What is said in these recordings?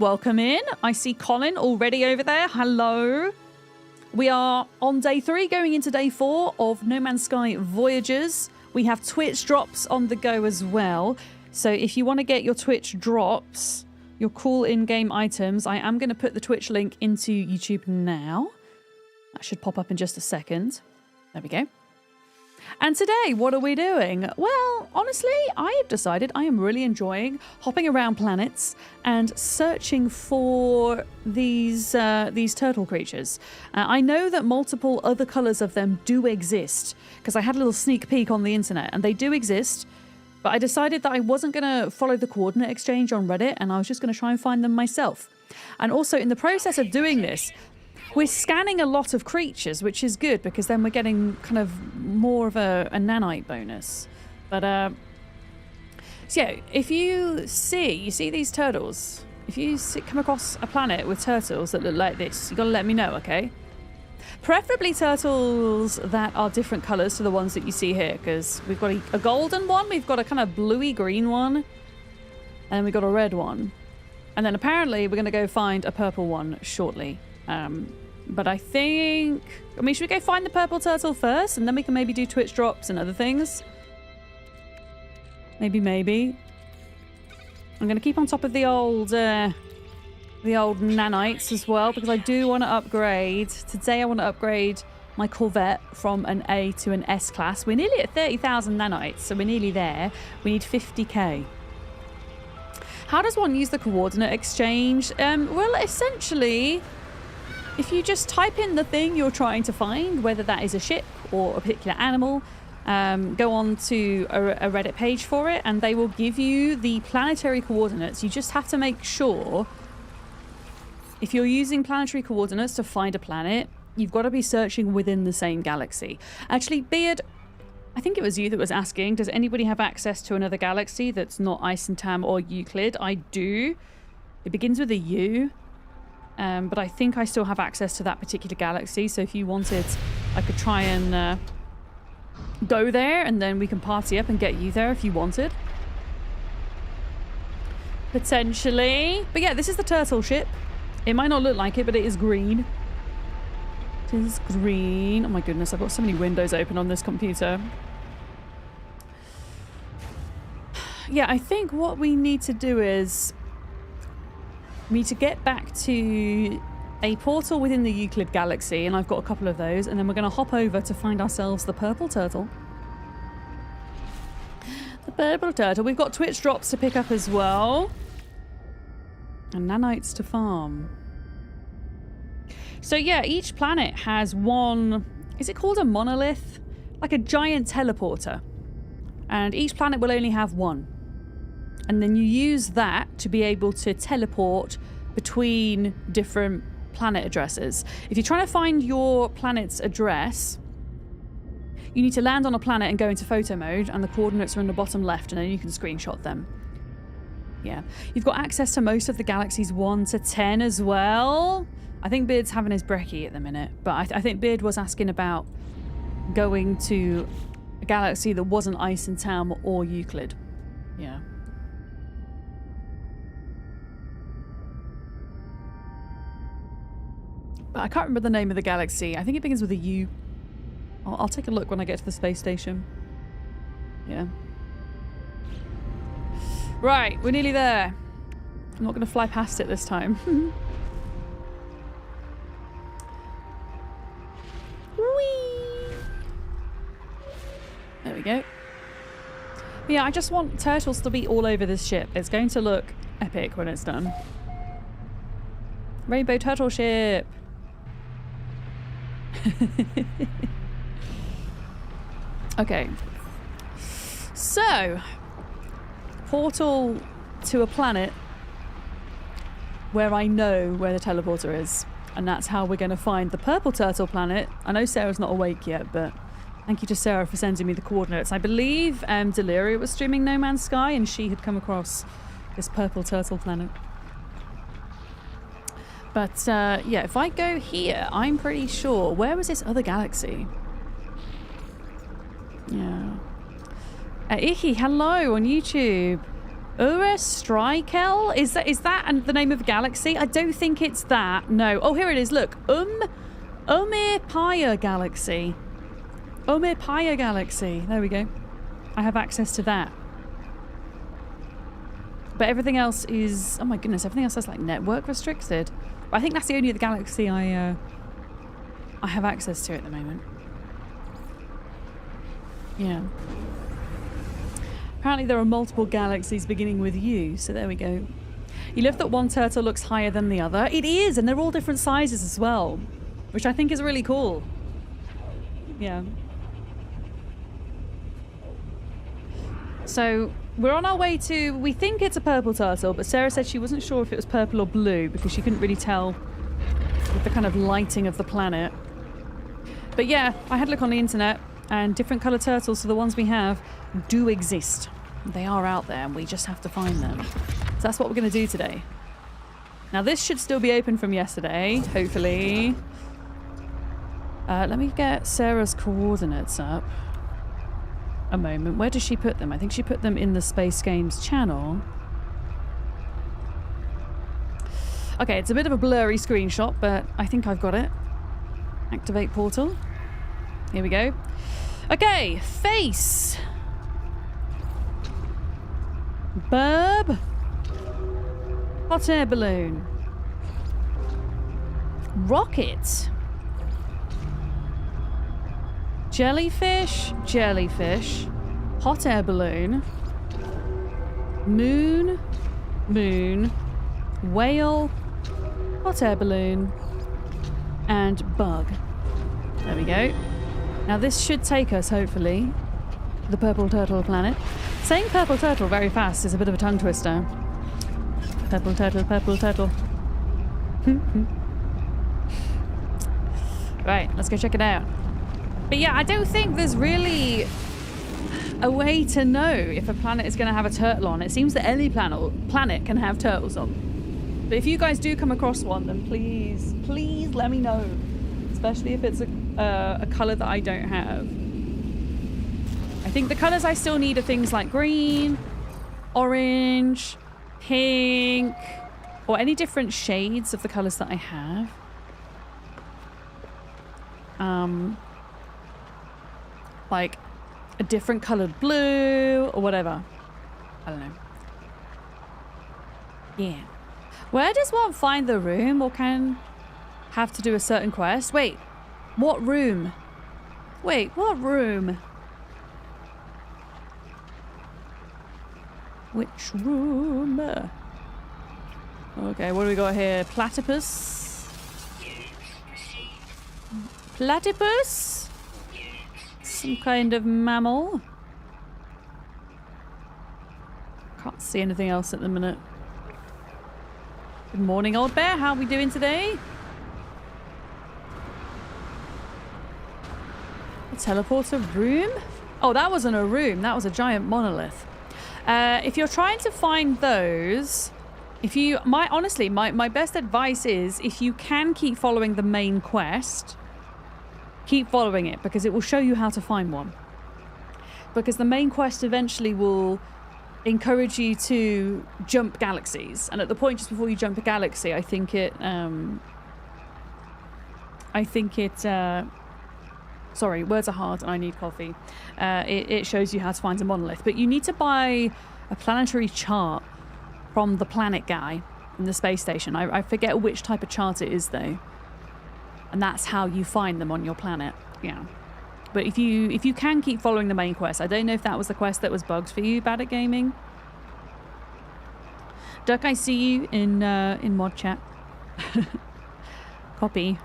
Welcome in. I see Colin already over there. Hello. We are on day 3, going into day 4 of No Man's Sky Voyagers. We have Twitch drops on the go as well. So if you want to get your Twitch drops, your cool in-game items, I am going to put the Twitch link into YouTube now. That should pop up in just a second. There we go. And today, what are we doing? Well, honestly, I have decided I am really enjoying hopping around planets and searching for these turtle creatures. I know that multiple other colours of them do exist, because I had a little sneak peek on the internet, and they do exist, but I decided that I wasn't going to follow the coordinate exchange on Reddit, and I was just going to try and find them myself. And also, in the process of doing this, we're scanning a lot of creatures, which is good because then we're getting kind of more of a nanite bonus. But, so yeah, if you see these turtles, if you come across a planet with turtles that look like this, you got to let me know, okay? Preferably turtles that are different colours to the ones that you see here, because we've got a golden one, we've got a kind of bluey green one, and we've got a red one. And then apparently we're going to go find a purple one shortly. But I think... I mean, should we go find the purple turtle first? And then we can maybe do Twitch drops and other things? Maybe. I'm going to keep on top of the old nanites as well, because I do want to upgrade. Today I want to upgrade my Corvette from an A to an S class. We're nearly at 30,000 nanites, so we're nearly there. We need 50k. How does one use the coordinate exchange? Well, essentially... if you just type in the thing you're trying to find, whether that is a ship or a particular animal, go on to a Reddit page for it, and they will give you the planetary coordinates. You just have to make sure, if you're using planetary coordinates to find a planet, you've got to be searching within the same galaxy. Actually, Beard, I think it was you that was asking, does anybody have access to another galaxy that's not Isentam or Euclid? I do. It begins with a U. But I think I still have access to that particular galaxy, so if you wanted, I could try and go there, and then we can party up and get you there if you wanted. Potentially. But yeah, this is the turtle ship. It might not look like it, but it is green. It is green. Oh my goodness, I've got so many windows open on this computer. Yeah, I think what we need to do is... we need to get back to a portal within the Euclid galaxy, and I've got a couple of those, and then we're going to hop over to find ourselves the purple turtle. The purple turtle. We've got Twitch drops to pick up as well. And nanites to farm. So yeah, each planet has one... is it called a monolith? Like a giant teleporter. And each planet will only have one. And then you use that to be able to teleport between different planet addresses. If you're trying to find your planet's address, you need to land on a planet and go into photo mode, and the coordinates are in the bottom left, and then you can screenshot them. Yeah. You've got access to most of the galaxies 1 to 10 as well. I think Beard's having his brekkie at the minute, but I think Beard was asking about going to a galaxy that wasn't Isentam or Euclid. Yeah. But I can't remember the name of the galaxy. I think it begins with a U. I'll take a look when I get to the space station. Yeah. Right, we're nearly there. I'm not going to fly past it this time. Whee! There we go. But yeah, I just want turtles to be all over this ship. It's going to look epic when it's done. Rainbow turtle ship. Okay, so portal to a planet where I know where the teleporter is, and that's how we're going to find the purple turtle planet. I know Sarah's not awake yet, but thank you to Sarah for sending me the coordinates. I believe Deliria was streaming No Man's Sky, and she had come across this purple turtle planet. But, yeah, if I go here, I'm pretty sure... where was this other galaxy? Yeah. Icky, hello on YouTube. Ura Strykel? Is that and the name of a galaxy? I don't think it's that. No. Oh, here it is. Look. Omirpaya Galaxy. Omirpaya Galaxy. There we go. I have access to that. But everything else is... Oh my goodness, everything else is like network restricted. But I think that's the only other galaxy I have access to at the moment. Yeah. Apparently there are multiple galaxies beginning with U, so there we go. You love that one turtle looks higher than the other. It is, and they're all different sizes as well, which I think is really cool. Yeah. So we're on our way to, we think it's a purple turtle, but Sarah said she wasn't sure if it was purple or blue because she couldn't really tell with the kind of lighting of the planet. But yeah, I had a look on the internet and different colour turtles to the ones we have do exist. They are out there and we just have to find them. So that's what we're going to do today. Now this should still be open from yesterday, hopefully. Let me get Sarah's coordinates up. A moment. Where does she put them? I think she put them in the Space Games channel. Okay, it's a bit of a blurry screenshot, but I think I've got it. Activate portal. Here we go. Okay, face. Burb. Hot air balloon. Rocket. Jellyfish, jellyfish, hot air balloon, moon, moon, whale, hot air balloon, and bug. There we go. Now this should take us, hopefully, to the purple turtle planet. Saying purple turtle very fast is a bit of a tongue twister. Purple turtle, purple turtle. Right, let's go check it out. But yeah, I don't think there's really a way to know if a planet is going to have a turtle on. It seems that any planet can have turtles on. But if you guys do come across one, then please let me know. Especially if it's a colour that I don't have. I think the colours I still need are things like green, orange, pink, or any different shades of the colours that I have. Like a different coloured blue or whatever. I don't know. Yeah. Where does one find the room or can have to do a certain quest? Wait, what room? Wait, what room? Which room? Okay, what do we got here? Platypus? Platypus? Some kind of mammal. Can't see anything else at the minute. Good morning, old bear. How are we doing today? A teleporter room? Oh, that wasn't a room. That was a giant monolith. If you're trying to find those, honestly, my best advice is if you can keep following the main quest, keep following it because it will show you how to find one. Because the main quest eventually will encourage you to jump galaxies, and at the point just before you jump a galaxy, I think it sorry, words are hard and I need coffee. It shows you how to find a monolith, but you need to buy a planetary chart from the planet guy in the space station. I forget which type of chart it is though. And that's how you find them on your planet. Yeah. But if you can keep following the main quest. I don't know if that was the quest that was bugged for you, Bad at Gaming. Duck, I see you in mod chat. Copy.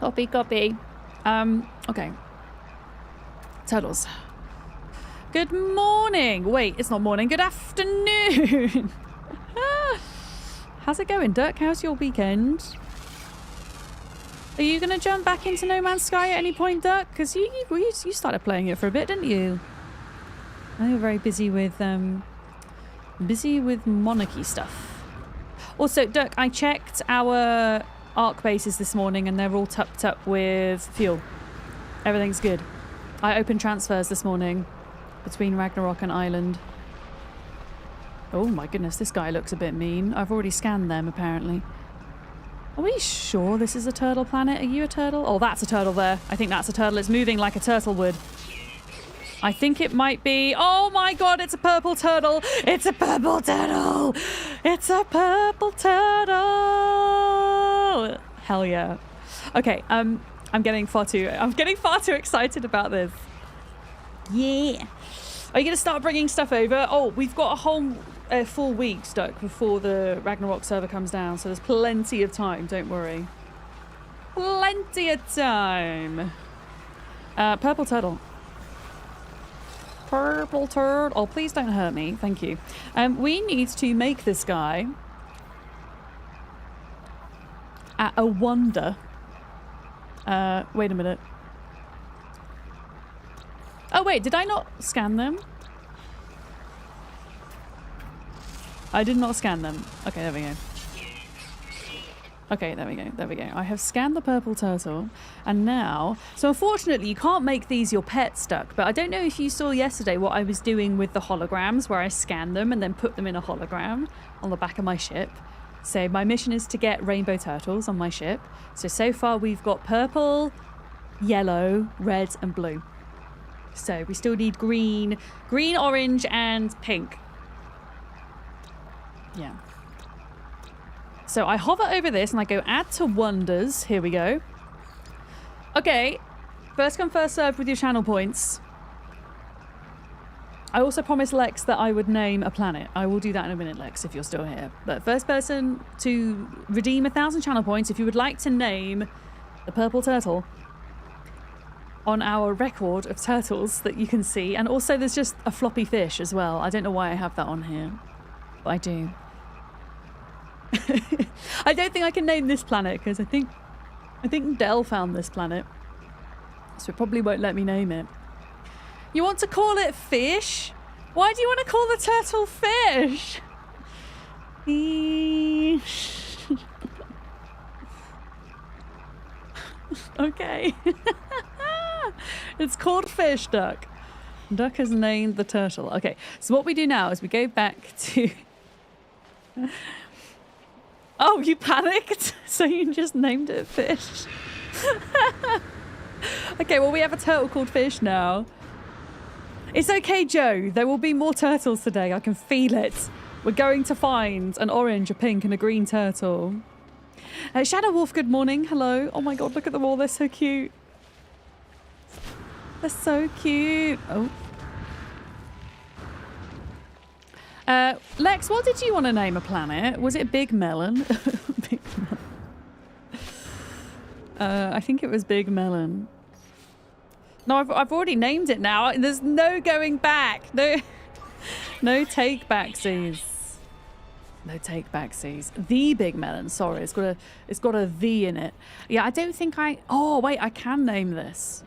Copy. Okay. Turtles. Good morning. Wait, it's not morning. Good afternoon. How's it going, Duck? How's your weekend? Are you going to jump back into No Man's Sky at any point, Duck? Because you started playing it for a bit, didn't you? I know you're very busy with monarchy stuff. Also, Duck, I checked our ARC bases this morning and they're all topped up with fuel. Everything's good. I opened transfers this morning between Ragnarok and Island. Oh my goodness, this guy looks a bit mean. I've already scanned them, apparently. Are we sure this is a turtle planet? Are you a turtle? Oh, that's a turtle there. I think that's a turtle. It's moving like a turtle would. I think it might be... Oh my god, it's a purple turtle! It's a purple turtle! It's a purple turtle! Hell yeah. Okay, I'm getting far too excited about this. Yeah. Are you going to start bringing stuff over? Oh, we've got a whole 4 weeks, Duck, before the Ragnarok server comes down, so there's plenty of time, don't worry. Plenty of time. Purple turtle. Purple turtle. Oh, please don't hurt me. Thank you. We need to make this guy a wonder. Wait a minute. Oh, wait, did I not scan them? I did not scan them. Okay, there we go. Okay, there we go. There we go. I have scanned the purple turtle, and now... So unfortunately, you can't make these your pets, Duck, but I don't know if you saw yesterday what I was doing with the holograms, where I scanned them and then put them in a hologram on the back of my ship. So my mission is to get rainbow turtles on my ship. So far we've got purple, yellow, red, and blue. So we still need green, orange, and pink. Yeah. So I hover over this and I go add to wonders. Here we go. Okay. First come, first served with your channel points. I also promised Lex that I would name a planet. I will do that in a minute, Lex, if you're still here. But first person to redeem 1,000 channel points, if you would like to name the purple turtle on our record of turtles that you can see. And also there's just a floppy fish as well. I don't know why I have that on here, but I do. I don't think I can name this planet because I think Dell found this planet, so it probably won't let me name it. You want to call it fish? Why do you want to call the turtle fish? Okay. It's called fish, Duck. Duck has named the turtle. Okay, so what we do now is we go back to... Oh, you panicked? So you just named it fish? Okay, well, we have a turtle called Fish now. It's okay, Joe. There will be more turtles today. I can feel it. We're going to find an orange, a pink, and a green turtle. Shadow Wolf, good morning. Hello. Oh my god, look at them all. They're so cute. They're so cute. Oh. Lex, what did you want to name a planet? Was it Big Melon? Big Melon. I think it was Big Melon. No, I've already named it now. There's no going back. No take backsies. No take backsies. The Big Melon. Sorry, it's got a the in it. Yeah, I don't think I... Oh, wait, I can name this.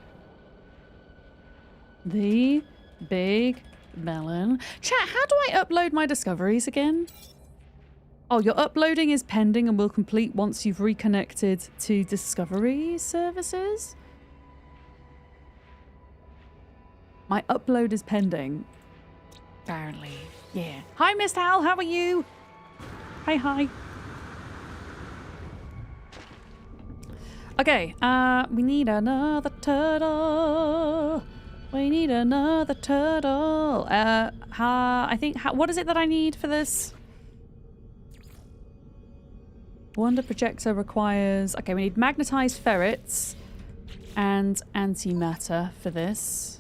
The Big Melon. Chat, how do I upload my discoveries again? Oh, your uploading is pending and will complete once you've reconnected to discovery services? My upload is pending. Apparently. Yeah. Hi, Miss Hal. How are you? Hi. Okay. We need another turtle. We need another turtle. I think... what is it that I need for this? Wonder projector requires... Okay, we need magnetized ferrets and antimatter for this.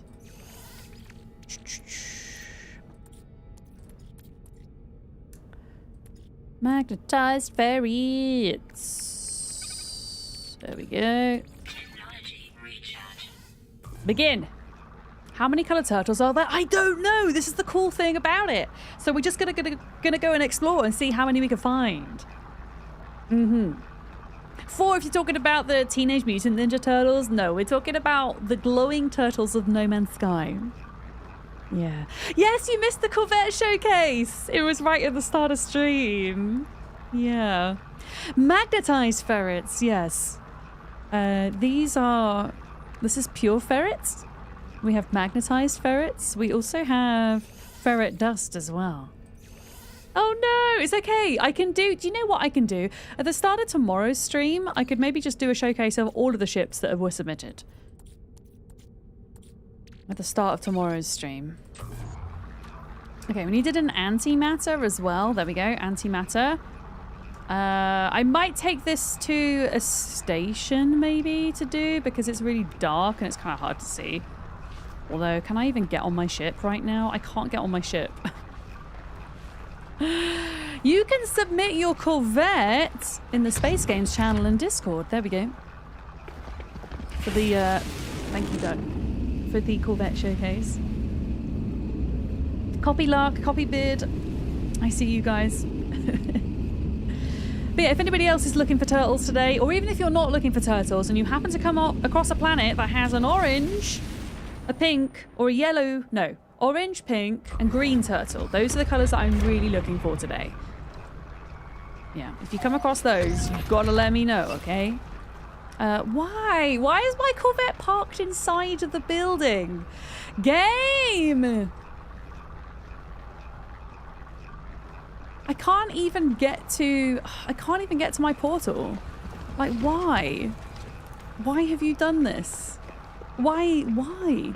Magnetized ferrets. There we go. Begin. How many colored turtles are there? I don't know. This is the cool thing about it. So we're just gonna go and explore and see how many we can find. 4 if you're talking about the Teenage Mutant Ninja Turtles. No, we're talking about the glowing turtles of No Man's Sky. Yeah. Yes, you missed the Corvette showcase. It was right at the start of stream. Yeah. Magnetized ferrets, yes. This is pure ferrets. We have magnetized ferrets. We also have ferret dust as well. Oh no, it's okay. I can do you know what I can do? At the start of tomorrow's stream, I could maybe just do a showcase of all of the ships that were submitted. At the start of tomorrow's stream. Okay, we needed an antimatter as well. There we go, antimatter. I might take this to a station maybe to do because it's really dark and it's kind of hard to see. Although, can I even get on my ship right now? I can't get on my ship. You can submit your Corvette in the Space Games channel and Discord. There we go. For the, thank you, Doug. For the Corvette showcase. Copy Lark, copy Beard. I see you guys. But yeah, if anybody else is looking for turtles today, or even if you're not looking for turtles and you happen to come up across a planet that has an orange, a pink, or a yellow, no, orange, pink, and green turtle. Those are the colours that I'm really looking for today. Yeah, if you come across those, you've got to let me know, okay? Why? Why is my Corvette parked inside of the building? Game! I can't even get to my portal. Like, why? Why have you done this? Why? Why?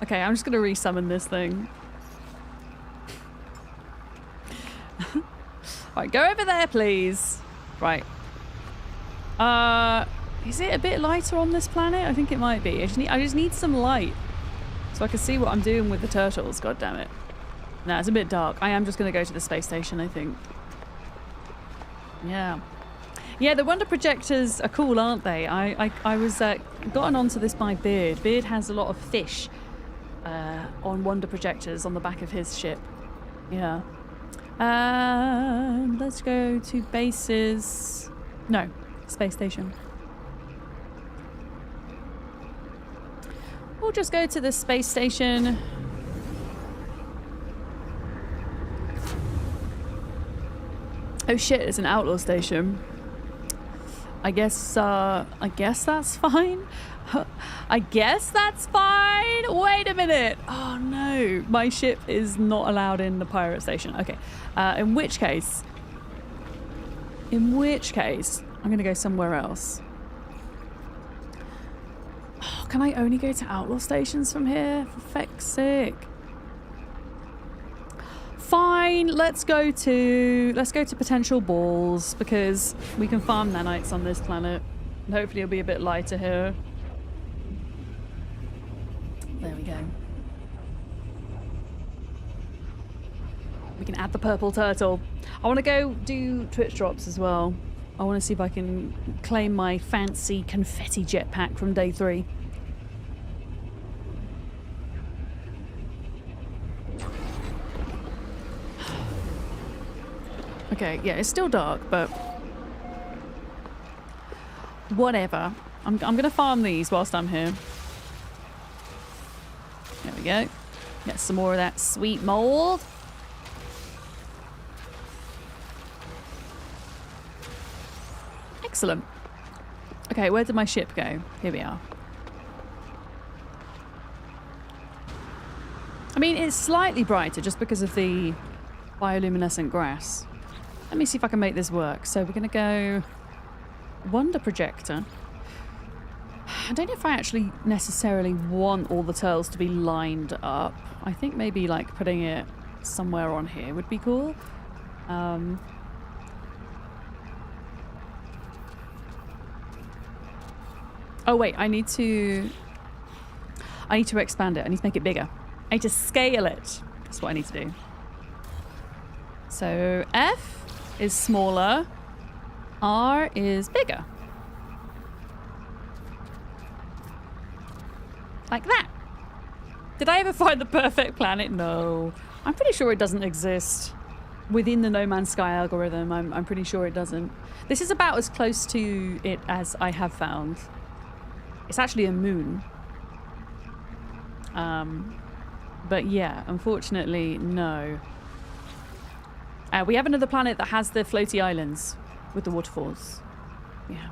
Okay, I'm just gonna resummon this thing. Right, go over there, please. Right. Is it a bit lighter on this planet? I think it might be. I just need some light so I can see what I'm doing with the turtles. God damn it. No, it's a bit dark. I am just going to go to the space station, I think. Yeah. Yeah, the wonder projectors are cool, aren't they? I was gotten onto this by Beard. Beard has a lot of fish on wonder projectors on the back of his ship. Yeah. Let's go to bases. No, space station. We'll just go to the space station. Oh shit, it's an outlaw station. I guess that's fine. I guess that's fine. Wait a minute. Oh no, my ship is not allowed in the pirate station. Okay, in which case, I'm gonna go somewhere else. Oh, can I only go to outlaw stations from here? For feck's sake. Fine, let's go to potential balls because we can farm nanites on this planet. And hopefully it'll be a bit lighter here. There we go. We can add the purple turtle. I want to go do Twitch drops as well. I want to see if I can claim my fancy confetti jetpack from day 3. Okay, yeah, it's still dark, but whatever. I'm gonna farm these whilst I'm here. There we go. Get some more of that sweet mold. Excellent. Okay, where did my ship go? Here we are. I mean, it's slightly brighter just because of the bioluminescent grass. Let me see if I can make this work. So we're going to go wonder projector. I don't know if I actually necessarily want all the turtles to be lined up. I think maybe like putting it somewhere on here would be cool. Oh wait, I need to expand it. I need to make it bigger. I need to scale it. That's what I need to do. So F is smaller, R is bigger. Like that. Did I ever find the perfect planet? No. I'm pretty sure it doesn't exist within the No Man's Sky algorithm. I'm pretty sure it doesn't. This is about as close to it as I have found. It's actually a moon. But yeah, unfortunately, no. We have another planet that has the floaty islands. with the waterfalls. Yeah.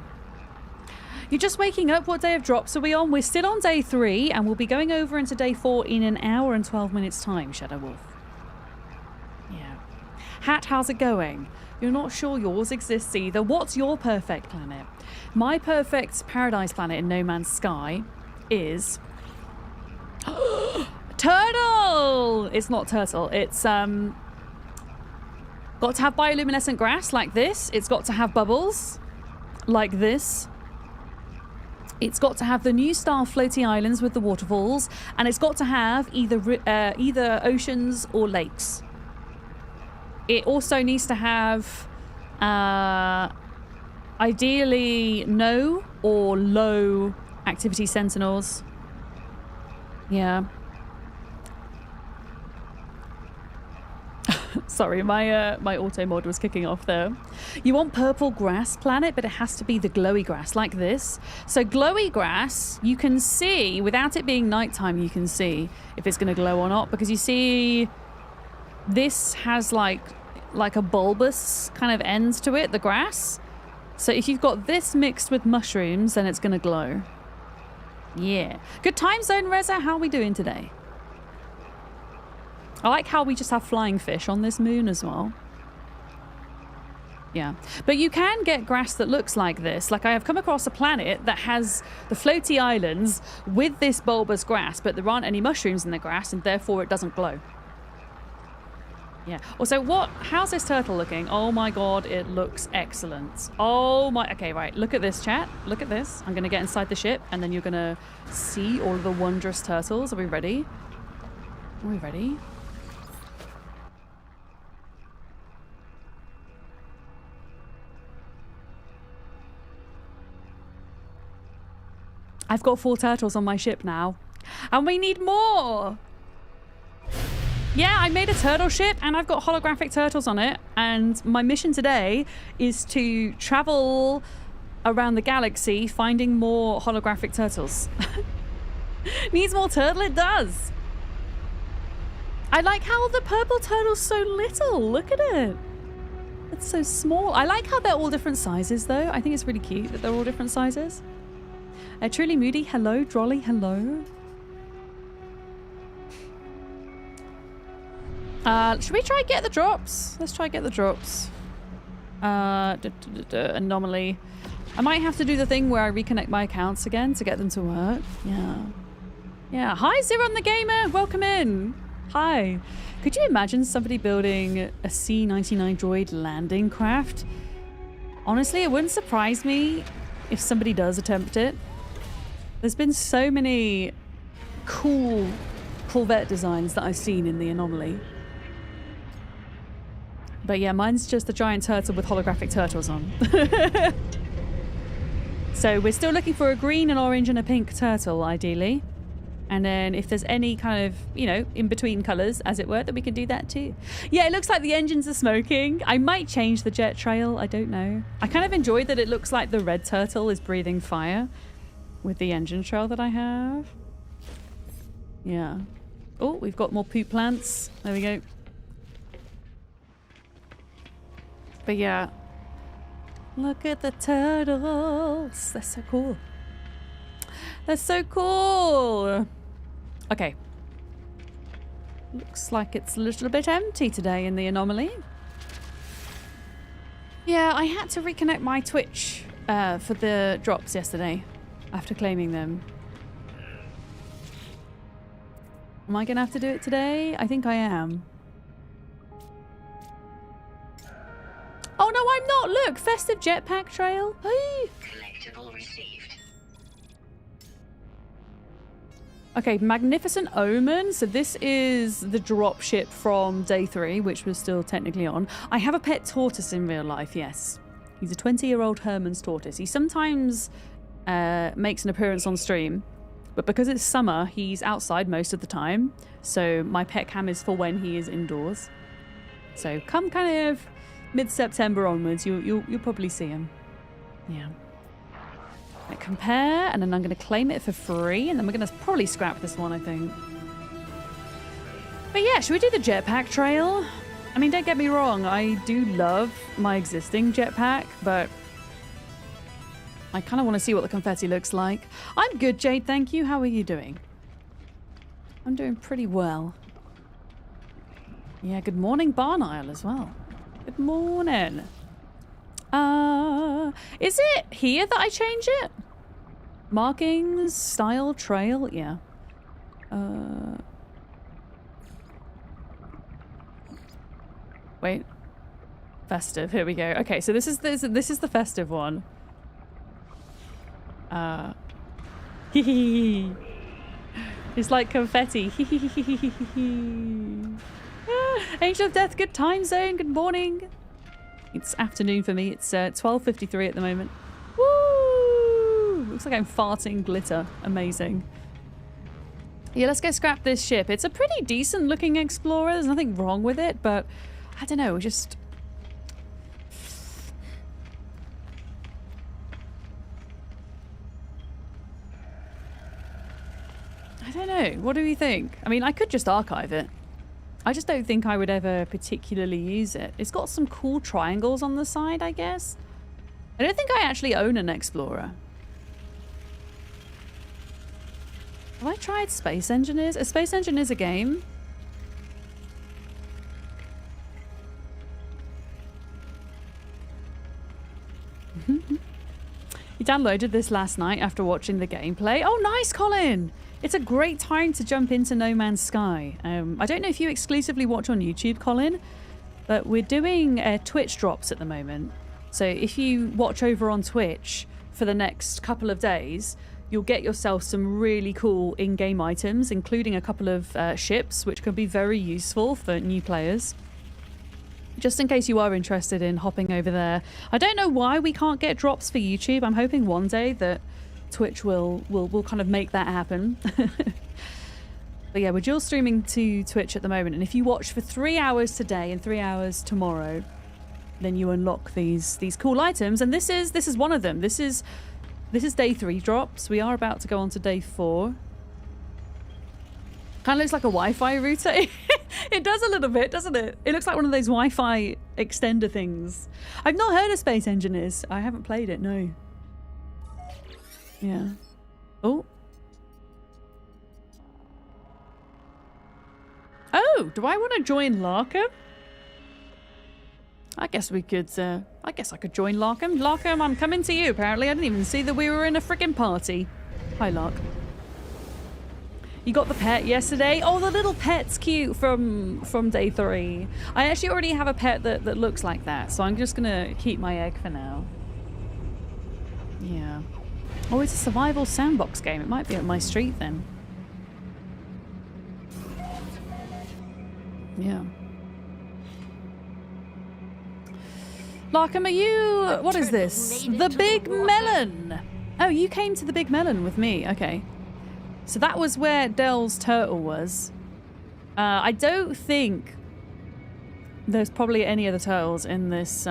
You're just waking up. What day of drops are we on? We're still on day 3, and we'll be going over into day 4 in an hour and 12 minutes time, Shadow Wolf. Yeah. Hat, how's it going? You're not sure yours exists either. What's your perfect planet? My perfect paradise planet in No Man's Sky is... Turtle! It's not turtle. It's got to have bioluminescent grass like this. It's got to have bubbles like this. It's got to have the new style floaty islands with the waterfalls, and it's got to have either oceans or lakes. It also needs to have ideally no or low activity sentinels. Yeah. Sorry, my auto mod was kicking off there. You want purple grass planet, but it has to be the glowy grass like this. So glowy grass, you can see, without it being nighttime, you can see if it's going to glow or not, because you see this has like a bulbous kind of end to it, the grass. So if you've got this mixed with mushrooms, then it's going to glow. Yeah. Good time zone, Reza. How are we doing today? I like how we just have flying fish on this moon as well. Yeah. But you can get grass that looks like this. Like I have come across a planet that has the floaty islands with this bulbous grass, but there aren't any mushrooms in the grass, and therefore it doesn't glow. Yeah. Also, how's this turtle looking? Oh my god, it looks excellent. Oh my... Okay, right. Look at this, chat. Look at this. I'm going to get inside the ship, and then you're going to see all of the wondrous turtles. Are we ready? Are we ready? I've got 4 turtles on my ship now, and we need more. Yeah, I made a turtle ship, and I've got holographic turtles on it, and my mission today is to travel around the galaxy finding more holographic turtles. Needs more turtle? It does. I like how the purple turtle's so little. Look at it. It's so small. I like how they're all different sizes, though. I think it's really cute that they're all different sizes. Truly Moody, hello. Drolly, hello. Should we try get the drops? Let's try get the drops. Anomaly. I might have to do the thing where I reconnect my accounts again to get them to work. Yeah. Yeah. Hi, Zeron the Gamer. Welcome in. Hi. Could you imagine somebody building a C-99 droid landing craft? Honestly, it wouldn't surprise me if somebody does attempt it. There's been so many cool Corvette designs that I've seen in the Anomaly. But yeah, mine's just a giant turtle with holographic turtles on. So we're still looking for a green, an orange, and a pink turtle, ideally. And then if there's any kind of, you know, in-between colours, as it were, then we can do that too. Yeah, it looks like the engines are smoking. I might change the jet trail. I don't know. I kind of enjoy that it looks like the red turtle is breathing fire with the engine trail that I have. Yeah. Oh, we've got more poop plants. There we go. But yeah. Look at the turtles. They're so cool. They're so cool. Okay. Looks like it's a little bit empty today in the Anomaly. Yeah, I had to reconnect my Twitch for the drops yesterday after claiming them. Am I gonna have to do it today? I think I am. Oh no, I'm not! Look! Festive jetpack trail! Hey! Collectible received. Okay, Magnificent Omen. So this is the drop ship from day 3, which was still technically on. I have a pet tortoise in real life, yes. He's a 20-year-old Herman's tortoise. He sometimes makes an appearance on stream, but because it's summer, he's outside most of the time. So my pet cam is for when he is indoors. So come kind of mid-September onwards, you'll probably see him. Yeah. Compare, and then I'm going to claim it for free, and then we're going to probably scrap this one, I think. But yeah, should we do the jetpack trail? I mean, don't get me wrong, I do love my existing jetpack, but I kind of want to see what the confetti looks like. I'm good, Jade, thank you. How are you doing? I'm doing pretty well. Yeah, good morning, Barn Isle as well. Good morning. Is it here that I change it? Markings, style, trail, yeah. Wait. Festive, here we go. Okay, so this is the festive one. It's like confetti. Angel of Death, good time zone, good morning. It's afternoon for me. It's 12:53 at the moment. Woo! Looks like I'm farting glitter. Amazing. Yeah, let's go scrap this ship. It's a pretty decent looking Explorer. There's nothing wrong with it, but I don't know, just... I don't know. What do you think? I mean, I could just archive it. I just don't think I would ever particularly use it. It's got some cool triangles on the side, I guess. I don't think I actually own an Explorer. Have I tried Space Engineers? Is Space Engineers a game? You downloaded this last night after watching the gameplay. Oh, nice, Colin! It's a great time to jump into No Man's Sky. I don't know if you exclusively watch on YouTube, Colin, but we're doing Twitch drops at the moment. So if you watch over on Twitch for the next couple of days, you'll get yourself some really cool in-game items, including a couple of ships, which can be very useful for new players. Just in case you are interested in hopping over there. I don't know why we can't get drops for YouTube. I'm hoping one day that Twitch will kind of make that happen. But yeah, we're dual streaming to Twitch at the moment, and if you watch for 3 hours today and 3 hours tomorrow, then you unlock these cool items, and this is one of them. This is day 3 drops. We are about to go on to day 4. Kind of looks like a Wi-Fi router. It does a little bit, doesn't it? It looks like one of those Wi-Fi extender things. I've not heard of Space Engineers. I haven't played it, no. Yeah. Oh. Oh, do I want to join Larkham? I guess we could, I guess I could join Larkham. Larkham, I'm coming to you, apparently. I didn't even see that we were in a freaking party. Hi, Lark. You got the pet yesterday? Oh, the little pet's cute from day 3. I actually already have a pet that looks like that, so I'm just gonna keep my egg for now. Yeah. Oh, it's a survival sandbox game. It might be up my street then. Yeah. Larkham, are you... What is this? The Big Melon! Oh, you came to the Big Melon with me. Okay. So that was where Dell's turtle was. I don't think there's probably any other turtles in this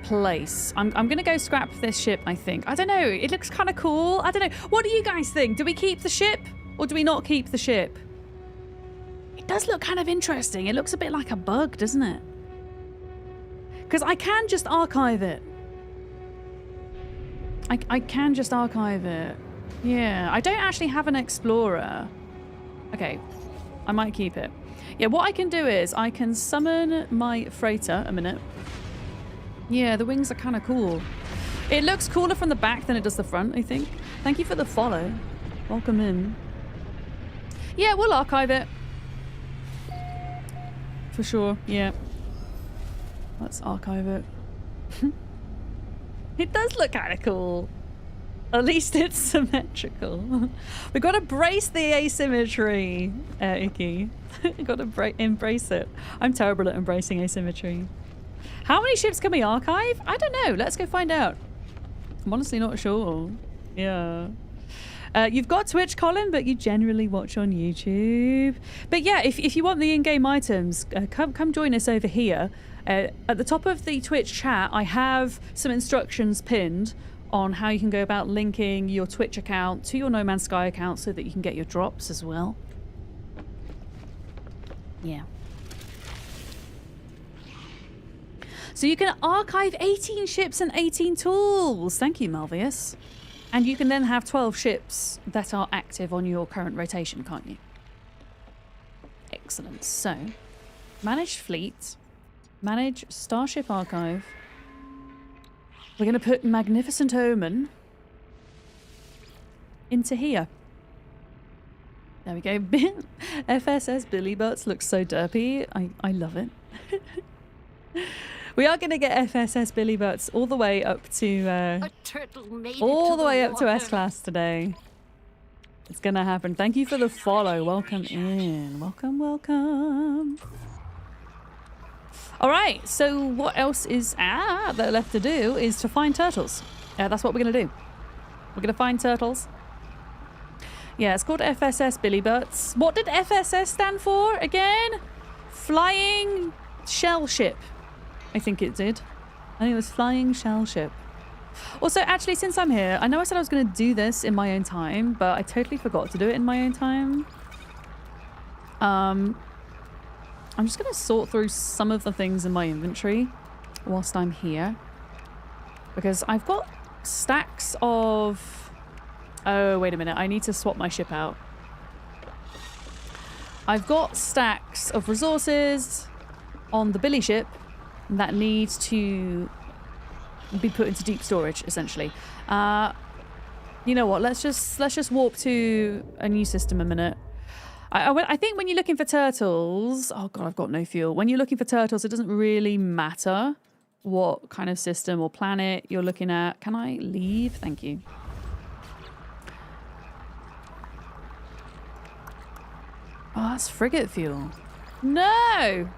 place. I'm gonna go scrap this ship, I think. I don't know. It looks kind of cool. I don't know. What do you guys think? Do we keep the ship or do we not keep the ship? It does look kind of interesting. It looks a bit like a bug, doesn't it? Because I can just archive it. I can just archive it. Yeah, I don't actually have an Explorer. Okay, I might keep it. Yeah, what I can do is I can summon my freighter. A minute. Yeah, the wings are kind of cool. It looks cooler from the back than it does the front, I think. Thank you for the follow. Welcome in. Yeah, we'll archive it. For sure, yeah. Let's archive it. It does look kind of cool. At least it's symmetrical. We've got to brace the asymmetry, Icky. We've got to embrace it. I'm terrible at embracing asymmetry. How many ships can we archive? I don't know. Let's go find out. I'm honestly not sure. Yeah. You've got Twitch, Colin, but you generally watch on YouTube. But yeah, if you want the in-game items, come join us over here. At the top of the Twitch chat, I have some instructions pinned on how you can go about linking your Twitch account to your No Man's Sky account so that you can get your drops as well. Yeah. So you can archive 18 ships and 18 tools. Thank you, Malvius. And you can then have 12 ships that are active on your current rotation, can't you? Excellent. So, manage fleet, manage Starship Archive. We're going to put Magnificent Omen into here. There we go. FSS Billy Butts looks so derpy. I love it. We are going to get FSS Billy Butts all the way up to S-Class today. It's going to happen. Thank you for the follow. Welcome in. Welcome, welcome. All right. So what else is left to do is to find turtles. That's what we're going to do. We're going to find turtles. Yeah, it's called FSS Billy Butts. What did FSS stand for again? Flying Shell Ship. I think it did. I think it was Flying Shell Ship. Also, actually, since I'm here, I know I said I was going to do this in my own time, but I totally forgot to do it in my own time. I'm just going to sort through some of the things in my inventory whilst I'm here. Because I've got stacks of... Oh, wait a minute. I need to swap my ship out. I've got stacks of resources on the Billy ship that needs to be put into deep storage, essentially. You know what? Let's just warp to a new system a minute. I think when you're looking for turtles... Oh, God, I've got no fuel. When you're looking for turtles, it doesn't really matter what kind of system or planet you're looking at. Can I leave? Thank you. Oh, that's frigate fuel. No!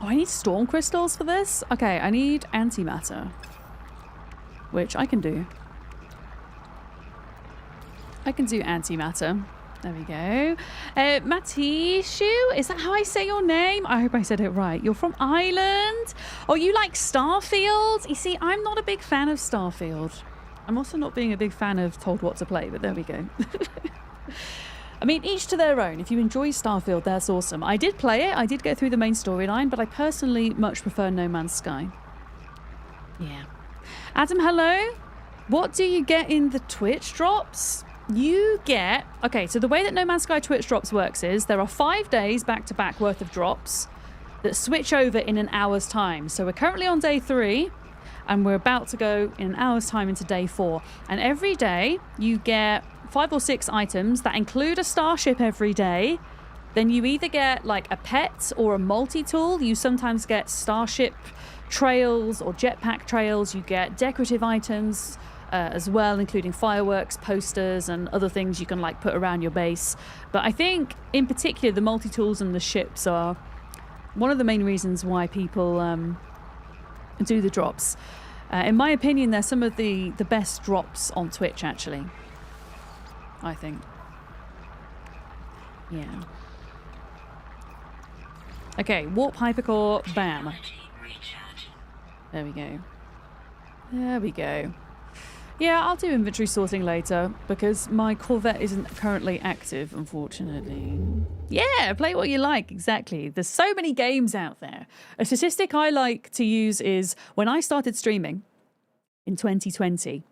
Oh, I need storm crystals for this? Okay, I need antimatter. Which I can do. I can do antimatter. There we go. Matishu, is that how I say your name? I hope I said it right. You're from Ireland? Oh, you like Starfield? You see, I'm not a big fan of Starfield. I'm also not being a big fan of Told What to Play, but there we go. I mean, each to their own. If you enjoy Starfield, that's awesome. I did play it. I did go through the main storyline, but I personally much prefer No Man's Sky. Yeah. Adam, hello. What do you get in the Twitch drops? You get... Okay, so the way that No Man's Sky Twitch drops works is there are 5 days back-to-back worth of drops that switch over in an hour's time. So we're currently on day 3... and we're about to go in an hour's time into day 4. And every day you get 5 or 6 items that include a starship every day. Then you either get like a pet or a multi-tool. You sometimes get starship trails or jetpack trails. You get decorative items as well, including fireworks, posters, and other things you can like put around your base. But I think in particular the multi-tools and the ships are one of the main reasons why people do the drops. In my opinion, they're some of the best drops on Twitch, actually. I think. Yeah. Okay, warp hypercore, bam. There we go. There we go. Yeah, I'll do inventory sorting later because my Corvette isn't currently active, unfortunately. Yeah, play what you like, exactly. There's so many games out there. A statistic I like to use is when I started streaming in 2020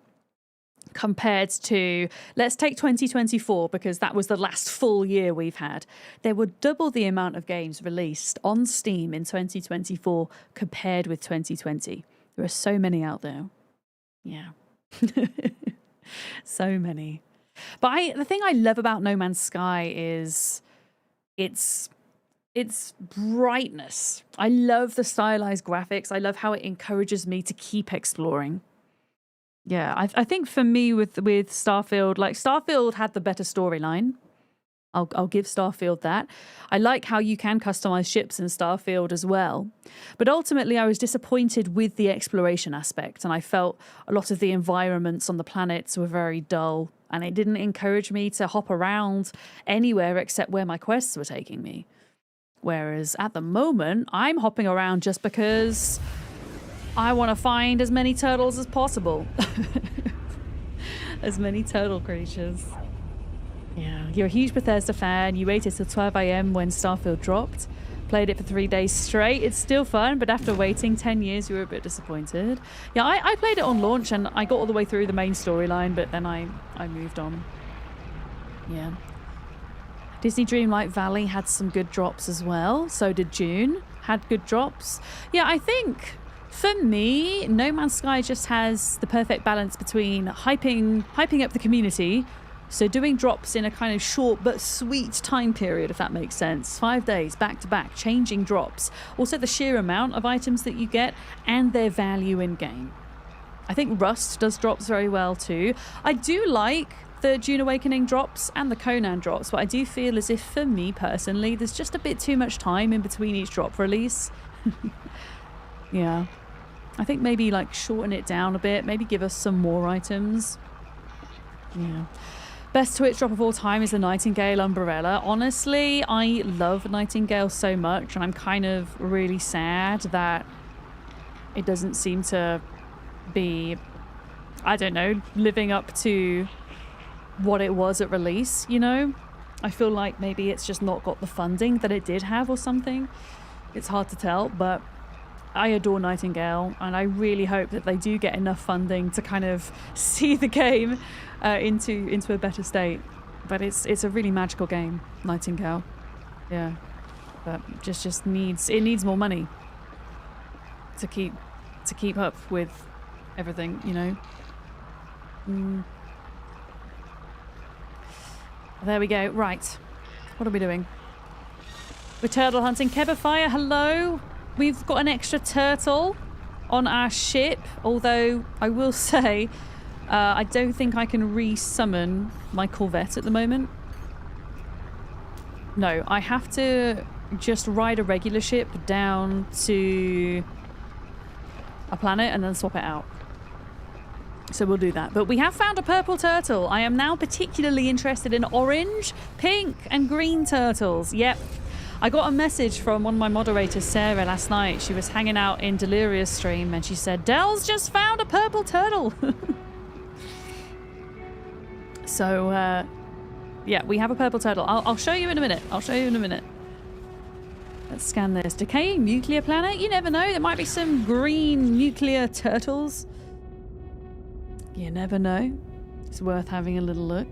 compared to, let's take 2024 because that was the last full year we've had. There were double the amount of games released on Steam in 2024 compared with 2020. There are so many out there. Yeah. So many. But the thing I love about No Man's Sky is its brightness. I love the stylized graphics. I love how it encourages me to keep exploring. Yeah, I think for me with Starfield, like Starfield had the better storyline. I'll give Starfield that. I like how you can customize ships in Starfield as well. But ultimately, I was disappointed with the exploration aspect, and I felt a lot of the environments on the planets were very dull, and it didn't encourage me to hop around anywhere except where my quests were taking me. Whereas at the moment, I'm hopping around just because I want to find as many turtles as possible. As many turtle creatures. Yeah, you're a huge Bethesda fan. You waited till 12 a.m. when Starfield dropped. Played it for 3 days straight. It's still fun, but after waiting 10 years, you were a bit disappointed. Yeah, I played it on launch and I got all the way through the main storyline, but then I moved on. Yeah. Disney Dreamlight Valley had some good drops as well. So did June. Had good drops. Yeah, I think for me, No Man's Sky just has the perfect balance between hyping up the community. So doing drops in a kind of short but sweet time period, if that makes sense. 5 days, back to back, changing drops. Also the sheer amount of items that you get and their value in game. I think Rust does drops very well too. I do like the Dune Awakening drops and the Conan drops, but I do feel as if for me personally, there's just a bit too much time in between each drop release. Yeah. I think maybe like shorten it down a bit, maybe give us some more items. Yeah. Best Twitch drop of all time is the Nightingale Umbrella. Honestly, I love Nightingale so much, and I'm kind of really sad that it doesn't seem to be, I don't know, living up to what it was at release, you know? I feel like maybe it's just not got the funding that it did have or something. It's hard to tell, but I adore Nightingale, and I really hope that they do get enough funding to kind of see the game into a better state. But it's a really magical game, Nightingale. Yeah, but just needs more money to keep up with everything, you know. There we go. Right, what are we doing? We're turtle hunting. Kebafire, hello. We've got an extra turtle on our ship, although I will say I don't think I can re-summon my Corvette at the moment. No, I have to just ride a regular ship down to a planet and then swap it out. So we'll do that. But we have found a purple turtle. I am now particularly interested in orange, pink and green turtles. Yep. I got a message from one of my moderators, Sarah, last night. She was hanging out in Delirious stream and she said, Dell's just found a purple turtle. So, yeah, we have a purple turtle. I'll show you in a minute. Let's scan this. Decaying nuclear planet? You never know. There might be some green nuclear turtles. You never know. It's worth having a little look.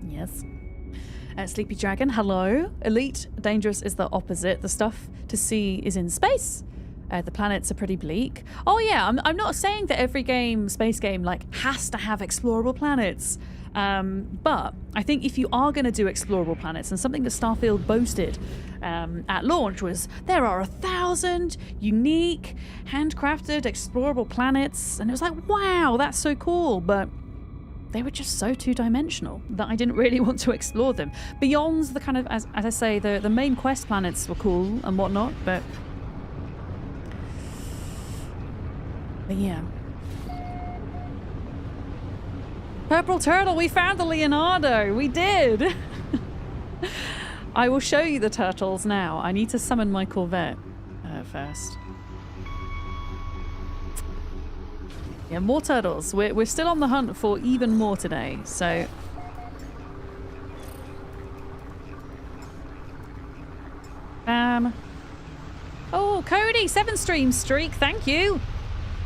Yes. Sleepy Dragon, hello. Elite, dangerous is the opposite. The stuff to see is in space. The planets are pretty bleak. Oh yeah, I'm not saying that every space game, like, has to have explorable planets. But I think if you are going to do explorable planets, and something that Starfield boasted at launch was there are 1,000 unique, handcrafted, explorable planets. And it was like, wow, that's so cool. But they were just so two-dimensional that I didn't really want to explore them. Beyond the kind of, as I say, the main quest planets were cool and whatnot, but yeah. Purple turtle, we found the Leonardo. We did. I will show you the turtles now. I need to summon my Corvette first. Yeah, more turtles. We're still on the hunt for even more today, so oh, Cody, 7 stream streak, thank you.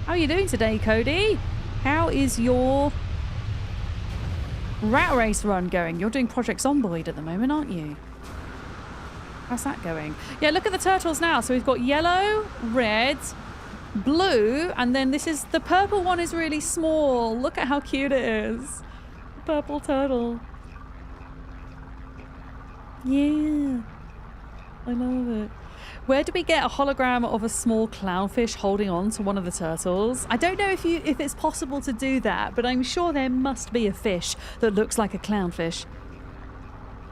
How are you doing today, Cody? How is your rat race run going? You're doing Project Zomboid at the moment, aren't you? How's that going? Yeah, look at the turtles now. So we've got yellow, red, blue, and then this is the purple one is really small. Look at how cute it is. Purple turtle. Yeah. I love it. Where do we get a hologram of a small clownfish holding on to one of the turtles? I don't know if it's possible to do that, but I'm sure there must be a fish that looks like a clownfish.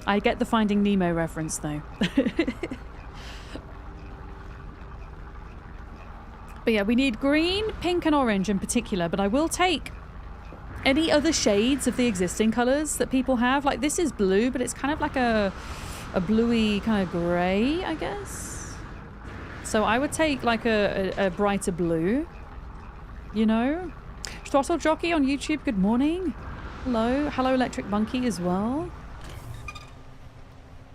I get the Finding Nemo reference though. But yeah, we need green, pink and orange in particular, but I will take any other shades of the existing colours that people have. Like this is blue, but it's kind of like a bluey kind of grey, I guess. So I would take like a brighter blue, you know? Throttle Jockey on YouTube, good morning. Hello. Hello, Electric Monkey as well.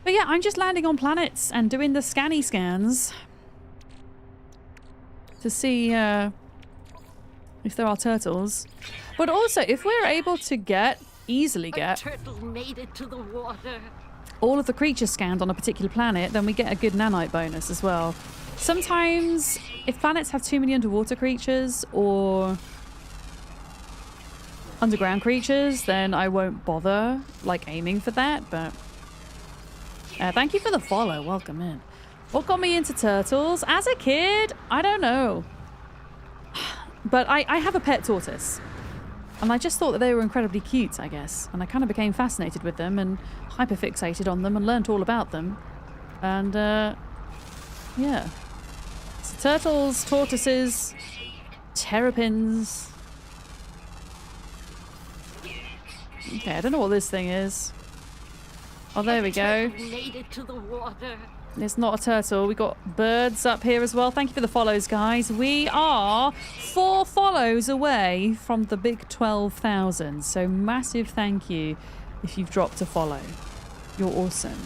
But yeah, I'm just landing on planets and doing the scanny scans to see if there are turtles. But also, if we're able to easily get A turtle made it to the water. all of the creatures scanned on a particular planet, then we get a good nanite bonus as well. Sometimes, if planets have too many underwater creatures or underground creatures, then I won't bother like aiming for that, but thank you for the follow. Welcome in. What got me into turtles? As a kid, I don't know. But I have a pet tortoise. And I just thought that they were incredibly cute, I guess. And I kind of became fascinated with them and hyperfixated on them and learnt all about them. And, yeah. So turtles, tortoises, terrapins. Okay, I don't know what this thing is. Oh, there we go. Made it to the water. It's not a turtle. We got birds up here as well. Thank you for the follows, guys. We are 4 follows away from the big 12,000. So massive thank you if you've dropped a follow. You're awesome.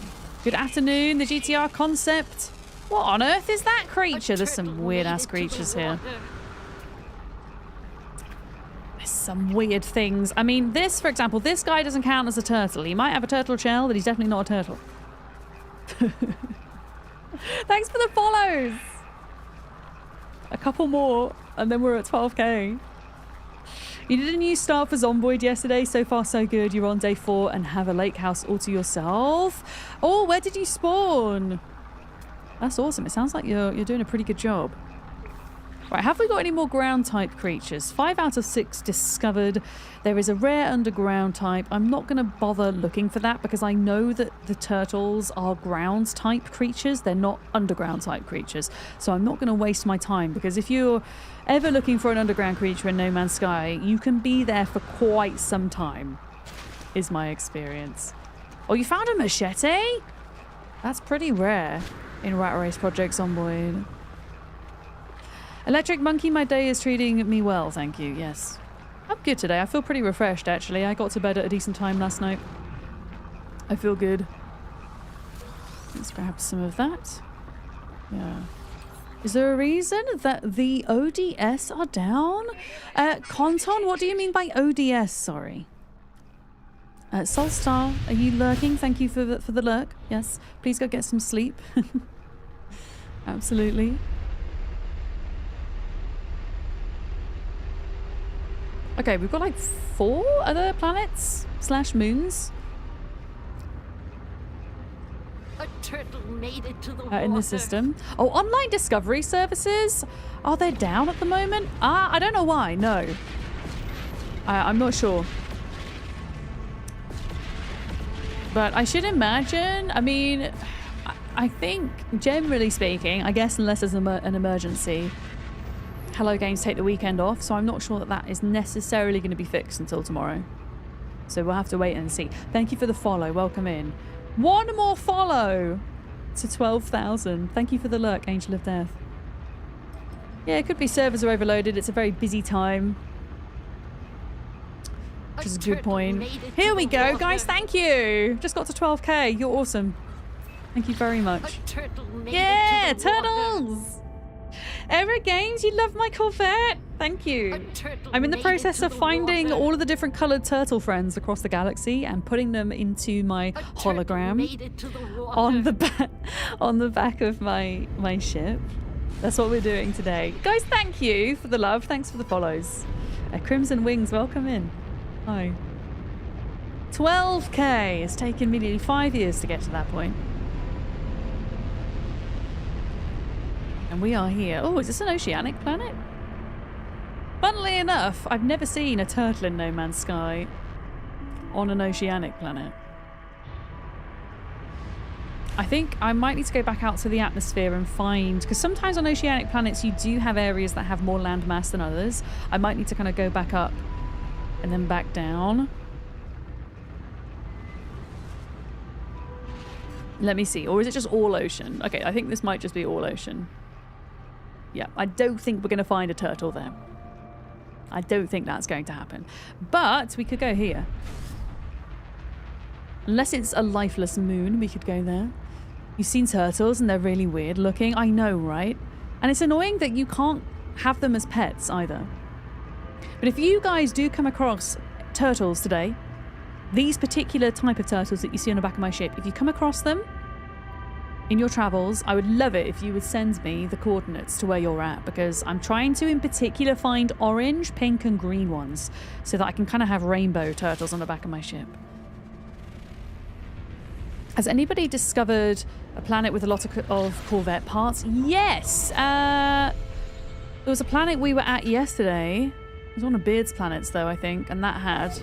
Good afternoon, the GTR concept. What on earth is that creature? There's some weird ass creatures here. There's some weird things. I mean, this, for example, this guy doesn't count as a turtle. He might have a turtle shell, but he's definitely not a turtle. Thanks for the follows. A couple more, and then we're at 12k. You did a new start for Zomboid yesterday. So far, so good. You're on day 4 and have a lake house all to yourself. Oh, where did you spawn? That's awesome. It sounds like you're doing a pretty good job. Right, have we got any more ground type creatures? 5 out of 6 discovered. There is a rare underground type. I'm not going to bother looking for that because I know that the turtles are ground type creatures. They're not underground type creatures. So I'm not going to waste my time because if you're ever looking for an underground creature in No Man's Sky, you can be there for quite some time, is my experience. Oh, you found a machete? That's pretty rare in Rat Race Project Zomboid. Electric Monkey, my day is treating me well, thank you, yes. I'm good today. I feel pretty refreshed, actually. I got to bed at a decent time last night. I feel good. Let's grab some of that. Yeah. Is there a reason that the ODS are down? Conton, what do you mean by ODS, sorry? Solstar, are you lurking? Thank you for the lurk. Yes, please go get some sleep. Absolutely. Okay, we've got like 4 other planets / moons A turtle made it to the water. in the system. Oh, online discovery services? Are they down at the moment? I don't know why, no. I'm not sure. But I should imagine, I mean, I think, generally speaking, I guess unless there's an emergency, Hello Games take the weekend off, so I'm not sure that that is necessarily going to be fixed until tomorrow. So we'll have to wait and see. Thank you for the follow. Welcome in. 1 more follow to 12,000. Thank you for the lurk, Angel of Death. Yeah, it could be servers are overloaded. It's a very busy time. Which is a good point. Here we go, guys. Thank you. Just got to 12k. You're awesome. Thank you very much. Yeah, turtles. Eric Games, you love my Corvette. Thank you. I'm in the process of finding all of the different coloured turtle friends across the galaxy and putting them into my hologram on the back of my ship. That's what we're doing today. Guys, thank you for the love. Thanks for the follows. Crimson Wings, welcome in. Hi. 12k. It's taken me nearly 5 years to get to that point. And we are here. Oh, is this an oceanic planet? Funnily enough, I've never seen a turtle in No Man's Sky on an oceanic planet. I think I might need to go back out to the atmosphere and find, because sometimes on oceanic planets you do have areas that have more land mass than others. I might need to kind of go back up and then back down. Let me see. Or is it just all ocean? Okay, I think this might just be all ocean. Yeah, I don't think we're going to find a turtle there. I don't think that's going to happen. But we could go here. Unless it's a lifeless moon, we could go there. You've seen turtles and they're really weird looking. I know, right? And it's annoying that you can't have them as pets either. But if you guys do come across turtles today, these particular type of turtles that you see on the back of my ship, if you come across them in your travels, I would love it if you would send me the coordinates to where you're at, because I'm trying to in particular find orange, pink and green ones so that I can kind of have rainbow turtles on the back of my ship. Has anybody discovered a planet with a lot of Corvette parts? Yes! There was a planet we were at yesterday. It was one of Beard's planets, though, I think, and that had...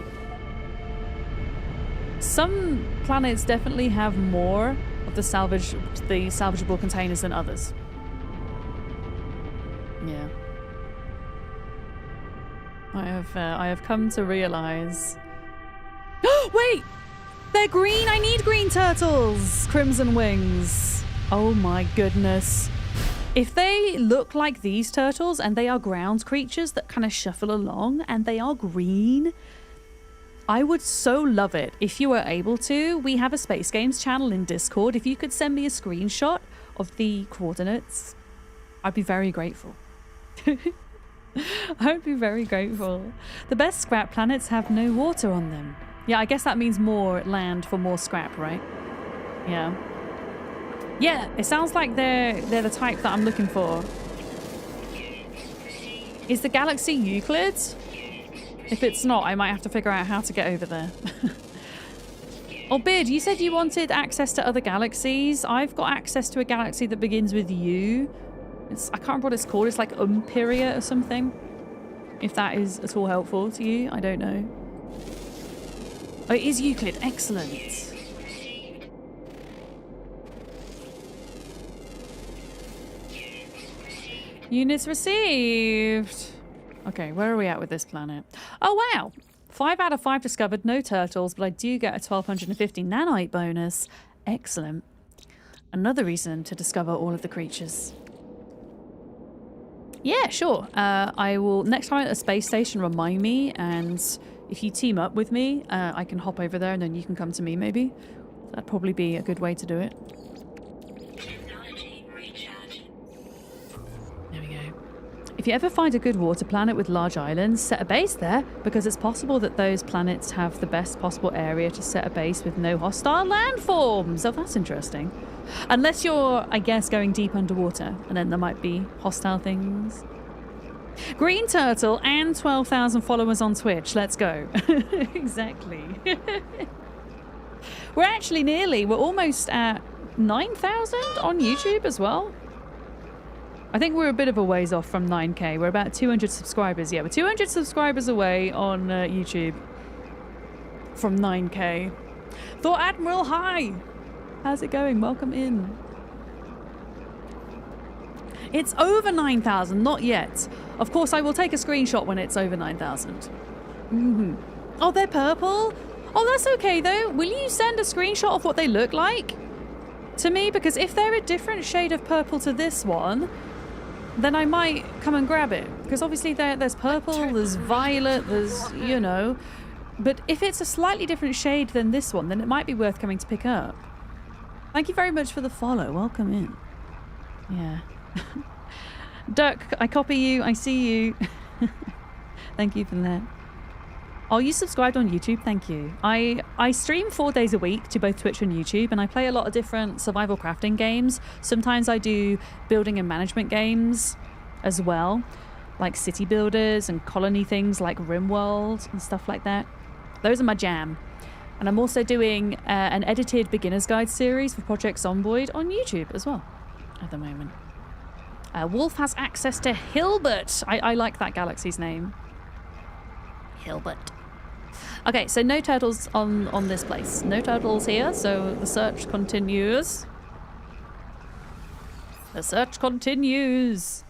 Some planets definitely have more of the salvageable containers than others. Yeah. I have come to realise... Wait! They're green! I need green turtles! Crimson wings. Oh my goodness. If they look like these turtles and they are ground creatures that kind of shuffle along and they are green, I would so love it if you were able to. We have a Space Games channel in Discord. If you could send me a screenshot of the coordinates, I'd be very grateful. I'd be very grateful. The best scrap planets have no water on them. Yeah, I guess that means more land for more scrap, right? Yeah. Yeah, it sounds like they're the type that I'm looking for. Is the galaxy Euclid? If it's not, I might have to figure out how to get over there. Oh, Beard, you said you wanted access to other galaxies. I've got access to a galaxy that begins with U. I can't remember what it's called. It's like Umperia or something. If that is at all helpful to you, I don't know. Oh, it is Euclid. Excellent. Units received. Okay, where are we at with this planet? Oh, wow. 5 out of 5 discovered. No turtles, but I do get a 1250 nanite bonus. Excellent. Another reason to discover all of the creatures. Yeah, sure. I will, next time at a space station, remind me, and if you team up with me, I can hop over there and then you can come to me, maybe. That'd probably be a good way to do it. There we go. If you ever find a good water planet with large islands, set a base there, because it's possible that those planets have the best possible area to set a base with no hostile landforms. Oh, that's interesting. Unless you're, I guess, going deep underwater, and then there might be hostile things. Green Turtle and 12,000 followers on Twitch. Let's go. Exactly. We're almost at 9,000 on YouTube as well. I think we're a bit of a ways off from 9k. We're about 200 subscribers. Yeah, we're 200 subscribers away on YouTube from 9k. Thor Admiral, hi! How's it going? Welcome in. It's over 9,000, not yet. Of course, I will take a screenshot when it's over 9,000. Oh, they're purple? Oh, that's okay, though. Will you send a screenshot of what they look like to me? Because if they're a different shade of purple to this one, then I might come and grab it. Because obviously there's purple, there's violet, there's, you know. But if it's a slightly different shade than this one, then it might be worth coming to pick up. Thank you very much for the follow. Welcome in. Yeah. Duck, I copy you. I see you. Thank you for that. Oh, you subscribed on YouTube? Thank you. I stream 4 days a week to both Twitch and YouTube, and I play a lot of different survival crafting games. Sometimes I do building and management games as well, like city builders and colony things like RimWorld and stuff like that. Those are my jam. And I'm also doing an edited beginner's guide series for Project Zomboid on YouTube as well at the moment. Wolf has access to Hilbert. I like that galaxy's name. Hilbert. Okay, so no turtles on this place. No turtles here, so the search continues. The search continues.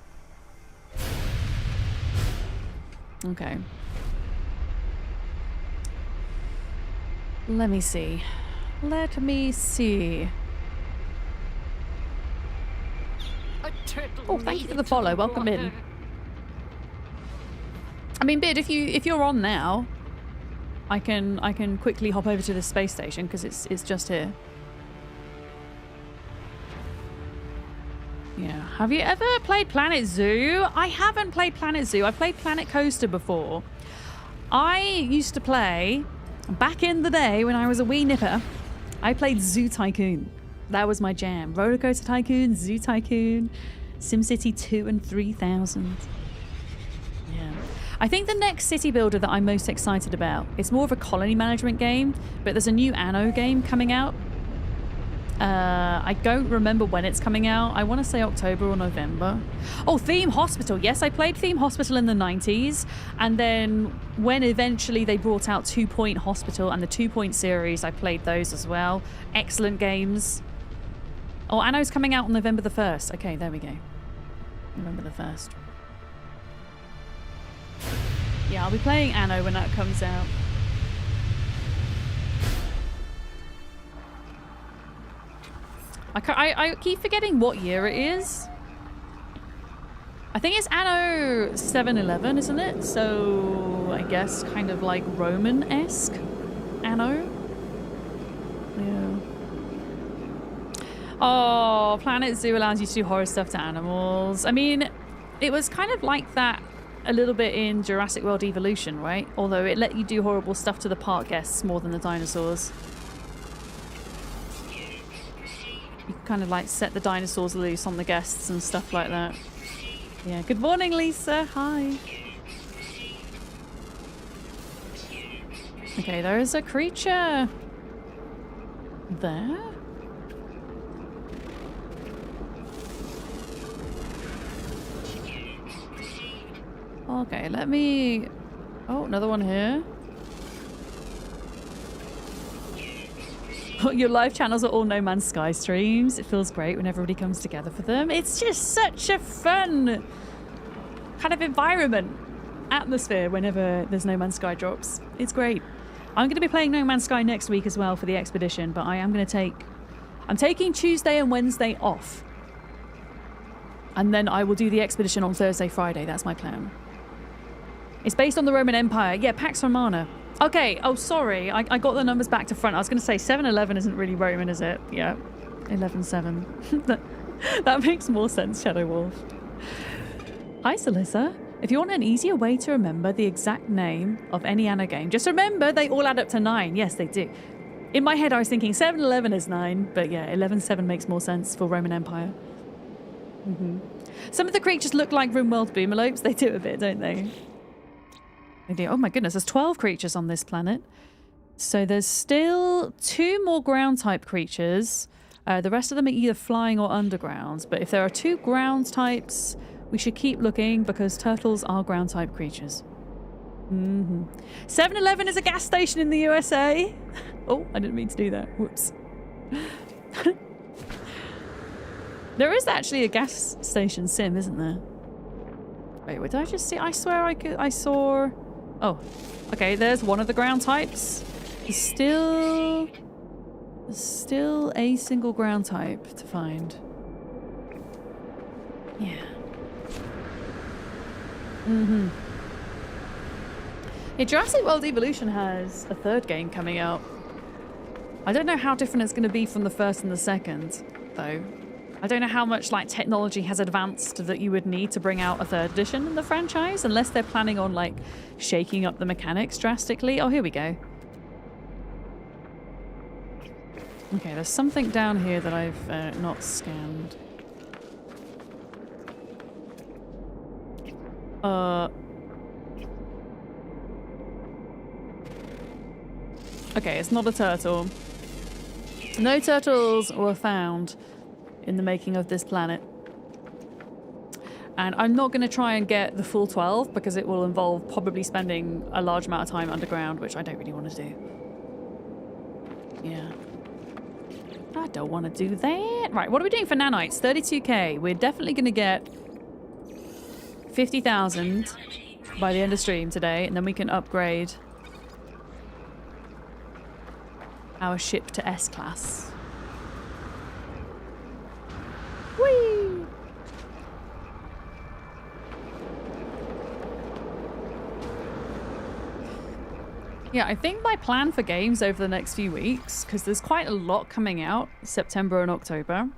Okay. Let me see. Let me see. Oh, thank you for the follow. Welcome in. I mean, Bid, if you're on now, I can quickly hop over to the space station because it's just here. Yeah. Have you ever played Planet Zoo? I haven't played Planet Zoo. I played Planet Coaster before. I used to play, back in the day when I was a wee nipper, I played Zoo Tycoon. That was my jam. Roller Coaster Tycoon, Zoo Tycoon, SimCity 2 and 3000. Yeah. I think the next city builder that I'm most excited about, it's more of a colony management game, but there's a new Anno game coming out. I don't remember when it's coming out. I want to say October or November. Oh, Theme Hospital. Yes, I played Theme Hospital in the 90s. And then when eventually they brought out 2 Point Hospital and the 2 Point series, I played those as well. Excellent games. Oh, Anno's coming out on November the 1st. Okay, there we go. November the 1st. Yeah, I'll be playing Anno when that comes out. I keep forgetting what year it is. I think it's Anno 711, isn't it? So I guess kind of like Roman-esque Anno. Yeah. Oh, Planet Zoo allows you to do horror stuff to animals. I mean, it was kind of like that a little bit in Jurassic World Evolution, right? Although it let you do horrible stuff to the park guests more than the dinosaurs. You kind of like set the dinosaurs loose on the guests and stuff like that. Yeah, good morning, Lisa. Hi. Okay, there is a creature there. Okay, let me... Oh, another one here. Your live channels are all No Man's Sky streams. It feels great when everybody comes together for them. It's just such a fun kind of environment, atmosphere whenever there's No Man's Sky drops. It's great. I'm going to be playing No Man's Sky next week as well for the expedition, but I am going to take... I'm taking Tuesday and Wednesday off. And then I will do the expedition on Thursday, Friday. That's my plan. It's based on the Roman Empire. Yeah, Pax Romana. Okay, oh, sorry. I got the numbers back to front. I was going to say 711 isn't really Roman, is it? Yeah, 11-7. that makes more sense, Shadow Wolf. Hi, Salissa. If you want an easier way to remember the exact name of any Anno game, just remember they all add up to 9. Yes, they do. In my head, I was thinking 711 is 9, but yeah, 11-7 makes more sense for Roman Empire. Some of the creatures look like RimWorld boomalopes. They do a bit, don't they? Oh my goodness, there's 12 creatures on this planet. So there's still 2 more ground type creatures. The rest of them are either flying or underground. But if there are 2 ground types, we should keep looking because turtles are ground type creatures. 7-Eleven is a gas station in the USA. Oh, I didn't mean to do that. Whoops. There is actually a gas station sim, isn't there? Wait, what did I just see? I swear I saw... Oh, okay, there's one of the ground types. There's still a single ground type to find. Yeah. Yeah, Jurassic World Evolution has a 3rd game coming out. I don't know how different it's going to be from the 1st and the 2nd, though. I don't know how much like technology has advanced that you would need to bring out a 3rd edition in the franchise, unless they're planning on like shaking up the mechanics drastically. Oh, here we go. Okay, there's something down here that I've not scanned. Okay, it's not a turtle. No turtles were found in the making of this planet. And I'm not going to try and get the full 12 because it will involve probably spending a large amount of time underground, which I don't really want to do. Yeah. I don't want to do that. Right, what are we doing for nanites? 32k. We're definitely going to get 50,000 by the end of stream today, and then we can upgrade our ship to S-class. Whee! Yeah, I think my plan for games over the next few weeks, because there's quite a lot coming out September and October.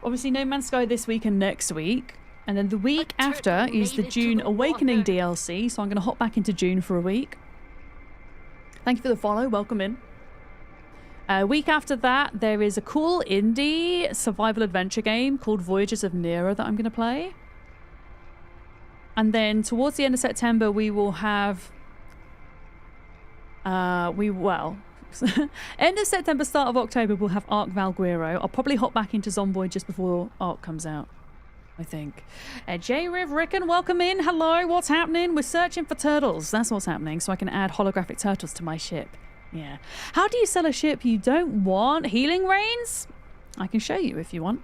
Obviously, No Man's Sky this week and next week. And then the week after is the June Awakening DLC, so I'm going to hop back into June for a week. Thank you for the follow. Welcome in. Week after that, there is a cool indie survival adventure game called Voyagers of Nera that I'm going to play. And then towards the end of September, we will have... end of September, start of October, we'll have Arc Valguero. I'll probably hop back into Zomboid just before Arc comes out, I think. J Riv Rickon, welcome in. Hello, what's happening? We're searching for turtles. That's what's happening, so I can add holographic turtles to my ship. Yeah. How do you sell a ship you don't want? Healing Rains? I can show you if you want.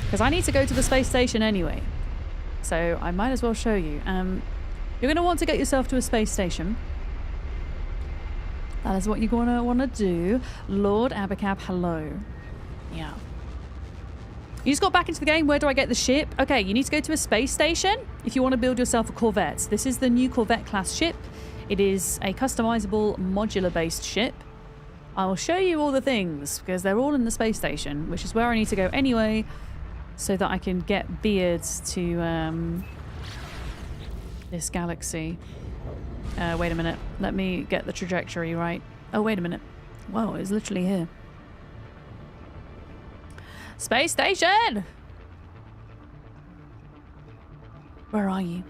Because I need to go to the space station anyway. So I might as well show you. You're going to want to get yourself to a space station. That is what you're going to want to do. Lord Abacab, hello. Yeah. You just got back into the game. Where do I get the ship? Okay, you need to go to a space station if you want to build yourself a Corvette. This is the new Corvette class ship. It is a customizable modular-based ship. I will show you all the things because they're all in the space station, which is where I need to go anyway, so that I can get beards to this galaxy. Wait a minute. Let me get the trajectory right. Oh, wait a minute. Whoa, it's literally here. Space station! Where are you?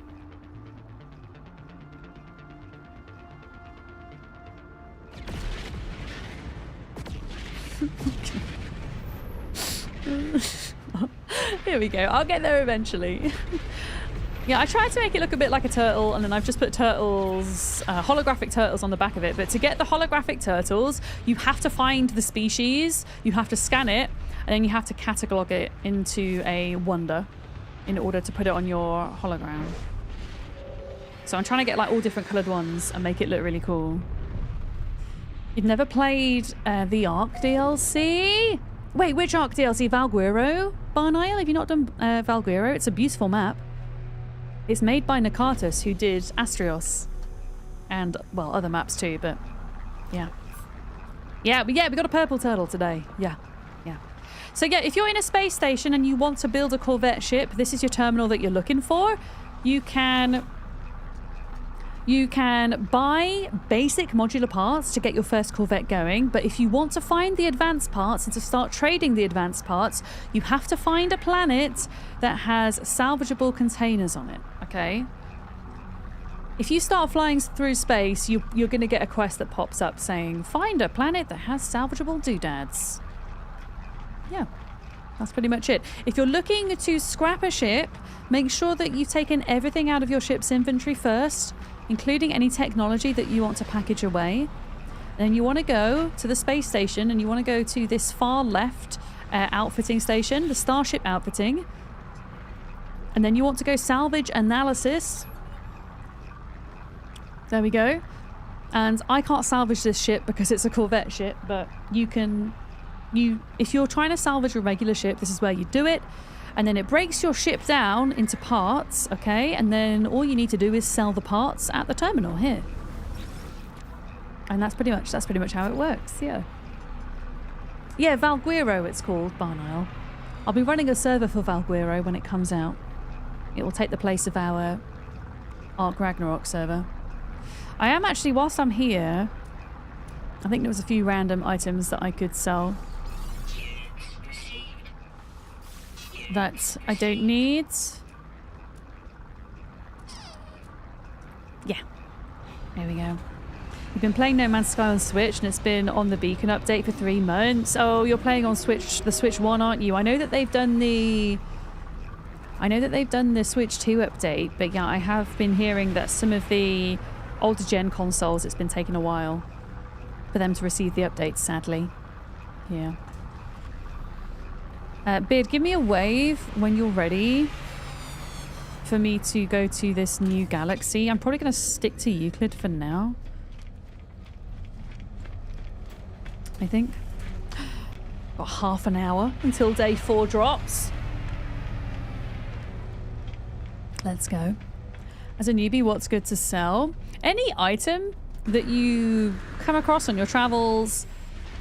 Here we go. I'll get there eventually. Yeah, I tried to make it look a bit like a turtle, and then I've just put turtles, holographic turtles on the back of it. But to get the holographic turtles, you have to find the species, you have to scan it, and then you have to catalog it into a wonder in order to put it on your hologram. So I'm trying to get like all different coloured ones and make it look really cool. You've never played the Ark DLC? Wait, which Ark DLC? Valguero? Barnile? Have you not done Valguero? It's a beautiful map. It's made by Nakatus, who did Astrios. And, well, other maps too, but yeah. Yeah, we got a purple turtle today. Yeah. So yeah, if you're in a space station and you want to build a Corvette ship, this is your terminal that you're looking for. You can buy basic modular parts to get your first Corvette going, but if you want to find the advanced parts and to start trading the advanced parts, you have to find a planet that has salvageable containers on it, okay? If you start flying through space, you're going to get a quest that pops up saying, find a planet that has salvageable doodads. Yeah, that's pretty much it. If you're looking to scrap a ship, make sure that you've taken everything out of your ship's inventory first, including any technology that you want to package away. Then you want to go to the space station and you want to go to this far left outfitting station, the Starship outfitting. And then you want to go salvage analysis. There we go. And I can't salvage this ship because it's a Corvette ship, but you can... if you're trying to salvage a regular ship, this is where you do it. And then it breaks your ship down into parts, okay? And then all you need to do is sell the parts at the terminal here. And that's pretty much how it works, yeah. Yeah, Valguero it's called, Barnile. I'll be running a server for Valguero when it comes out. It will take the place of our Ark Ragnarok server. I am actually, whilst I'm here, I think there was a few random items that I could sell that I don't need. Yeah, there we go. You've been playing No Man's Sky on Switch and it's been on the Beacon update for 3 months. Oh, you're playing on Switch, the Switch 1, aren't you? I know that they've done the Switch 2 update, but yeah, I have been hearing that some of the older gen consoles, it's been taking a while for them to receive the updates, sadly. Yeah. Beard, give me a wave when you're ready for me to go to this new galaxy. I'm probably going to stick to Euclid for now, I think. Got half an hour until day 4 drops. Let's go. As a newbie, what's good to sell? Any item that you come across on your travels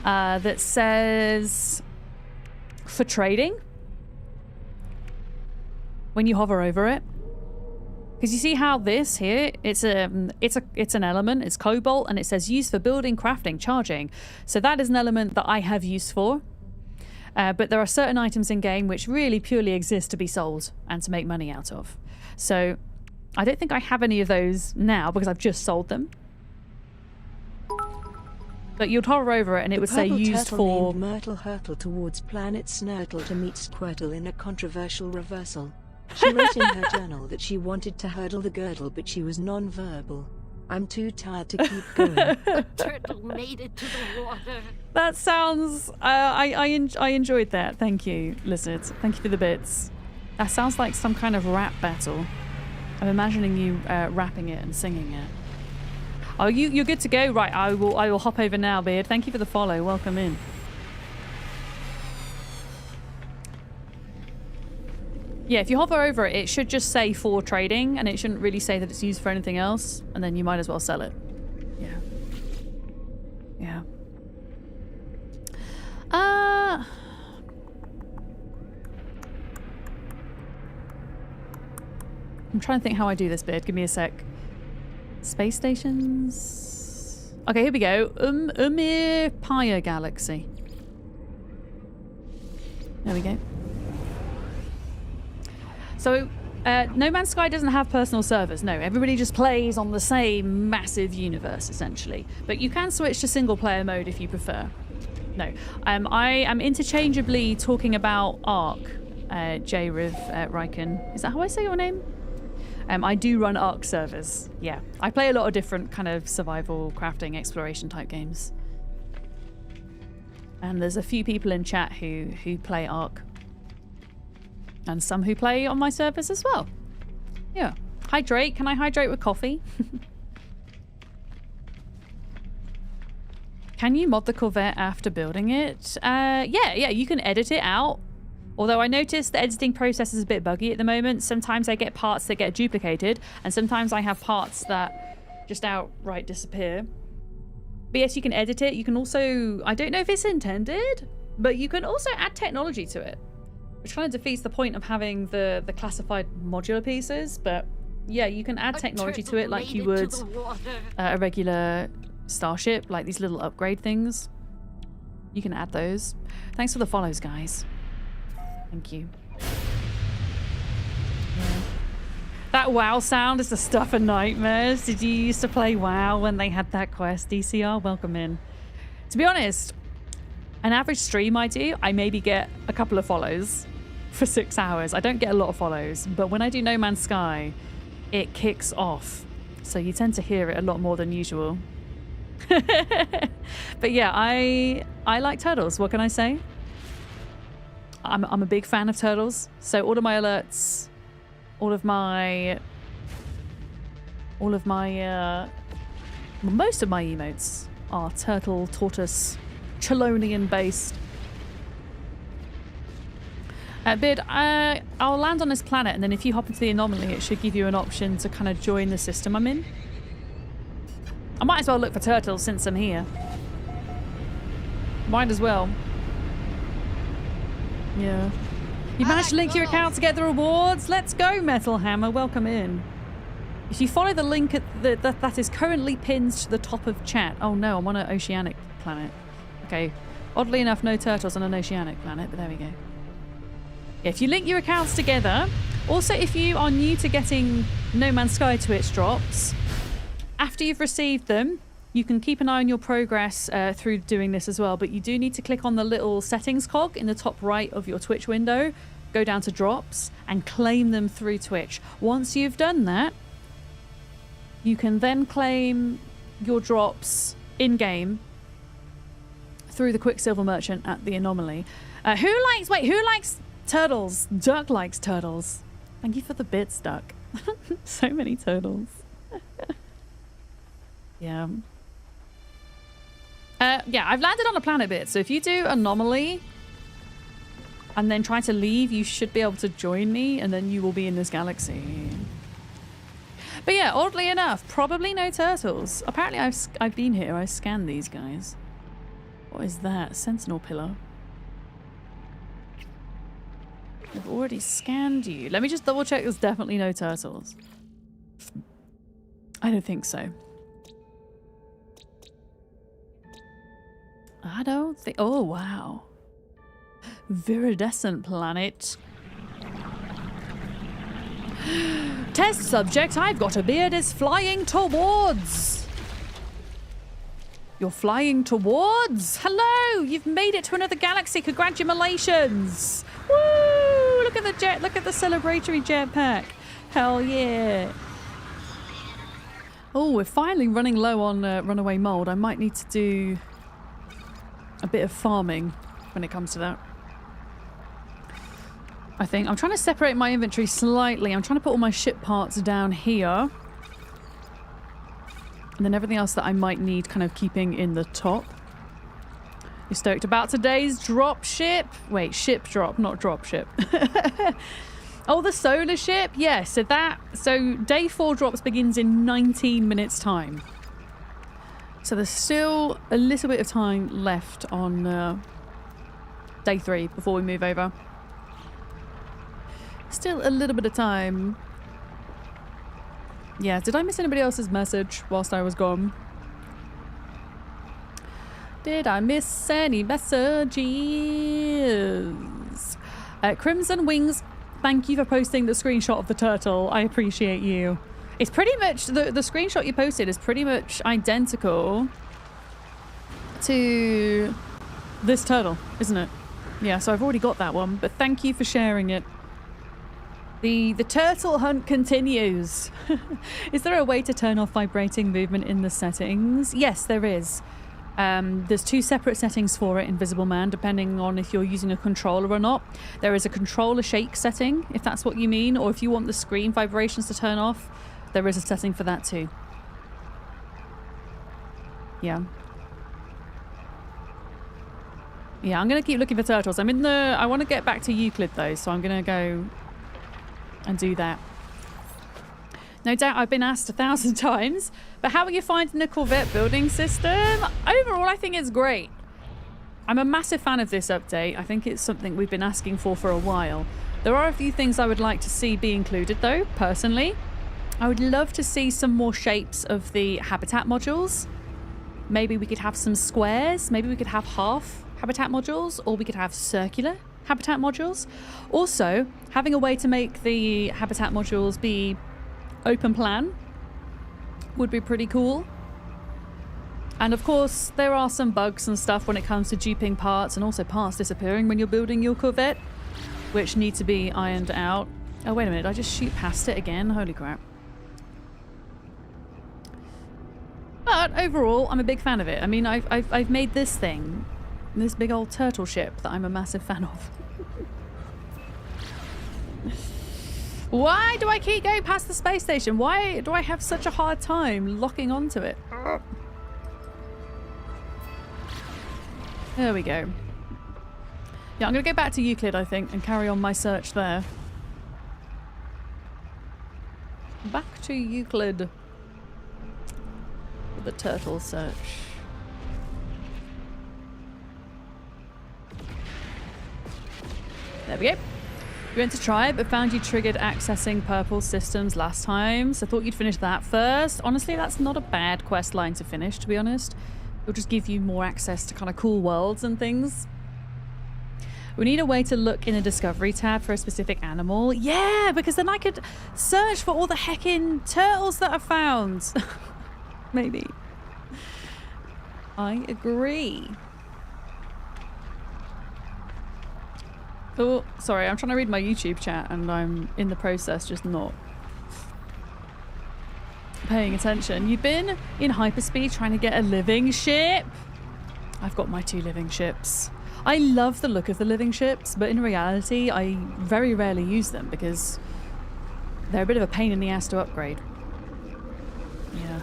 that says for trading, when you hover over it, because you see how this here, it's an element, it's cobalt, and it says used for building, crafting, charging. So that is an element that I have use for. But there are certain items in game which really purely exist to be sold and to make money out of. So I don't think I have any of those now because I've just sold them. But you'd hover over it and it would say used for... Myrtle hurtled towards planet Snurtle to meet Squirtle in a controversial reversal. She wrote in her journal that she wanted to hurdle the girdle, but she was non-verbal. I'm too tired to keep going. A turtle made it to the water. That sounds... I enjoyed that. Thank you, Lizard. Thank you for the bits. That sounds like some kind of rap battle. I'm imagining you rapping it and singing it. Oh, you're good to go. Right, I will hop over now, Beard. Thank you for the follow. Welcome in. Yeah, if you hover over it, it should just say for trading, and it shouldn't really say that it's used for anything else, and then you might as well sell it. Yeah. Yeah. I'm trying to think how I do this, Beard. Give me a sec. Space stations. Okay, here we go. Umir Paya Galaxy. There we go. So, No Man's Sky doesn't have personal servers. No, everybody just plays on the same massive universe, essentially. But you can switch to single-player mode if you prefer. No, I am interchangeably talking about Ark, J-Riv Riken. Is that how I say your name? I do run Ark servers. Yeah, I play a lot of different kind of survival, crafting, exploration type games. And there's a few people in chat who play Ark. And some who play on my servers as well. Yeah. Hydrate. Can I hydrate with coffee? Can you mod the Corvette after building it? Yeah, you can edit it out. Although I noticed the editing process is a bit buggy at the moment. Sometimes I get parts that get duplicated, and sometimes I have parts that just outright disappear. But yes, you can edit it. You can also, I don't know if it's intended, but you can also add technology to it, which kind of defeats the point of having the classified modular pieces. But yeah, you can add technology to it like you would a regular starship, like these little upgrade things. You can add those. Thanks for the follows, guys. Thank you. Yeah. That WoW sound is the stuff of nightmares. Did you used to play WoW when they had that quest, DCR? Welcome in. To be honest, an average stream I do, I maybe get a couple of follows for 6 hours. I don't get a lot of follows, but when I do No Man's Sky, it kicks off. So you tend to hear it a lot more than usual. But yeah, I like turtles. What can I say? I'm a big fan of turtles. So all of my alerts, most of my emotes are turtle, tortoise, Chelonian based. Bid, I'll land on this planet, and then if you hop into the anomaly, it should give you an option to kind of join the system I'm in. I might as well look for turtles since I'm here. Might as well. Yeah. You managed to link your account to get the rewards? Let's go, Metal Hammer. Welcome in. If you follow the link that is currently pinned to the top of chat. Oh no, I'm on an oceanic planet. Okay. Oddly enough, no turtles on an oceanic planet, but there we go. Yeah, if you link your accounts together. Also, if you are new to getting No Man's Sky Twitch drops, after you've received them, you can keep an eye on your progress through doing this as well, but you do need to click on the little settings cog in the top right of your Twitch window, go down to drops, and claim them through Twitch. Once you've done that, you can then claim your drops in-game through the Quicksilver Merchant at the Anomaly. Who likes turtles? Duck likes turtles. Thank you for the bits, Duck. So many turtles. Yeah. Yeah, I've landed on a planet bit, so if you do Anomaly and then try to leave, you should be able to join me, and then you will be in this galaxy. But yeah, oddly enough, probably no turtles. Apparently I've been here. I scanned these guys. What is that? Sentinel pillar. I've already scanned you. Let me just double check there's definitely no turtles. I don't think so. I don't think... Oh, wow. Viridescent planet. Test subject, I've got a beard, is flying towards. You're flying towards? Hello, you've made it to another galaxy. Congratulations. Woo! Look at the jet, look at the celebratory jetpack. Hell yeah. Oh, we're finally running low on runaway mold. I might need to do a bit of farming when it comes to that. I think I'm trying to separate my inventory slightly. I'm trying to put all my ship parts down here. And then everything else that I might need kind of keeping in the top. You stoked about today's drop ship? Wait, ship drop, not drop ship. Oh, the solar ship? Yeah, so day 4 drops begins in 19 minutes time. So there's still a little bit of time left on day 3 before we move over. Still a little bit of time. Yeah, did I miss anybody else's message whilst I was gone? Did I miss any messages? Crimson Wings, thank you for posting the screenshot of the turtle. I appreciate you. It's pretty much, the screenshot you posted is pretty much identical to this turtle, isn't it? Yeah, so I've already got that one, but thank you for sharing it. The turtle hunt continues. Is there a way to turn off vibrating movement in the settings? Yes, there is. There's 2 separate settings for it, Invisible Man, depending on if you're using a controller or not. There is a controller shake setting, if that's what you mean, or if you want the screen vibrations to turn off, there is a setting for that too. Yeah. Yeah, I'm going to keep looking for turtles. I want to get back to Euclid though, so I'm going to go and do that. No doubt I've been asked 1,000 times, but how are you finding the Corvette building system? Overall, I think it's great. I'm a massive fan of this update. I think it's something we've been asking for a while. There are a few things I would like to see be included though, personally. I would love to see some more shapes of the habitat modules. Maybe we could have some squares. Maybe we could have half habitat modules, or we could have circular habitat modules. Also, having a way to make the habitat modules be open plan would be pretty cool. And of course, there are some bugs and stuff when it comes to duping parts, and also parts disappearing when you're building your Corvette, which need to be ironed out. Oh, wait a minute, I just shoot past it again? Holy crap. But overall, I'm a big fan of it. I mean, I've made this thing, this big old turtle ship that I'm a massive fan of. Why do I keep going past the space station? Why do I have such a hard time locking onto it? There we go. Yeah, I'm going to go back to Euclid, I think, and carry on my search there. Back to Euclid for the turtle search. There we go. You went to try, but found you triggered accessing purple systems last time, so thought you'd finish that first. Honestly, that's not a bad quest line to finish, to be honest. It'll just give you more access to kind of cool worlds and things. We need a way to look in a discovery tab for a specific animal. Yeah, because then I could search for all the heckin' turtles that I found. Maybe. I agree. Oh, sorry, I'm trying to read my YouTube chat and I'm in the process just not paying attention. You've been in hyperspeed trying to get a living ship? I've got my 2 living ships. I love the look of the living ships, but in reality, I very rarely use them because they're a bit of a pain in the ass to upgrade. Yeah.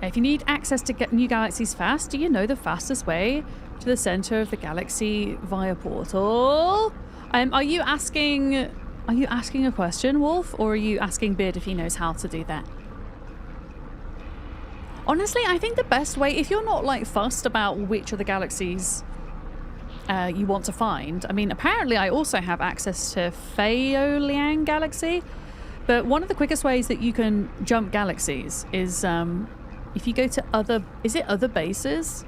If you need access to get new galaxies fast, do you know the fastest way to the center of the galaxy via portal? Are you asking Are you asking a question, Wolf? Or are you asking Beard if he knows how to do that? Honestly, I think the best way, if you're not like fussed about which of the galaxies you want to find. I mean, apparently I also have access to Feoliang Galaxy, but one of the quickest ways that you can jump galaxies is if you go to other bases?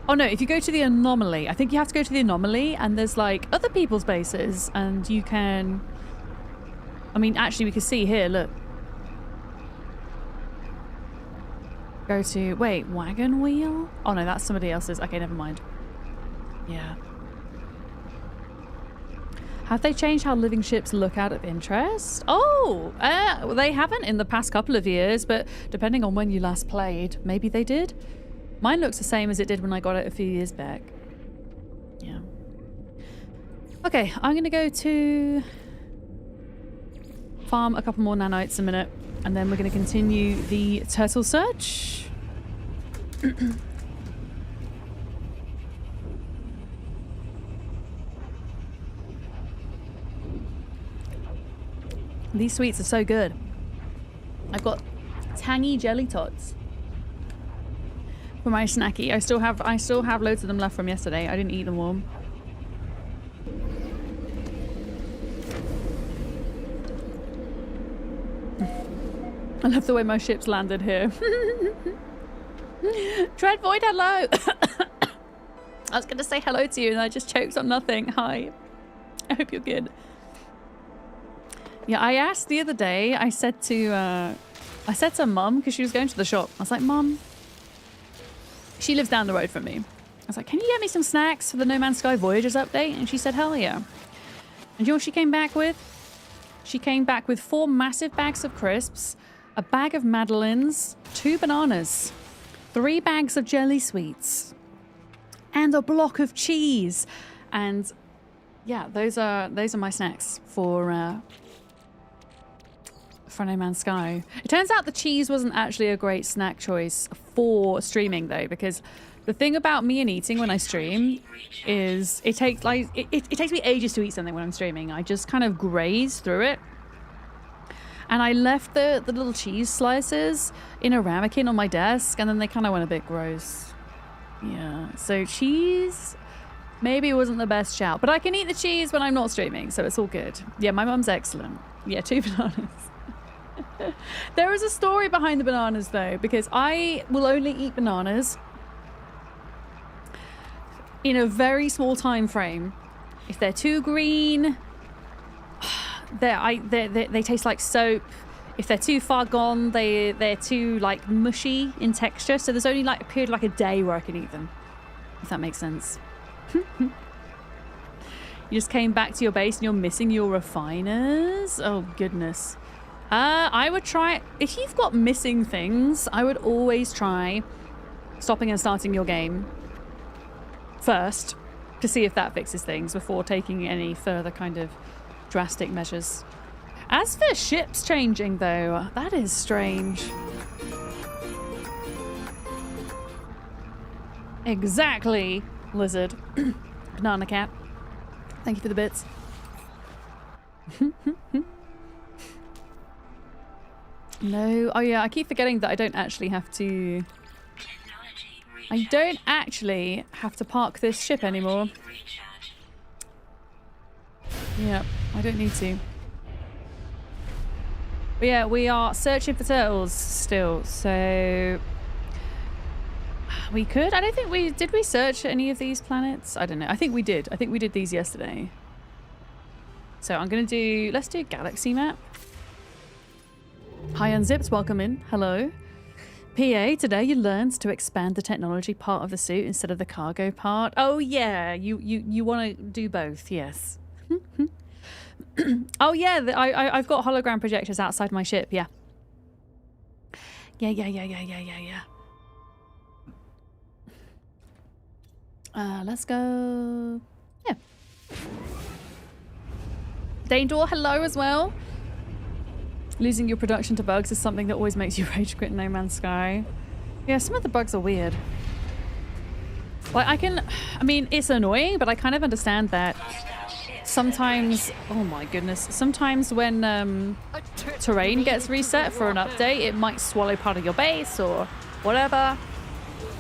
Oh no, if you go to the Anomaly. I think you have to go to the Anomaly and there's like other people's bases and you can... I mean, actually we can see here, look. Go to, wait, Wagon Wheel? Oh no, that's somebody else's. Okay, never mind. Yeah. Have they changed how living ships look out of interest? Oh, they haven't in the past couple of years, but depending on when you last played, maybe they did. Mine looks the same as it did when I got it a few years back. Yeah. Okay, I'm gonna go to farm a couple more nanites a minute, and then we're gonna continue the turtle search. These sweets are so good. I've got tangy jelly tots for my snacky. I still have loads of them left from yesterday. I didn't eat them all. I love the way my ship's landed here. Tread Void, hello. I was going to say hello to you and I just choked on nothing. Hi. I hope you're good. Yeah, I asked the other day, I said to Mum, because she was going to the shop. I was like, Mum, she lives down the road from me. I was like, can you get me some snacks for the No Man's Sky Voyagers update? And she said, hell yeah. And you know what she came back with? She came back with 4 massive bags of crisps, a bag of Madeleines, 2 bananas, 3 bags of jelly sweets, and a block of cheese. And yeah, those are my snacks for No Man's Sky. It turns out the cheese wasn't actually a great snack choice for streaming though, because the thing about me and eating when I stream is it takes me ages to eat something when I'm streaming. I just kind of graze through it. And I left the little cheese slices in a ramekin on my desk and then they kind of went a bit gross. Yeah, so cheese maybe wasn't the best shout, but I can eat the cheese when I'm not streaming, so it's all good. Yeah, my mum's excellent. Yeah, 2 bananas. There is a story behind the bananas though, because I will only eat bananas in a very small time frame. If they're too green, they taste like soap. If they're too far gone, they're too like mushy in texture. So there's only like a period like a day where I can eat them, if that makes sense. You just came back to your base and you're missing your refiners? Oh goodness. I would try, if you've got missing things, I would always try stopping and starting your game first to see if that fixes things before taking any further kind of drastic measures. As for ships changing though, that is strange. Exactly, Lizard. Banana cat. Thank you for the bits. No. Oh yeah, I keep forgetting that I don't actually have to... I don't actually have to park this ship anymore. Yeah, I don't need to. But yeah, we are searching for turtles still, so... We could? I don't think we... Did we search any of these planets? I don't know. I think we did. I think we did these yesterday. So I'm going to do... Let's do galaxy map. Hi Unzipped, welcome in. Hello. PA, today you learned to expand the technology part of the suit instead of the cargo part. Oh yeah, you want to do both, yes. Oh yeah, I've got hologram projectors outside my ship, yeah. Yeah. Let's go. Yeah. Daindor, hello as well. Losing your production to bugs is something that always makes you rage quit No Man's Sky. Yeah, some of the bugs are weird. Like I mean, it's annoying, but I kind of understand that sometimes, oh my goodness, sometimes when terrain gets reset for an update, it might swallow part of your base or whatever.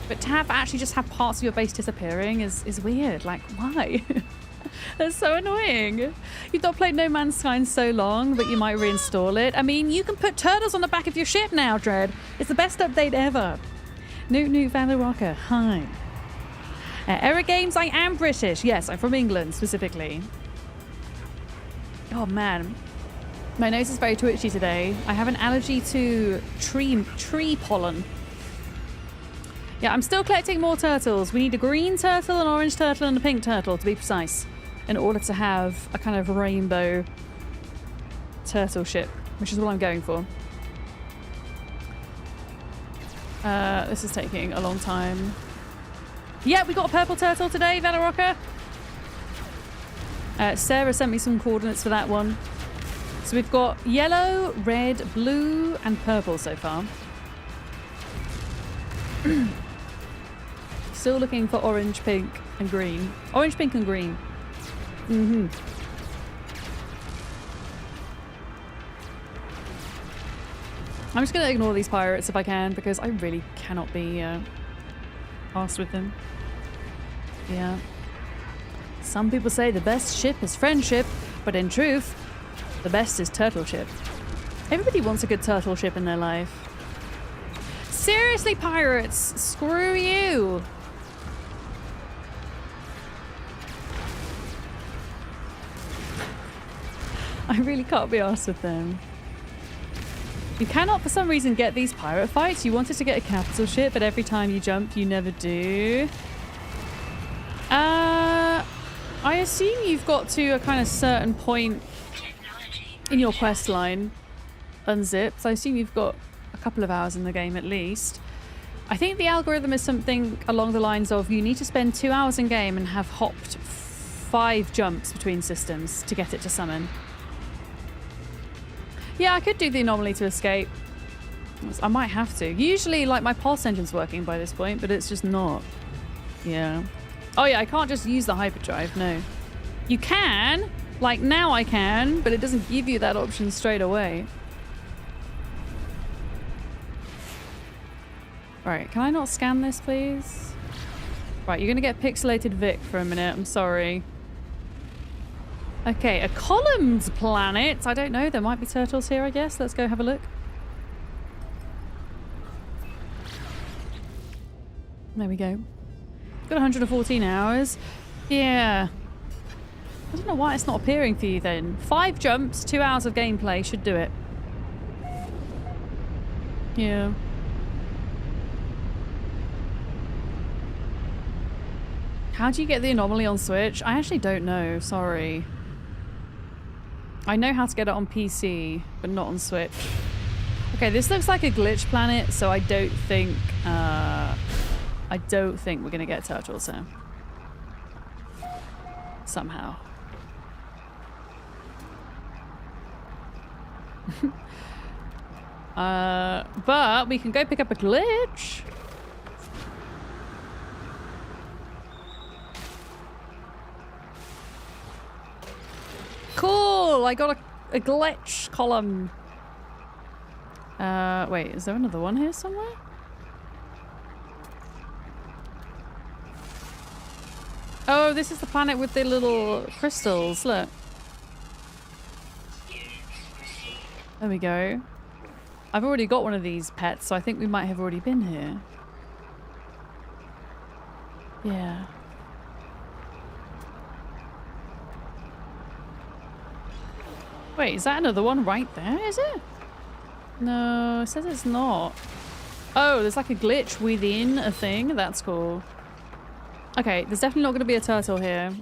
But to actually just have parts of your base disappearing is weird. Like, why? That's so annoying. You've not played No Man's Sky in so long, but you might reinstall it. I mean, you can put turtles on the back of your ship now, Dread. It's the best update ever. Newt Van Walker, hi. Error Games, I am British. Yes, I'm from England, specifically. Oh, man. My nose is very twitchy today. I have an allergy to tree pollen. Yeah, I'm still collecting more turtles. We need a green turtle, an orange turtle, and a pink turtle, to be precise, in order to have a kind of rainbow turtle ship, which is what I'm going for. This is taking a long time. Yeah, we got a purple turtle today, Velaroka. Sarah sent me some coordinates for that one. So we've got yellow, red, blue, and purple so far. Still looking for orange, pink, and green. Orange, pink, and green. Mm-hmm. I'm just going to ignore these pirates if I can, because I really cannot be arsed with them. Yeah. Some people say the best ship is friendship, but in truth, the best is turtle ship. Everybody wants a good turtle ship in their life. Seriously, pirates, screw you. I really can't be arsed with them. You cannot, for some reason, get these pirate fights. You wanted to get a capital ship, but every time you jump, you never do. I assume you've got to a kind of certain point in your quest line, unzipped. So I assume you've got a couple of hours in the game at least. I think the algorithm is something along the lines of you need to spend 2 hours in game and have hopped 5 jumps between systems to get it to summon. Yeah, I could do the anomaly to escape. I might have to. Usually, like, my pulse engine's working by this point, but it's just not. Yeah. Oh yeah, I can't just use the hyperdrive, no. You can, like now I can, but it doesn't give you that option straight away. Right, can I not scan this, please? Right, you're gonna get pixelated Vic for a minute, I'm sorry. Okay, a columned planet. I don't know, there might be turtles here, I guess. Let's go have a look. There we go. Got 114 hours. Yeah. I don't know why it's not appearing for you then. 5 jumps, 2 hours of gameplay should do it. Yeah. How do you get the anomaly on Switch? I actually don't know, sorry. I know how to get it on PC, but not on Switch. Okay, this looks like a glitch planet, so I don't think we're gonna get turtles here. Somehow. But we can go pick up a glitch. Cool! I got a glitch column. Wait, is there another one here somewhere? Oh, this is the planet with the little crystals, look. There we go. I've already got one of these pets, so I think we might have already been here. Yeah. Wait, is that another one right there, is it? No, it says it's not. Oh, there's like a glitch within a thing? That's cool. Okay, there's definitely not going to be a turtle here.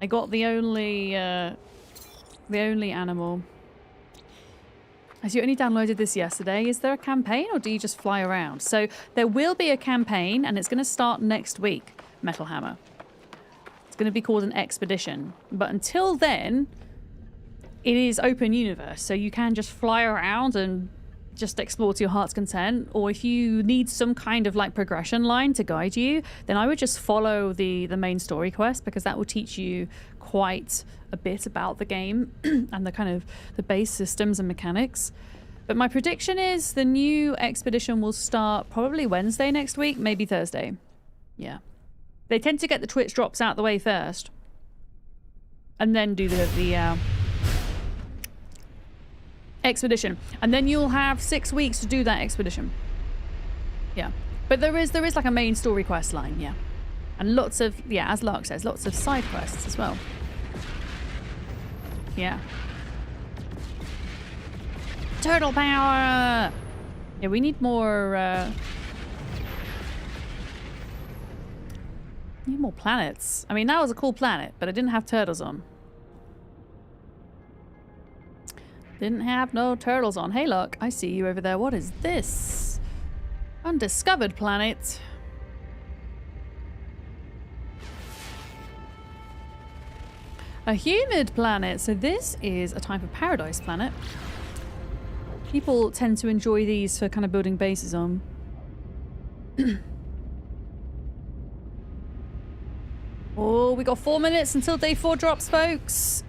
I got the only animal. As you only downloaded this yesterday, is there a campaign or do you just fly around? So there will be a campaign and it's going to start next week, Metal Hammer. It's going to be called an expedition. But until then, it is open universe. So you can just fly around and just explore to your heart's content, or if you need some kind of like progression line to guide you, then I would just follow the main story quest, because that will teach you quite a bit about the game and the kind of the base systems and mechanics. But my prediction is the new expedition will start probably Wednesday next week, maybe Thursday. Yeah. They tend to get the Twitch drops out the way first and then do the expedition, and then you'll have 6 weeks to do that expedition. Yeah, but there is like a main story quest line, yeah, and lots of, yeah, as Lark says, lots of side quests as well. Yeah. Turtle power. Yeah, we need more. Need more planets. I mean, that was a cool planet, but it didn't have turtles on. Didn't have no turtles on. Hey, look, I see you over there. What is this? Undiscovered planet. A humid planet. So this is a type of paradise planet. People tend to enjoy these for kind of building bases on. Oh, we got 4 minutes until day 4 drops, folks.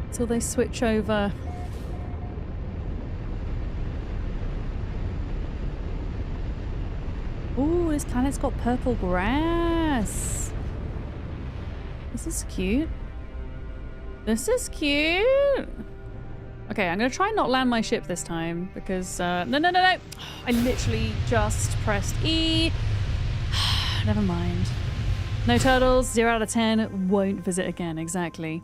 Until they switch over. Ooh, this planet's got purple grass. This is cute. This is cute. Okay, I'm gonna try and not land my ship this time because no. I literally just pressed E. Never mind. No turtles, 0 out of 10. Won't visit again. Exactly.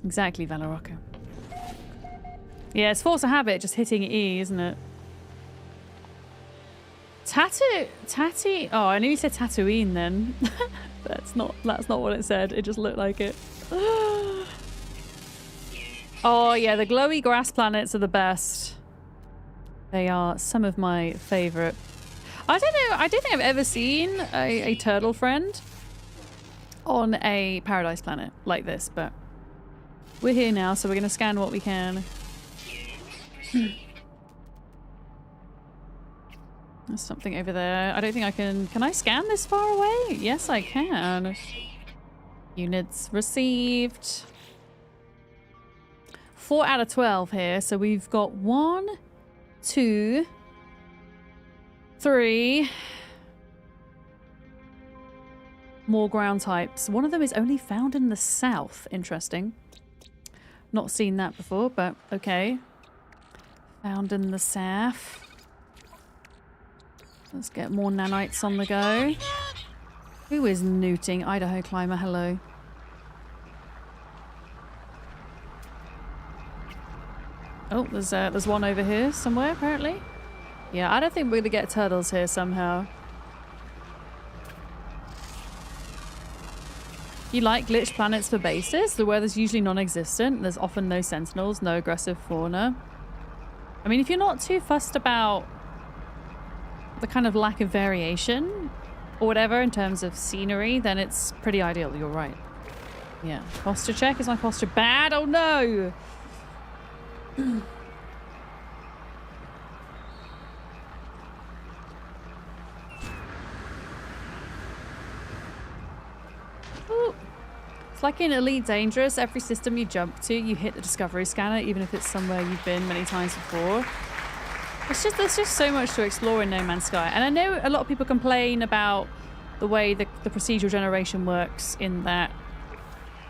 Exactly, Valorocca. Yeah, it's force of habit just hitting E, isn't it? Tatty. Oh, I knew you said Tatooine then. That's not what it said. It just looked like it. Oh yeah, the glowy grass planets are the best. They are some of my favorite. I don't know. I don't think I've ever seen a turtle friend on a paradise planet like this, but we're here now, so we're going to scan what we can. There's something over there. I don't think I can... Can I scan this far away? Yes, I can. Units received. 4 out of 12 here. So we've got 1, 2, 3 more ground types. One of them is only found in the south. Interesting. Not seen that before, but okay. Found in the south. Let's get more nanites on the go. Who is newting? Idaho Climber, hello. Oh, there's one over here somewhere, apparently. Yeah, I don't think we're going to get turtles here somehow. You like glitched planets for bases? The weather's usually non-existent. There's often no sentinels, no aggressive fauna. I mean, if you're not too fussed about the kind of lack of variation or whatever in terms of scenery, then it's pretty ideal. You're right. Yeah. Posture check. Is my posture bad? Oh no! Ooh. It's like in Elite Dangerous, every system you jump to, you hit the discovery scanner, even if it's somewhere you've been many times before. There's just so much to explore in No Man's Sky. And I know a lot of people complain about the way the procedural generation works in that,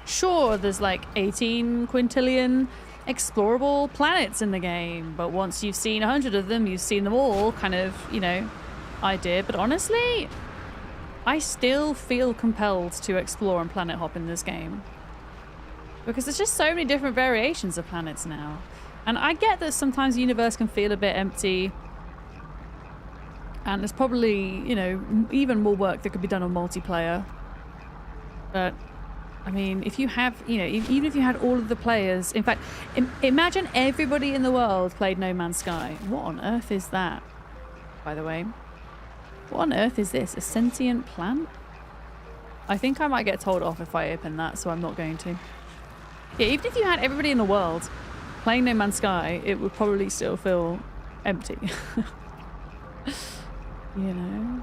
sure, there's like 18 quintillion explorable planets in the game, but once you've seen 100 of them, you've seen them all kind of, you know, idea. But honestly, I still feel compelled to explore and planet hop in this game. Because there's just so many different variations of planets now. And I get that sometimes the universe can feel a bit empty. And there's probably, you know, even more work that could be done on multiplayer. But, I mean, if you have, you know, even if you had all of the players... In fact, imagine everybody in the world played No Man's Sky. What on earth is that, by the way? What on earth is this? A sentient plant? I think I might get told off if I open that, so I'm not going to. Yeah, even if you had everybody in the world playing No Man's Sky, it would probably still feel empty. You know?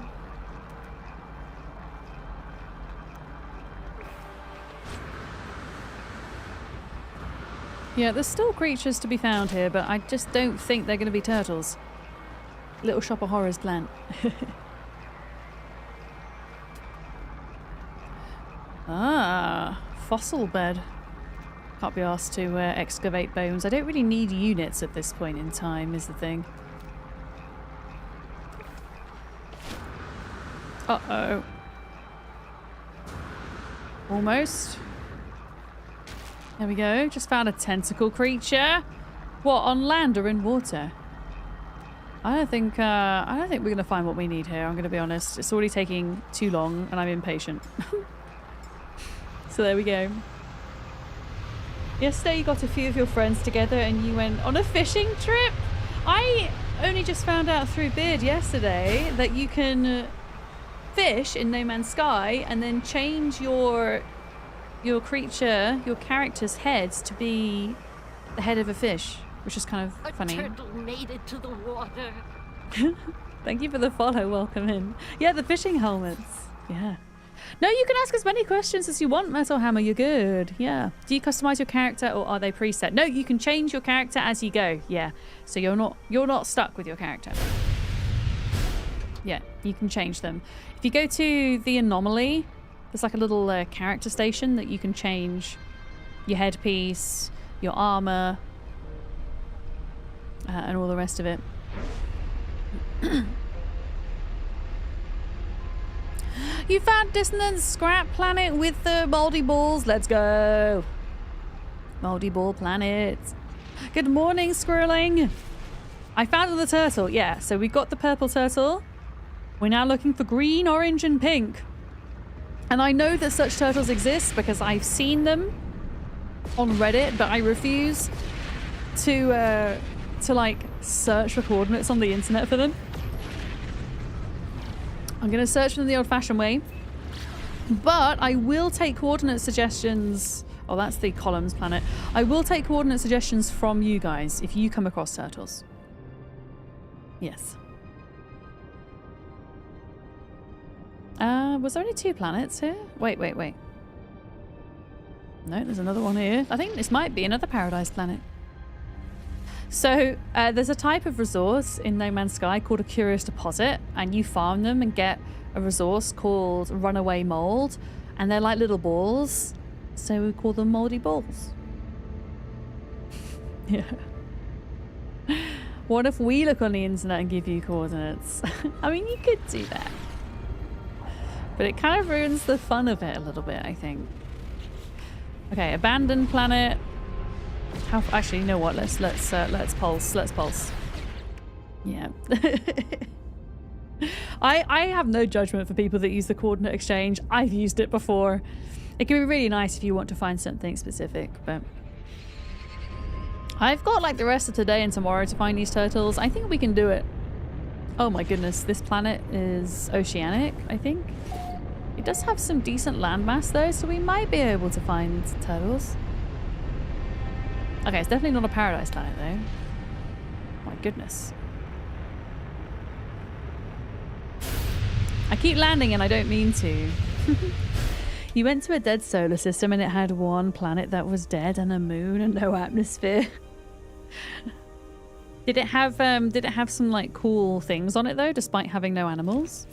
Yeah, there's still creatures to be found here, but I just don't think they're going to be turtles. Little Shop of Horrors plant. Ah, fossil bed. Can't be asked to excavate bones. I don't really need units at this point in time, is the thing. Uh-oh. Almost. There we go. Just found a tentacle creature. What, on land or in water? I don't think we're gonna find what we need here. I'm gonna be honest. It's already taking too long, and I'm impatient. So there we go. Yesterday you got a few of your friends together and you went on a fishing trip. I only just found out through Beard yesterday that you can fish in No Man's Sky and then change your creature, your character's heads to be the head of a fish, which is kind of funny. A turtle made it to the water. Thank you for the follow. Welcome in. Yeah, the fishing helmets. Yeah. No, you can ask as many questions as you want, Metal Hammer. You're good. Yeah. Do you customize your character or are they preset? No, you can change your character as you go. Yeah. So you're not stuck with your character. Yeah, you can change them. If you go to the anomaly, there's like a little character station that you can change your headpiece, your armor, and all the rest of it. You found Dissonance Scrap Planet with the moldy balls. Let's go. Moldy Ball Planet. Good morning, Squirreling. I found the turtle. Yeah, so we got the purple turtle. We're now looking for green, orange, and pink. And I know that such turtles exist because I've seen them on Reddit, but I refuse to like search for coordinates on the internet for them. I'm going to search for them the old-fashioned way, but I will take coordinate suggestions. Oh, that's the Columns planet. I will take coordinate suggestions from you guys if you come across turtles. Yes. Was there only 2 planets here? Wait. No, there's another one here. I think this might be another paradise planet. So there's a type of resource in No Man's Sky called a curious deposit, and you farm them and get a resource called runaway mold, and they're like little balls, so we call them moldy balls. Yeah. What if we look on the internet and give you coordinates? I mean, you could do that, but it kind of ruins the fun of it a little bit, I think. Okay, abandoned planet. Actually, you know what? Let's pulse. Let's pulse. Yeah. I have no judgment for people that use the coordinate exchange. I've used it before. It can be really nice if you want to find something specific, but I've got like the rest of today and tomorrow to find these turtles. I think we can do it. Oh my goodness, this planet is oceanic, I think. It does have some decent landmass though, so we might be able to find turtles. Okay, it's definitely not a paradise planet though. My goodness. I keep landing and I don't mean to. You went to a dead solar system and it had one planet that was dead and a moon and no atmosphere. Did it have some like cool things on it though, despite having no animals?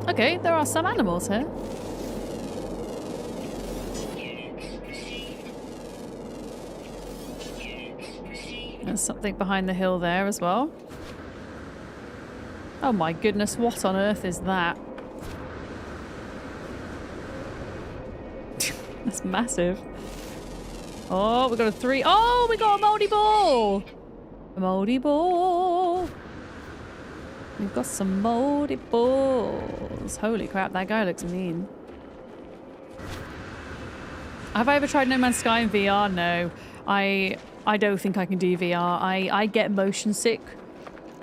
Okay, there are some animals here. There's something behind the hill there as well. Oh my goodness, what on earth is that? That's massive. Oh, we got a 3. Oh, we got a moldy ball! A moldy ball! We've got some moldy balls. Holy crap, that guy looks mean. Have I ever tried No Man's Sky in VR? No. I don't think I can do VR. I get motion sick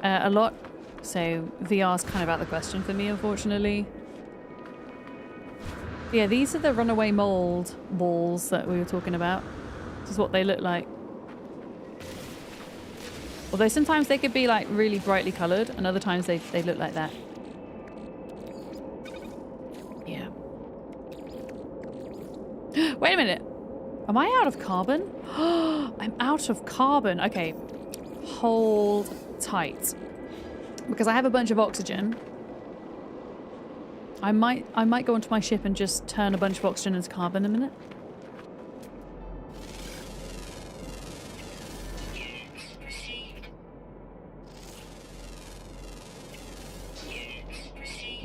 a lot, so VR's kind of out of the question for me, unfortunately. Yeah, these are the runaway mold balls that we were talking about. This is what they look like. Although sometimes they could be like really brightly coloured and other times they look like that. Yeah. Wait a minute. Am I out of carbon? I'm out of carbon. Okay. Hold tight. Because I have a bunch of oxygen. I might go onto my ship and just turn a bunch of oxygen into carbon in a minute.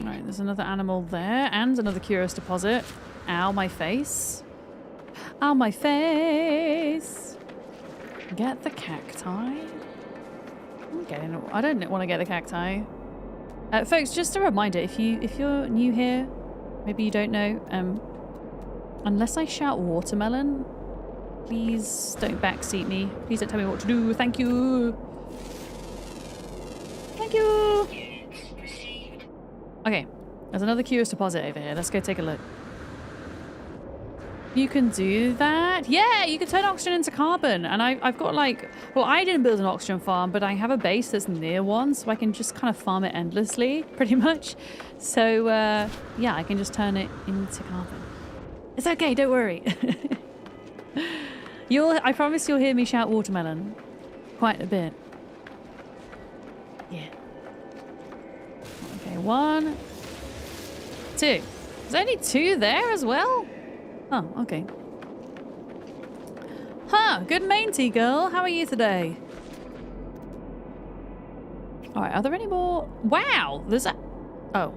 Right, there's another animal there and another curious deposit. Ow, my face. Ow, my face. Get the cacti. I don't want to get the cacti. Folks, just a reminder, if you're new here, maybe you don't know, unless I shout watermelon, please don't backseat me. Please don't tell me what to do. Thank you. Thank you. Okay, there's another curious deposit over here. Let's go take a look. You can do that? Yeah, you can turn oxygen into carbon. And I've got like... Well, I didn't build an oxygen farm, but I have a base that's near one, so I can just kind of farm it endlessly, pretty much. So, yeah, I can just turn it into carbon. It's okay, don't worry. I promise you'll hear me shout watermelon quite a bit. Yeah. Okay, 1, 2. There's only 2 there as well? Oh, okay. Huh, good mainty girl. How are you today? Alright, are there any more? Wow, there's a... Oh.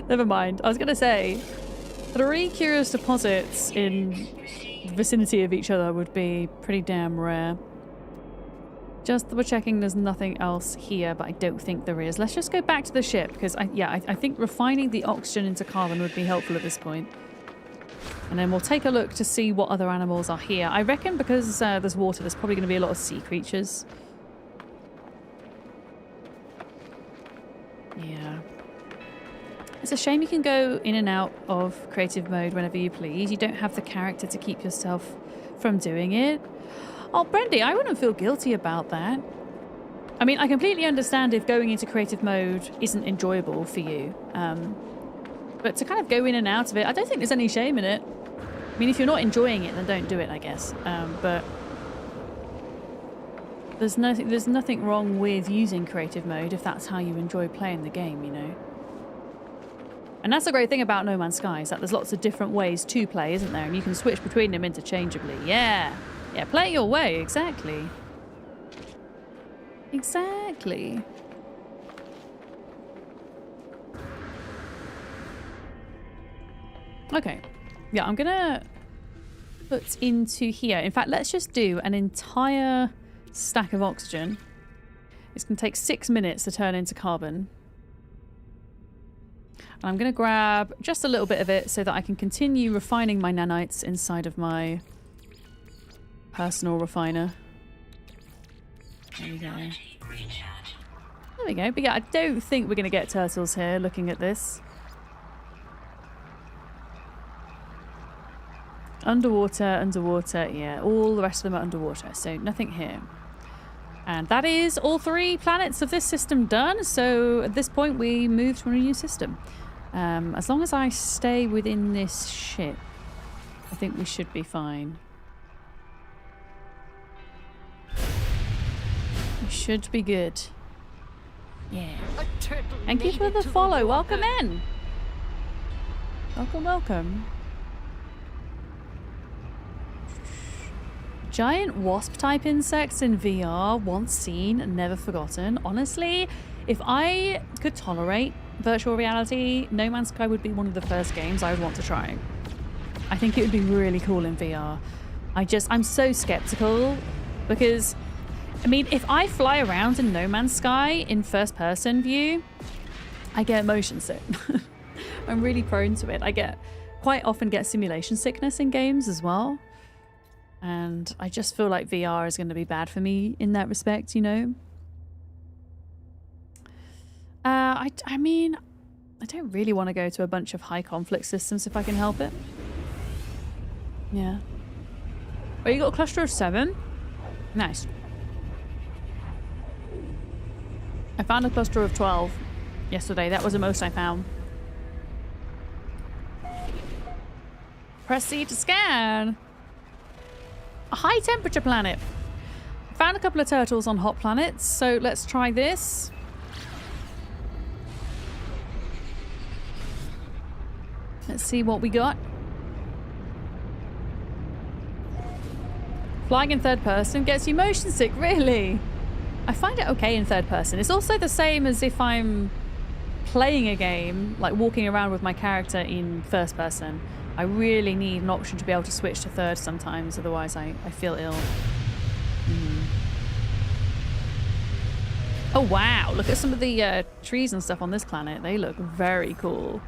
Never mind. I was going to say, 3 curious deposits in the vicinity of each other would be pretty damn rare. Just double checking there's nothing else here, but I don't think there is. Let's just go back to the ship, because I think refining the oxygen into carbon would be helpful at this point. And then we'll take a look to see what other animals are here. I reckon because there's water, there's probably going to be a lot of sea creatures. Yeah. It's a shame you can go in and out of creative mode whenever you please. You don't have the character to keep yourself from doing it. Oh, Brendy, I wouldn't feel guilty about that. I mean, I completely understand if going into creative mode isn't enjoyable for you. But to kind of go in and out of it, I don't think there's any shame in it. I mean, if you're not enjoying it, then don't do it, I guess. But there's nothing wrong with using creative mode if that's how you enjoy playing the game, you know. And that's the great thing about No Man's Sky, is that there's lots of different ways to play, isn't there? And you can switch between them interchangeably. Yeah. Yeah, play your way, exactly. Exactly. Okay. Yeah, I'm gonna put into here. In fact, let's just do an entire stack of oxygen. It's gonna take 6 minutes to turn into carbon. And I'm gonna grab just a little bit of it so that I can continue refining my nanites inside of my personal refiner. There we go. There we go. But yeah, I don't think we're gonna get turtles here looking at this. Underwater, yeah. All the rest of them are underwater, so nothing here. And that is all 3 planets of this system done, so at this point we move to a new system. As long as I stay within this ship, I think we should be fine. We should be good. Yeah. Thank you for the follow. Welcome in. Welcome, welcome. Giant wasp-type insects in VR, once seen and never forgotten. Honestly, if I could tolerate virtual reality, No Man's Sky would be one of the first games I would want to try. I think it would be really cool in VR. I'm so skeptical because, I mean, if I fly around in No Man's Sky in first-person view, I get motion sick. I'm really prone to it. Quite often get simulation sickness in games as well. And I just feel like VR is going to be bad for me in that respect, you know? I mean, I don't really want to go to a bunch of high conflict systems if I can help it. Yeah. Oh, you got a cluster of 7? Nice. I found a cluster of 12 yesterday. That was the most I found. Proceed to scan. A high temperature planet. Found a couple of turtles on hot planets, so let's try this. Let's see what we got. Flying in third person gets you motion sick, really? I find it okay in third person. It's also the same as if I'm playing a game, like walking around with my character in first person. I really need an option to be able to switch to third sometimes, otherwise I feel ill. Oh wow, look at some of the trees and stuff on this planet. They look very cool.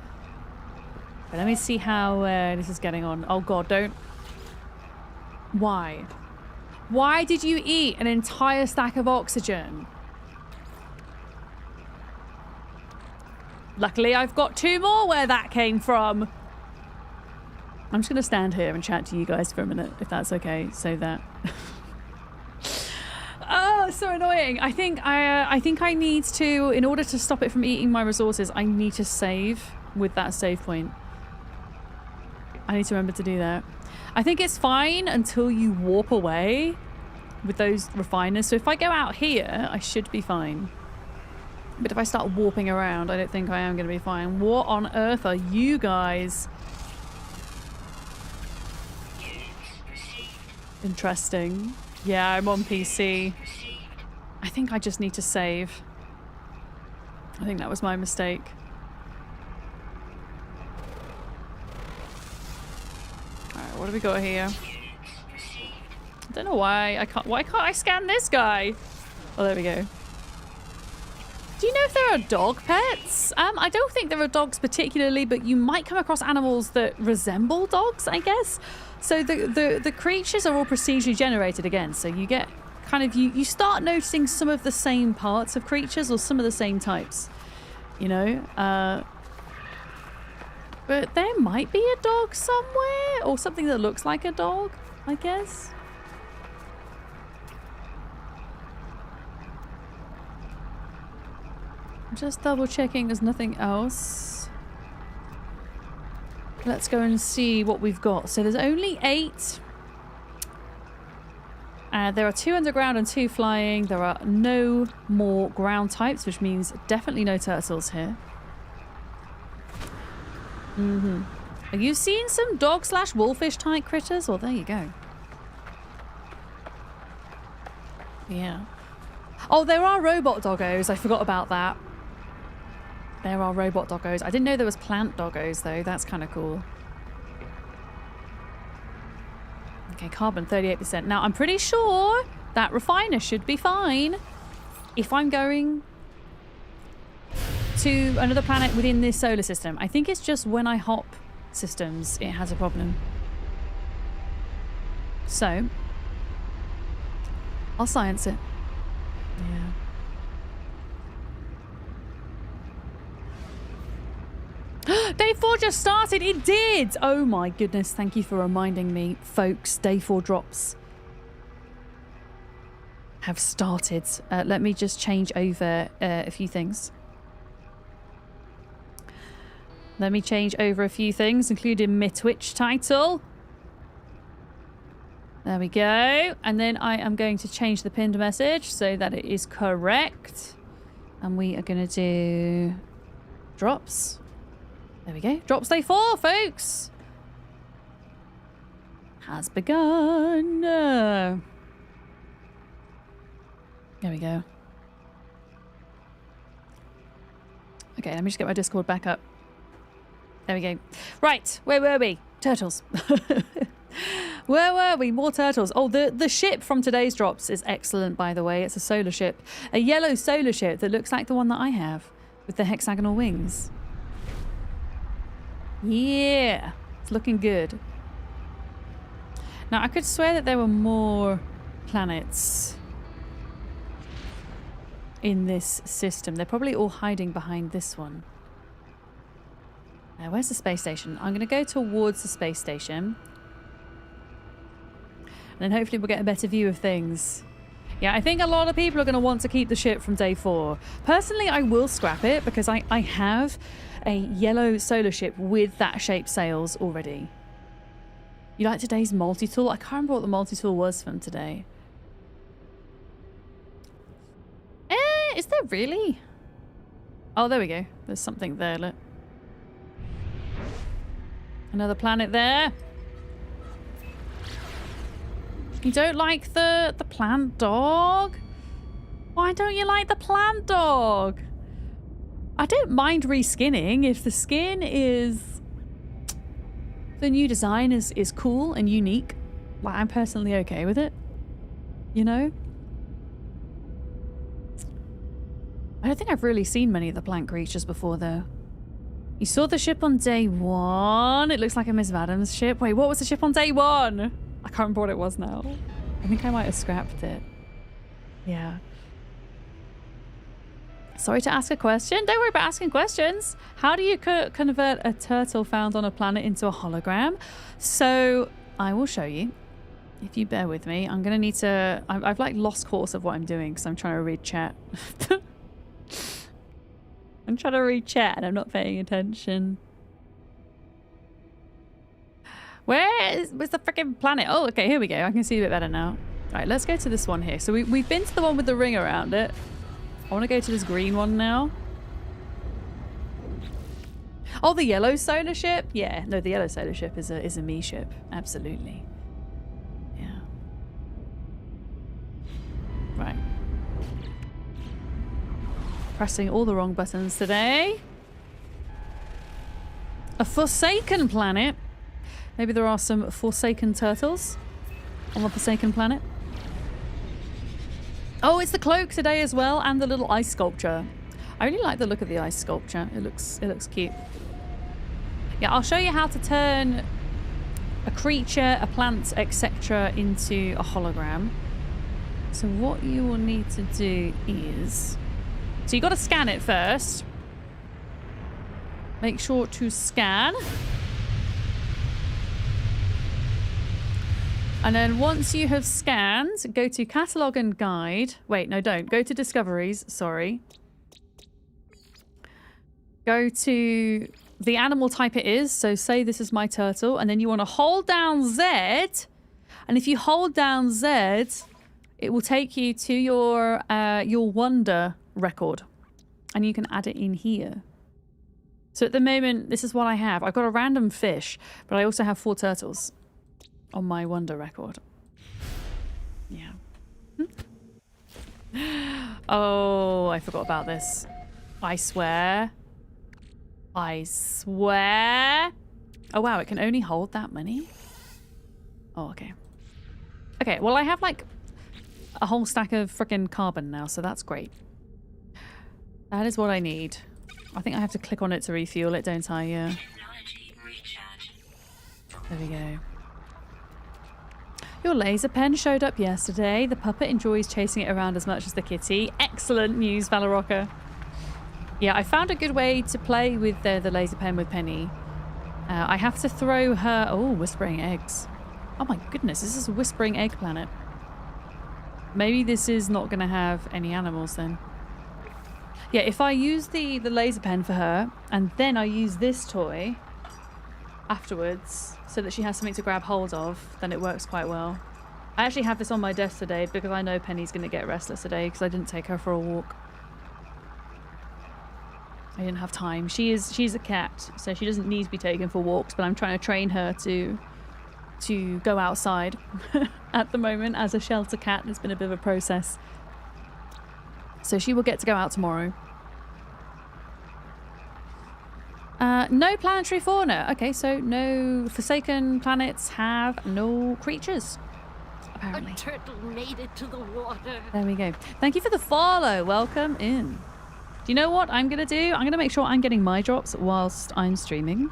But let me see how this is getting on. Oh god, don't... Why? Why did you eat an entire stack of oxygen? Luckily, I've got 2 more where that came from. I'm just going to stand here and chat to you guys for a minute, if that's okay, so that... Oh, so annoying. I think I need to, in order to stop it from eating my resources, I need to save with that save point. I need to remember to do that. I think it's fine until you warp away with those refiners. So if I go out here, I should be fine. But if I start warping around, I don't think I am going to be fine. What on earth are you guys? Interesting. Yeah, I'm on PC. I think I just need to save. I think that was my mistake. Alright, what do we got here? I don't know why can't I scan this guy? Oh, there we go. Do you know if there are dog pets? I don't think there are dogs particularly, but you might come across animals that resemble dogs, I guess. So the creatures are all procedurally generated again, so you get kind of, you start noticing some of the same parts of creatures or some of the same types, you know? But there might be a dog somewhere, or something that looks like a dog, I guess. I'm just double checking there's nothing else. Let's go and see what we've got. So there's only 8. There are 2 underground and 2 flying. There are no more ground types, which means definitely no turtles here. Are you seeing some dog/wolfish type critters? Well, there you go. Yeah. Oh, there are robot doggos. I forgot about that. There are robot doggos. I didn't know there was plant doggos, though. That's kind of cool. Okay, carbon 38%. Now, I'm pretty sure that refiner should be fine if I'm going to another planet within this solar system. I think it's just when I hop systems, it has a problem. So, I'll science it. Yeah. Day 4 just started. It did. Oh my goodness. Thank you for reminding me, folks. Day 4 drops have started. Let me just change over a few things. Let me change over a few things, including my Twitch title. There we go. And then I am going to change the pinned message so that it is correct. And we are going to do drops. There we go. Drops day 4, folks. Has begun. There we go. Okay, let me just get my Discord back up. There we go. Right, where were we? Turtles. Where were we? More turtles. Oh, the ship from today's drops is excellent, by the way. It's a solar ship. A yellow solar ship that looks like the one that I have with the hexagonal wings. Yeah, it's looking good. Now, I could swear that there were more planets in this system. They're probably all hiding behind this one. Now, where's the space station? I'm going to go towards the space station. And then hopefully we'll get a better view of things. Yeah, I think a lot of people are going to want to keep the ship from day 4. Personally, I will scrap it because I have a yellow solar ship with that shape sails already. You like today's multi-tool? I can't remember what the multi-tool was from today. Is there really? Oh, there we go. There's something there, look. Another planet there. You don't like the plant dog? Why don't you like the plant dog? I don't mind reskinning if the skin is... The new design is cool and unique. Like, I'm personally okay with it. You know? I don't think I've really seen many of the plant creatures before, though. You saw the ship on day 1. It looks like a Miss Adams ship. Wait, what was the ship on day 1? I can't remember what it was now. I think I might have scrapped it. Yeah. Sorry to ask a question. Don't worry about asking questions. How do you convert a turtle found on a planet into a hologram? So I will show you. If you bear with me, I'm going to need to... I've like lost course of what I'm doing because I'm trying to read chat. I'm trying to read chat and I'm not paying attention. Where's the freaking planet? Oh, okay, here we go. I can see a bit better now. All right, let's go to this one here. So we've been to the one with the ring around it. I want to go to this green one now. Oh, the yellow solar ship? Yeah, no, the yellow solar ship is a me ship. Absolutely. Yeah. Right. Pressing all the wrong buttons today. A Forsaken planet. Maybe there are some Forsaken turtles on the Forsaken planet. Oh, it's the cloak today as well, and the little ice sculpture. I really like the look of the ice sculpture. It looks cute. Yeah, I'll show you how to turn a creature, a plant, etc. into a hologram. So what you will need to do is... So you got to scan it first. Make sure to scan. And then once you have scanned, go to Catalogue and Guide. Wait, no, don't. Go to Discoveries, sorry. Go to the animal type it is. So say this is my turtle. And then you want to hold down Z. And if you hold down Z, it will take you to your Wonder record. And you can add it in here. So at the moment, this is what I have. I've got a random fish, but I also have 4 turtles on my Wonder record. Yeah. Oh, I forgot about this. I swear. I swear. Oh, wow. It can only hold that many? Oh, okay. Okay, well, I have like a whole stack of freaking carbon now, so that's great. That is what I need. I think I have to click on it to refuel it, don't I? Yeah. There we go. Your laser pen showed up yesterday. The puppet enjoys chasing it around as much as the kitty. Excellent news, Valoroka. Yeah, I found a good way to play with the laser pen with Penny. I have to throw her... Oh, whispering eggs. Oh my goodness, this is a whispering egg planet. Maybe this is not going to have any animals then. Yeah, if I use the laser pen for her, and then I use this toy afterwards so that she has something to grab hold of, then it works quite well. I actually have this on my desk today because I know Penny's going to get restless today because I didn't take her for a walk. I didn't have time. She's a cat, so she doesn't need to be taken for walks, but I'm trying to train her to go outside at the moment as a shelter cat. It's been a bit of a process. So she will get to go out tomorrow. No planetary fauna. Okay, so no Forsaken planets have no creatures, apparently. A turtle made it to the water. There we go. Thank you for the follow. Welcome in. Do you know what I'm going to do? I'm going to make sure I'm getting my drops whilst I'm streaming.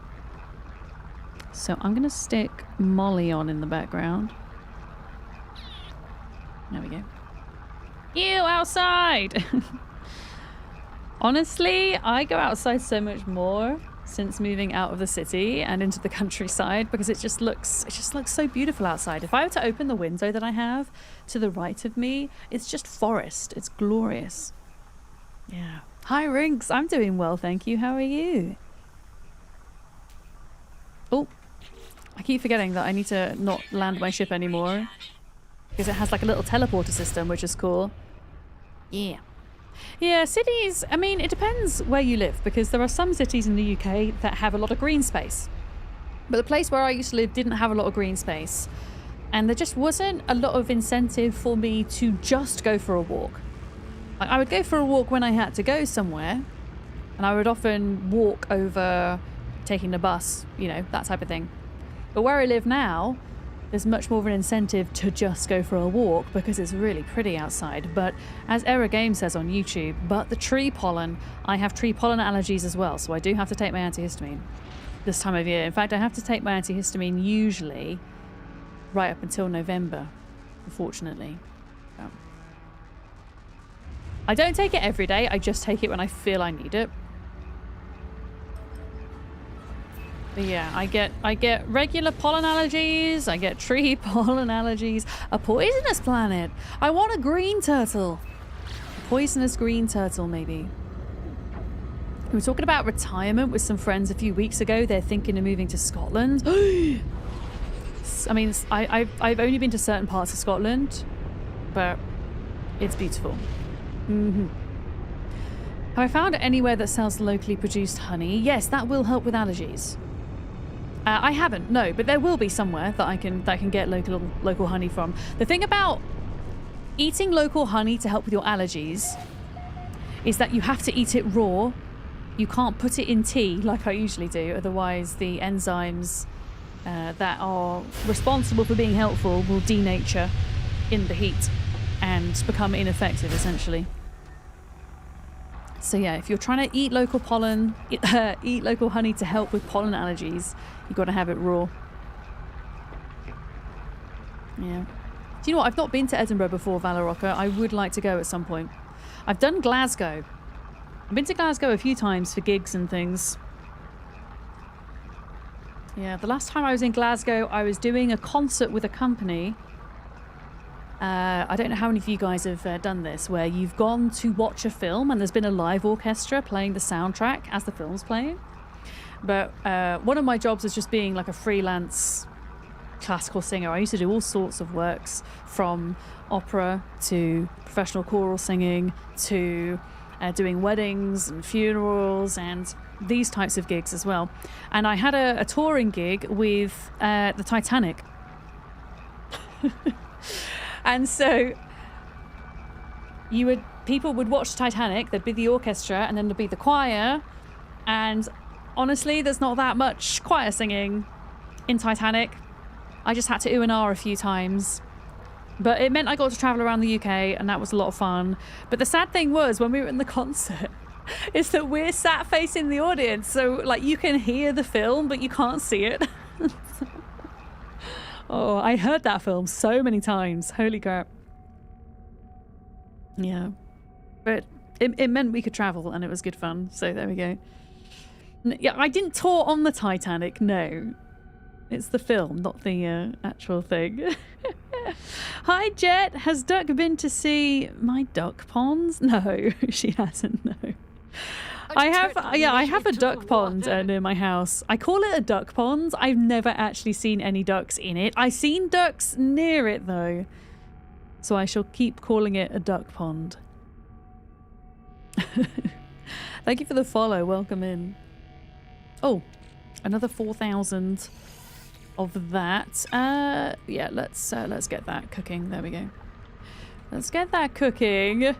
So I'm going to stick Molly on in the background. There we go. You outside! Honestly, I go outside so much more since moving out of the city and into the countryside, because it just looks so beautiful outside. If I were to open the window that I have to the right of me, it's just forest. It's glorious. Yeah. Hi, Rinks. I'm doing well, thank you. How are you? Oh, I keep forgetting that I need to not land my ship anymore because it has like a little teleporter system, which is cool. Yeah. Yeah, cities, I mean, it depends where you live, because there are some cities in the UK that have a lot of green space. But the place where I used to live didn't have a lot of green space. And there just wasn't a lot of incentive for me to just go for a walk. Like, I would go for a walk when I had to go somewhere. And I would often walk over taking the bus, you know, that type of thing. But where I live now, there's much more of an incentive to just go for a walk because it's really pretty outside. But as Era Game says on YouTube, but the tree pollen, I have tree pollen allergies as well, so I do have to take my antihistamine this time of year. In fact, I have to take my antihistamine usually right up until November, unfortunately. I don't take it every day, I just take it when I feel I need it. But yeah, I get regular pollen allergies, I get tree pollen allergies. A poisonous planet. I want a green turtle. A poisonous green turtle, maybe. We were talking about retirement with some friends a few weeks ago. They're thinking of moving to Scotland. I mean, I've only been to certain parts of Scotland, but it's beautiful. Mm-hmm. Have I found anywhere that sells locally produced honey? Yes, that will help with allergies. I haven't, no, but there will be somewhere that I can get local honey from. The thing about eating local honey to help with your allergies is that you have to eat it raw. You can't put it in tea like I usually do, otherwise the enzymes that are responsible for being helpful will denature in the heat and become ineffective, essentially. So yeah, if you're trying to eat local pollen, eat local honey to help with pollen allergies, you've got to have it raw. Yeah. Do you know what? I've not been to Edinburgh before, Valorocca. I would like to go at some point. I've done Glasgow. I've been to Glasgow a few times for gigs and things. Yeah, the last time I was in Glasgow, I was doing a concert with a company. I don't know how many of you guys have done this, where you've gone to watch a film and there's been a live orchestra playing the soundtrack as the film's playing. But one of my jobs is just being like a freelance classical singer. I used to do all sorts of works, from opera to professional choral singing to doing weddings and funerals and these types of gigs as well. And I had a touring gig with the Titanic. And so people would watch Titanic, there'd be the orchestra, and then there'd be the choir. And honestly, there's not that much choir singing in Titanic. I just had to ooh and ah a few times. But it meant I got to travel around the UK, and that was a lot of fun. But the sad thing was, when we were in the concert, is that we're sat facing the audience. So, like, you can hear the film, but you can't see it. Oh, I heard that film so many times. Holy crap. Yeah. But it meant we could travel, and it was good fun. So there we go. Yeah, I didn't tour on the Titanic, no. It's the film, not the actual thing. Hi, Jet. Has Duck been to see my duck ponds? No, she hasn't, no. I have a duck pond near my house. I call it a duck pond. I've never actually seen any ducks in it. I've seen ducks near it, though. So I shall keep calling it a duck pond. Thank you for the follow. Welcome in. Oh, another 4,000 of that. Yeah, let's get that cooking. There we go. Let's get that cooking.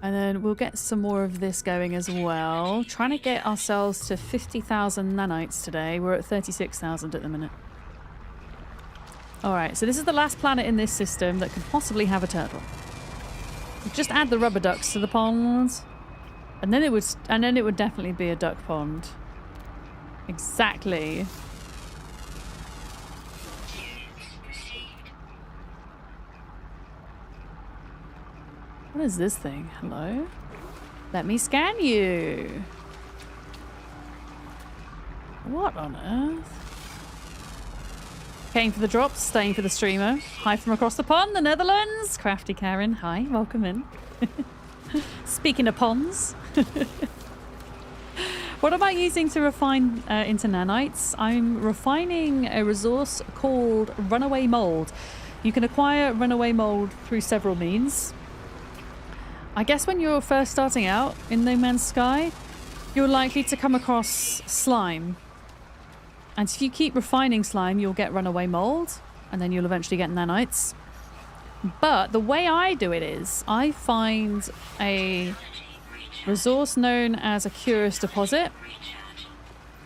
And then we'll get some more of this going as well. Trying to get ourselves to 50,000 nanites today. We're at 36,000 at the minute. Alright, so this is the last planet in this system that could possibly have a turtle. Just add the rubber ducks to the ponds. And then it would definitely be a duck pond. Exactly. What is this thing? Hello? Let me scan you. What on earth? Came for the drops, staying for the streamer. Hi from across the pond, the Netherlands. Crafty Karen, hi, welcome in. Speaking of ponds. What am I using to refine into nanites? I'm refining a resource called Runaway Mold. You can acquire Runaway Mold through several means. I guess when you're first starting out in No Man's Sky, you're likely to come across slime. And if you keep refining slime, you'll get Runaway Mold, and then you'll eventually get nanites. But the way I do it is, I find a resource known as a curious deposit,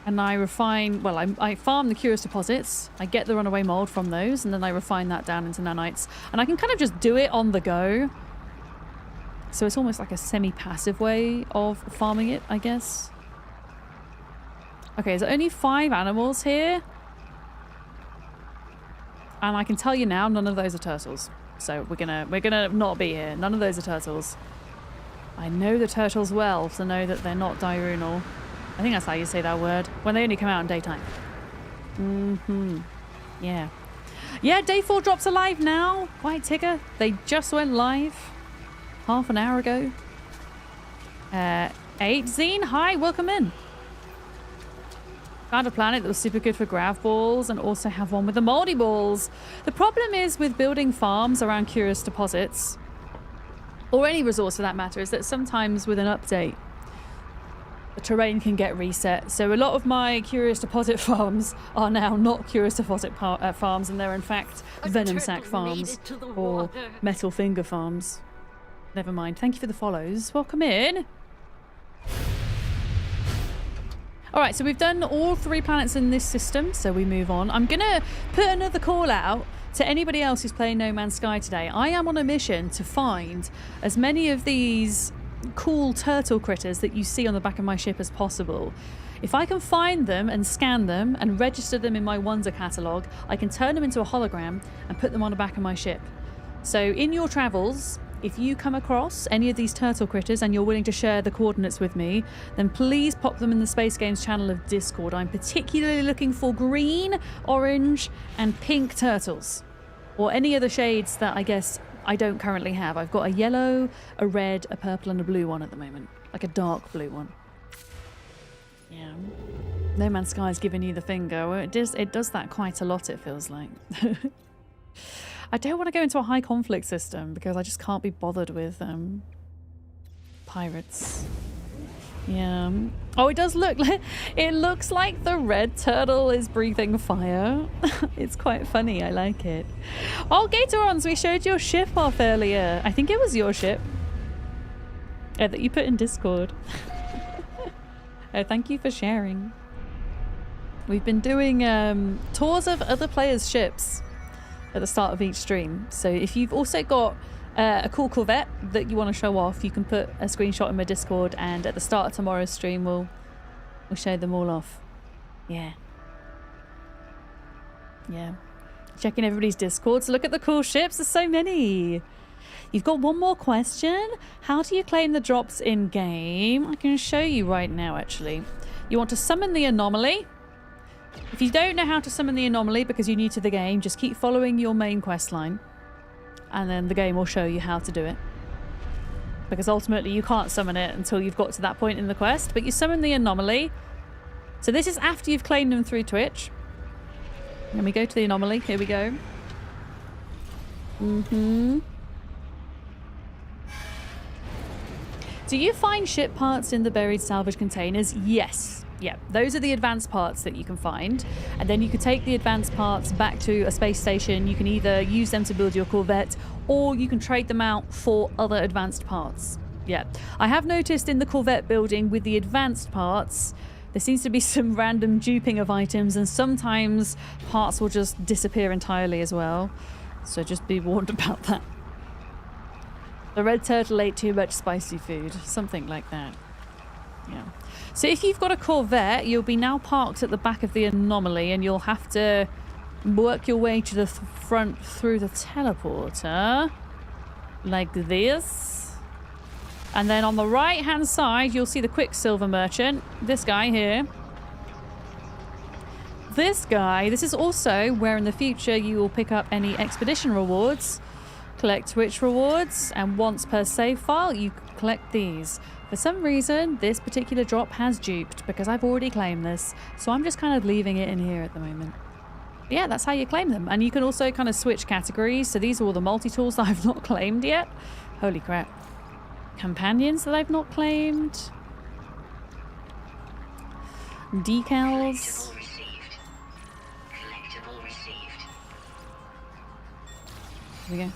and I refine, well, I farm the curious deposits, I get the Runaway Mold from those, and then I refine that down into nanites. And I can kind of just do it on the go. So it's almost like a semi-passive way of farming it, I guess. Okay, there's only 5 animals here. And I can tell you now, none of those are turtles. So we're gonna not be here. None of those are turtles. I know the turtles well to know that they're not diurnal. I think that's how you say that word. When they only come out in daytime. Yeah. Yeah, day 4 drops are live now. White Tigger. They just went live half an hour ago. 8 Zine, hi, welcome in. Found a planet that was super good for grav balls and also have one with the moldy balls. The problem is with building farms around curious deposits, or any resource for that matter, is that sometimes with an update, the terrain can get reset. So a lot of my curious deposit farms are now not curious deposit farms, and they're in fact venom sac farms or metal finger farms. Never mind. Thank you for the follows. Welcome in. Alright, so we've done all 3 planets in this system, so we move on. I'm going to put another call out to anybody else who's playing No Man's Sky today. I am on a mission to find as many of these cool turtle critters that you see on the back of my ship as possible. If I can find them and scan them and register them in my Wonder catalogue, I can turn them into a hologram and put them on the back of my ship. So in your travels, if you come across any of these turtle critters and you're willing to share the coordinates with me, then please pop them in the Space Games channel of Discord. I'm particularly looking for green, orange, and pink turtles. Or any other shades that I guess I don't currently have. I've got a yellow, a red, a purple, and a blue one at the moment. Like a dark blue one. Yeah. No Man's Sky is giving you the finger. It does that quite a lot, it feels like. I don't want to go into a high conflict system because I just can't be bothered with pirates. Yeah. Oh, it does look like, it looks like the red turtle is breathing fire. It's quite funny. I like it. Oh, Gatorons, we showed your ship off earlier. I think it was your ship that you put in Discord. Oh, thank you for sharing. We've been doing tours of other players' ships at the start of each stream. So if you've also got a cool Corvette that you want to show off, you can put a screenshot in my Discord, and at the start of tomorrow's stream we'll show them all off. Yeah. Checking everybody's Discord to look at the cool ships. There's so many. You've got one more question. How do you claim the drops in game? I can show you right now, actually. You want to summon the anomaly. If you don't know how to summon the anomaly because you're new to the game, just keep following your main quest line, and then the game will show you how to do it. Because ultimately you can't summon it until you've got to that point in the quest, but you summon the anomaly. So this is after you've claimed them through Twitch. Let me go to the anomaly. Here we go. Do you find ship parts in the buried salvage containers? Yes. Yeah, those are the advanced parts that you can find, and then you can take the advanced parts back to a space station. You can either use them to build your Corvette, or you can trade them out for other advanced parts. Yeah, I have noticed in the Corvette building with the advanced parts, there seems to be some random duping of items, and sometimes parts will just disappear entirely as well. So just be warned about that. The red turtle ate too much spicy food, something like that. Yeah. So if you've got a Corvette, you'll be now parked at the back of the anomaly, and you'll have to work your way to the front through the teleporter. Like this. And then on the right-hand side, you'll see the Quicksilver Merchant. This guy here. This guy, this is also where in the future you will pick up any expedition rewards, collect Twitch rewards, and once per save file, you collect these. For some reason, this particular drop has duped because I've already claimed this. So I'm just kind of leaving it in here at the moment. Yeah, that's how you claim them. And you can also kind of switch categories. So these are all the multi-tools that I've not claimed yet. Holy crap. Companions that I've not claimed. Decals. There we go.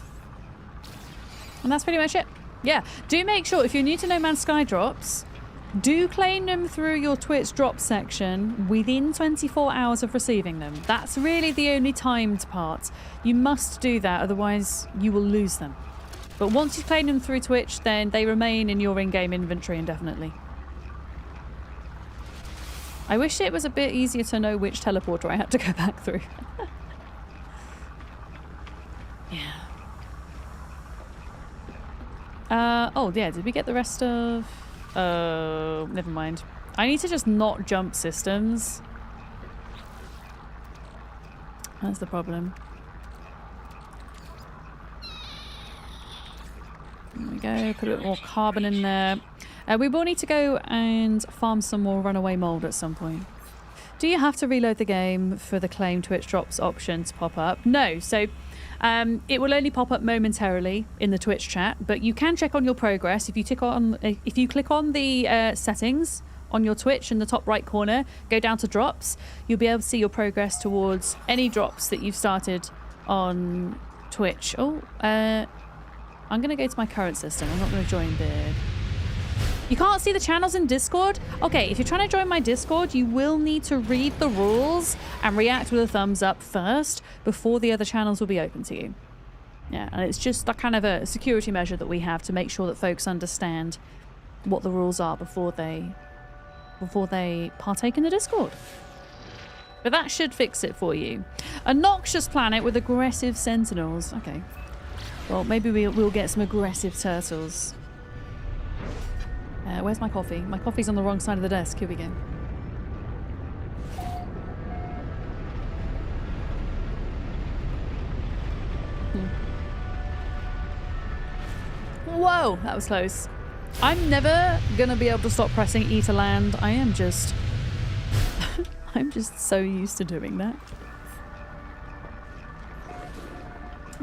And that's pretty much it. Yeah, do make sure if you're new to No Man's Sky drops, do claim them through your Twitch drop section within 24 hours of receiving them. That's really the only timed part. You must do that, otherwise you will lose them. But once you claim them through Twitch, then they remain in your in-game inventory indefinitely. I wish it was a bit easier to know which teleporter I had to go back through. Yeah. Oh, yeah, did we get the rest of... Oh, never mind. I need to just not jump systems. That's the problem. There we go, put a bit more carbon in there. We will need to go and farm some more runaway mold at some point. Do you have to reload the game for the claim Twitch drops option to pop up? No, so it will only pop up momentarily in the Twitch chat, but you can check on your progress if you click on the settings on your Twitch in the top right corner, go down to drops, you'll be able to see your progress towards any drops that you've started on Twitch. Oh, I'm going to go to my current system. I'm not going to join Beard. You can't see the channels in Discord? Okay, if you're trying to join my Discord, you will need to read the rules and react with a thumbs up first before the other channels will be open to you. Yeah, and it's just a kind of a security measure that we have to make sure that folks understand what the rules are before they partake in the Discord. But that should fix it for you. A noxious planet with aggressive sentinels. Okay. Well, maybe we'll get some aggressive turtles. Where's my coffee? My coffee's on the wrong side of the desk. Here we go. Whoa, that was close. I'm never gonna be able to stop pressing E to land. I am just... I'm just so used to doing that.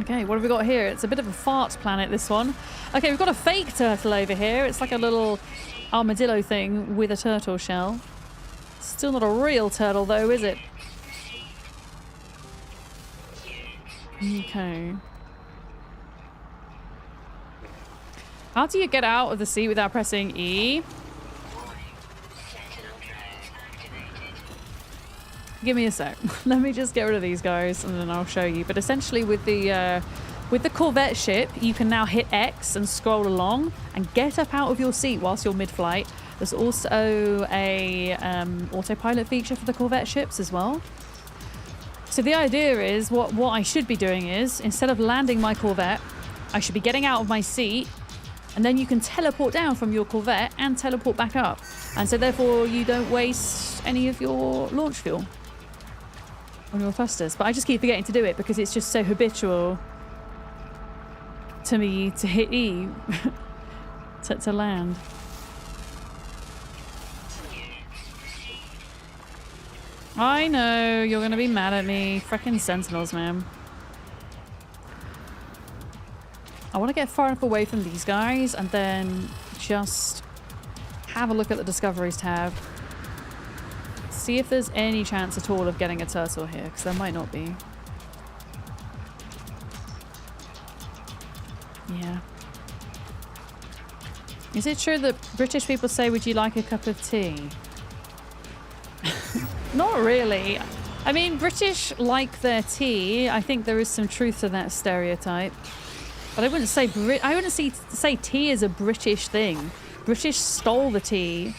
Okay, what have we got here? It's a bit of a fart planet, this one. Okay, we've got a fake turtle over here. It's like a little armadillo thing with a turtle shell. Still not a real turtle, though, is it? Okay. How do you get out of the seat without pressing E? Give me a sec. Let me just get rid of these guys and then I'll show you. But essentially with the Corvette ship, you can now hit X and scroll along and get up out of your seat whilst you're mid-flight. There's also a autopilot feature for the Corvette ships as well. So the idea is, what I should be doing is, instead of landing my Corvette, I should be getting out of my seat, and then you can teleport down from your Corvette and teleport back up. And so therefore you don't waste any of your launch fuel on your thrusters. But I just keep forgetting to do it because it's just so habitual to me to hit E to land. I know, you're gonna be mad at me. Frickin' Sentinels, man. I want to get far enough away from these guys and then just have a look at the Discoveries tab. See if there's any chance at all of getting a turtle here, because there might not be. Yeah. Is it true that British people say, would you like a cup of tea? Not really. I mean, British like their tea. I think there is some truth to that stereotype. But I wouldn't say say tea is a British thing. British stole the tea.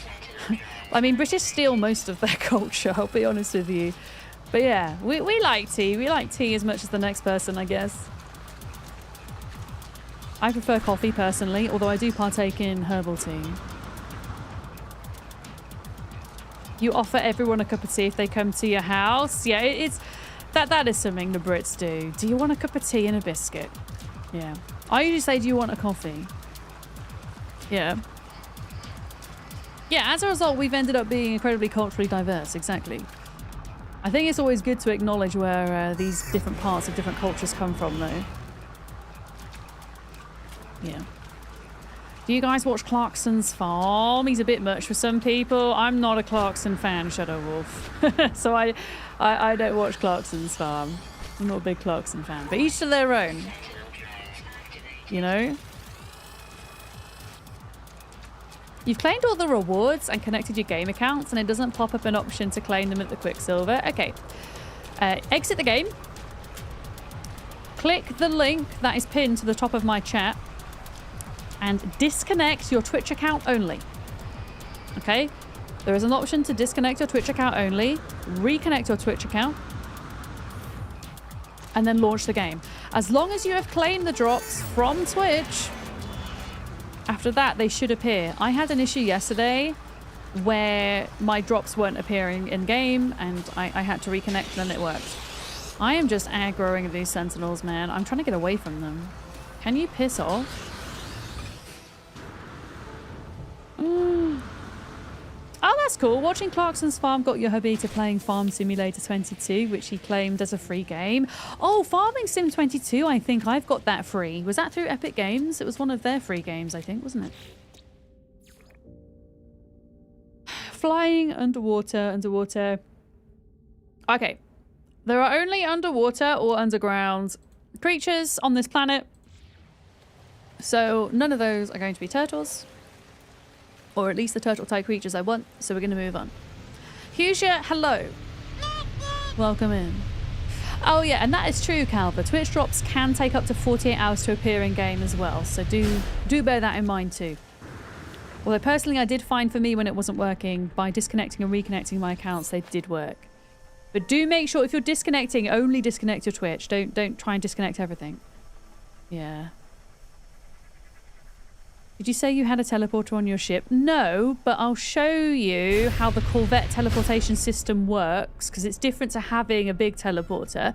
I mean, British steal most of their culture, I'll be honest with you. But yeah, we like tea. We like tea as much as the next person, I guess. I prefer coffee personally, although I do partake in herbal tea. You offer everyone a cup of tea if they come to your house. Yeah, it's that is something the Brits do. Do you want a cup of tea and a biscuit? Yeah. I usually say, do you want a coffee? Yeah. Yeah, as a result, we've ended up being incredibly culturally diverse. Exactly. I think it's always good to acknowledge where these different parts of different cultures come from, though. Yeah. Do you guys watch Clarkson's Farm? He's a bit much for some people. I'm not a Clarkson fan, Shadow Wolf. So I don't watch Clarkson's Farm. I'm not a big Clarkson fan. But each to their own. You know? You've claimed all the rewards and connected your game accounts, and it doesn't pop up an option to claim them at the Quicksilver. Okay. Exit the game. Click the link that is pinned to the top of my chat. And disconnect your Twitch account only. Okay? There is an option to disconnect your Twitch account only. Reconnect your Twitch account. And then launch the game. As long as you have claimed the drops from Twitch, after that, they should appear. I had an issue yesterday where my drops weren't appearing in-game, and I had to reconnect, and it worked. I am just aggroing these sentinels, man. I'm trying to get away from them. Can you piss off? Oh, that's cool. Watching Clarkson's Farm got your hubby to playing Farm Simulator 22, which he claimed as a free game. Oh, Farming Sim 22, I think I've got that free. Was that through Epic Games? It was one of their free games, I think, wasn't it? Flying underwater. Okay. There are only underwater or underground creatures on this planet. So none of those are going to be turtles. Or at least the turtle-type creatures I want, so we're going to move on. Husia, hello. Welcome in. Oh yeah, and that is true, Calva. Twitch drops can take up to 48 hours to appear in-game as well, so do bear that in mind too. Although personally I did find for me when it wasn't working, by disconnecting and reconnecting my accounts, they did work. But do make sure if you're disconnecting, only disconnect your Twitch. Don't try and disconnect everything. Yeah. Did you say you had a teleporter on your ship? No, but I'll show you how the Corvette teleportation system works, because it's different to having a big teleporter.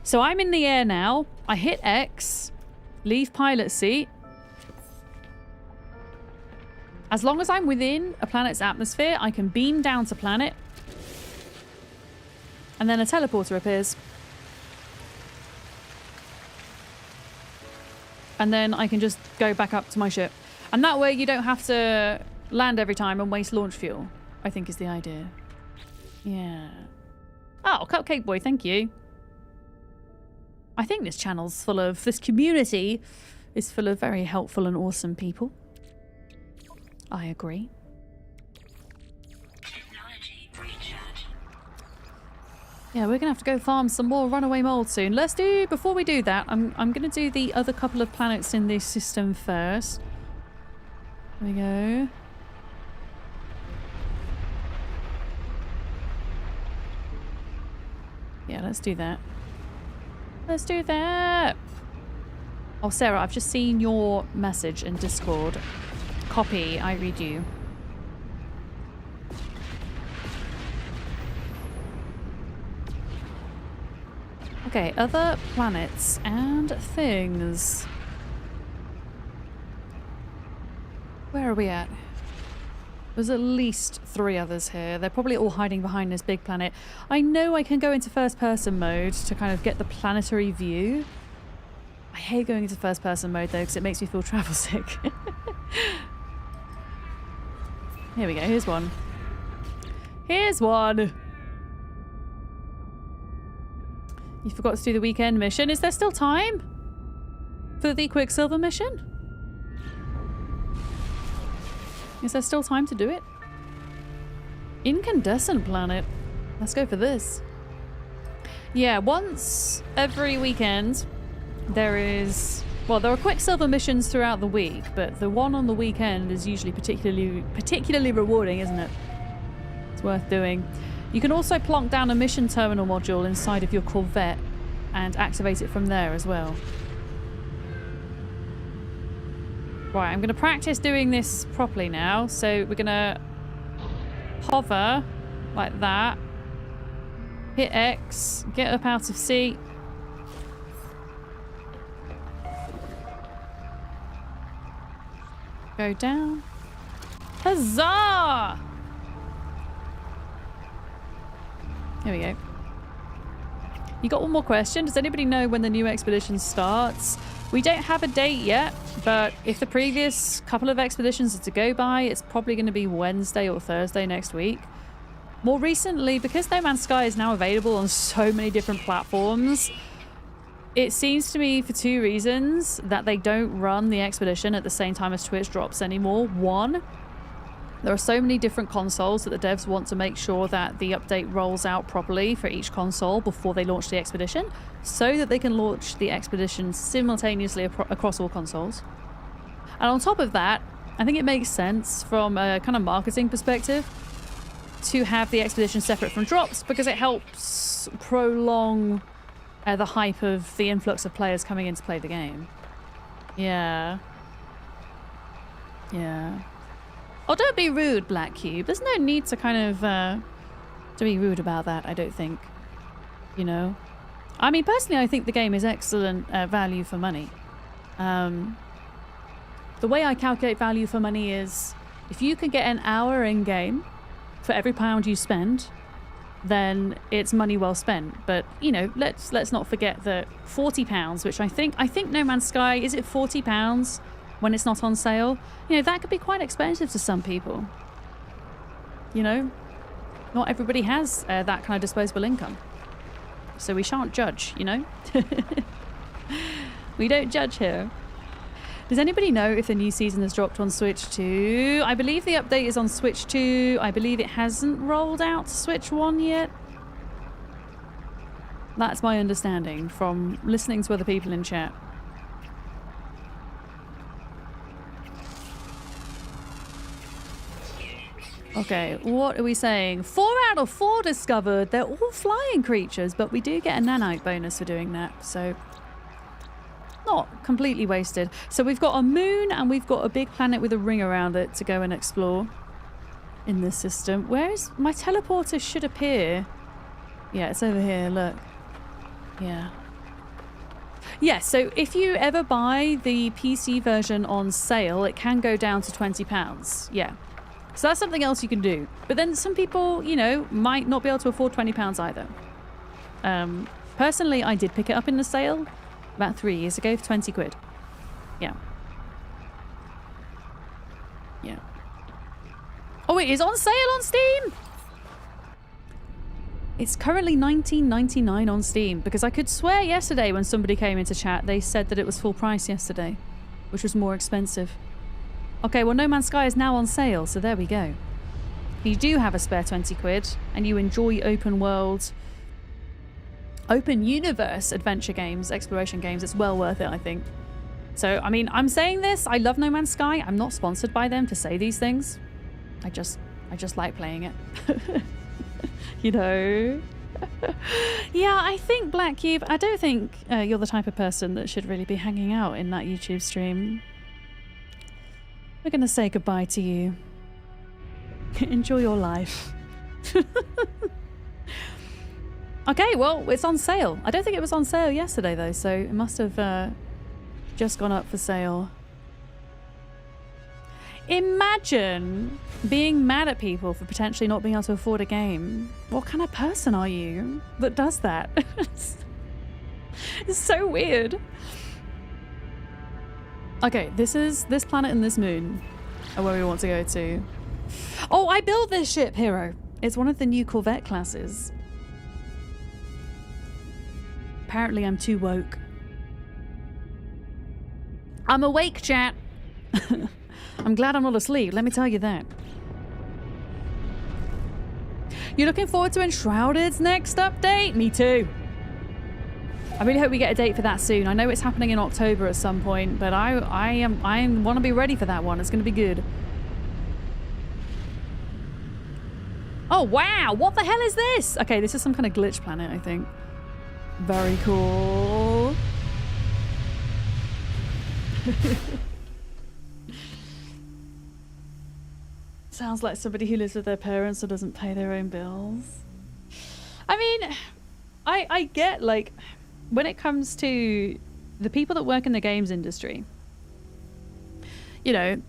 So I'm in the air now. I hit X, leave pilot seat. As long as I'm within a planet's atmosphere, I can beam down to planet. And then a teleporter appears. And then I can just go back up to my ship. And that way you don't have to land every time and waste launch fuel, I think is the idea. Yeah. Oh, Cupcake Boy, thank you. I think this channel's full of, this community is full of very helpful and awesome people. I agree. Yeah, we're gonna have to go farm some more runaway mold soon. Let's do, before we do that, I'm gonna do the other couple of planets in this system first. There we go. Yeah, let's do that. Let's do that. Oh, Sarah, I've just seen your message in Discord. Copy, I read you. Okay, other planets and things. Where are we at? There's at least 3 others here. They're probably all hiding behind this big planet. I know I can go into first-person mode to kind of get the planetary view. I hate going into first-person mode, though, because it makes me feel travel sick. Here we go. Here's one. Here's one. You forgot to do the weekend mission. Is there still time for the Quicksilver mission? Is there still time to do it? Incandescent planet. Let's go for this. Yeah, once every weekend there is... Well, there are Quicksilver missions throughout the week, but the one on the weekend is usually particularly rewarding, isn't it? It's worth doing. You can also plonk down a mission terminal module inside of your Corvette and activate it from there as well. Right, I'm going to practice doing this properly now. So we're going to hover like that. Hit X. Get up out of seat. Go down. Huzzah! Here we go. You got one more question. Does anybody know when the new expedition starts? We don't have a date yet, but if the previous couple of expeditions are to go by, it's probably going to be Wednesday or Thursday next week. More recently, because No Man's Sky is now available on so many different platforms, it seems to me for two reasons that they don't run the expedition at the same time as Twitch drops anymore. One, there are so many different consoles that the devs want to make sure that the update rolls out properly for each console before they launch the expedition, so that they can launch the expedition simultaneously across all consoles. And on top of that, I think it makes sense from a kind of marketing perspective to have the expedition separate from drops, because it helps prolong the hype of the influx of players coming in to play the game. Yeah. Yeah. Oh, don't be rude, Black Cube. There's no need to kind of to be rude about that, I don't think. You know? I mean, personally, I think the game is excellent value for money. The way I calculate value for money is if you can get an hour in-game for every £1 you spend, then it's money well spent. But, you know, let's not forget that £40, which I think No Man's Sky, is it £40 when it's not on sale? You know, that could be quite expensive to some people. You know, not everybody has that kind of disposable income. So we shan't judge, you know? We don't judge here. Does anybody know if the new season has dropped on Switch 2? I believe the update is on Switch 2. I believe it hasn't rolled out to Switch 1 yet. That's my understanding from listening to other people in chat. Okay, what are we saying? 4 out of 4 discovered. They're all flying creatures, but we do get a nanite bonus for doing that, so not completely wasted. So we've got a moon and we've got a big planet with a ring around it to go and explore in this system. Where is my teleporter? Should appear. Yeah, it's over here, look. Yeah. Yeah, so if you ever buy the PC version on sale, it can go down to £20. Yeah. So that's something else you can do. But then some people, you know, might not be able to afford £20 either. Personally, I did pick it up in the sale about 3 years ago for 20 quid. Yeah. Yeah. Oh, it is on sale on Steam! It's currently $19.99 on Steam, because I could swear yesterday when somebody came into chat, they said that it was full price yesterday, which was more expensive. Okay, well, No Man's Sky is now on sale, so there we go. If you do have a spare 20 quid and you enjoy open world, open universe adventure games, exploration games, it's well worth it, I think. So, I mean, I'm saying this, I love No Man's Sky. I'm not sponsored by them to say these things. I just like playing it. You know? Yeah, I think, Black Cube, I don't think you're the type of person that should really be hanging out in that YouTube stream. We're going to say goodbye to you. Enjoy your life. Okay, well, it's on sale. I don't think it was on sale yesterday, though, so it must have just gone up for sale. Imagine being mad at people for potentially not being able to afford a game. What kind of person are you that does that? It's so weird. Okay, this planet and this moon are where we want to go to. Oh, I built this ship, Hero. It's one of the new Corvette classes. Apparently I'm too woke. I'm awake, chat. I'm glad I'm not asleep, let me tell you that. You're looking forward to Enshrouded's next update? Me too. I really hope we get a date for that soon. I know it's happening in October at some point, but I want to be ready for that one. It's going to be good. Oh, wow. What the hell is this? Okay, this is some kind of glitch planet, I think. Very cool. Sounds like somebody who lives with their parents or doesn't pay their own bills. I mean, I get, like, when it comes to the people that work in the games industry, you know,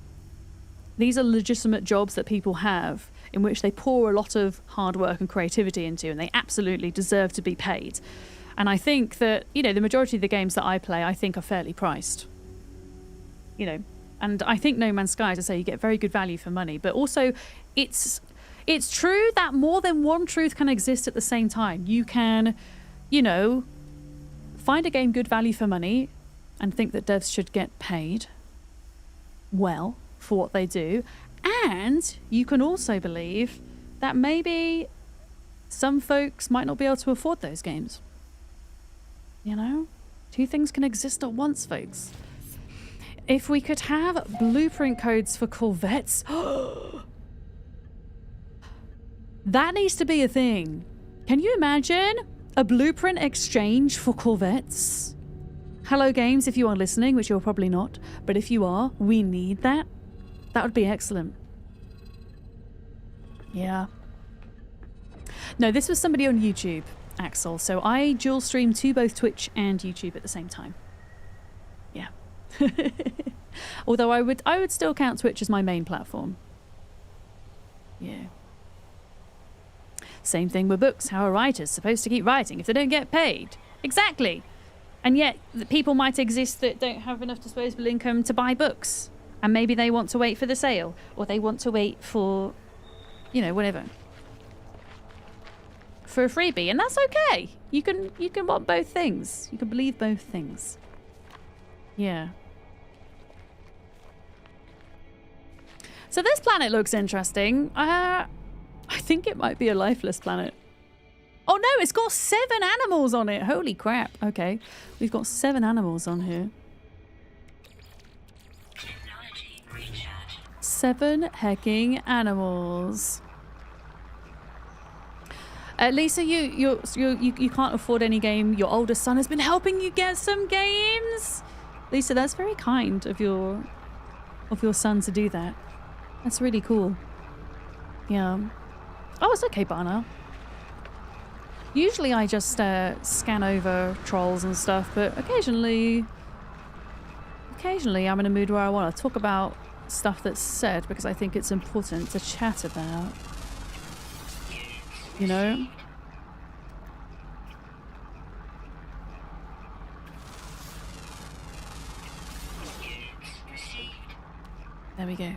these are legitimate jobs that people have in which they pour a lot of hard work and creativity into, and they absolutely deserve to be paid. And I think that, you know, the majority of the games that I play, I think are fairly priced. You know, and I think No Man's Sky, as I say, you get very good value for money, but also it's true that more than one truth can exist at the same time. You can, you know, find a game good value for money and think that devs should get paid well for what they do. And you can also believe that maybe some folks might not be able to afford those games. You know? Two things can exist at once, folks. If we could have blueprint codes for Corvettes... That needs to be a thing. Can you imagine a blueprint exchange for Corvettes? Hello Games, if you are listening, which you're probably not, but if you are, we need that. That would be excellent. Yeah. No, this was somebody on YouTube, Axel. So I dual stream to both Twitch and YouTube at the same time. Yeah. Although I would still count Twitch as my main platform. Yeah. Same thing with books. How are writers supposed to keep writing if they don't get paid? Exactly. And yet the people might exist that don't have enough disposable income to buy books. And maybe they want to wait for the sale, or they want to wait for, you know, whatever. For a freebie, and that's okay. You can want both things. You can believe both things. Yeah. So this planet looks interesting. I think it might be a lifeless planet. Oh no, it's got 7 animals on it. Holy crap. Okay. We've got 7 animals on here. 7 hecking animals. Lisa, you can't afford any game. Your older son has been helping you get some games. Lisa, that's very kind of your son to do that. That's really cool. Yeah. Oh, it's okay, Barna. Usually I just scan over trolls and stuff, but occasionally I'm in a mood where I want to talk about stuff that's said because I think it's important to chat about. You know? There we go.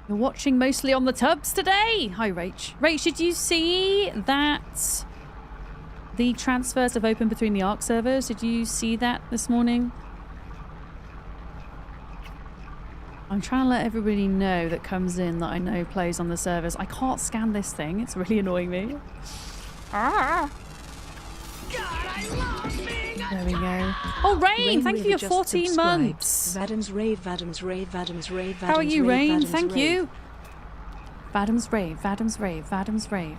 You're watching mostly on the tubs today. Hi, Rach. Rach, did you see that the transfers have opened between the ARC servers? Did you see that this morning? I'm trying to let everybody know that comes in that I know plays on the servers. I can't scan this thing. It's really annoying me. Ah. There we go. Oh, Rain! Thank you for your 14 months. Vadam's Rave, Vadam's Rave, Vadam's Rave, Vadam's How are you, Rave, Rain? Vadam's Thank Rave. you. Vadam's Rave, Vadam's Rave, Vadam's Rave.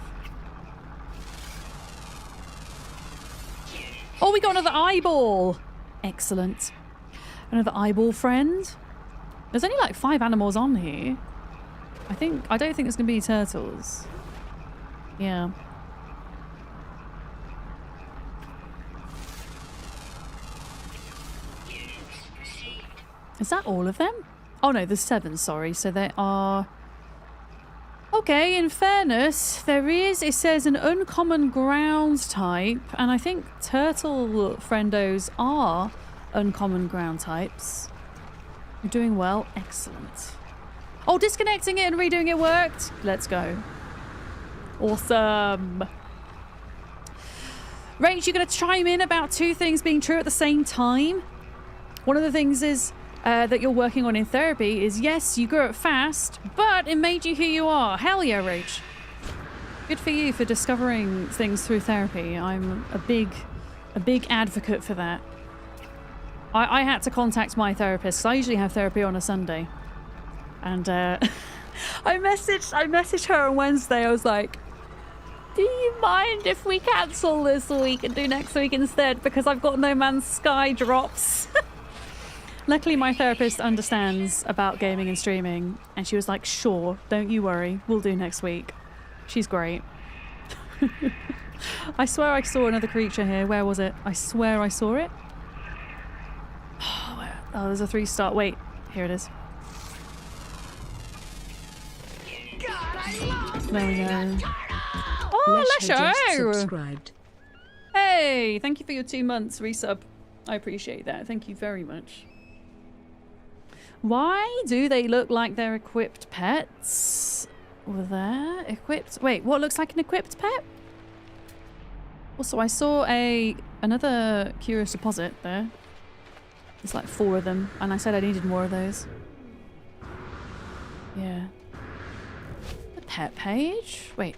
Oh, we got another eyeball. Excellent. Another eyeball friend. There's only like 5 animals on here. I don't think there's gonna be any turtles. Yeah. Is that all of them? Oh no, there's 7, sorry. So there are... Okay, in fairness, it says an uncommon ground type, and I think turtle friendos are uncommon ground types. You're doing well. Excellent. Oh, disconnecting it and redoing it worked. Let's go. Awesome. Rach, you're going to chime in about 2 things being true at the same time. One of the things is that you're working on in therapy is, yes, you grew up fast, but it made you who you are. Hell yeah, Rach. Good for you for discovering things through therapy. I'm a big advocate for that. I had to contact my therapist, 'cause I usually have therapy on a Sunday. And I messaged her on Wednesday. I was like, do you mind if we cancel this week and do next week instead? Because I've got No Man's Sky drops. Luckily, my therapist understands about gaming and streaming, and she was like, sure, don't you worry, we'll do next week. She's great. I swear I saw another creature here. Where was it? I swear I saw it. Oh, there's a 3-star. Wait, here it is. There we go. Oh, Lesho just Lesho! subscribed. Hey, thank you for your 2 months resub. I appreciate that. Thank you very much. Why do they look like they're equipped pets? Were they equipped? Wait, what looks like an equipped pet? Also, I saw another curious deposit there. There's like 4 of them, and I said I needed more of those. Yeah. The pet page? Wait.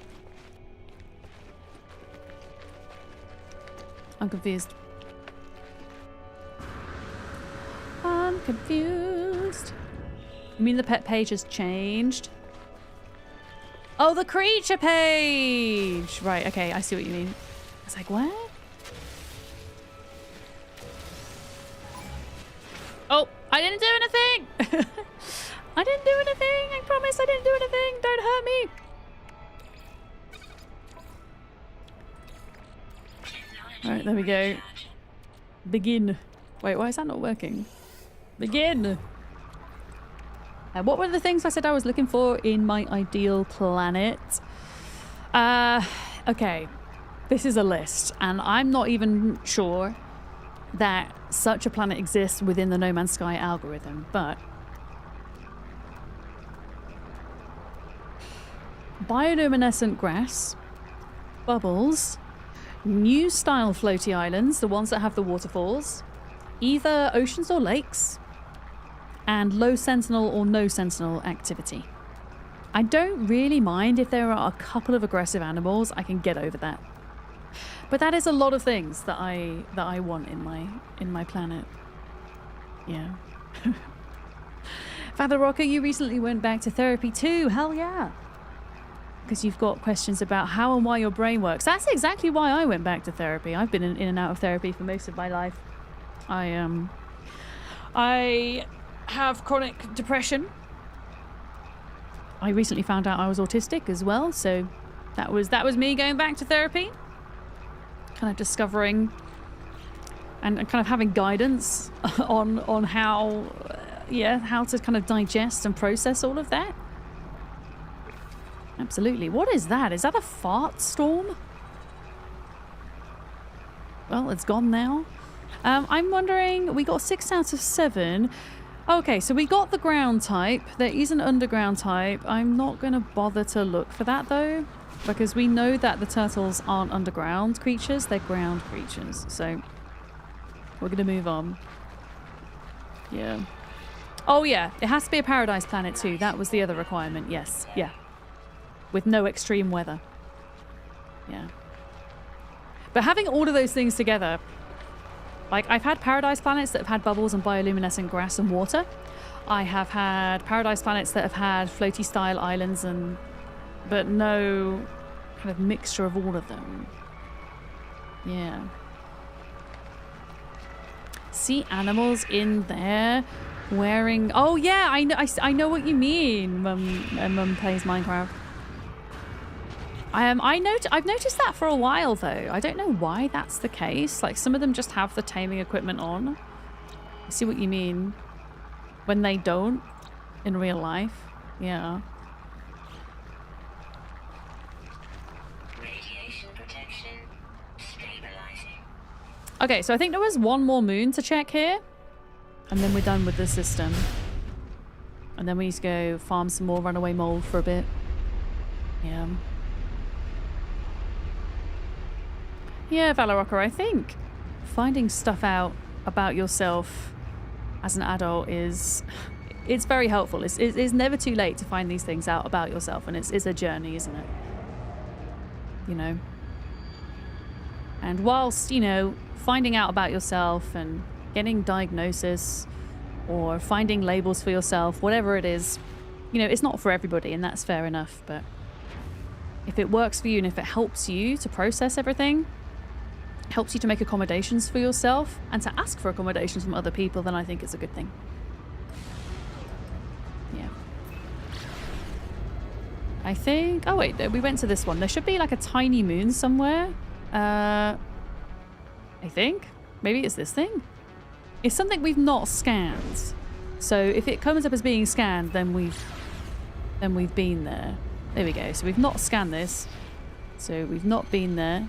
I'm confused. I'm confused. You mean the pet page has changed? Oh, the creature page! Right, okay, I see what you mean. I was like, what? Oh, I didn't do anything! I didn't do anything! I promise I didn't do anything! Don't hurt me! Alright, there we go. Begin. Wait, why is that not working? Begin! What were the things I said I was looking for in my ideal planet? Okay. This is a list, and I'm not even sure that such a planet exists within the No Man's Sky algorithm, but bioluminescent grass, bubbles, new style floaty islands, the ones that have the waterfalls, either oceans or lakes, and low sentinel or no sentinel activity. I don't really mind if there are a couple of aggressive animals. I can get over that. But that is a lot of things that I want in my planet. Yeah. Father Rocker, you recently went back to therapy too. Hell yeah. Because you've got questions about how and why your brain works. That's exactly why I went back to therapy. I've been in and out of therapy for most of my life. I have chronic depression. I recently found out I was autistic as well, so that was me going back to therapy. Kind of discovering and kind of having guidance on how to kind of digest and process all of that. Absolutely. What is that? Is that a fart storm? Well, it's gone now. I'm wondering, we got 6 out of 7. Okay, so we got the ground type. There is an underground type. I'm not going to bother to look for that though, because we know that the turtles aren't underground creatures, they're ground creatures. So we're going to move on. Yeah. Oh yeah, it has to be a paradise planet too. That was the other requirement. Yes, yeah. With no extreme weather. Yeah. But having all of those things together, like I've had paradise planets that have had bubbles and bioluminescent grass and water. I have had paradise planets that have had floaty style islands but no kind of mixture of all of them. Yeah. See animals in there wearing... Oh yeah, I know what you mean. Mum plays Minecraft. I've noticed that for a while though. I don't know why that's the case. Like some of them just have the taming equipment on. I see what you mean. When they don't in real life. Yeah. Radiation protection stabilizing. Okay, so I think there was one more moon to check here. And then we're done with the system. And then we need to go farm some more runaway mold for a bit. Yeah. Yeah, Valorocker, I think finding stuff out about yourself as an adult it's very helpful. It's never too late to find these things out about yourself, and it's a journey, isn't it? You know. And whilst, you know, finding out about yourself and getting diagnosis or finding labels for yourself, whatever it is, you know, it's not for everybody, and that's fair enough, but if it works for you and if it helps you to process everything, helps you to make accommodations for yourself and to ask for accommodations from other people, then I think it's a good thing. Yeah. I think... Oh, wait. We went to this one. There should be like a tiny moon somewhere. I think. Maybe it's this thing? It's something we've not scanned. So if it comes up as being scanned, then we've been there. There we go. So we've not scanned this. So we've not been there.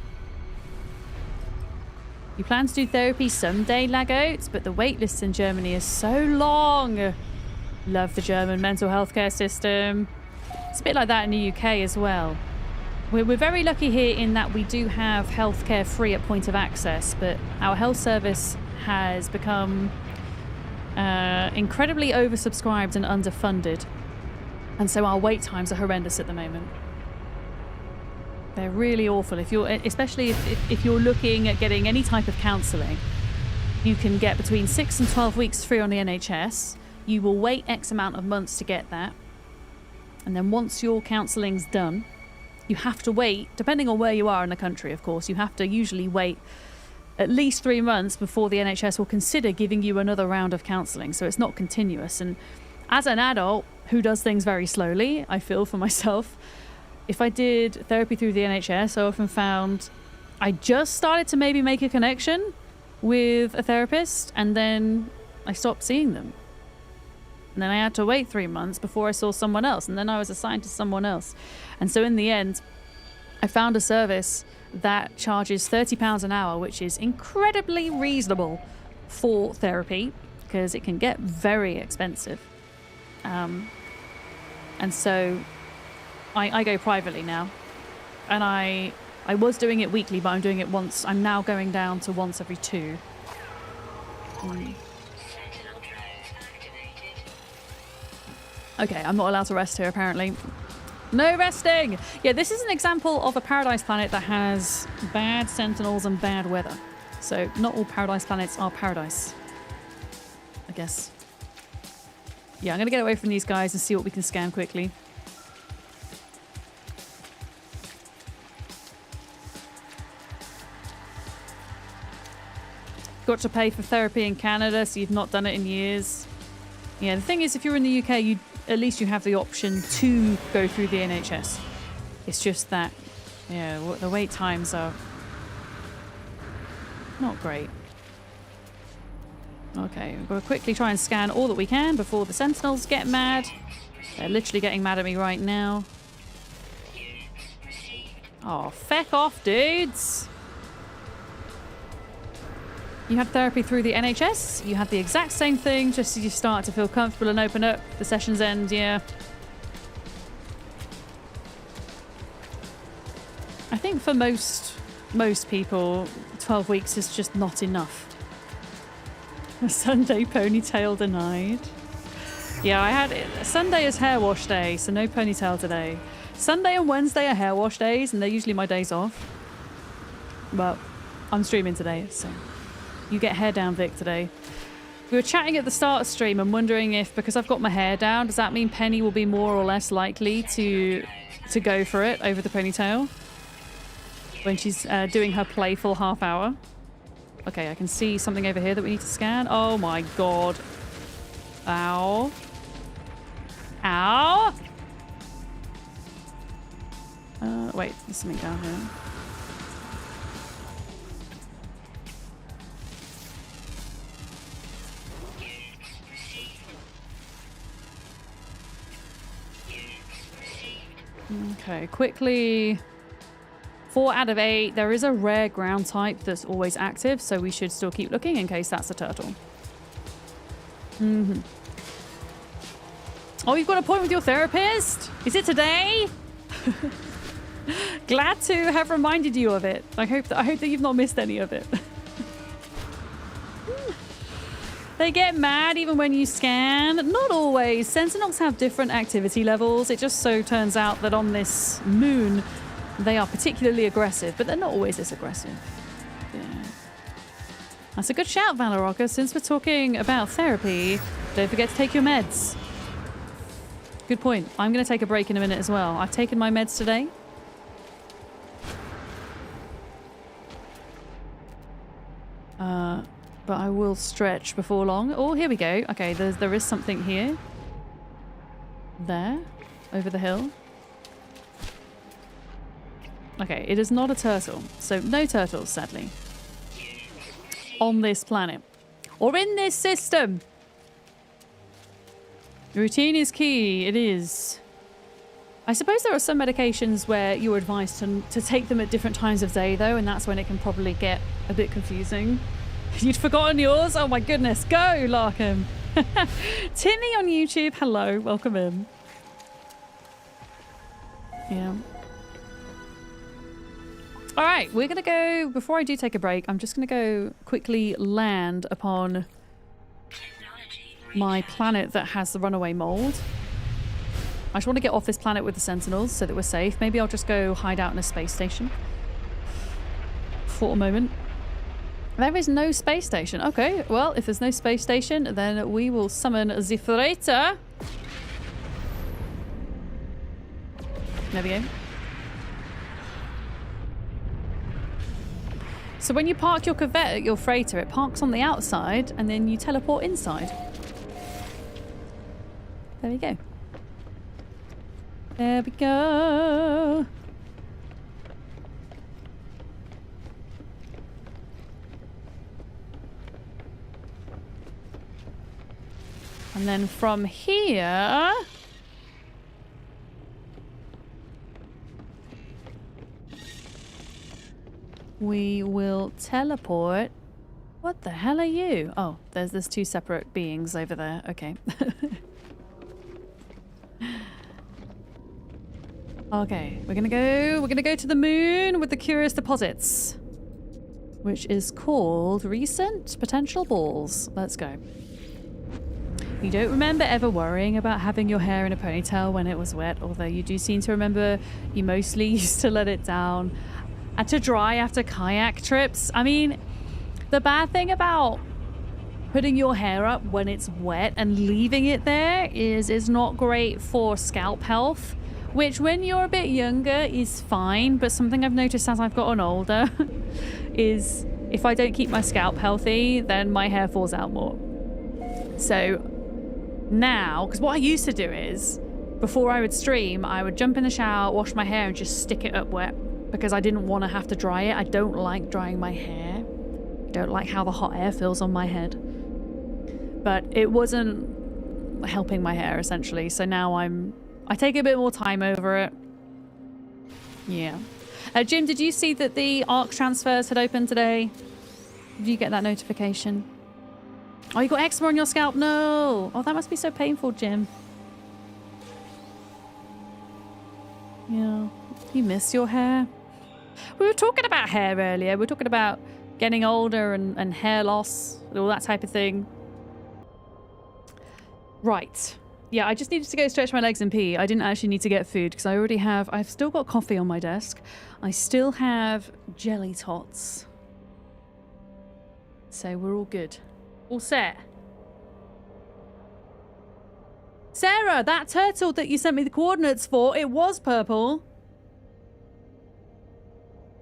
You plan to do therapy someday, Lagoat, but the wait lists in Germany is so long. Love the German mental health care system. It's a bit like that in the UK as well. We're very lucky here in that we do have healthcare free at point of access, but our health service has become incredibly oversubscribed and underfunded. And so our wait times are horrendous at the moment. They're really awful. Especially if you're looking at getting any type of counselling, you can get between 6 and 12 weeks free on the NHS. You will wait X amount of months to get that. And then once your counselling's done, you have to wait, depending on where you are in the country, of course, you have to usually wait at least 3 months before the NHS will consider giving you another round of counselling. So it's not continuous. And as an adult who does things very slowly, I feel for myself, if I did therapy through the NHS, I often found I just started to maybe make a connection with a therapist and then I stopped seeing them. And then I had to wait 3 months before I saw someone else. And then I was assigned to someone else. And so in the end, I found a service that charges £30 an hour, which is incredibly reasonable for therapy because it can get very expensive. And so I go privately now. And I was doing it weekly, but I'm doing it once. I'm now going down to once every 2. Okay, I'm not allowed to rest here, apparently. No resting! Yeah, this is an example of a paradise planet that has bad sentinels and bad weather. So not all paradise planets are paradise, I guess. Yeah, I'm going to get away from these guys and see what we can scan quickly. Got to pay for therapy in Canada, so you've not done it in years. Yeah, the thing is, if you're in the UK, at least you have the option to go through the NHS. It's just that, yeah, the wait times are not great. Okay, we've got to quickly try and scan all that we can before the sentinels get mad. They're literally getting mad at me right now. Oh, feck off, dudes! You had therapy through the NHS. You had the exact same thing, just as you start to feel comfortable and open up. The sessions end, yeah. I think for most people, 12 weeks is just not enough. A Sunday ponytail denied. Yeah, I had it. Sunday is hair wash day, so no ponytail today. Sunday and Wednesday are hair wash days, and they're usually my days off. But I'm streaming today, so... You get hair down, Vic, today. We were chatting at the start of stream and wondering if, because I've got my hair down, does that mean Penny will be more or less likely to go for it over the ponytail when she's doing her playful half hour? Okay, I can see something over here that we need to scan. Oh my god. Ow. Ow! Wait, there's something down here. Okay, quickly. 4 out of 8. There is a rare ground type that's always active, so we should still keep looking in case that's a turtle. Oh, you've got an appointment with your therapist? Is it today? Glad to have reminded you of it. I hope that you've not missed any of it. They get mad even when you scan. Not always. Sentinels have different activity levels. It just so turns out that on this moon, they are particularly aggressive, but they're not always this aggressive. Yeah. That's a good shout, Valorocca. Since we're talking about therapy, don't forget to take your meds. Good point. I'm going to take a break in a minute as well. I've taken my meds today. But I will stretch before long. Oh, here we go. Okay, there is something here. There. Over the hill. Okay, it is not a turtle. So no turtles, sadly. On this planet. Or in this system. Routine is key. It is. I suppose there are some medications where you're advised to take them at different times of day, though, and that's when it can probably get a bit confusing. You'd forgotten yours? Oh my goodness. Go, Larkham. Tinny on YouTube. Hello. Welcome in. Yeah. All right. We're going to go... Before I do take a break, I'm just going to go quickly land upon my planet that has the runaway mold. I just want to get off this planet with the Sentinels so that we're safe. Maybe I'll just go hide out in a space station for a moment. There is no space station. Okay, well, if there's no space station, then we will summon the freighter. There we go. So when you park your Corvette at your freighter, it parks on the outside and then you teleport inside. There we go. There we go. And then from here... we will teleport. What the hell are you? Oh, there's two separate beings over there. Okay. Okay, we're gonna go to the moon with the curious deposits, which is called recent potential balls. Let's go. You don't remember ever worrying about having your hair in a ponytail when it was wet, although you do seem to remember you mostly used to let it down and to dry after kayak trips. I mean, the bad thing about putting your hair up when it's wet and leaving it there is it's not great for scalp health, which when you're a bit younger is fine, but something I've noticed as I've gotten older is if I don't keep my scalp healthy, then my hair falls out more. So now, because what I used to do is, before I would stream, I would jump in the shower, wash my hair and just stick it up wet because I didn't want to have to dry it. I don't like drying my hair. I don't like how the hot air feels on my head. But it wasn't helping my hair, essentially. So now I take a bit more time over it. Yeah. Jim, did you see that the ARC transfers had opened today? Did you get that notification? Oh, you got eczema on your scalp? No. Oh, that must be so painful, Jim. Yeah. You miss your hair. We were talking about hair earlier. We were talking about getting older and hair loss and all that type of thing. Right. Yeah, I just needed to go stretch my legs and pee. I didn't actually need to get food because I've still got coffee on my desk. I still have jelly tots. So we're all good. All set. Sarah, that turtle that you sent me the coordinates for, it was purple.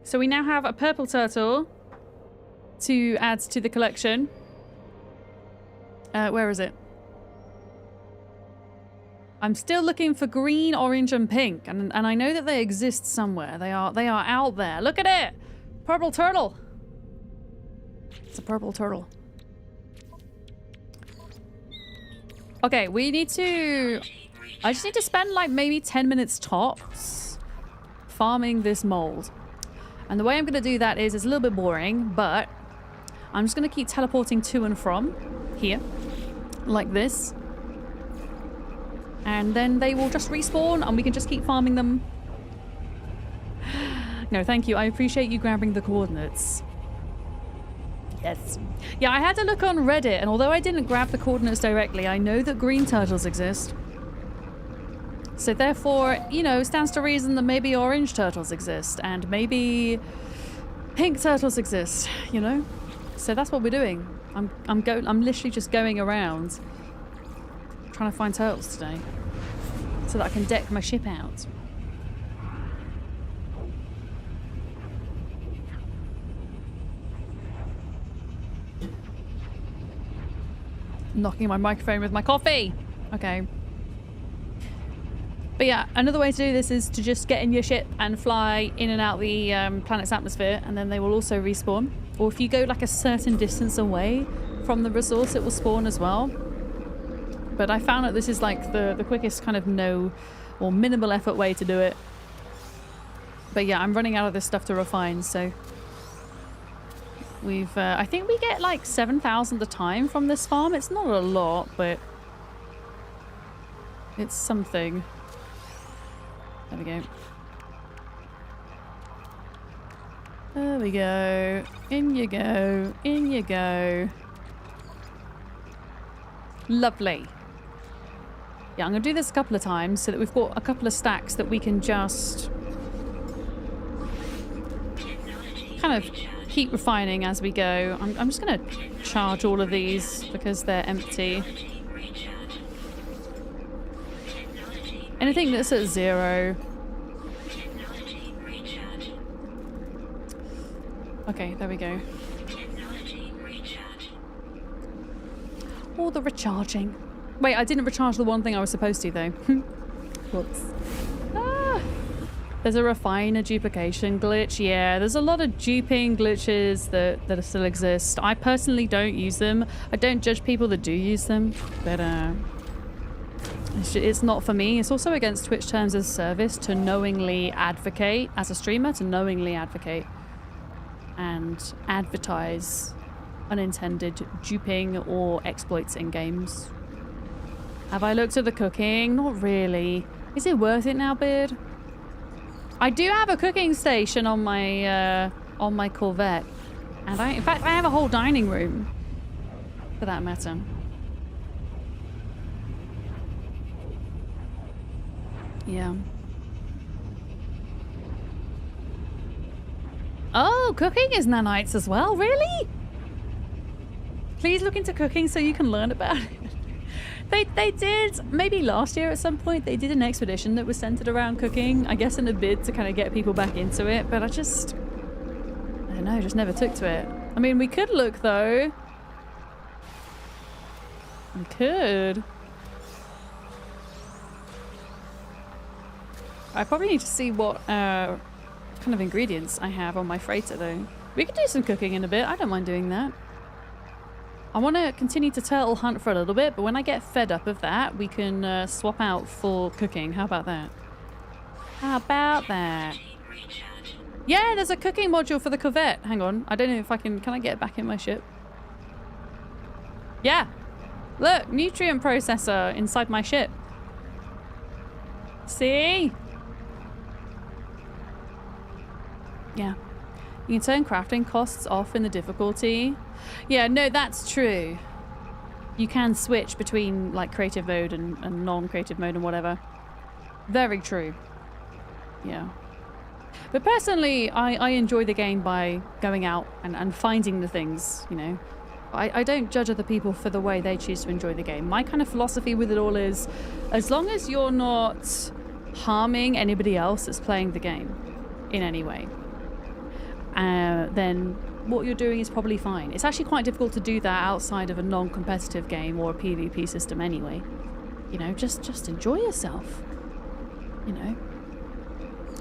So we now have a purple turtle to add to the collection. Where is it? I'm still looking for green, orange, and pink, and I know that they exist somewhere. They are out there. Look at it! Purple turtle. It's a purple turtle. Okay, we need to... I just need to spend like maybe 10 minutes tops farming this mold. And the way I'm going to do that is it's a little bit boring, but I'm just going to keep teleporting to and from here, like this. And then they will just respawn and we can just keep farming them. No, thank you. I appreciate you grabbing the coordinates. Yes. Yeah, I had to look on Reddit, and although I didn't grab the coordinates directly, I know that green turtles exist. So therefore, you know, stands to reason that maybe orange turtles exist, and maybe pink turtles exist, you know? So that's what we're doing. I'm literally just going around trying to find turtles today so that I can deck my ship out. Knocking my microphone with my coffee. Okay. But yeah, another way to do this is to just get in your ship and fly in and out the planet's atmosphere, and then they will also respawn. Or if you go like a certain distance away from the resource, it will spawn as well. But I found that this is like the quickest kind of no or minimal effort way to do it. But yeah, I'm running out of this stuff to refine, so we've I think we get like 7,000 a time from this farm. It's not a lot, but it's something. There we go. There we go. In you go. In you go. Lovely. Yeah, I'm going to do this a couple of times so that we've got a couple of stacks that we can just kind of keep refining as we go. I'm just going to charge all of these because they're empty. Anything that's at 0. Okay, there we go. All the recharging. Wait, I didn't recharge the one thing I was supposed to, though. Whoops. Ah! There's a refiner duplication glitch. Yeah, there's a lot of duping glitches that still exist. I personally don't use them. I don't judge people that do use them, but it's not for me. It's also against Twitch terms of service to knowingly advocate, as a streamer, to knowingly advocate and advertise unintended duping or exploits in games. Have I looked at the cooking? Not really. Is it worth it now, Beard? I do have a cooking station on my Corvette, and in fact I have a whole dining room, for that matter. Yeah. Oh, cooking is nanites as well, really? Please look into cooking so you can learn about it. They did, maybe last year at some point, they did an expedition that was centered around cooking, I guess in a bid to kind of get people back into it, but I don't know, just never took to it. I mean, we could look though. We could. I probably need to see what kind of ingredients I have on my freighter though. We could do some cooking in a bit, I don't mind doing that. I want to continue to turtle hunt for a little bit, but when I get fed up of that, we can swap out for cooking. How about that? How about that? Yeah, there's a cooking module for the Corvette. Hang on. I don't know if I can I get it back in my ship? Yeah. Look, nutrient processor inside my ship. See? Yeah. You can turn crafting costs off in the difficulty. Yeah, no, that's true. You can switch between like creative mode and non-creative mode and whatever. Very true. Yeah. But personally, I enjoy the game by going out and finding the things, you know. I don't judge other people for the way they choose to enjoy the game. My kind of philosophy with it all is, as long as you're not harming anybody else that's playing the game in any way, then what you're doing is probably fine. It's actually quite difficult to do that outside of a non-competitive game or a PvP system anyway. You know, just enjoy yourself. You know.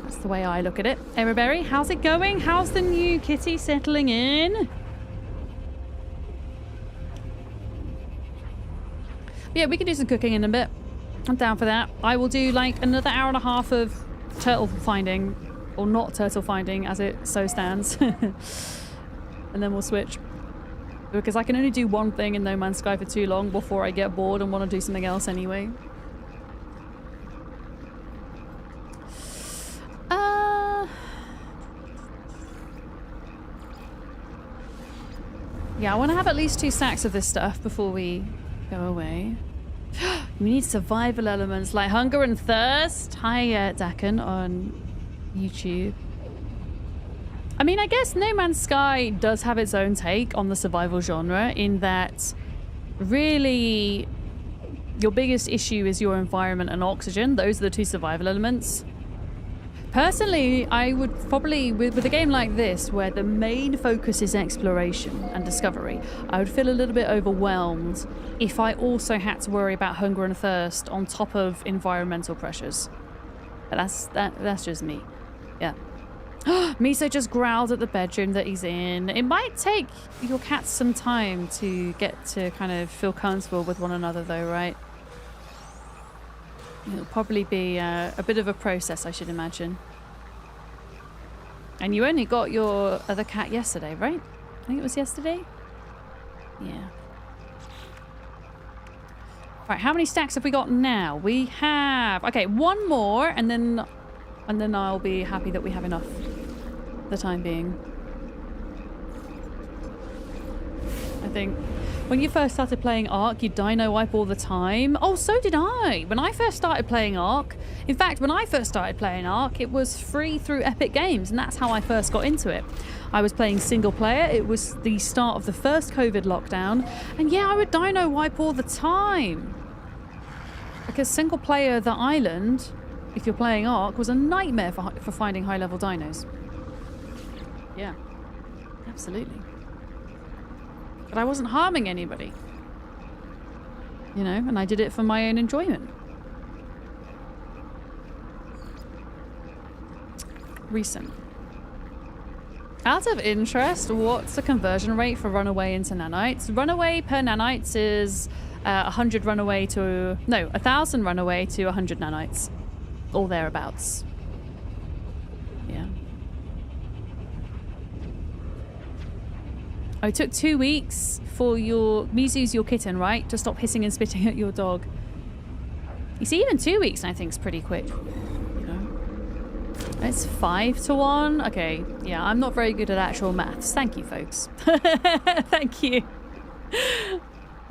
That's the way I look at it. Aeroberry, how's it going? How's the new kitty settling in? Yeah, we can do some cooking in a bit. I'm down for that. I will do like another hour and a half of turtle finding. Or not turtle finding, as it so stands. And then we'll switch. Because I can only do one thing in No Man's Sky for too long before I get bored and want to do something else anyway. Yeah, I want to have at least 2 stacks of this stuff before we go away. We need survival elements like hunger and thirst. Hi, Dakin on YouTube. I mean, I guess No Man's Sky does have its own take on the survival genre in that really your biggest issue is your environment and oxygen. Those are the 2 survival elements. Personally, I would probably, with a game like this, where the main focus is exploration and discovery, I would feel a little bit overwhelmed if I also had to worry about hunger and thirst on top of environmental pressures. But that's just me. Yeah. Miso just growled at the bedroom that he's in. It might take your cats some time to get to kind of feel comfortable with one another though, right? It'll probably be a bit of a process, I should imagine. And you only got your other cat yesterday, right? I think it was yesterday? Yeah. Right, how many stacks have we got now? We have... Okay, one more, and then I'll be happy that we have enough for the time being. I think... When you first started playing Ark, you dino wipe all the time. Oh, so did I. When I first started playing Ark, in fact, when I first started playing Ark, it was free through Epic Games, and that's how I first got into it. I was playing single player. It was the start of the first COVID lockdown, and yeah, I would dino wipe all the time. Because single player, the island, if you're playing Ark, was a nightmare for finding high-level dinos. Yeah, absolutely. But I wasn't harming anybody. You know, and I did it for my own enjoyment. Recent. Out of interest, what's the conversion rate for runaway into nanites? Runaway per nanites is 100 runaway to... No, 1,000 runaway to 100 nanites. Or thereabouts. Yeah. Oh, it took 2 weeks for your... Mizu's your kitten, right? To stop hissing and spitting at your dog. You see, even 2 weeks, I think, is pretty quick. You know? It's 5 to 1. Okay, yeah, I'm not very good at actual maths. Thank you, folks. Thank you.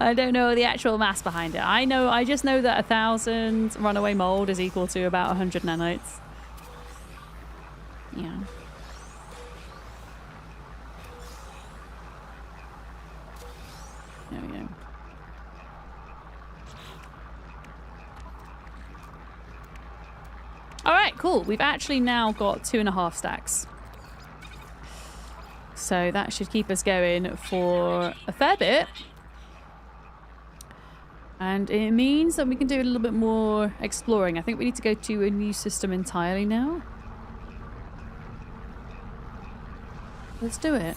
I don't know the actual maths behind it. I just know that 1,000 runaway mold is equal to about 100 nanites. Yeah. There we go. Alright, cool. We've actually now got 2.5 stacks. So that should keep us going for a fair bit. And it means that we can do a little bit more exploring. I think we need to go to a new system entirely now. Let's do it.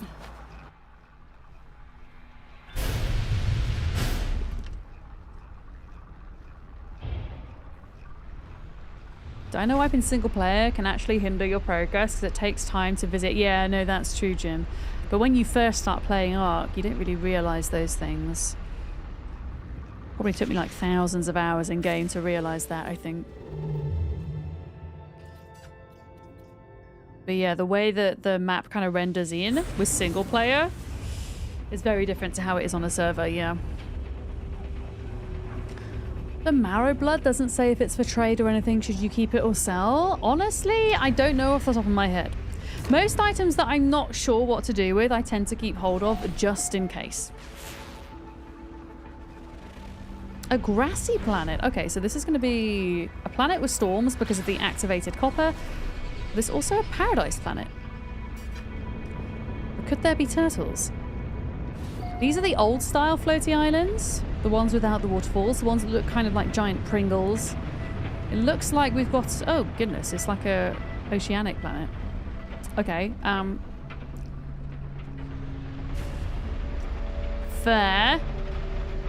Dino wiping single player can actually hinder your progress because it takes time to visit. Yeah, no, that's true, Jim. But when you first start playing Ark, you don't really realise those things. Probably took me like thousands of hours in game to realise that, I think. But yeah, the way that the map kind of renders in with single player is very different to how it is on a server, yeah. The marrow blood doesn't say if it's for trade or anything. Should you keep it or sell? Honestly, I don't know off the top of my head. Most items that I'm not sure what to do with, I tend to keep hold of just in case. A grassy planet. Okay, so this is going to be a planet with storms because of the activated copper. There's also a paradise planet. But could there be turtles? These are the old style floaty islands. The ones without the waterfalls. The ones that look kind of like giant Pringles. It looks like we've got... Oh, goodness. It's like a oceanic planet. Okay. Fair.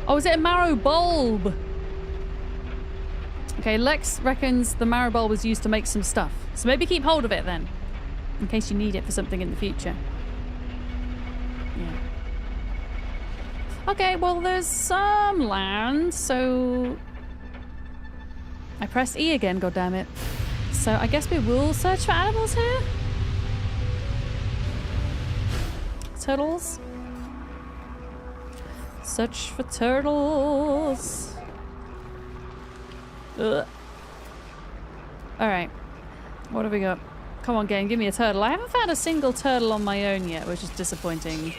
Oh, is it a marrow bulb? Okay, Lex reckons the marrow bulb was used to make some stuff. So maybe keep hold of it then. In case you need it for something in the future. Yeah. Okay, well, there's some land, so... I pressed E again, goddammit. So I guess we will search for animals here? Turtles? Search for turtles. Ugh. Alright. What have we got? Come on, game, give me a turtle. I haven't found a single turtle on my own yet, which is disappointing.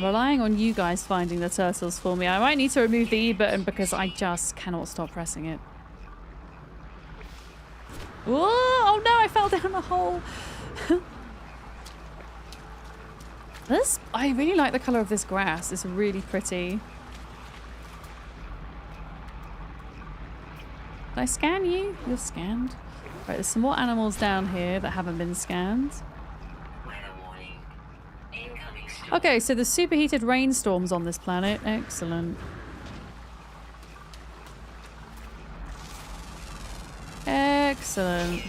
Relying on you guys finding the turtles for me. I might need to remove the E button because I just cannot stop pressing it. Whoa! Oh no, I fell down a hole. I really like the colour of this grass. It's really pretty. Did I scan you? You're scanned. Right, there's some more animals down here that haven't been scanned. Weather warning. Incoming storm. Okay, so there's superheated rainstorms on this planet. Excellent. Excellent.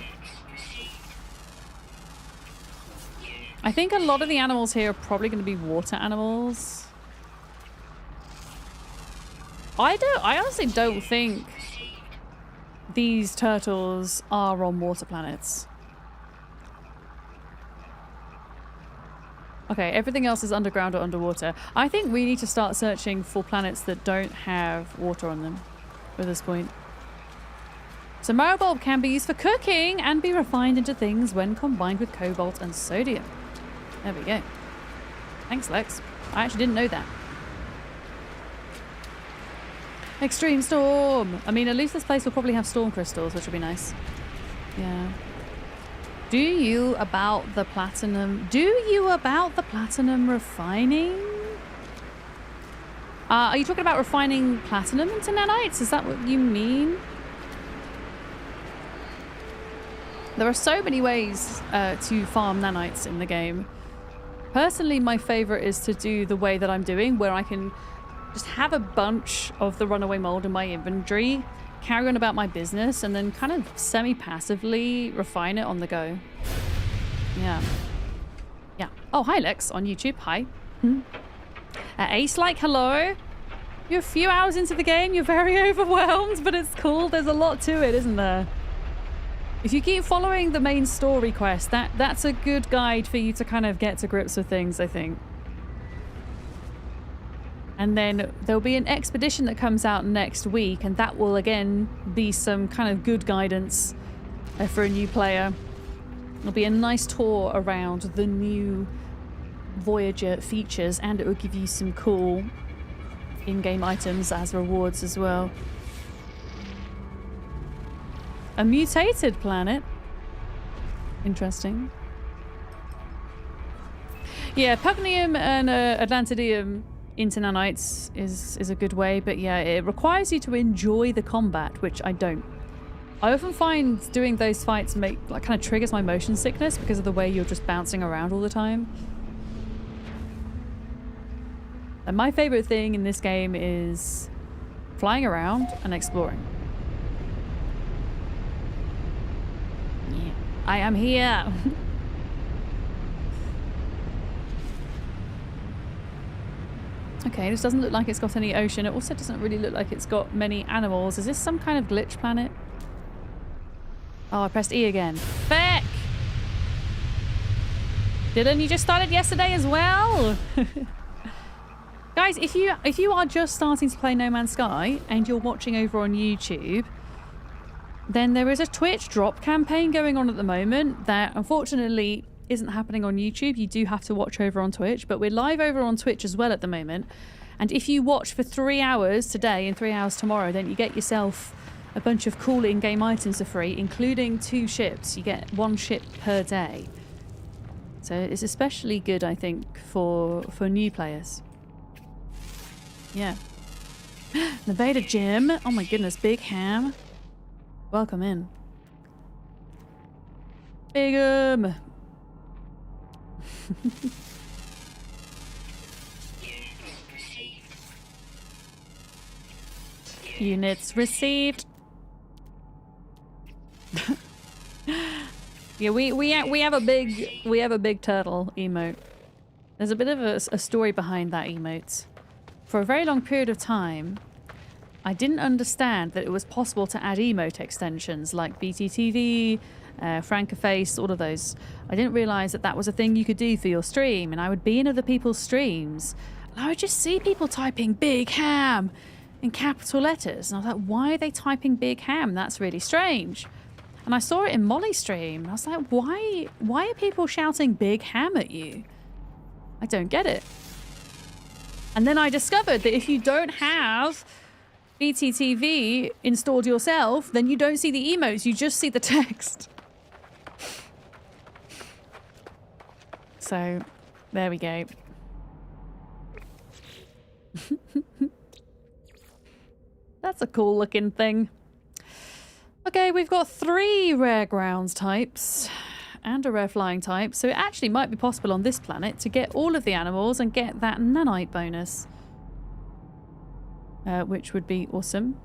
I think a lot of the animals here are probably going to be water animals. I honestly don't think these turtles are on water planets. Okay, everything else is underground or underwater. I think we need to start searching for planets that don't have water on them at this point. So marrow bulb can be used for cooking and be refined into things when combined with cobalt and sodium. There we go. Thanks, Lex. I actually didn't know that. Extreme storm. I mean, at least this place will probably have storm crystals, which will be nice. Yeah. Do you about the platinum refining? Are you talking about refining platinum into nanites? Is that what you mean? There are so many ways to farm nanites in the game. Personally, my favorite is to do the way that I'm doing, where I can just have a bunch of the runaway mold in my inventory, carry on about my business, and then kind of semi-passively refine it on the go. Yeah. Yeah. Oh, hi, Lex, on YouTube. Hi. Ace, like, hello. You're a few hours into the game. You're very overwhelmed, but it's cool. There's a lot to it, isn't there? If you keep following the main story quest, that's a good guide for you to kind of get to grips with things, I think. And then there'll be an expedition that comes out next week, and that will again be some kind of good guidance for a new player. It'll be a nice tour around the new Voyager features, and it will give you some cool in-game items as rewards as well. A mutated planet. Interesting. Yeah, Pugnium and Atlantidium into nanites is a good way, but yeah, it requires you to enjoy the combat, which I don't. I often find doing those fights kind of triggers my motion sickness because of the way you're just bouncing around all the time. And my favorite thing in this game is flying around and exploring. Yeah, I am here. Okay, this doesn't look like it's got any ocean. It also doesn't really look like it's got many animals. Is this some kind of glitch planet? Oh, I pressed E again. Feck! Dylan, you just started yesterday as well? Guys, if you are just starting to play No Man's Sky and you're watching over on YouTube, then there is a Twitch drop campaign going on at the moment that unfortunately isn't happening on YouTube. You do have to watch over on Twitch, but we're live over on Twitch as well at the moment. And if you watch for 3 hours today and 3 hours tomorrow, then you get yourself a bunch of cool in-game items for free, including 2 ships. You get 1 ship per day. So it's especially good, I think, for new players. Yeah. The Beta Gym. Oh my goodness, Big Ham. Welcome in. Big Units received. Yeah, we have a big turtle emote. There's a bit of a story behind that emote. For a very long period of time, I didn't understand that it was possible to add emote extensions like BTTV, Francoface, all of those. I didn't realise that was a thing you could do for your stream, and I would be in other people's streams, and I would just see people typing Big Ham in capital letters, and I was like, why are they typing Big Ham? That's really strange. And I saw it in Molly's stream, and I was like, why are people shouting Big Ham at you? I don't get it. And then I discovered that if you don't have BTTV installed yourself, then you don't see the emotes, you just see the text. So, there we go. That's a cool looking thing. Okay, we've got 3 rare grounds types and a rare flying type, so it actually might be possible on this planet to get all of the animals and get that nanite bonus. Which would be awesome.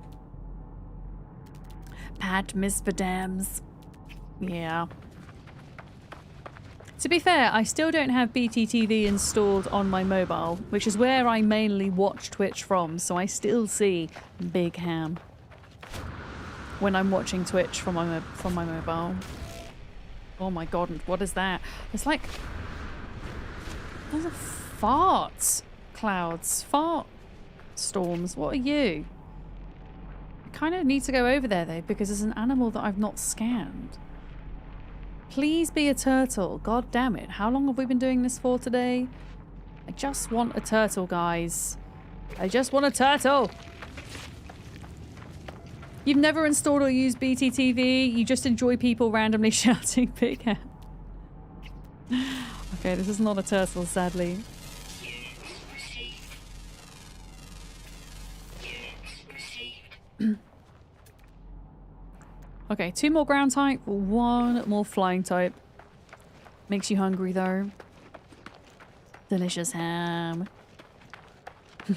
Pat Miss Vadams. Yeah. To be fair, I still don't have BTTV installed on my mobile, which is where I mainly watch Twitch from, so I still see Big Ham when I'm watching Twitch from my mobile. Oh my god, what is that? It's like... Those are farts. Clouds. Fart storms. What are you? I kind of need to go over there though, because there's an animal that I've not scanned. Please be a turtle. God damn it. How long have we been doing this for today? I just want a turtle, guys. I just want a turtle. You've never installed or used BTTV. You just enjoy people randomly shouting Big Ham. Okay, this is not a turtle, sadly. Okay, 2 more ground type, 1 more flying type. Makes you hungry though. Delicious ham.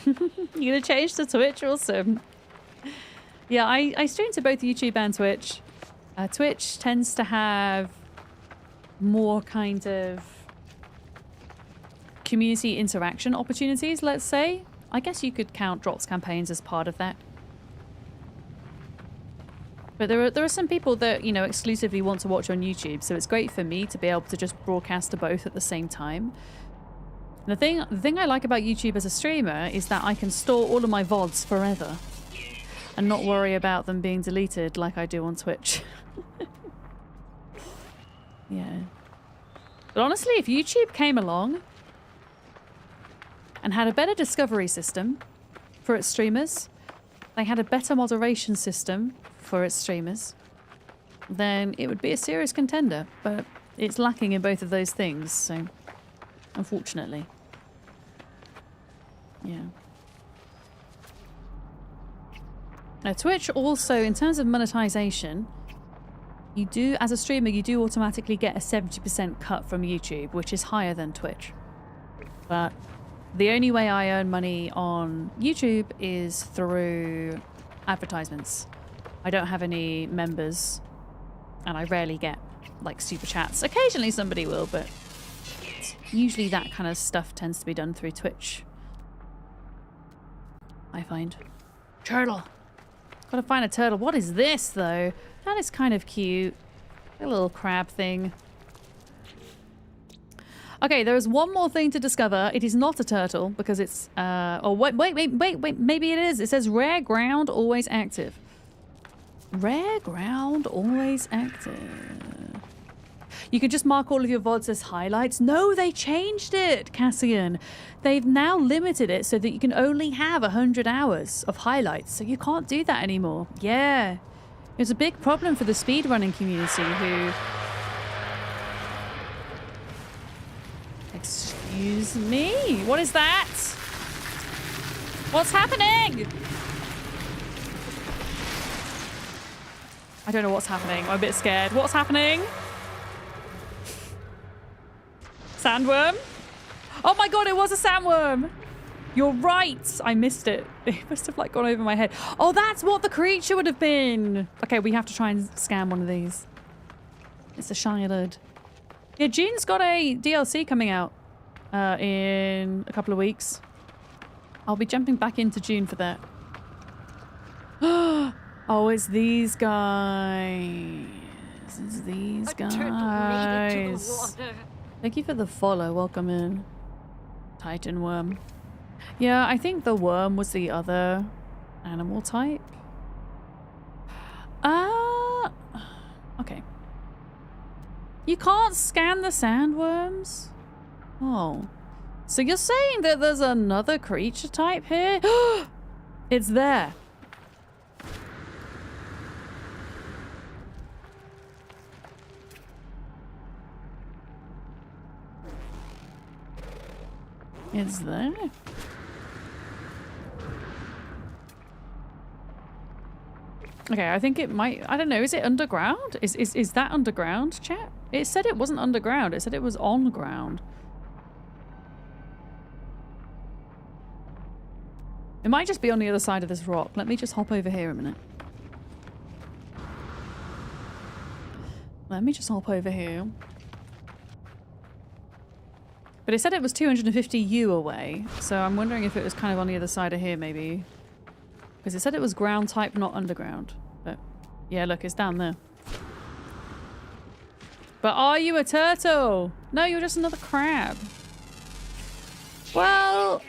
You gonna change to Twitch? Awesome. Yeah, I stream to both YouTube and Twitch. Twitch tends to have more kind of community interaction opportunities, let's say. I guess you could count drops campaigns as part of that. But there are some people that, you know, exclusively want to watch on YouTube, so it's great for me to be able to just broadcast to both at the same time. And the thing I like about YouTube as a streamer is that I can store all of my VODs forever and not worry about them being deleted like I do on Twitch. Yeah. But honestly, if YouTube came along and had a better discovery system for its streamers, they had a better moderation system for its streamers, then it would be a serious contender, but it's lacking in both of those things, so unfortunately. Yeah. Now Twitch also, in terms of monetization, you do, as a streamer, you do automatically get a 70% cut from YouTube, which is higher than Twitch. But the only way I earn money on YouTube is through advertisements. I don't have any members, and I rarely get, like, super chats. Occasionally somebody will, but usually that kind of stuff tends to be done through Twitch, I find. Turtle! Gotta find a turtle. What is this, though? That is kind of cute. A little crab thing. Okay, there is one more thing to discover. It is not a turtle, because it's... oh, wait, maybe it is. It says rare ground, always active. Rare ground, always active. You can just mark all of your VODs as highlights. No, they changed it, Cassian. They've now limited it so that you can only have 100 hours of highlights. So you can't do that anymore. Yeah. It was a big problem for the speedrunning community who... Excuse me? What is that? What's happening? I don't know what's happening. I'm a bit scared. What's happening? Sandworm? Oh my god, it was a sandworm! You're right! I missed it. It must have like gone over my head. Oh, that's what the creature would have been! Okay, we have to try and scan one of these. It's a shiny. Yeah, June's got a DLC coming out in a couple of weeks. I'll be jumping back into June for that. Oh, it's these guys. It's these guys. Thank you for the follow. Welcome in. Titan worm. Yeah, I think the worm was the other animal type. Okay. You can't scan the sandworms? Oh. So you're saying that there's another creature type here? It's there. It's there. Okay, I think it might... I don't know. Is it underground? Is that underground, chat? It said it wasn't underground. It said it was on ground. It might just be on the other side of this rock. Let me just hop over here a minute. Let me just hop over here. But it said it was 250 U away. So I'm wondering if it was kind of on the other side of here, maybe. Because it said it was ground type, not underground. But yeah, look, it's down there. But are you a turtle? No, you're just another crab. Well,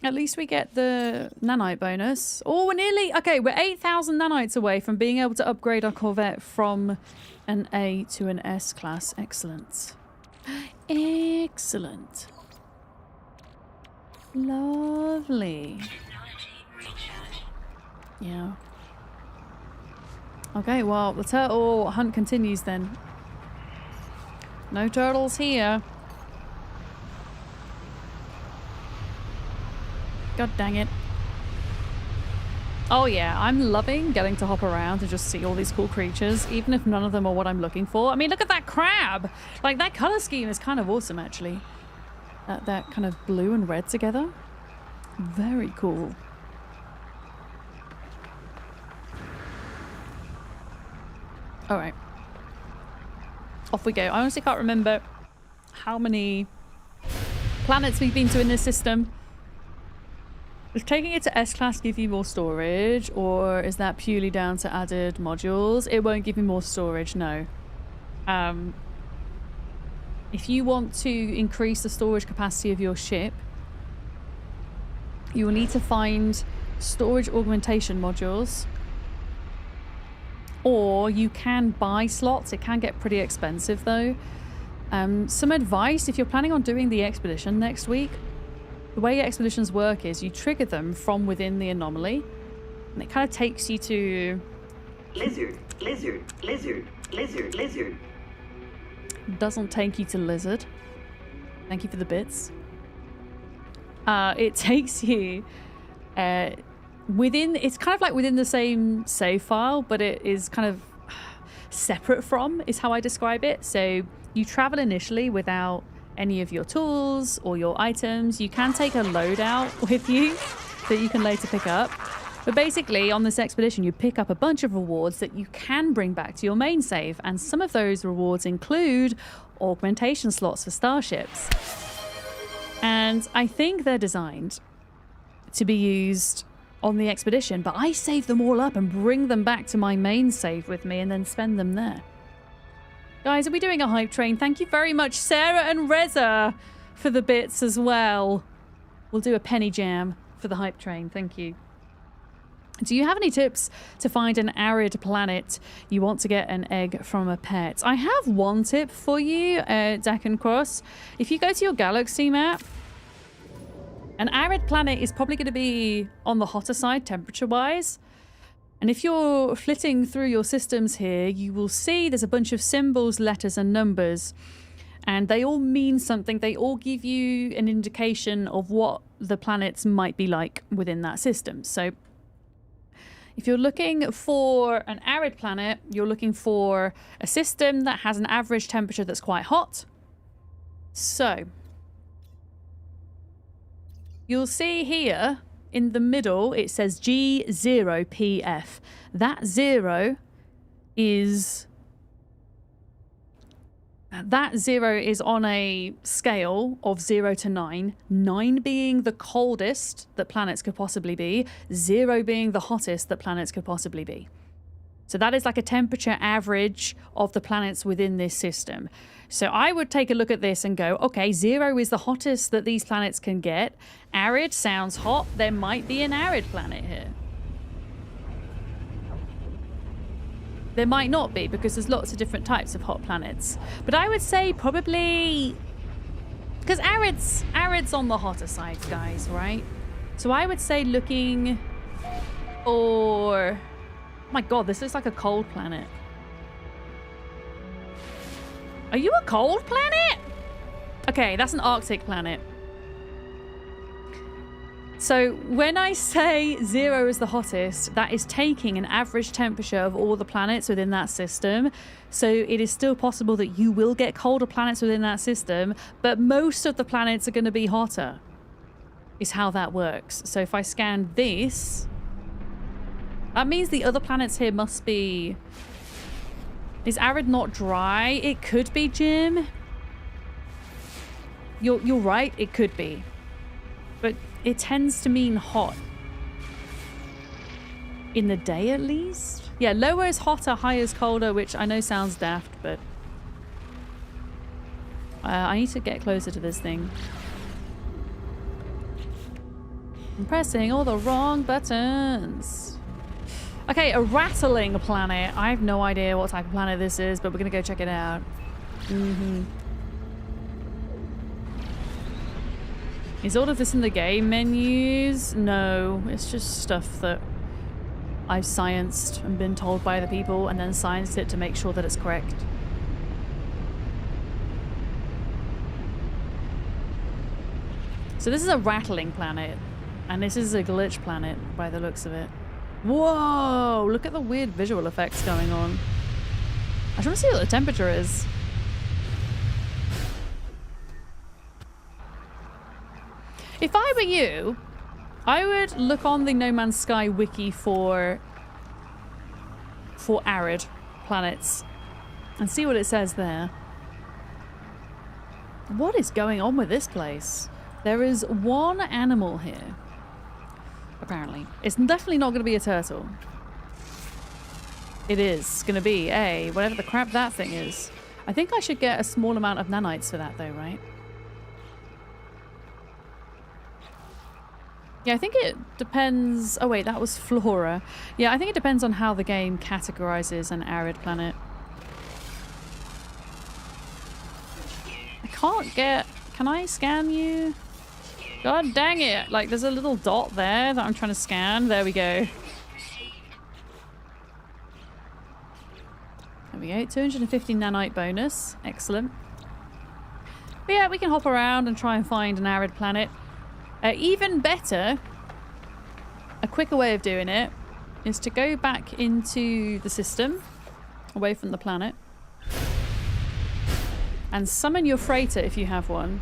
at least we get the nanite bonus. Oh, we're nearly... Okay, we're 8,000 nanites away from being able to upgrade our Corvette from an A to an S class. Excellent. Excellent. Lovely. Yeah. Okay, well, the turtle hunt continues then. No turtles here. God dang it. Oh yeah, I'm loving getting to hop around and just see all these cool creatures, even if none of them are what I'm looking for. I mean, look at that crab! Like, that color scheme is kind of awesome, actually. That kind of blue and red together. Very cool. Alright. Off we go. I honestly can't remember how many planets we've been to in this system. Does taking it to S-Class give you more storage, or is that purely down to added modules? It won't give you more storage, no. If you want to increase the storage capacity of your ship, you will need to find storage augmentation modules, or you can buy slots. It can get pretty expensive, though. Some advice, if you're planning on doing the expedition next week, the way expeditions work is you trigger them from within the anomaly, and it kind of takes you to... Lizard, lizard, lizard, lizard, lizard. Doesn't take you to lizard. Thank you for the bits. It takes you within... It's kind of like within the same save file, but it is kind of separate from, is how I describe it. So you travel initially without any of your tools or your items. You can take a loadout with you that you can later pick up. But basically, on this expedition, you pick up a bunch of rewards that you can bring back to your main save. And some of those rewards include augmentation slots for starships. And I think they're designed to be used on the expedition, but I save them all up and bring them back to my main save with me and then spend them there. Guys, are we doing a hype train? Thank you very much, Sarah and Reza, for the bits as well. We'll do a penny jam for the hype train. Thank you. Do you have any tips to find an arid planet you want to get an egg from a pet? I have one tip for you, Dak and Cross. If you go to your galaxy map, an arid planet is probably going to be on the hotter side temperature-wise. And if you're flitting through your systems here, you will see there's a bunch of symbols, letters, and numbers. And they all mean something. They all give you an indication of what the planets might be like within that system. So if you're looking for an arid planet, you're looking for a system that has an average temperature that's quite hot. So you'll see here in the middle, it says G0PF. That 0 is... That 0 is on a scale of 0 to 9. 9 being the coldest that planets could possibly be. 0 being the hottest that planets could possibly be. So that is like a temperature average of the planets within this system. So I would take a look at this and go, okay, 0 is the hottest that these planets can get. Arid sounds hot. There might be an arid planet here. There might not be, because there's lots of different types of hot planets. But I would say probably... Because arid's on the hotter side, guys, right? So I would say looking for... Oh my god, this looks like a cold planet. Are you a cold planet? Okay, that's an Arctic planet. So when I say 0 is the hottest, that is taking an average temperature of all the planets within that system. So it is still possible that you will get colder planets within that system, but most of the planets are going to be hotter, is how that works. So if I scan this, that means the other planets here must be... Is arid not dry? It could be, Jim. You're right, it could be. But it tends to mean hot. In the day, at least? Yeah, lower is hotter, higher is colder, which I know sounds daft, but... I need to get closer to this thing. I'm pressing all the wrong buttons. Okay, a rattling planet. I have no idea what type of planet this is, but we're gonna go check it out. Is all of this in the game menus? No, it's just stuff that I've scienced and been told by the people and then scienced it to make sure that it's correct. So this is a rattling planet, and this is a glitch planet by the looks of it. Whoa, look at the weird visual effects going on. I just want to see what the temperature is. If I were you, I would look on the No Man's Sky wiki for arid planets and see what it says there. What is going on with this place? There is one animal here, apparently. It's definitely not going to be a turtle. It is going to be a whatever the crap that thing is. I think I should get a small amount of nanites for that though, right? Yeah, I think it depends... Oh wait, that was flora. Yeah, I think it depends on how the game categorizes an arid planet. I can't get... Can I scan you? God dang it! Like, there's a little dot there that I'm trying to scan. There we go. There we go. 250 nanite bonus. Excellent. But yeah, we can hop around and try and find an arid planet. Even better, a quicker way of doing it is to go back into the system, away from the planet, and summon your freighter if you have one,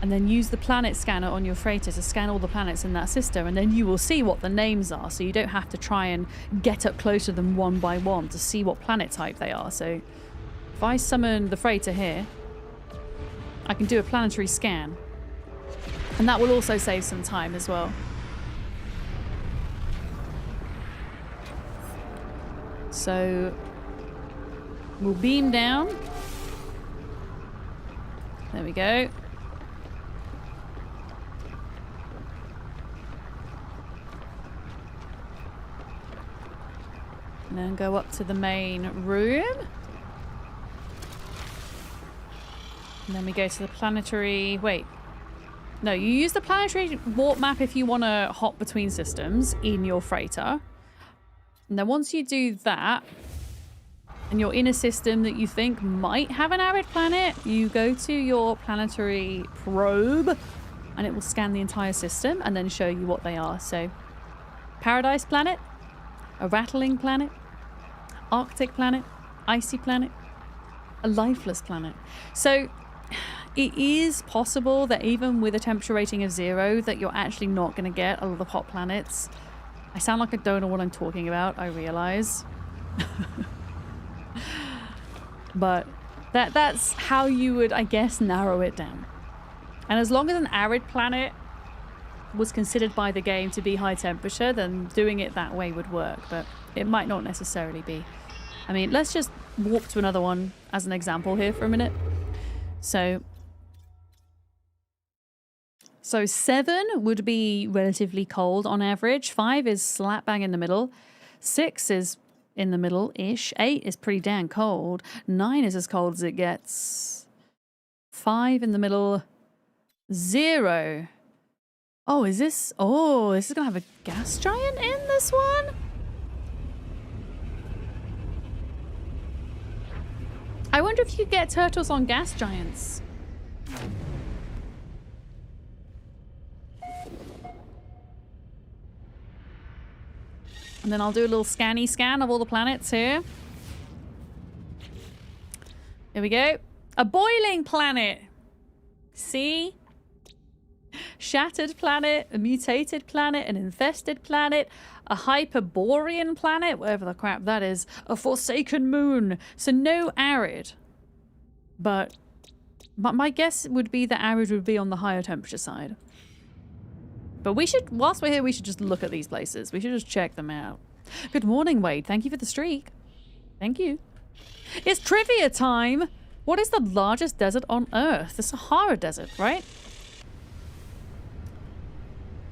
and then use the planet scanner on your freighter to scan all the planets in that system, and then you will see what the names are, so you don't have to try and get up close to them one by one to see what planet type they are. So if I summon the freighter here, I can do a planetary scan. And that will also save some time as well. So we'll beam down. There we go. And then go up to the main room. And then we go to the planetary... Wait. No, you use the planetary warp map if you want to hop between systems in your freighter. And then once you do that, and you're in a system that you think might have an arid planet, you go to your planetary probe, and it will scan the entire system and then show you what they are. So, Paradise planet, a rattling planet, Arctic planet, icy planet, a lifeless planet. So... It is possible that even with a temperature rating of 0 that you're actually not going to get a lot of hot planets. I sound like I don't know what I'm talking about, I realise. But that's how you would, I guess, narrow it down. And as long as an arid planet was considered by the game to be high temperature, then doing it that way would work. But it might not necessarily be. I mean, let's just warp to another one as an example here for a minute. So 7 would be relatively cold on average. 5 is slap bang in the middle. 6 is in the middle-ish. 8 is pretty dang cold. 9 is as cold as it gets. 5 in the middle. 0. Oh, is this... Oh, this is going to have a gas giant in this one? I wonder if you get turtles on gas giants. And then I'll do a little scanny scan of all the planets here. Here we go. A boiling planet. See? Shattered planet, a mutated planet, an infested planet, a Hyperborean planet, whatever the crap that is, a forsaken moon. So no arid. But my guess would be that arid would be on the higher temperature side. But we should, whilst we're here, we should just look at these places. We should just check them out. Good morning, Wade. Thank you for the streak. Thank you. It's trivia time. What is the largest desert on Earth? The Sahara Desert, right?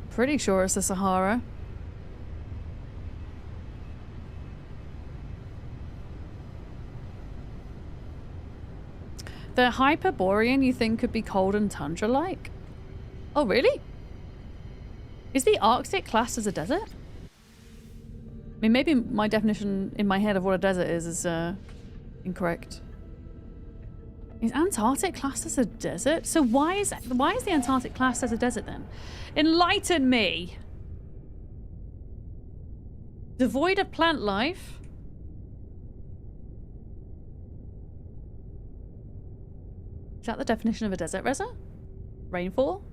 Pretty sure it's the Sahara. The Hyperborean you think could be cold and tundra-like? Oh, really? Is the Arctic classed as a desert? I mean, maybe my definition in my head of what a desert is incorrect. Is Antarctic classed as a desert? So why is the Antarctic classed as a desert then? Enlighten me. Devoid of plant life. Is that the definition of a desert, Reza? Rainfall?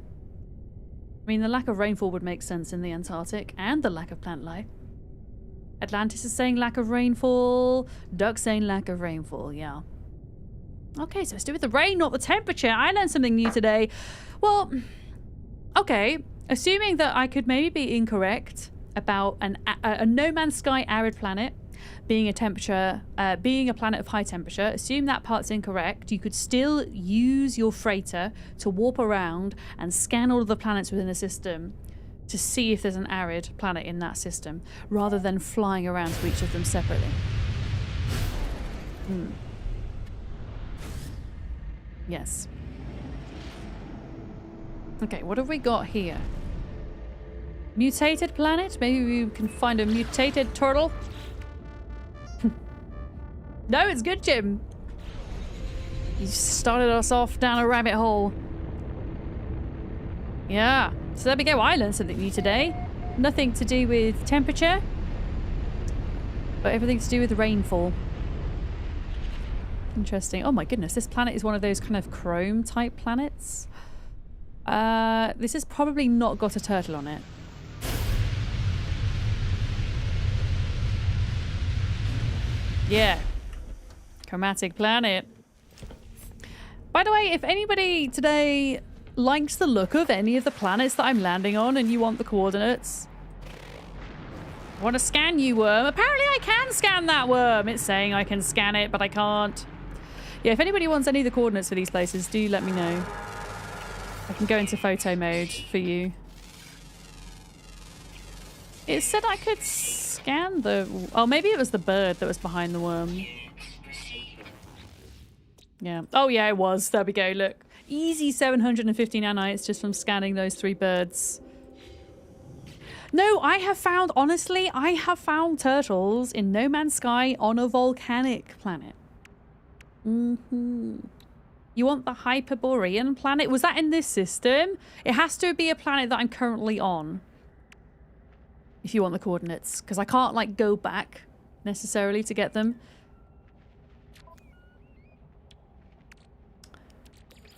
I mean, the lack of rainfall would make sense in the Antarctic, and the lack of plant life. Atlantis is saying lack of rainfall. Duck saying lack of rainfall, yeah. Okay, so it's to do with the rain, not the temperature. I learned something new today. Well, okay, assuming that I could maybe be incorrect about a No Man's Sky arid planet being a planet of high temperature, assume that part's incorrect, you could still use your freighter to warp around and scan all of the planets within the system to see if there's an arid planet in that system, rather than flying around to each of them separately. Yes. Okay, what have we got here? Mutated planet? Maybe we can find a mutated turtle? No, it's good, Jim. You started us off down a rabbit hole. Yeah. So there we go. I learned something new today. Nothing to do with temperature, but everything to do with rainfall. Interesting. Oh my goodness, this planet is one of those kind of chrome type planets. This has probably not got a turtle on it. Yeah. Chromatic planet. By the way, if anybody today likes the look of any of the planets that I'm landing on and you want the coordinates, I want to scan you, worm. Apparently I can scan that worm. It's saying I can scan it, but I can't. Yeah, if anybody wants any of the coordinates for these places, do let me know. I can go into photo mode for you. It said I could scan the... Oh, maybe it was the bird that was behind the worm. Yeah. Oh, yeah, it was. There we go. Look. Easy 750 nanites just from scanning those 3 birds. No, I have found... Honestly, I have found turtles in No Man's Sky on a volcanic planet. You want the Hyperborean planet? Was that in this system? It has to be a planet that I'm currently on. If you want the coordinates. Because I can't, like, go back necessarily to get them.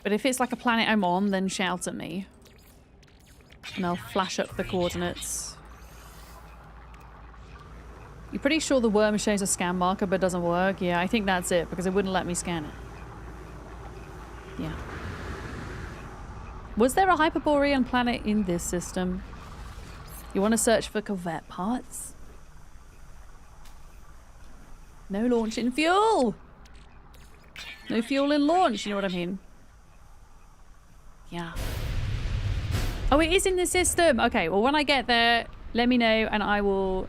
But if it's like a planet I'm on, then shout at me. And I'll flash up the coordinates. You're pretty sure the worm shows a scan marker but doesn't work? Yeah, I think that's it, because it wouldn't let me scan it. Yeah. Was there a Hyperborean planet in this system? You want to search for Corvette parts? No launch in fuel! No fuel in launch, you know what I mean? Yeah. Oh, it is in the system! Okay, well when I get there, let me know and I will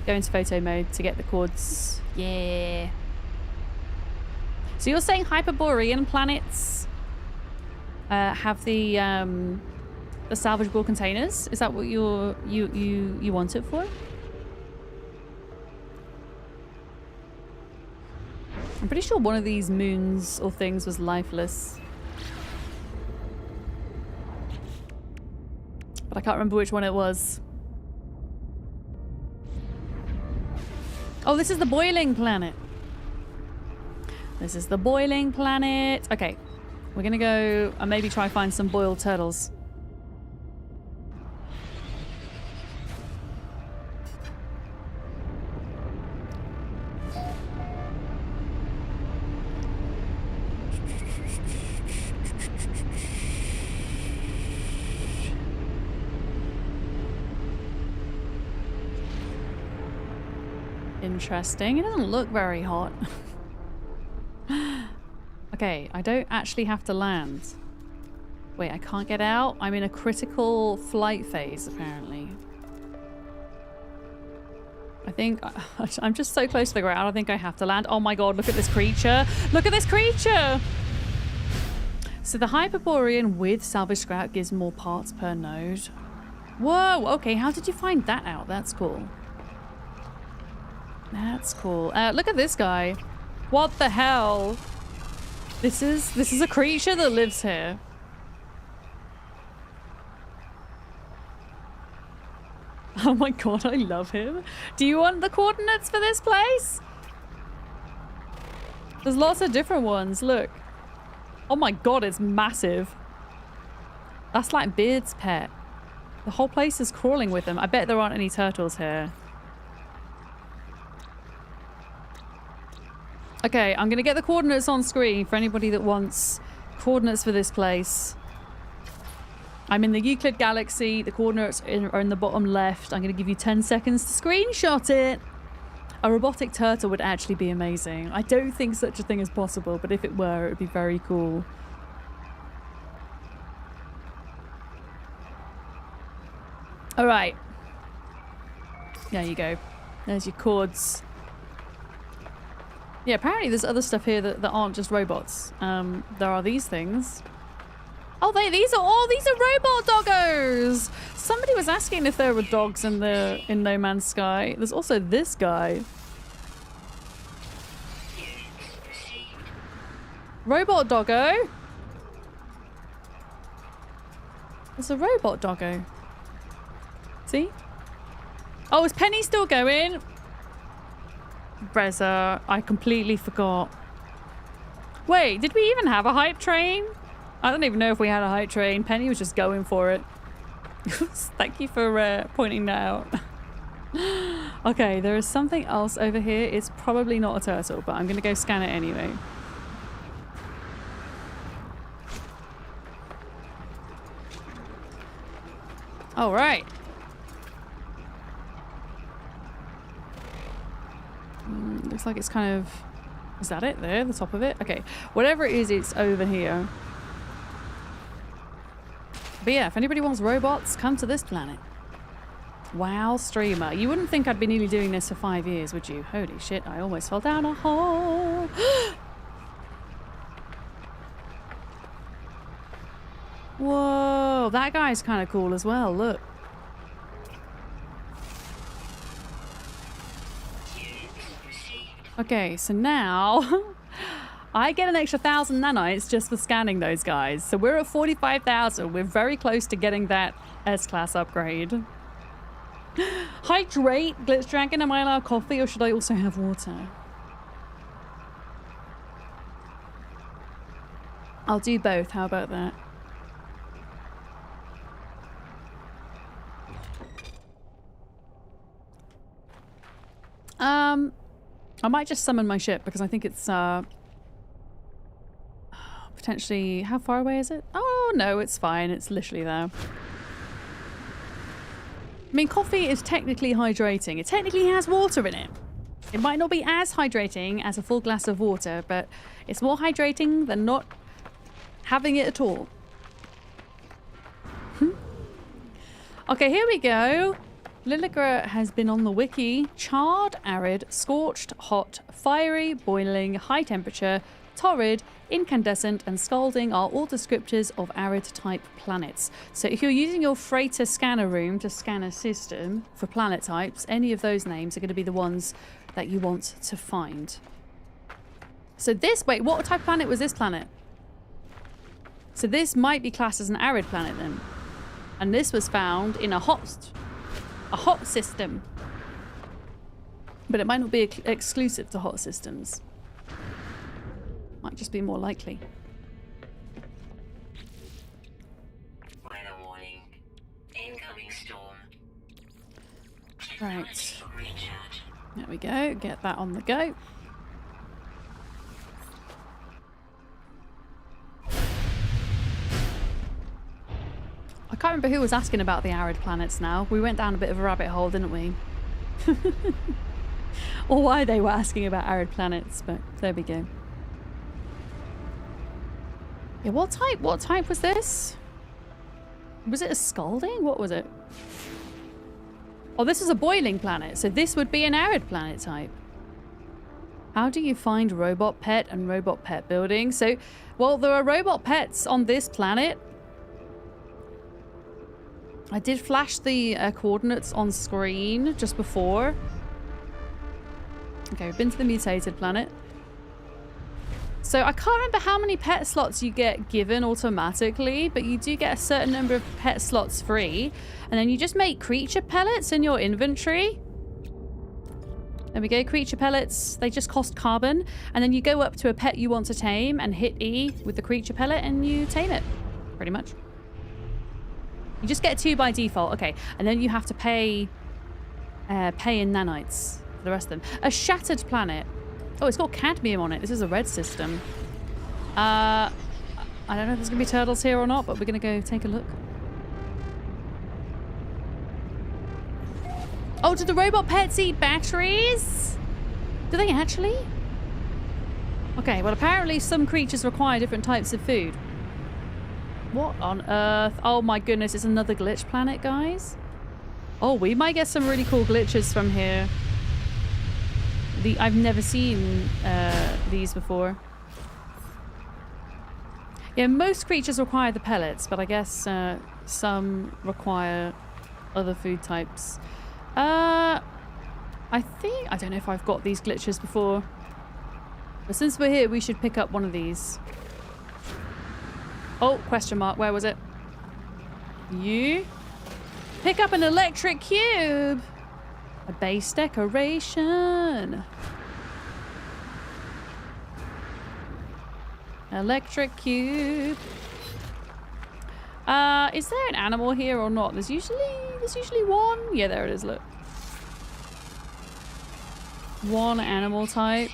go into photo mode to get the chords. Yeah. So you're saying Hyperborean planets have the salvageable containers? Is that what you want it for? I'm pretty sure one of these moons or things was lifeless. But I can't remember which one it was. Oh, this is the boiling planet. This is the boiling planet. Okay. We're gonna go and maybe try find some boiled turtles. Interesting. It doesn't look very hot. Okay, I don't actually have to land. Wait, I can't get out? I'm in a critical flight phase, apparently. I think... I'm just so close to the ground, I think I have to land. Oh my god, look at this creature! Look at this creature! So the Hyperborean with salvage scrap gives more parts per node. Whoa, okay, how did you find that out? That's cool. That's cool. Look at this guy. What the hell? This is a creature that lives here. Oh my god, I love him. Do you want the coordinates for this place? There's lots of different ones, look. Oh my god, it's massive. That's like Beard's pet. The whole place is crawling with them. I bet there aren't any turtles here. Okay, I'm going to get the coordinates on screen for anybody that wants coordinates for this place. I'm in the Euclid Galaxy. The coordinates are in the bottom left. I'm going to give you 10 seconds to screenshot it. A robotic turtle would actually be amazing. I don't think such a thing is possible, but if it were, it would be very cool. All right. There you go. There's your chords. Yeah, apparently there's other stuff here that aren't just robots. There are these things. Oh, these are robot doggos! Somebody was asking if there were dogs in No Man's Sky. There's also this guy. Robot doggo? There's a robot doggo. See? Oh, is Penny still going? Reza, I completely forgot. Wait, did we even have a hype train? I don't even know if we had a hype train. Penny was just going for it. Thank you for pointing that out. Okay, there is something else over here. It's probably not a turtle, but I'm going to go scan it anyway. All right. Looks like it's kind of... Is that it there? The top of it? Okay. Whatever it is, it's over here. But yeah, if anybody wants robots, come to this planet. Wow, streamer. You wouldn't think I'd be nearly doing this for 5 years, would you? Holy shit, I almost fell down a hole. Whoa, that guy's kind of cool as well, look. Okay, so now I get an extra 1,000 nanites just for scanning those guys. So we're at 45,000. We're very close to getting that S-class upgrade. Hydrate, Glitch Dragon. Am I allowed coffee or should I also have water? I'll do both. How about that? I might just summon my ship because I think it's potentially... How far away is it? Oh, no, it's fine. It's literally there. I mean, coffee is technically hydrating. It technically has water in it. It might not be as hydrating as a full glass of water, but it's more hydrating than not having it at all. Okay, here we go. Lilligra has been on the wiki. Charred, arid, scorched, hot, fiery, boiling, high temperature, torrid, incandescent, and scalding are all descriptors of arid type planets. So if you're using your freighter scanner room to scan a system for planet types, any of those names are going to be the ones that you want to find. So this, wait, what type of planet was this planet? So this might be classed as an arid planet then. And this was found in a hot system. But it might not be exclusive to hot systems. Might just be more likely. Weather warning. Incoming storm. Right. Recharge. There we go. Get that on the go. I can't remember who was asking about the arid planets now. We went down a bit of a rabbit hole, didn't we? Or why they were asking about arid planets, but there we go. Yeah, what type was this? Was it a scalding? What was it? Oh, this is a boiling planet, so this would be an arid planet type. How do you find robot pet and robot pet building? So, well, there are robot pets on this planet. I did flash the coordinates on screen just before. Okay, we've been to the mutated planet. So I can't remember how many pet slots you get given automatically, but you do get a certain number of pet slots free. And then you just make creature pellets in your inventory. There we go, creature pellets. They just cost carbon. And then you go up to a pet you want to tame and hit E with the creature pellet and you tame it, pretty much. You just get 2 by default. Okay, and then you have to pay in nanites for the rest of them. A shattered planet. Oh, it's got cadmium on it. This is a red system. I don't know if there's going to be turtles here or not, but we're going to go take a look. Oh, do the robot pets eat batteries? Do they actually? Okay, well, apparently some creatures require different types of food. What on earth? Oh my goodness, it's another glitch planet, guys. Oh, we might get some really cool glitches from here. I've never seen these before. Yeah, most creatures require the pellets, but I guess some require other food types. I don't know if I've got these glitches before. But since we're here, we should pick up one of these. Oh, question mark. Where was it? You? Pick up an electric cube. A base decoration. Electric cube. Is there an animal here or not? There's usually one. Yeah, there it is, look. One animal type.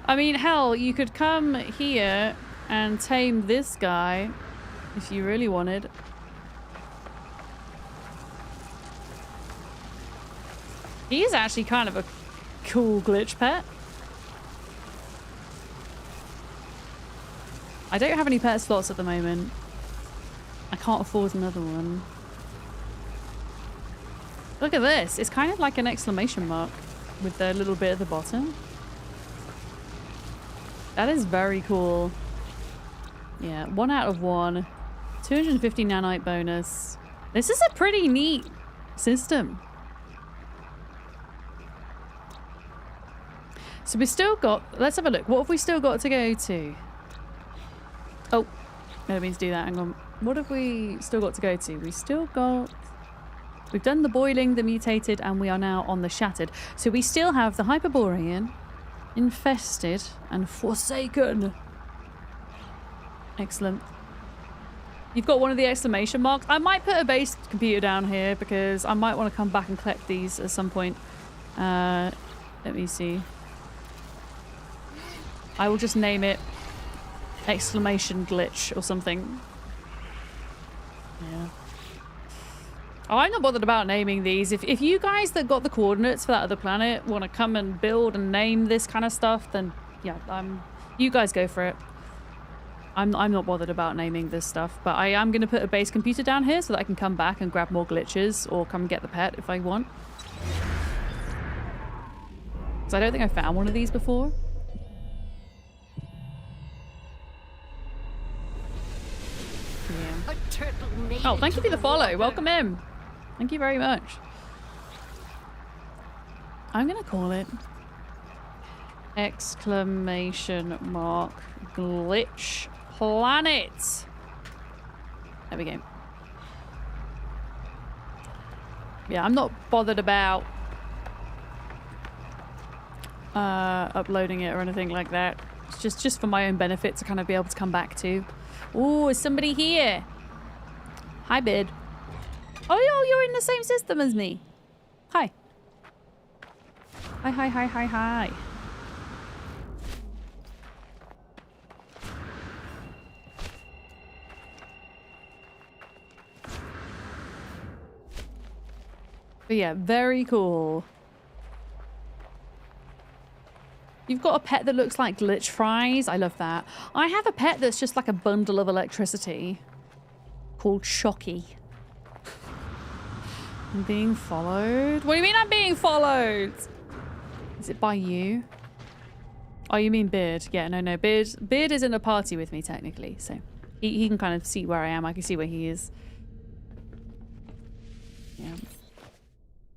I mean, hell, you could come here and tame this guy if you really wanted. He is actually kind of a cool glitch pet. I don't have any pet slots at the moment. I can't afford another one. Look at this. It's kind of like an exclamation mark with the little bit at the bottom. That is very cool. Yeah, 1 out of 1. 250 nanite bonus. This is a pretty neat system. So we still got... Let's have a look. What have we still got to go to? Oh, I didn't mean to do that. Hang on. What have we still got to go to? We still got... We've done the boiling, the mutated, and we are now on the shattered. So we still have the Hyperborean, infested, and forsaken. Excellent. You've got one of the exclamation marks. I might put a base computer down here because I might want to come back and collect these at some point. Let me see. I will just name it exclamation glitch or something. Yeah. Oh, I'm not bothered about naming these. If you guys that got the coordinates for that other planet want to come and build and name this kind of stuff, then yeah, you guys go for it. I'm not bothered about naming this stuff, but I am going to put a base computer down here so that I can come back and grab more glitches or come and get the pet if I want. Because I don't think I found one of these before. Yeah. Oh, thank you for the follow. Welcome in. Thank you very much. I'm going to call it exclamation mark glitch planet. There we go. Yeah, I'm not bothered about uploading it or anything like that. It's just for my own benefit to kind of be able to come back to. Ooh, is somebody here? Hi, Bid. Oh, you're in the same system as me. Hi. Hi. But yeah, very cool. You've got a pet that looks like glitch fries. I love that. I have a pet that's just like a bundle of electricity called Shocky. I'm being followed? What do you mean I'm being followed? Is it by you? Oh, you mean Beard? Yeah, no. Beard is in a party with me, technically. So he can kind of see where I am. I can see where he is. Yeah.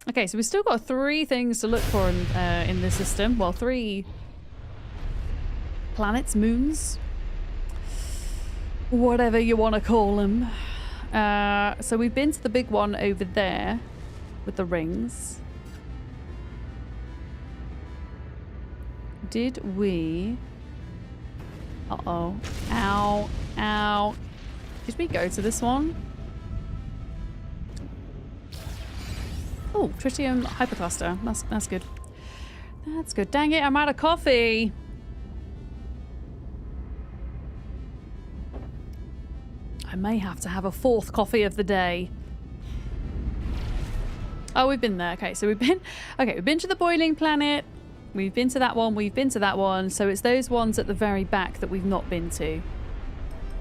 Okay, so we've still got 3 things to look for in this system. Well, 3 planets, moons, whatever you want to call them. So we've been to the big one over there with the rings. Did we... Uh-oh. Ow. Did we go to this one? Oh, tritium hypercluster. That's good. That's good. Dang it, I'm out of coffee. I may have to have a 4th coffee of the day. Oh, we've been there. Okay, so we've been to the boiling planet. We've been to that one. We've been to that one. So it's those ones at the very back that we've not been to.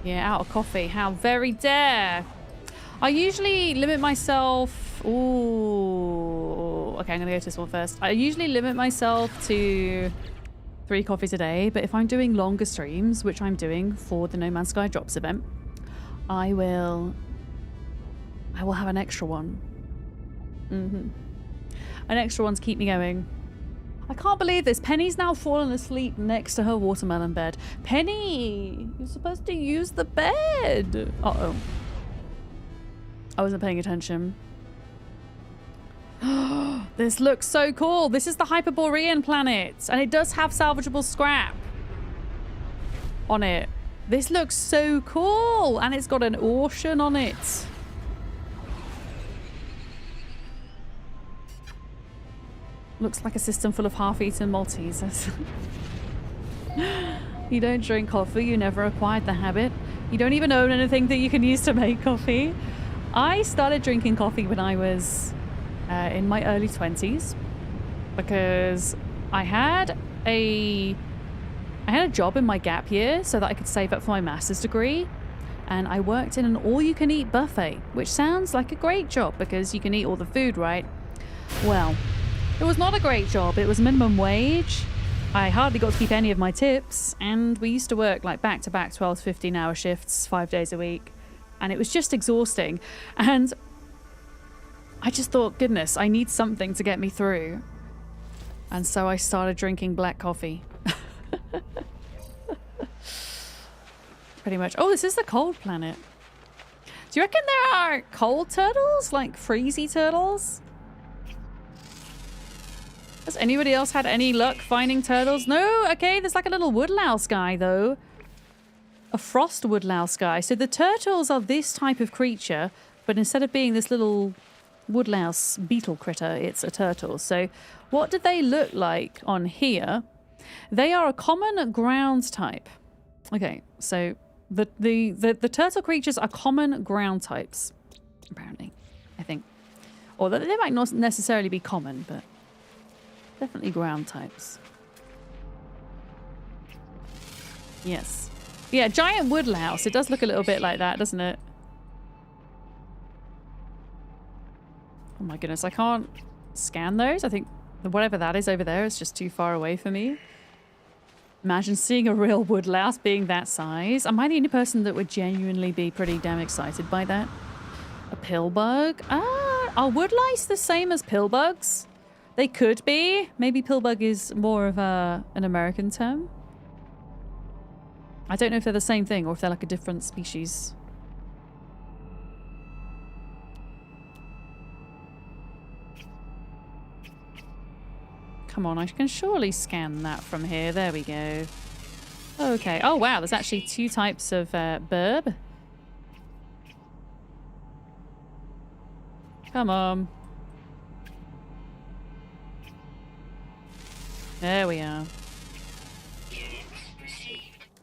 Yeah, out of coffee. How very dare. I usually limit myself... Ooh. Okay, I'm going to go to this one first. I usually limit myself to 3 coffees a day. But if I'm doing longer streams, which I'm doing for the No Man's Sky Drops event, I will have an extra one. An extra one to keep me going. I can't believe this. Penny's now fallen asleep next to her watermelon bed. Penny! You're supposed to use the bed! Uh-oh. I wasn't paying attention. This looks so cool. This is the Hyperborean planet. And it does have salvageable scrap on it. This looks so cool. And it's got an ocean on it. Looks like a system full of half-eaten Maltesers. You don't drink coffee. You never acquired the habit. You don't even own anything that you can use to make coffee. I started drinking coffee when I was in my early 20s because I had a job in my gap year so that I could save up for my master's degree, and I worked in an all-you-can-eat buffet, which sounds like a great job because you can eat all the food, right? Well, it was not a great job. It was minimum wage. I hardly got to keep any of my tips, and we used to work like back-to-back 12 to 15-hour shifts 5 days a week, and it was just exhausting. And I just thought, goodness, I need something to get me through. And so I started drinking black coffee. Pretty much. Oh, this is the cold planet. Do you reckon there are cold turtles? Like freezy turtles? Has anybody else had any luck finding turtles? No? Okay, there's like a little woodlouse guy, though. A frost woodlouse guy. So the turtles are this type of creature, but instead of being this little woodlouse beetle critter, it's a turtle. So what do they look like on here? They are a common ground type. Okay, so the turtle creatures are common ground types, apparently, I think. Or they might not necessarily be common, but definitely ground types. Yes. Yeah, giant woodlouse. It does look a little bit like that, doesn't it? Oh my goodness, I can't scan those. I think whatever that is over there is just too far away for me. Imagine seeing a real woodlouse being that size. Am I the only person that would genuinely be pretty damn excited by that? A pillbug? Ah, are woodlice the same as pillbugs? They could be. Maybe pillbug is more of an American term. I don't know if they're the same thing or if they're like a different species. Come on, I can surely scan that from here. There we go. Okay. Oh, wow. There's actually 2 types of burb. Come on. There we are.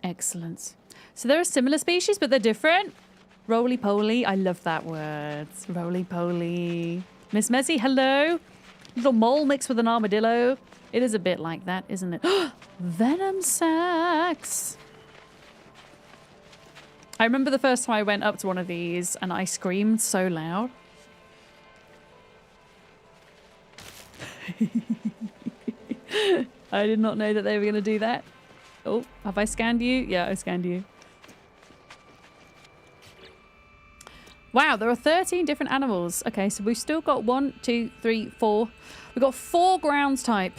Excellent. So they're a similar species, but they're different. Roly-poly. I love that word. Roly-poly. Miss Messi, hello. Little mole mixed with an armadillo. It is a bit like that, isn't it? Venom sacs. I remember the first time I went up to one of these and I screamed so loud. I did not know that they were going to do that. Oh, have I scanned you? Yeah, I scanned you. Wow, there are 13 different animals. Okay, so we've still got 1, 2, 3, 4. We've got 4 ground type.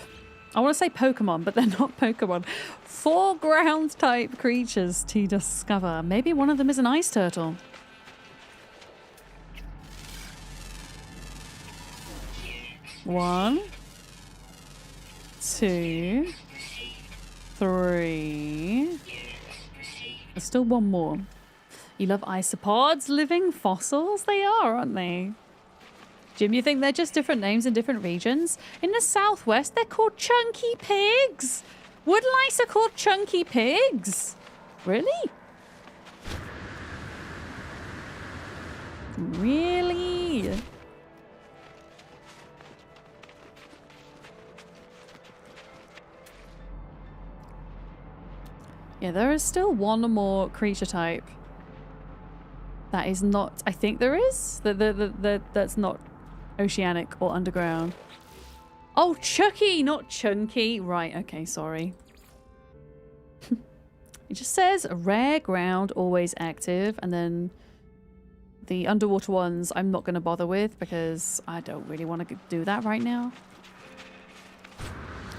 I want to say Pokemon, but they're not Pokemon. 4 ground type creatures to discover. Maybe one of them is an ice turtle. One, 2, 3. There's still one more. You love isopods, living fossils? They are, aren't they? Jim, you think they're just different names in different regions? In the southwest, they're called chunky pigs. Wood lice are called chunky pigs. Really? Really? Yeah, there is still one more creature type. That is not... I think there is. That's not oceanic or underground. Oh, Chucky, not Chunky. Right, okay, sorry. It just says rare ground, always active. And then the underwater ones I'm not going to bother with because I don't really want to do that right now.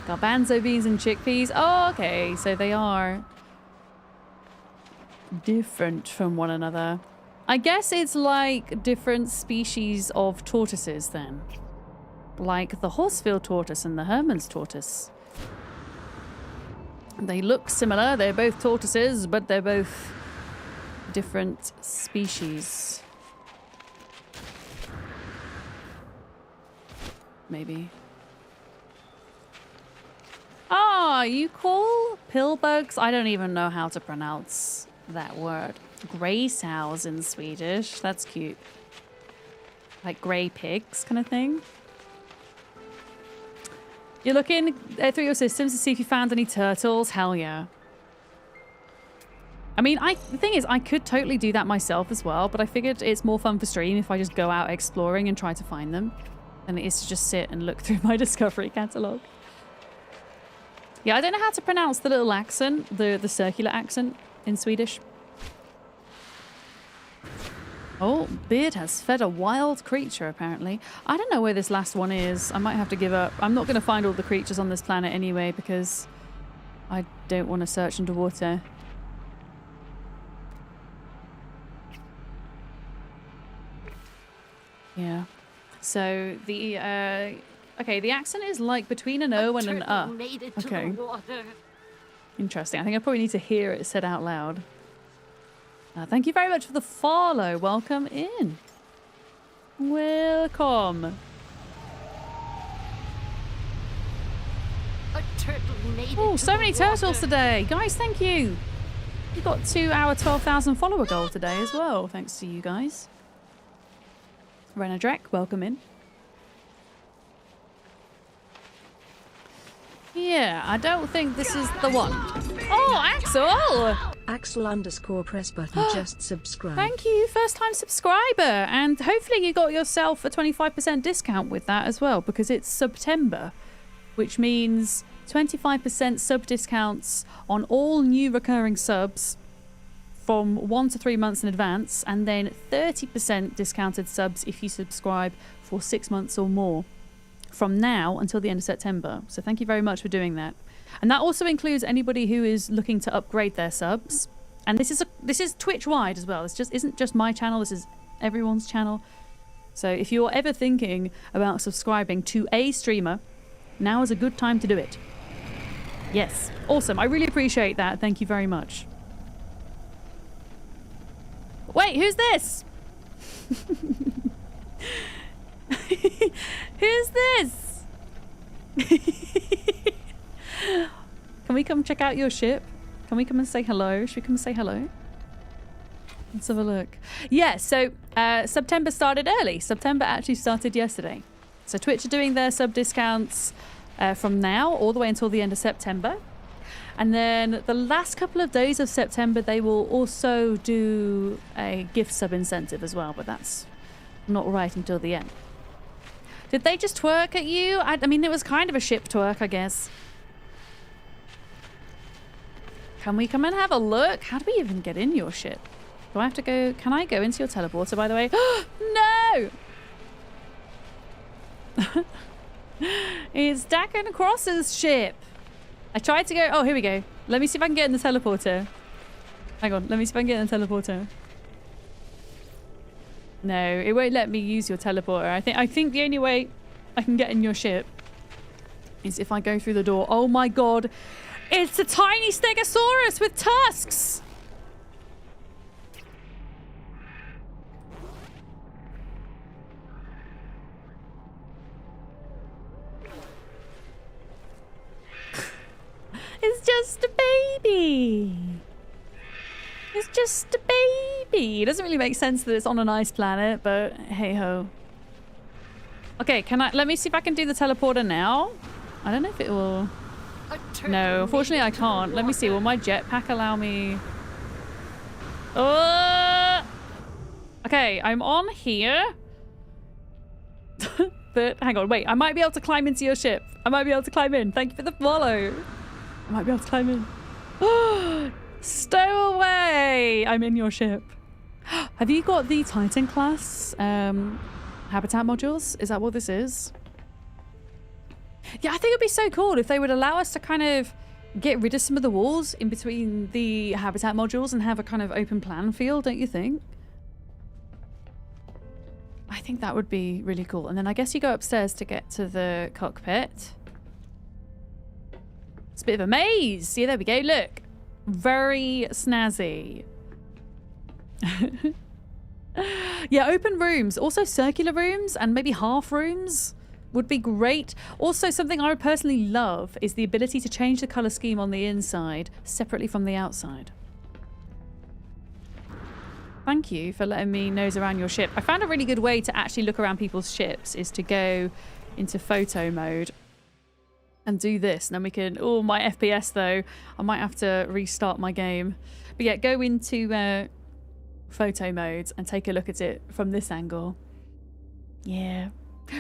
Garbanzo beans and chickpeas. Oh, okay, so they are different from one another. I guess it's like different species of tortoises then. Like the Horsfield tortoise and the Herman's tortoise. They look similar. They're both tortoises, but they're both different species. Maybe. Ah, you call pillbugs? I don't even know how to pronounce that word. Grey sows in Swedish. That's cute. Like grey pigs kind of thing. You're looking through your systems to see if you found any turtles. Hell yeah. I mean, the thing is, I could totally do that myself as well, but I figured it's more fun for stream if I just go out exploring and try to find them than it is to just sit and look through my discovery catalogue. Yeah, I don't know how to pronounce the little accent, the circular accent in Swedish. Oh, Beard has fed a wild creature, apparently. I don't know where this last one is. I might have to give up. I'm not going to find all the creatures on this planet anyway because I don't want to search underwater. Yeah. So the okay, the accent is like between an O and an Okay. Interesting. I think I probably need to hear it said out loud. Thank you very much for the follow. Welcome in. Welcome. Oh, so many turtles today. Guys, thank you. We got to our 12,000 follower goal today as well. Thanks to you guys. Renadrek, welcome in. Yeah, I don't think this is the one. Oh, Axel! Axel_ press button just subscribe. Thank you, first time subscriber. And hopefully you got yourself a 25% discount with that as well, because it's September, which means 25% sub discounts on all new recurring subs from 1 to 3 months in advance, and then 30% discounted subs if you subscribe for 6 months or more from now until the end of September. So thank you very much for doing that. And that also includes anybody who is looking to upgrade their subs. And this is Twitch wide as well. This just isn't just my channel, this is everyone's channel. So if you're ever thinking about subscribing to a streamer Now is a good time to do it. Yes. Awesome. I really appreciate that. Thank you very much. Wait, who's this? Who's this? Can we come check out your ship? Can we come and say hello? Should we come and say hello? Let's have a look. Yeah, so September started early. September actually started yesterday. So Twitch are doing their sub discounts from now all the way until the end of September. And then the last couple of days of September, they will also do a gift sub incentive as well, but that's not right until the end. Did they just twerk at you? I mean, it was kind of a ship twerk, I guess. Can we come and have a look? How do we even get in your ship? Do I have to go? Can I go into your teleporter, by the way? No! It's Dakin Cross's ship. I tried to go. Oh, here we go. Let me see if I can get in the teleporter. Hang on. Let me see if I can get in the teleporter. No, it won't let me use your teleporter. I think the only way I can get in your ship is if I go through the door. Oh my god. It's a tiny stegosaurus with tusks. It's just a baby. It's just a baby. It doesn't really make sense that it's on an ice planet, but hey ho. Okay, let me see if I can do the teleporter now. I don't know if it will. No, unfortunately I can't. Let me see. Will my jetpack allow me? Okay, I'm on here. But hang on, wait. I might be able to climb into your ship. I might be able to climb in. Thank you for the follow. I might be able to climb in. Stow away! I'm in your ship. Have you got the Titan class habitat modules? Is that what this is? Yeah, I think it'd be so cool if they would allow us to kind of get rid of some of the walls in between the habitat modules and have a kind of open plan feel, don't you think? I think that would be really cool. And then I guess you go upstairs to get to the cockpit. It's a bit of a maze. Yeah, there we go. Look. Very snazzy. Yeah, open rooms. Also circular rooms and maybe half rooms would be great. Also, something I would personally love is the ability to change the colour scheme on the inside separately from the outside. Thank you for letting me nose around your ship. I found a really good way to actually look around people's ships is to go into photo mode and do this. And then we can... Oh, my FPS though. I might have to restart my game. But yeah, go into photo mode and take a look at it from this angle. Yeah.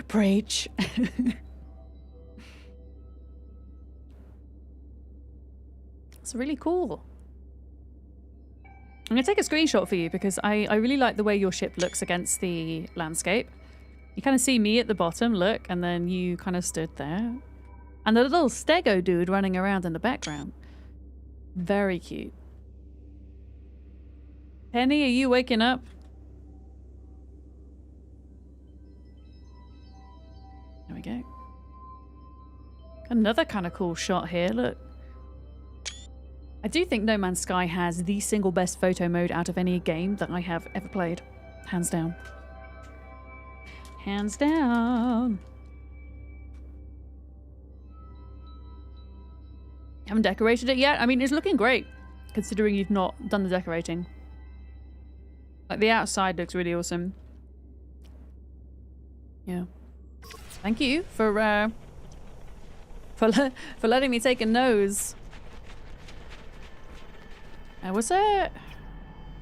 Preach. It's really cool. I'm going to take a screenshot for you because I really like the way your ship looks against the landscape. You kind of see me at the bottom, look, and then you kind of stood there. And the little stego dude running around in the background. Very cute. Penny, are you waking up? There we go. Another kind of cool shot here, look. I do think No Man's Sky has the single best photo mode out of any game that I have ever played. Hands down. Hands down. Haven't decorated it yet. I mean, it's looking great, considering you've not done the decorating. Like, the outside looks really awesome. Yeah. Thank you for letting me take a nose. Was it?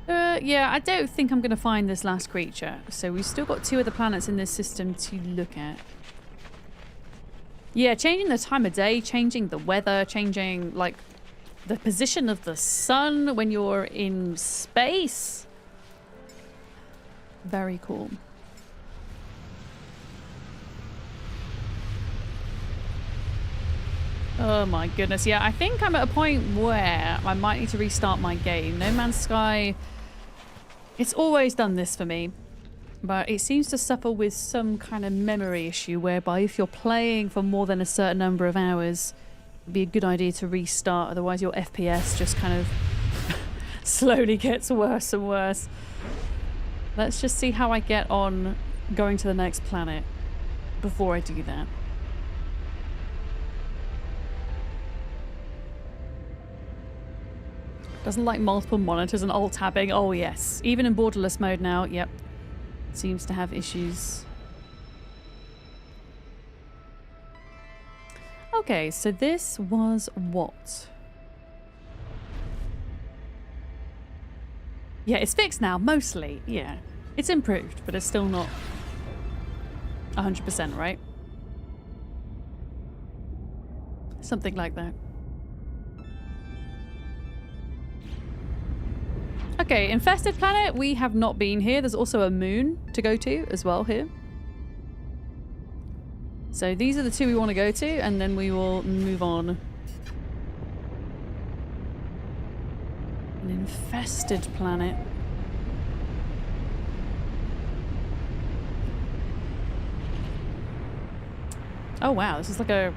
Yeah, I don't think I'm going to find this last creature. So we've still got 2 other planets in this system to look at. Yeah, changing the time of day, changing the weather, changing, like, the position of the sun when you're in space. Very cool. Oh my goodness, yeah, I think I'm at a point where I might need to restart my game. No Man's Sky, it's always done this for me. But it seems to suffer with some kind of memory issue whereby if you're playing for more than a certain number of hours, it'd be a good idea to restart, otherwise your FPS just kind of slowly gets worse and worse. Let's just see how I get on going to the next planet before I do that. Doesn't like multiple monitors and alt-tabbing. Oh yes. Even in borderless mode now, yep. Seems to have issues. Okay, so this was what? Yeah, it's fixed now, mostly. Yeah. It's improved, but it's still not 100%, right? Something like that. Okay, infested planet, we have not been here. There's also a moon to go to as well here. So these are the two we want to go to, and then we will move on. An infested planet. Oh wow, this is like a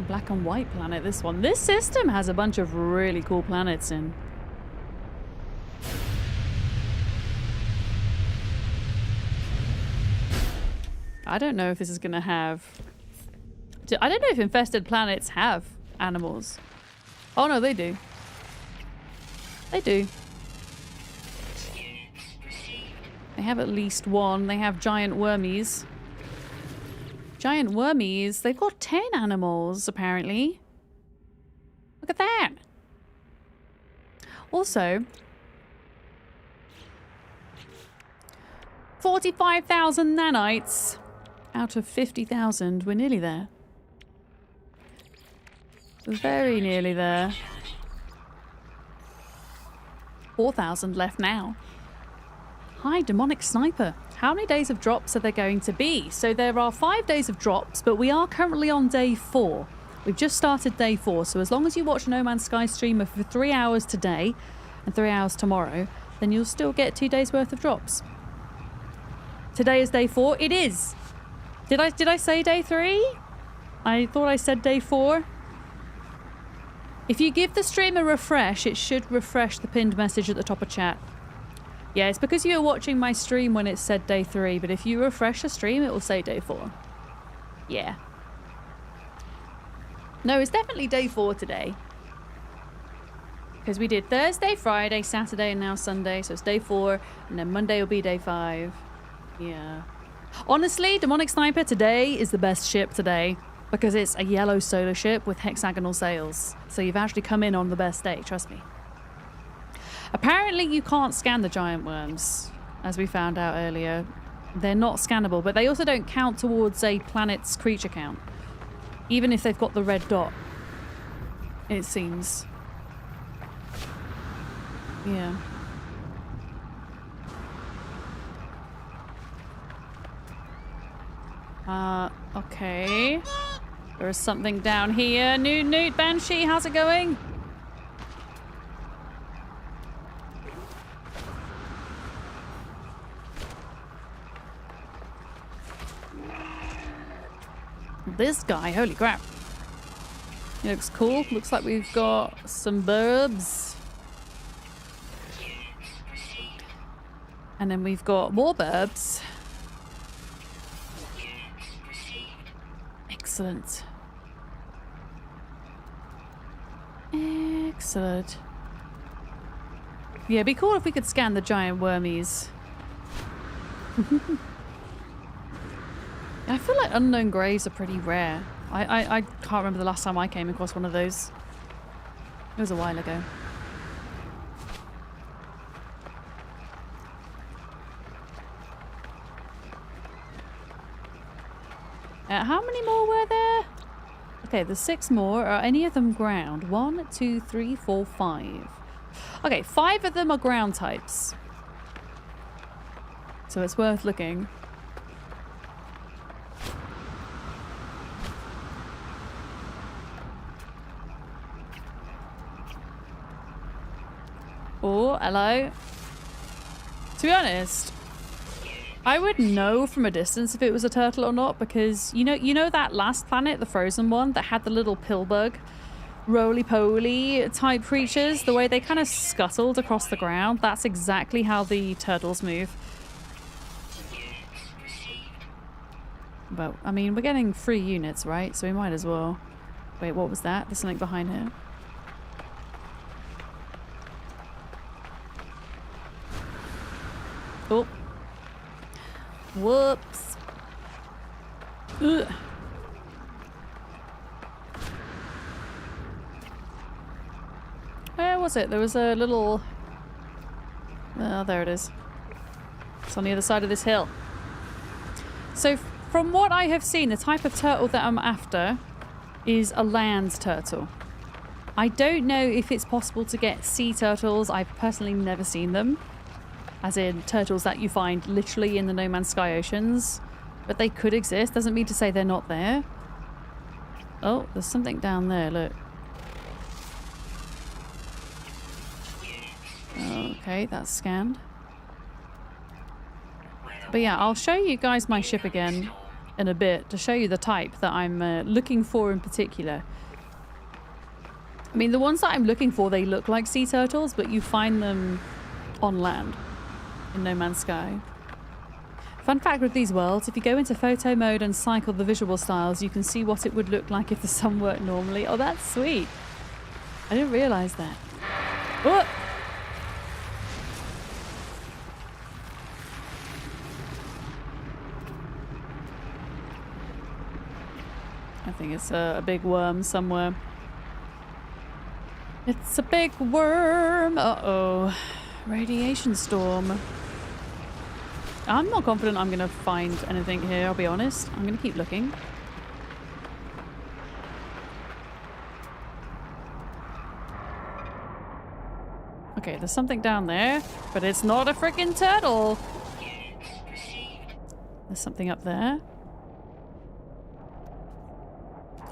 black and white planet, this one. This system has a bunch of really cool planets in. I don't know if this is going to have... I don't know if infested planets have animals. Oh no, they do. They do. They have at least one. They have giant wormies. Giant wormies? They've got 10 animals, apparently. Look at that. Also... 45,000 nanites out of 50,000. We're nearly there. Very nearly there. 4,000 left now. Hi, demonic sniper. How many days of drops are there going to be? So there are 5 days of drops, but we are currently on day 4. We've just started day 4, so as long as you watch No Man's Sky streamer for 3 hours today and 3 hours tomorrow, then you'll still get 2 days worth of drops. Today is day 4. It is. Did I say day 3? I thought I said day 4. If you give the stream a refresh, it should refresh the pinned message at the top of chat. Yeah, it's because you were watching my stream when it said day 3, but if you refresh the stream, it will say day 4. Yeah. No, it's definitely day 4 today. Because we did Thursday, Friday, Saturday, and now Sunday, so it's day 4, and then Monday will be day 5. Yeah. Honestly, Demonic Sniper today is the best ship today because it's a yellow solar ship with hexagonal sails. So you've actually come in on the best day, trust me. Apparently you can't scan the giant worms, as we found out earlier. They're not scannable, but they also don't count towards a planet's creature count. Even if they've got the red dot, it seems. Yeah. Okay. There is something down here. Newt Banshee, how's it going? This guy, holy crap. He looks cool. Looks like we've got some burbs. And then we've got more burbs. Excellent. Excellent. Yeah, it'd be cool if we could scan the giant wormies. I feel like unknown greys are pretty rare. I can't remember the last time I came across one of those. It was a while ago. How many more were there? Okay, there's 6 more. Are any of them ground? 1, 2, 3, 4, 5. Okay, 5 of them are ground types. So it's worth looking. Oh, hello. To be honest, I would know from a distance if it was a turtle or not, because you know that last planet, the frozen one, that had the little pill bug, roly-poly type creatures, the way they kind of scuttled across the ground, that's exactly how the turtles move. But, I mean, we're getting 3 units, right? So we might as well. Wait, what was that? There's something behind here. Oh. Whoops. Ugh. Where was it? There was a little... Oh, there it is. It's on the other side of this hill. So, from what I have seen, the type of turtle that I'm after is a land turtle. I don't know if it's possible to get sea turtles. I've personally never seen them. As in, turtles that you find literally in the No Man's Sky oceans. But they could exist. Doesn't mean to say they're not there. Oh, there's something down there, look. Okay, that's scanned. But yeah, I'll show you guys my ship again in a bit to show you the type that I'm looking for in particular. I mean, the ones that I'm looking for, they look like sea turtles, but you find them on land in No Man's Sky. Fun fact with these worlds, if you go into photo mode and cycle the visual styles, you can see what it would look like if the sun worked normally. Oh, that's sweet. I didn't realise that. Oh! I think it's a big worm somewhere. It's a big worm. Uh-oh. Radiation storm. I'm not confident I'm going to find anything here, I'll be honest. I'm going to keep looking. Okay, there's something down there, but it's not a freaking turtle. There's something up there.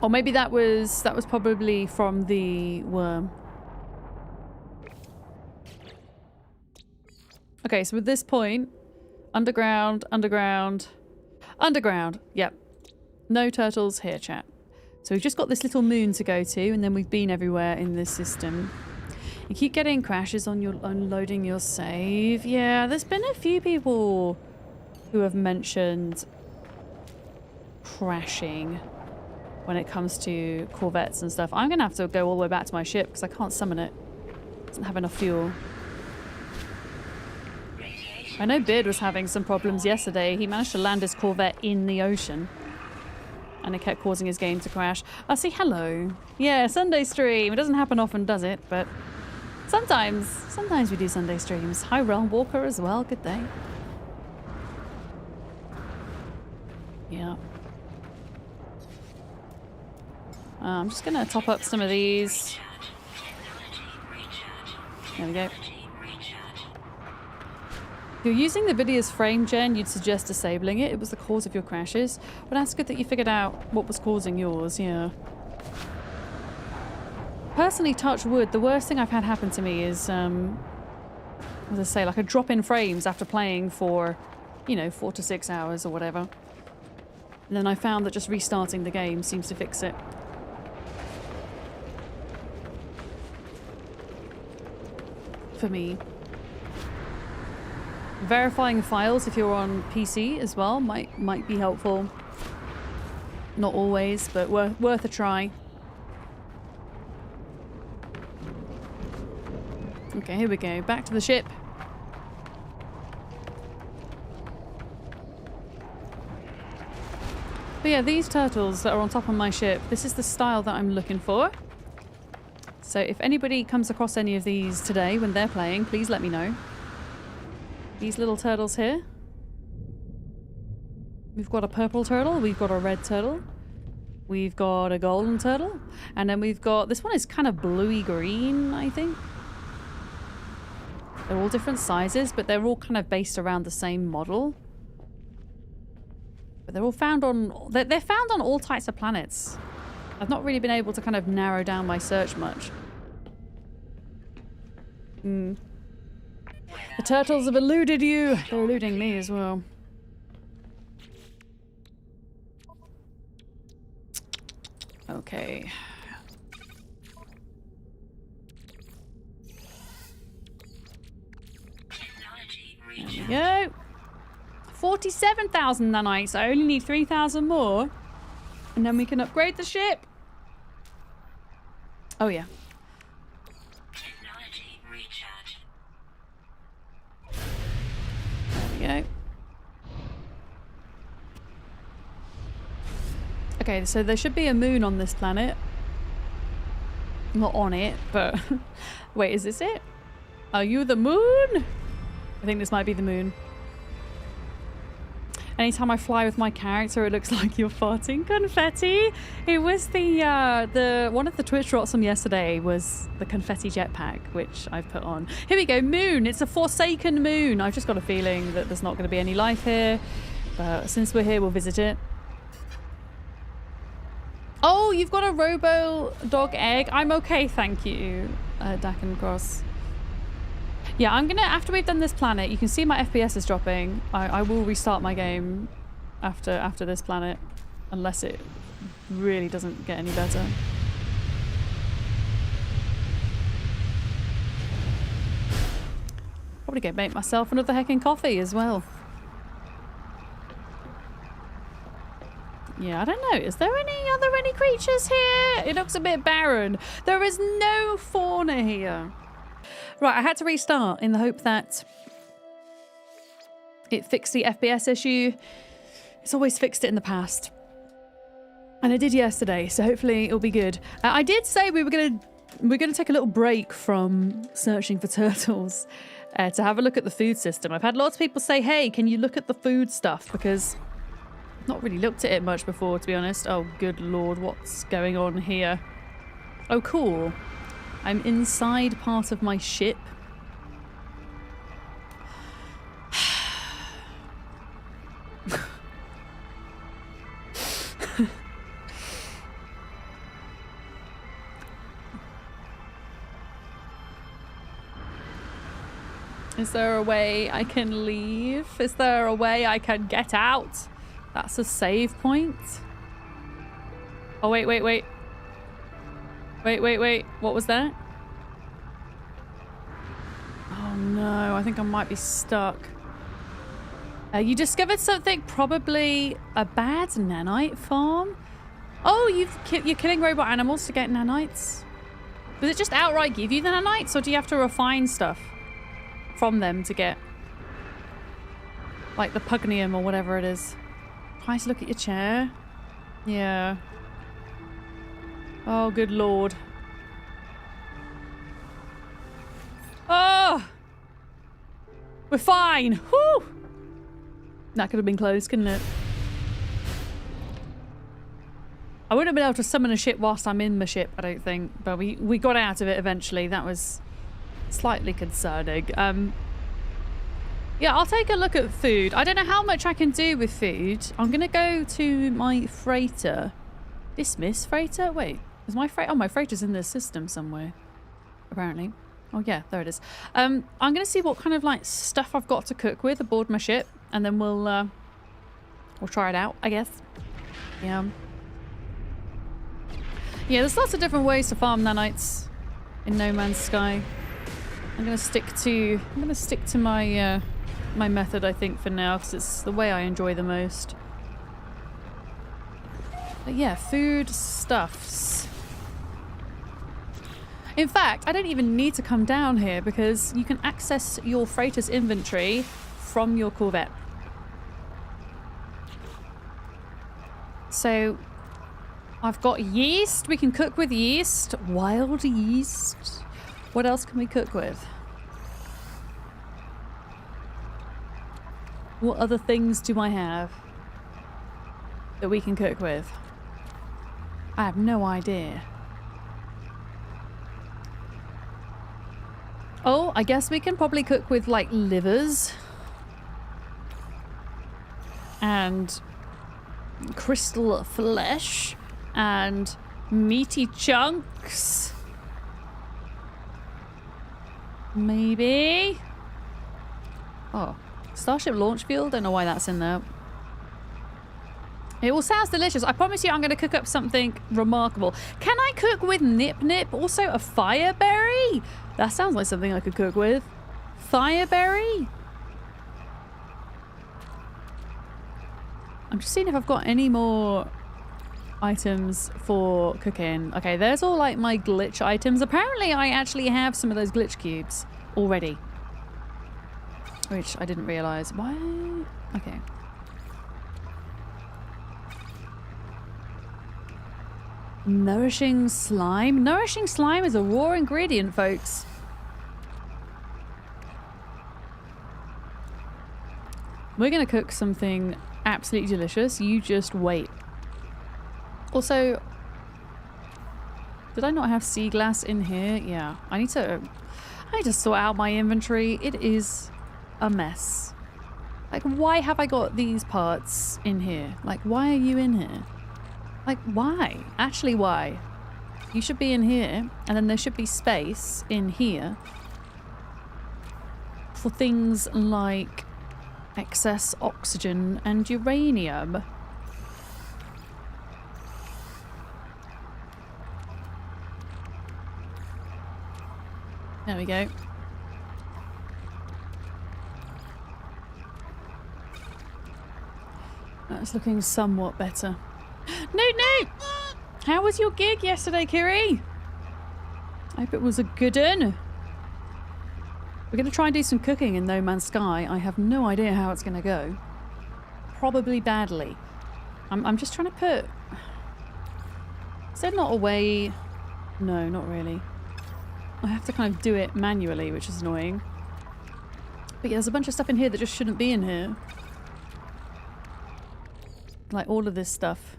Or maybe that was probably from the worm. Okay, so at this point, underground, underground, underground. Yep. No turtles here, chat. So we've just got this little moon to go to, and then we've been everywhere in this system. You keep getting crashes on your unloading your save. Yeah, there's been a few people who have mentioned crashing when it comes to corvettes and stuff. I'm gonna have to go all the way back to my ship because I can't summon it. It doesn't have enough fuel. I know Beard was having some problems yesterday. He managed to land his corvette in the ocean and it kept causing his game to crash. I see, hello. Yeah, Sunday stream. It doesn't happen often, does it? But sometimes we do Sunday streams. Hi, Realm Walker as well. Good day. Yeah. I'm just gonna top up some of these. There we go. If you're using the video's frame gen, you'd suggest disabling it. It was the cause of your crashes. But that's good that you figured out what was causing yours, yeah. Personally, touch wood, the worst thing I've had happen to me is, as I say, like a drop in frames after playing for, you know, 4 to 6 hours or whatever. And then I found that just restarting the game seems to fix it. For me. Verifying files if you're on PC as well might be helpful. Not always, but worth a try. Okay, here we go. Back to the ship. But yeah, these turtles that are on top of my ship, this is the style that I'm looking for. So if anybody comes across any of these today when they're playing, please let me know. These little turtles here. We've got a purple turtle, we've got a red turtle, we've got a golden turtle, and then we've got, this one is kind of bluey green, I think. They're all different sizes, but they're all kind of based around the same model. But they're all found on, they're found on all types of planets. I've not really been able to kind of narrow down my search much. The turtles have eluded you. They're eluding me as well. Okay. Technology There recharge. we go. 47,000 nanites. I only need 3,000 more. And then we can upgrade the ship. Oh, yeah. Technology recharge. There we go. Okay, so there should be a moon on this planet. Not on it, but... Wait, is this it? Are you the moon? I think this might be the moon. Anytime I fly with my character, it looks like you're farting confetti. It was the one of the Twitch drops from yesterday was the confetti jetpack, which I've put on. Here we go, moon. It's a forsaken moon. I've just got a feeling that there's not going to be any life here, but since we're here, we'll visit it. Oh, you've got a robo dog egg. I'm okay, thank you, Dakin Cross. Yeah, I'm gonna, after we've done this planet, you can see my FPS is dropping. I will restart my game after this planet, unless it really doesn't get any better. Probably go make myself another heckin' coffee as well. Yeah, I don't know. Is there are there any creatures here? It looks a bit barren. There is no fauna here. Right, I had to restart in the hope that it fixed the FPS issue. It's always fixed it in the past. And it did yesterday, so hopefully it'll be good. I did say we're gonna take a little break from searching for turtles to have a look at the food system. I've had lots of people say, hey, can you look at the food stuff? Because I've not really looked at it much before, to be honest. Oh, good lord, what's going on here? Oh, cool. I'm inside part of my ship. Is there a way I can leave? Is there a way I can get out? That's a save point. Oh, wait, wait, wait. Wait, wait, wait. What was that? Oh no, I think I might be stuck. You discovered something, probably a bad nanite farm? Oh, you're killing robot animals to get nanites? Does it just outright give you the nanites, or do you have to refine stuff from them to get, like, the pugnium or whatever it is? Try to look at your chair. Yeah. Oh, good lord. Oh! We're fine! Whew! That could have been close, couldn't it? I wouldn't have been able to summon a ship whilst I'm in the ship, I don't think. But we got out of it eventually. That was slightly concerning. Yeah, I'll take a look at food. I don't know how much I can do with food. I'm going to go to my freighter. Dismiss freighter? Wait, is my freighter? Oh, my freighter's in the system somewhere, apparently. Oh, yeah, there it is. I'm going to see what kind of, like, stuff I've got to cook with aboard my ship. And then we'll try it out, I guess. Yeah. Yeah, there's lots of different ways to farm nanites in No Man's Sky. I'm gonna stick to my my method, I think, for now, because it's the way I enjoy the most. But yeah, food stuffs. In fact, I don't even need to come down here because you can access your freighter's inventory from your Corvette. So I've got yeast. We can cook with yeast. Wild yeast. What else can we cook with? What other things do I have that we can cook with? I have no idea. Oh, I guess we can probably cook with, like, livers. And crystal flesh. And meaty chunks. Maybe. Oh, Starship launch fuel? Don't know why that's in there. It all sounds delicious. I promise you I'm going to cook up something remarkable. Can I cook with Nip Nip? Also a fireberry? That sounds like something I could cook with. Fireberry? I'm just seeing if I've got any more items for cooking. Okay, there's all like my glitch items. Apparently I actually have some of those glitch cubes already. Which I didn't realise. Why? Okay. Nourishing slime. Nourishing slime is a raw ingredient, folks. We're going to cook something absolutely delicious. You just wait. Also, did I not have sea glass in here? Yeah. I need to sort out my inventory. It is a mess. Like, why have I got these parts in here? Like, why are you in here? Like, why? Actually, why? You should be in here, and then there should be space in here for things like excess oxygen and uranium. There we go. That's looking somewhat better. No! How was your gig yesterday, Kiri? I hope it was a good one. We're going to try and do some cooking in No Man's Sky. I have no idea how it's going to go. Probably badly. I'm just trying to put... Is there not a way... No, not really. I have to kind of do it manually, which is annoying. But yeah, there's a bunch of stuff in here that just shouldn't be in here. Like all of this stuff.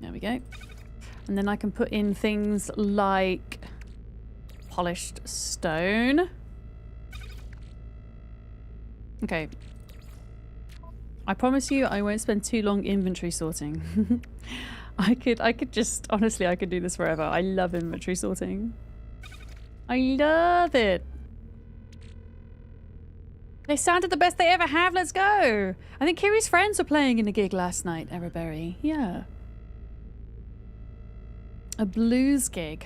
There we go. And then I can put in things like polished stone. Okay. I promise you I won't spend too long inventory sorting. I could just, honestly, I could do this forever. I love inventory sorting. I love it. They sounded the best they ever have. Let's go. I think Kiri's friends were playing in a gig last night, Everberry. Yeah. A blues gig.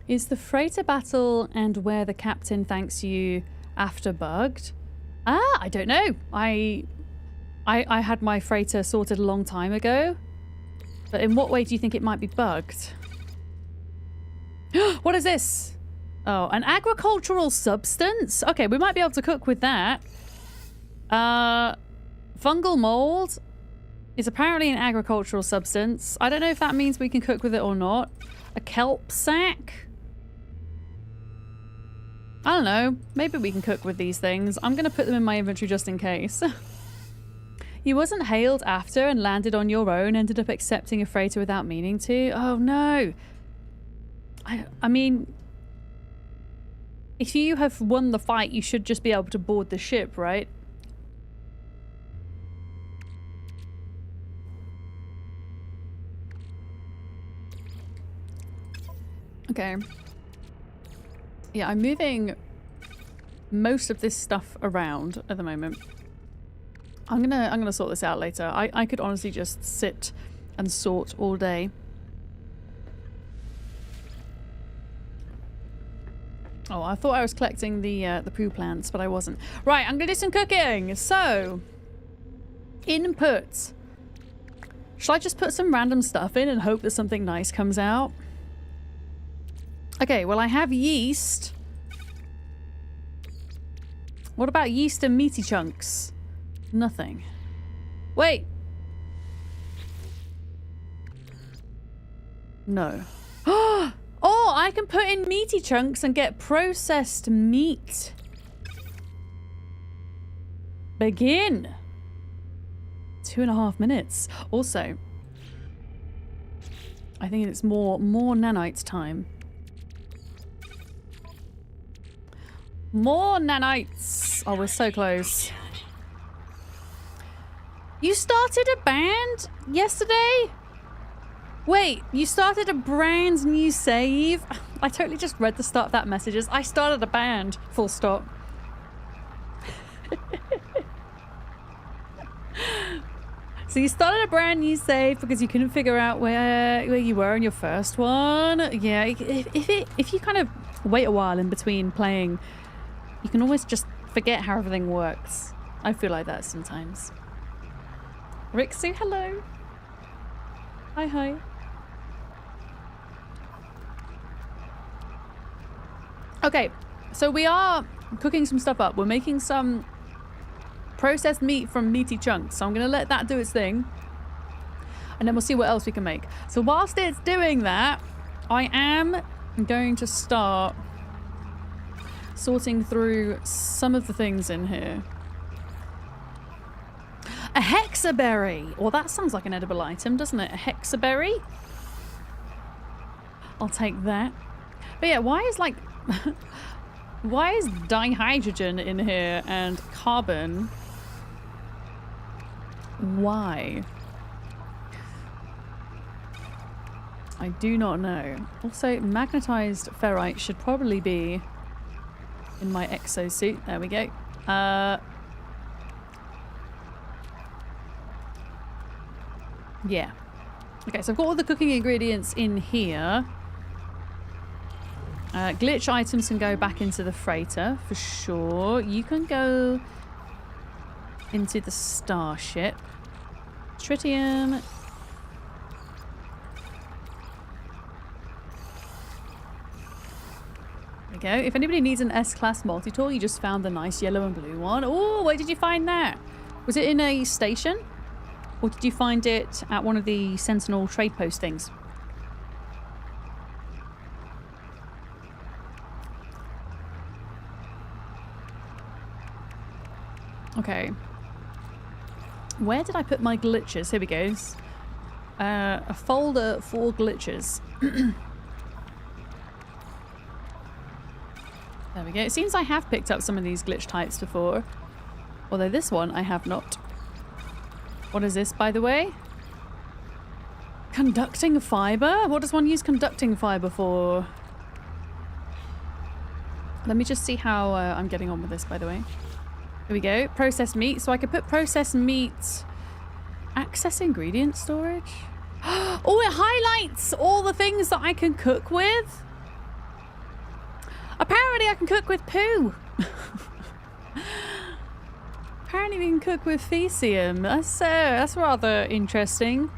Is the freighter battle and where the captain thanks you after bugged? Ah, I don't know. I had my freighter sorted a long time ago. But in what way do you think it might be bugged? What is this? Oh, an agricultural substance? Okay, we might be able to cook with that. Fungal mold is apparently an agricultural substance. I don't know if that means we can cook with it or not. A kelp sack? I don't know. Maybe we can cook with these things. I'm going to put them in my inventory just in case. You wasn't hailed after and landed on your own, ended up accepting a freighter without meaning to? Oh no. I mean, if you have won the fight, you should just be able to board the ship, right? Okay. Yeah, I'm moving most of this stuff around at the moment. I'm gonna sort this out later. I could honestly just sit and sort all day. Oh, I thought I was collecting the poo plants, but I wasn't. Right, I'm gonna do some cooking. So, input. Should I just put some random stuff in and hope that something nice comes out? Okay, well I have yeast. What about yeast and meaty chunks? Nothing. Wait. No. Oh, I can put in meaty chunks and get processed meat. Begin. 2.5 minutes. Also, I think it's more nanites time. More nanites. Oh, we're so close. You started a band yesterday? Wait, you started a brand new save? I totally just read the start of that messages. I started a band. Full stop. So you started a brand new save because you couldn't figure out where you were in your first one. Yeah, if you kind of wait a while in between playing, you can almost just forget how everything works. I feel like that sometimes. Rixu, hello. Hi. Okay, so we are cooking some stuff up. We're making some processed meat from meaty chunks. So I'm going to let that do its thing. And then we'll see what else we can make. So whilst it's doing that, I am going to start sorting through some of the things in here. A hexaberry. Well, that sounds like an edible item, doesn't it? A hexaberry. I'll take that. But yeah, why is like... why is dihydrogen in here and carbon? Why? I do not know. Also, magnetized ferrite should probably be in my exosuit. There we go. Yeah. Okay, so I've got all the cooking ingredients in here. Glitch items can go back into the freighter for sure. You can go into the starship. Tritium. There we go. If anybody needs an S-Class multi-tool, you just found the nice yellow and blue one. Oh, where did you find that? Was it in a station? Or did you find it at one of the Sentinel trade post things? Okay. Where did I put my glitches? Here we go. A folder for glitches. There we go. It seems I have picked up some of these glitch types before. Although this one I have not. What is this, by the way? Conducting fiber? What does one use conducting fiber for? Let me just see how I'm getting on with this, by the way. Here we go. Processed meat. So I could put processed meat... Access ingredient storage? Oh, it highlights all the things that I can cook with. Apparently I can cook with poo. Apparently we can cook with faecium. That's rather interesting.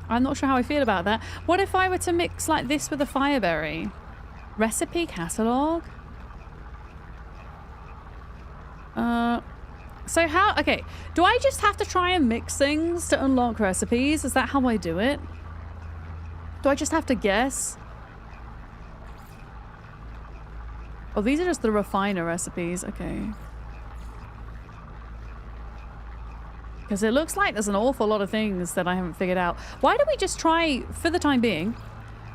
I'm not sure how I feel about that. What if I were to mix like this with a fireberry? Recipe catalog? So how... Okay, do I just have to try and mix things to unlock recipes? Is that how I do it? Do I just have to guess? Oh, these are just the refiner recipes. Okay. Because it looks like there's an awful lot of things that I haven't figured out. Why don't we just try, for the time being,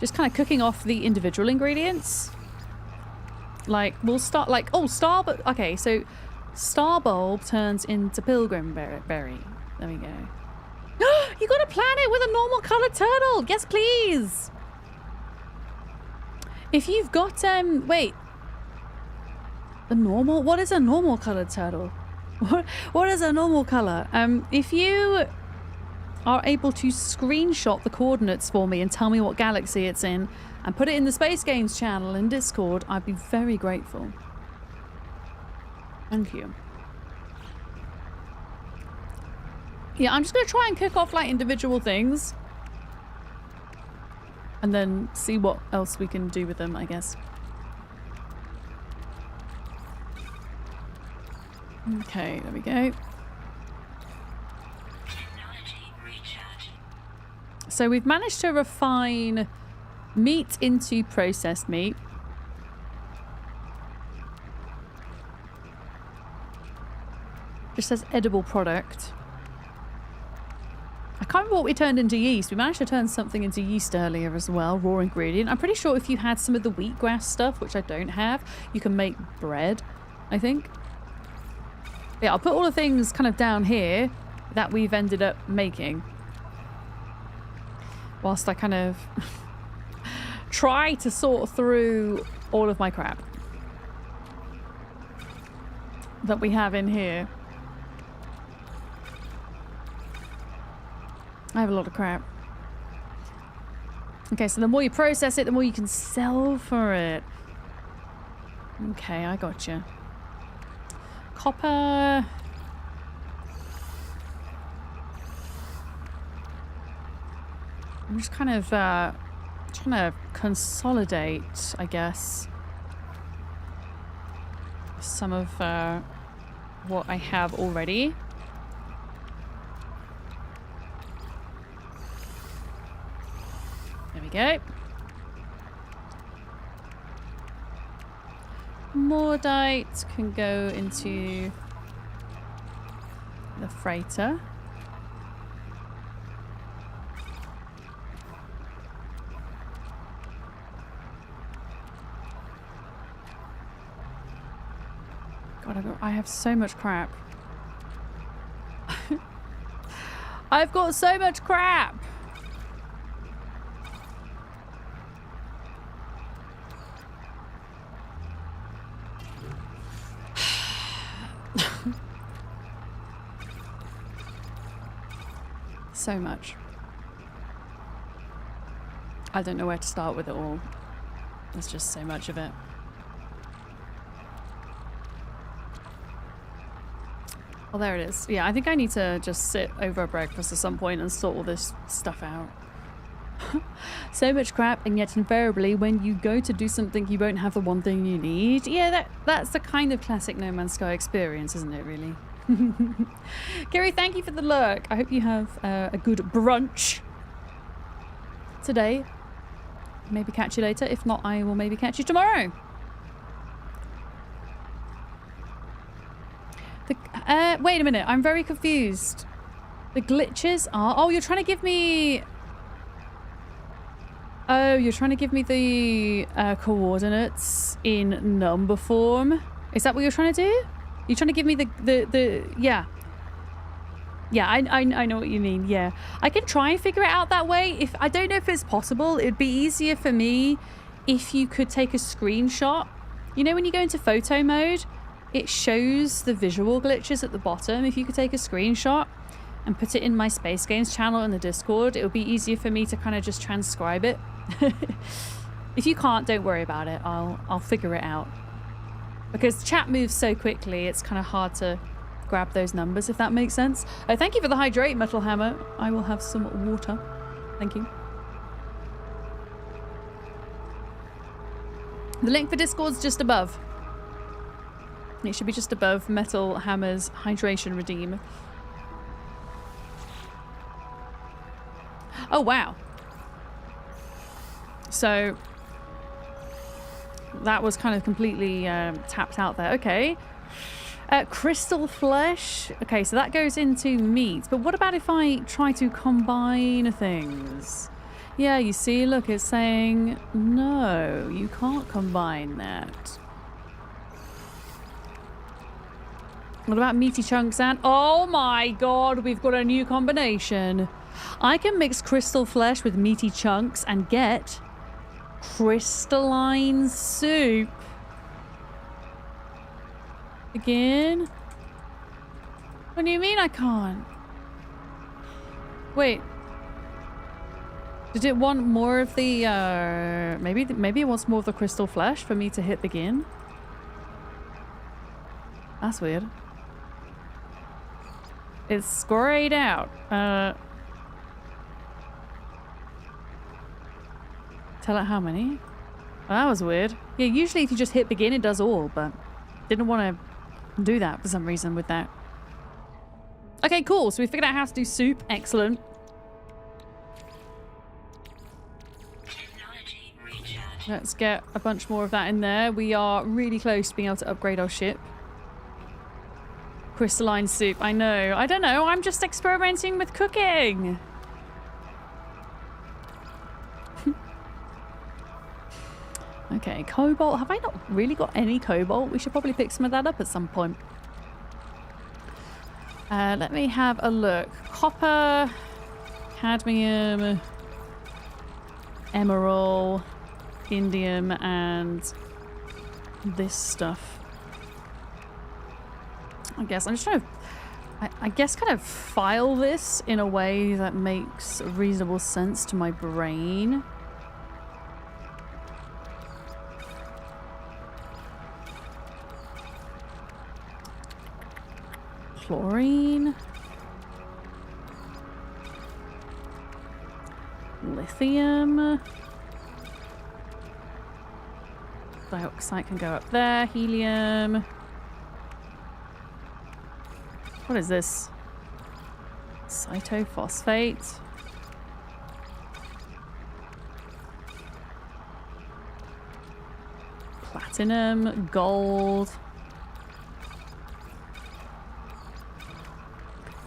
just kind of cooking off the individual ingredients? Like, we'll start like... Oh, okay, so... Star bulb turns into pilgrim berry. There we go. You got a planet with a normal colored turtle. Yes, please. If you've got wait, a normal. What is a normal colored turtle? What is a normal color? If you are able to screenshot the coordinates for me and tell me what galaxy it's in, and put it in the Space Games channel in Discord, I'd be very grateful. Thank you. Yeah, I'm just going to try and cook off like individual things. And then see what else we can do with them, I guess. Okay, there we go. Technology recharge. So we've managed to refine meat into processed meat. Just says edible product. I can't remember what we turned into yeast. We managed to turn something into yeast earlier as well, raw ingredient. I'm pretty sure if you had some of the wheatgrass stuff, which I don't have, you can make bread, I think. Yeah, I'll put all the things kind of down here that we've ended up making. whilst I kind of try to sort through all of my crap that we have in here. I have a lot of crap. Okay, so the more you process it, the more you can sell for it. Okay, I gotcha. Copper. I'm just kind of trying to consolidate, I guess, some of what I have already. There we go. Mordite can go into the freighter. God, I have so much crap. I've got so much crap. So much. I don't know where to start with it all. There's just so much of it. Oh, there it is. Yeah, I think I need to just sit over breakfast at some point and sort all this stuff out. So much crap, and yet invariably when you go to do something you won't have the one thing you need. Yeah, that's the kind of classic No Man's Sky experience, isn't it, really? Gary, thank you for the lurk. I hope you have a good brunch today. Maybe catch you later. If not, I will maybe catch you tomorrow. Wait a minute. I'm very confused. The glitches are... Oh, you're trying to give me... Oh, you're trying to give me the coordinates in number form. Is that what you're trying to do? You're trying to give me the yeah. Yeah, I know what you mean. Yeah, I can try and figure it out that way. If I don't know if it's possible, it'd be easier for me if you could take a screenshot. You know, when you go into photo mode, it shows the visual glitches at the bottom. If you could take a screenshot and put it in my Space Games channel in the Discord, it would be easier for me to kind of just transcribe it. If you can't, don't worry about it. I'll figure it out. Because chat moves so quickly, it's kind of hard to grab those numbers, if that makes sense. Oh, thank you for the hydrate, Metal Hammer. I will have some water. Thank you. The link for Discord's just above. It should be just above Metal Hammer's hydration redeem. Oh, wow. So... that was kind of completely tapped out there. Okay. Crystal flesh. Okay, so that goes into meat. But what about if I try to combine things? Yeah, you see, look, it's saying, no, you can't combine that. What about meaty chunks and... Oh my god, we've got a new combination. I can mix crystal flesh with meaty chunks and get... crystalline soup. Again? What do you mean I can't? Wait. Did it want more of the, maybe it wants more of the crystal flesh for me to hit begin? That's weird. It's grayed out. Tell it how many? Well, that was weird. Yeah, usually if you just hit begin, it does all, but didn't want to do that for some reason with that. Okay, cool. So we figured out how to do soup. Excellent. Let's get a bunch more of that in there. We are really close to being able to upgrade our ship. Crystalline soup. I know. I don't know. I'm just experimenting with cooking. Okay, cobalt. Have I not really got any cobalt? We should probably pick some of that up at some point. Let me have a look. Copper, cadmium, emerald, indium, and this stuff. I guess I'm just trying to, I guess, kind of file this in a way that makes reasonable sense to my brain. Chlorine. Lithium. Dioxide can go up there. Helium. What is this? Cytophosphate. Platinum. Gold.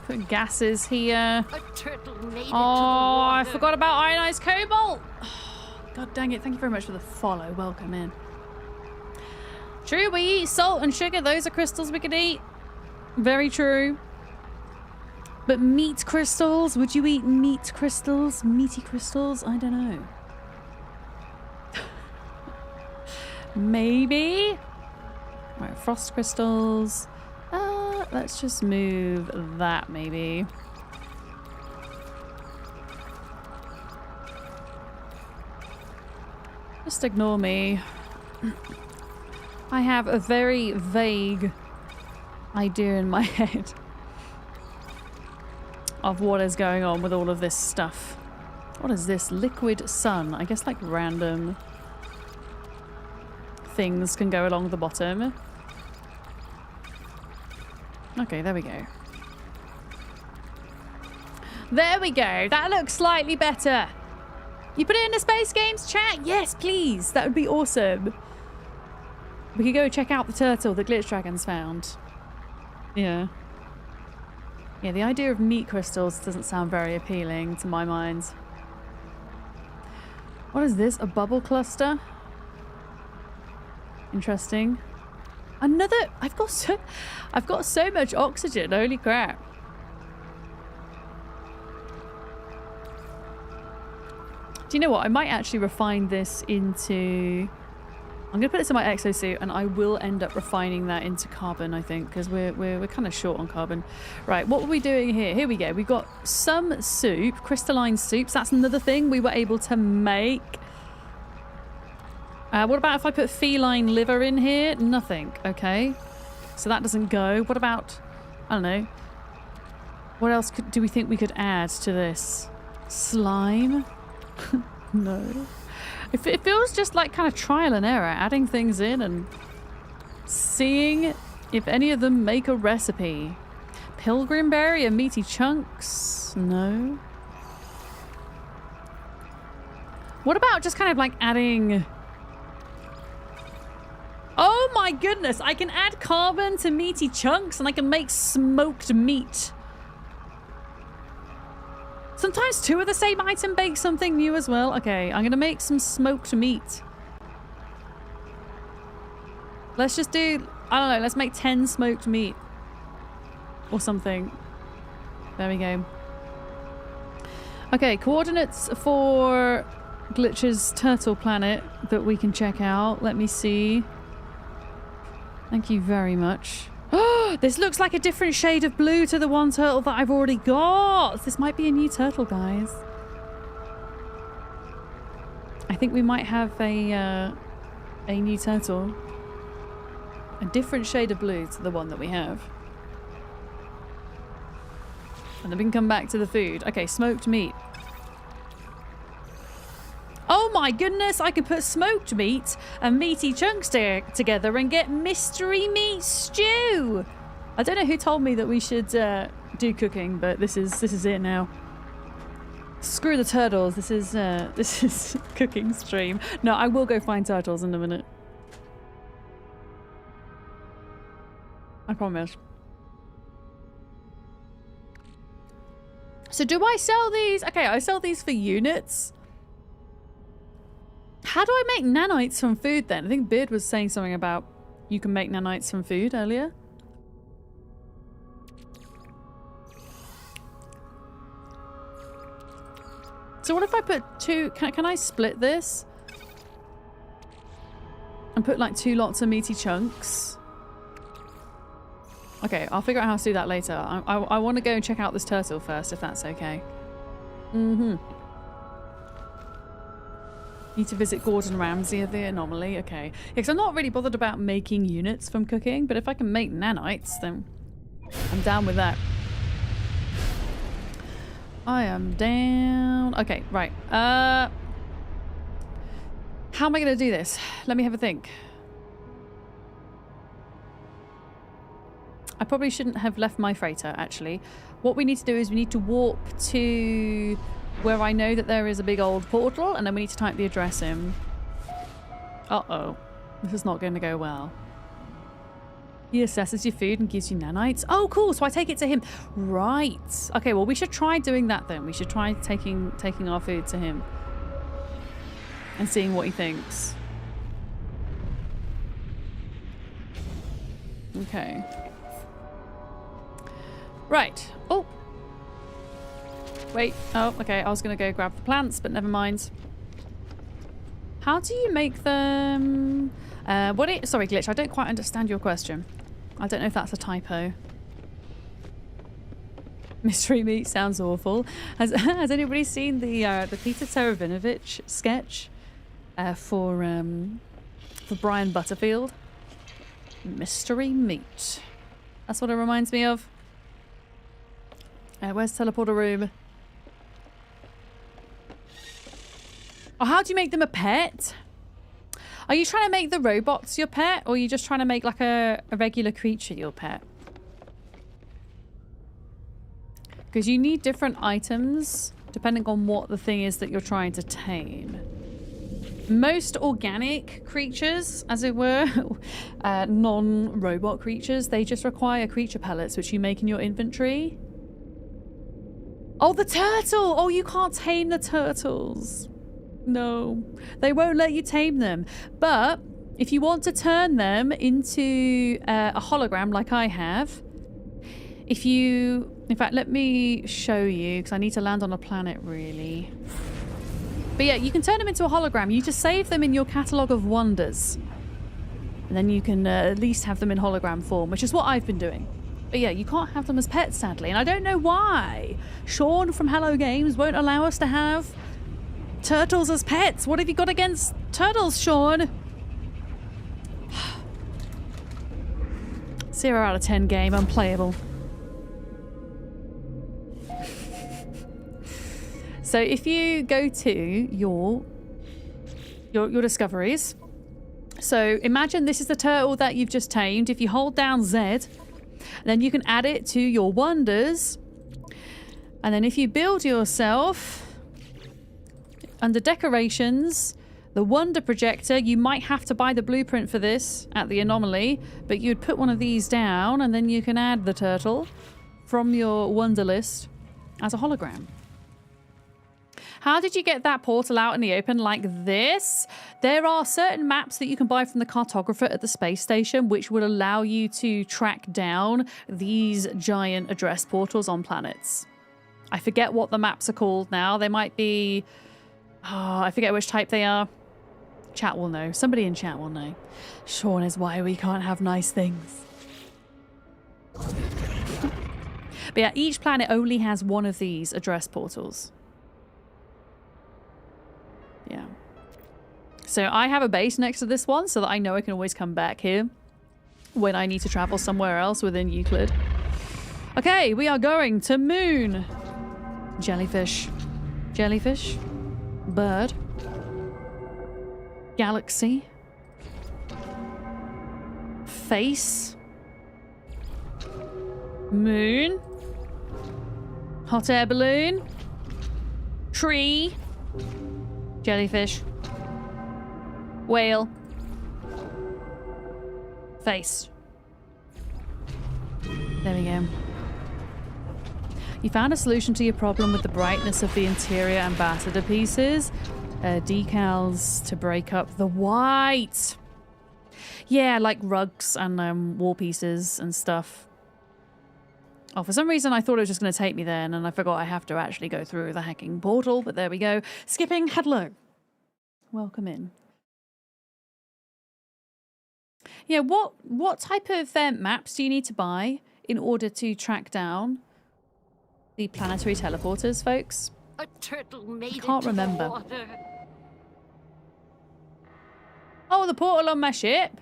Put gases here. A turtle made it to the Oh, I water. forgot about ionized cobalt. God dang it. Thank you very much for the follow. Welcome in. True, we eat salt and sugar. Those are crystals we could eat. Very true. But meat crystals? Would you eat meat crystals? Meaty crystals? I don't know. Maybe. Right, frost crystals. Let's just move that maybe. Just ignore me. I have a very vague idea in my head of what is going on with all of this stuff. What is this? Liquid sun. I guess like random things can go along the bottom. Okay, there we go. There we go. That looks slightly better. You put it in the Space Games chat? Yes, please. That would be awesome. We could go check out the turtle that Glitch Dragons found. Yeah. Yeah, the idea of meat crystals doesn't sound very appealing to my mind. What is this? A bubble cluster? Interesting. Another... I've got so much oxygen. Holy crap. Do you know what? I might actually refine this into... I'm going to put this in my exosuit and I will end up refining that into carbon, I think, because we're kind of short on carbon. Right, what were we doing here? Here we go. We've got some soup, crystalline soups. That's another thing we were able to make. What about if I put feline liver in here? Nothing. Okay. So that doesn't go. What about... I don't know. What else do we think we could add to this? Slime? No. It feels just like kind of trial and error, adding things in and seeing if any of them make a recipe. Pilgrim berry and meaty chunks? No. What about just kind of like adding... Oh my goodness, I can add carbon to meaty chunks and I can make smoked meat. Sometimes two of the same item bake something new as well. Okay, I'm gonna make some smoked meat. Let's just do, I don't know, let's make 10 smoked meat. Or something. There we go. Okay, coordinates for Glitch's turtle planet that we can check out. Let me see. Thank you very much. Oh, this looks like a different shade of blue to the one turtle that I've already got. This might be a new turtle, guys. I think we might have a new turtle. A different shade of blue to the one that we have. And then we can come back to the food. Okay, smoked meat. Oh my goodness, I could put smoked meat and meaty chunks together and get mystery meat stew. I don't know who told me that we should do cooking, but this is it now. Screw the turtles. This is cooking stream. No, I will go find turtles in a minute. I promise. So do I sell these? Okay, I sell these for units. How do I make nanites from food then? I think Beard was saying something about you can make nanites from food earlier. So what if I put two... Can I split this? And put like 2 lots of meaty chunks? Okay, I'll figure out how to do that later. I want to go and check out this turtle first, if that's okay. Mm-hmm. Need to visit Gordon Ramsay of the Anomaly. Okay. Yeah, because I'm not really bothered about making units from cooking, but if I can make nanites, then I'm down with that. I am down. Okay, right. How am I going to do this? Let me have a think. I probably shouldn't have left my freighter, actually. What we need to do is we need to warp to where I know that there is a big old portal, and then we need to type the address in. Uh-oh. This is not going to go well. He assesses your food and gives you nanites. Oh, cool. So I take it to him. Right. Okay, well, we should try doing that then. We should try taking our food to him and seeing what he thinks. Okay. Right. Oh. Wait. Oh, okay. I was going to go grab the plants, but never mind. How do you make them... Sorry, Glitch. I don't quite understand your question. I don't know if that's a typo. Mystery meat sounds awful. Has anybody seen the Peter Teravinovich sketch for Brian Butterfield? Mystery meat. That's what it reminds me of. Where's teleporter room? Oh, how do you make them a pet? Are you trying to make the robots your pet, or are you just trying to make like a regular creature your pet? Because you need different items depending on what the thing is that you're trying to tame. Most organic creatures, as it were, non-robot creatures, they just require creature pellets, which you make in your inventory. Oh, the turtle! Oh, you can't tame the turtles. No, they won't let you tame them. But if you want to turn them into a hologram like I have, if you... In fact, let me show you, because I need to land on a planet, really. But yeah, you can turn them into a hologram. You just save them in your catalogue of wonders. And then you can at least have them in hologram form, which is what I've been doing. But yeah, you can't have them as pets, sadly. And I don't know why. Sean from Hello Games won't allow us to have turtles as pets. What have you got against turtles, Sean? 0 out of 10 game, unplayable. So if you go to your discoveries, so imagine this is the turtle that you've just tamed. If you hold down Z, then you can add it to your wonders. And then if you build yourself under decorations, the wonder projector, you might have to buy the blueprint for this at the Anomaly, but you'd put one of these down and then you can add the turtle from your wonder list as a hologram. How did you get that portal out in the open like this? There are certain maps that you can buy from the cartographer at the space station which would allow you to track down these giant address portals on planets. I forget what the maps are called now. They might be... Oh, I forget which type they are. Chat will know. Somebody in chat will know. Sean is why we can't have nice things. But yeah, each planet only has one of these address portals. Yeah. So I have a base next to this one so that I know I can always come back here when I need to travel somewhere else within Euclid. Okay, we are going to Moon. Jellyfish. Jellyfish. Bird. Galaxy. Face. Moon. Hot air balloon. Tree. Jellyfish. Whale. Face. There we go. You found a solution to your problem with the brightness of the interior ambassador pieces. Decals to break up the white. Yeah, like rugs and wall pieces and stuff. Oh, for some reason I thought it was just going to take me there, and then I forgot I have to actually go through the hacking portal, but there we go. Skipping, hello. Welcome in. Yeah, what type of maps do you need to buy in order to track down the planetary teleporters, folks? A turtle made Can't it to remember. the water. Oh, the portal on my ship?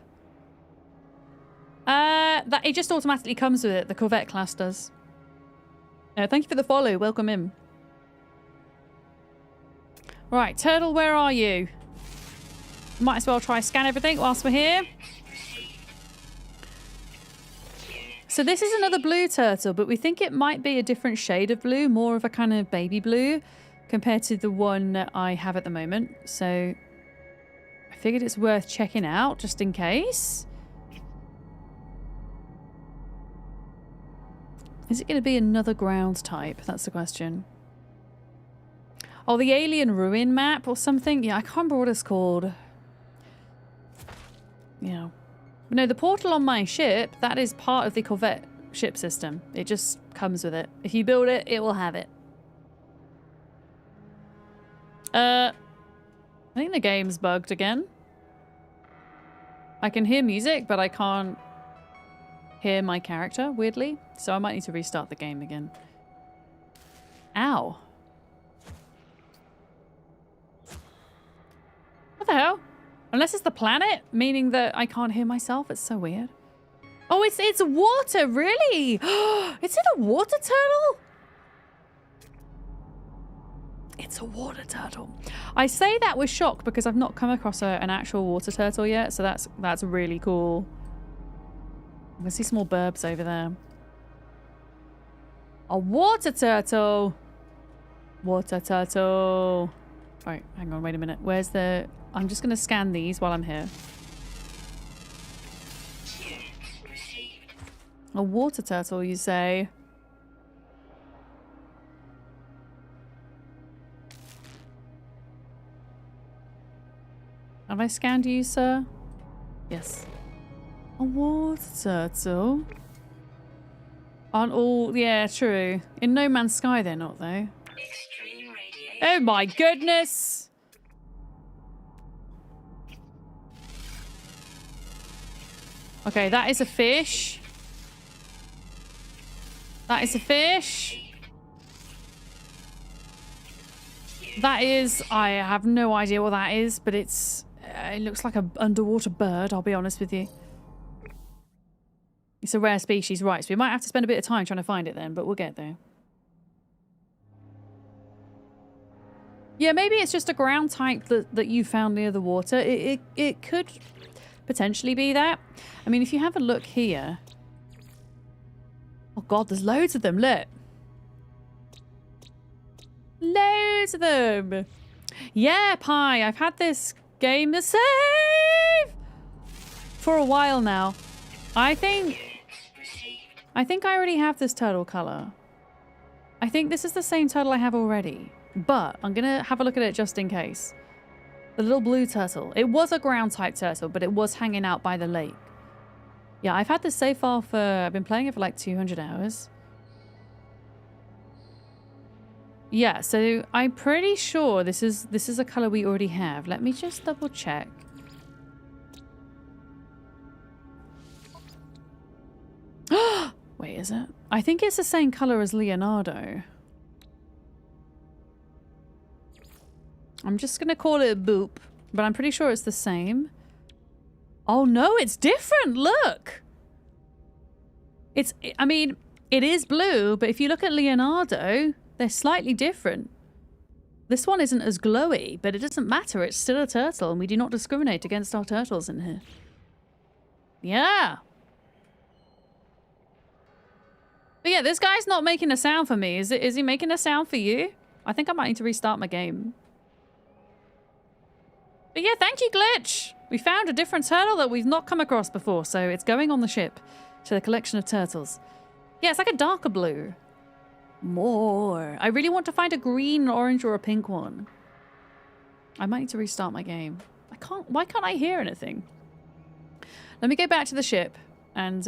That it just automatically comes with it. The Corvette class does. Thank you for the follow. Welcome in. Right, Turtle, where are you? Might as well try scan everything whilst we're here. So this is another blue turtle, but we think it might be a different shade of blue, more of a kind of baby blue compared to the one that I have at the moment. So I figured it's worth checking out just in case. Is it going to be another ground type? That's the question. Oh, the Alien Ruin map or something? Yeah, I can't remember what it's called. Yeah. No, the portal on my ship, that is part of the Corvette ship system. It just comes with it. If you build it, it will have it. I think the game's bugged again. I can hear music, but I can't hear my character, weirdly. So I might need to restart the game again. Ow. What the hell? Unless it's the planet, meaning that I can't hear myself. It's so weird. Oh, it's water, really? Is it a water turtle? It's a water turtle. I say that with shock because I've not come across an actual water turtle yet, so that's really cool. I can see some more burbs over there. A water turtle. Water turtle. Right, hang on, wait a minute. Where's the... I'm just going to scan these while I'm here. A water turtle, you say? Have I scanned you, sir? Yes. A water turtle? Aren't all... Yeah, true. In No Man's Sky they're not, though. Oh my goodness! Okay, that is a fish. That is a fish. That is... I have no idea what that is, but it's... it looks like an underwater bird, I'll be honest with you. It's a rare species, right, so we might have to spend a bit of time trying to find it then, but we'll get there. Yeah, maybe it's just a ground type that you found near the water. It could potentially be that. I mean, if you have a look here... Oh god, there's loads of them, look. Loads of them. Yeah, Pi, I've had this game to save for a while now. I think I already have this turtle color. I think this is the same turtle I have already, but I'm gonna have a look at it just in case. The little blue turtle. It was a ground type turtle, but it was hanging out by the lake. Yeah, I've had this save file for... I've been playing it for like 200 hours. Yeah, so I'm pretty sure this is a color we already have. Let me just double check. Wait, is it? I think it's the same color as Leonardo. I'm just going to call it Boop, but I'm pretty sure it's the same. Oh no, it's different, look! I mean, it is blue, but if you look at Leonardo, they're slightly different. This one isn't as glowy, but it doesn't matter, it's still a turtle, and we do not discriminate against our turtles in here. Yeah! But yeah, this guy's not making a sound for me. Is he making a sound for you? I think I might need to restart my game. But yeah, thank you, Glitch! We found a different turtle that we've not come across before, so it's going on the ship to the collection of turtles. Yeah, it's like a darker blue. More. I really want to find a green, orange, or a pink one. I might need to restart my game. Why can't I hear anything? Let me go back to the ship and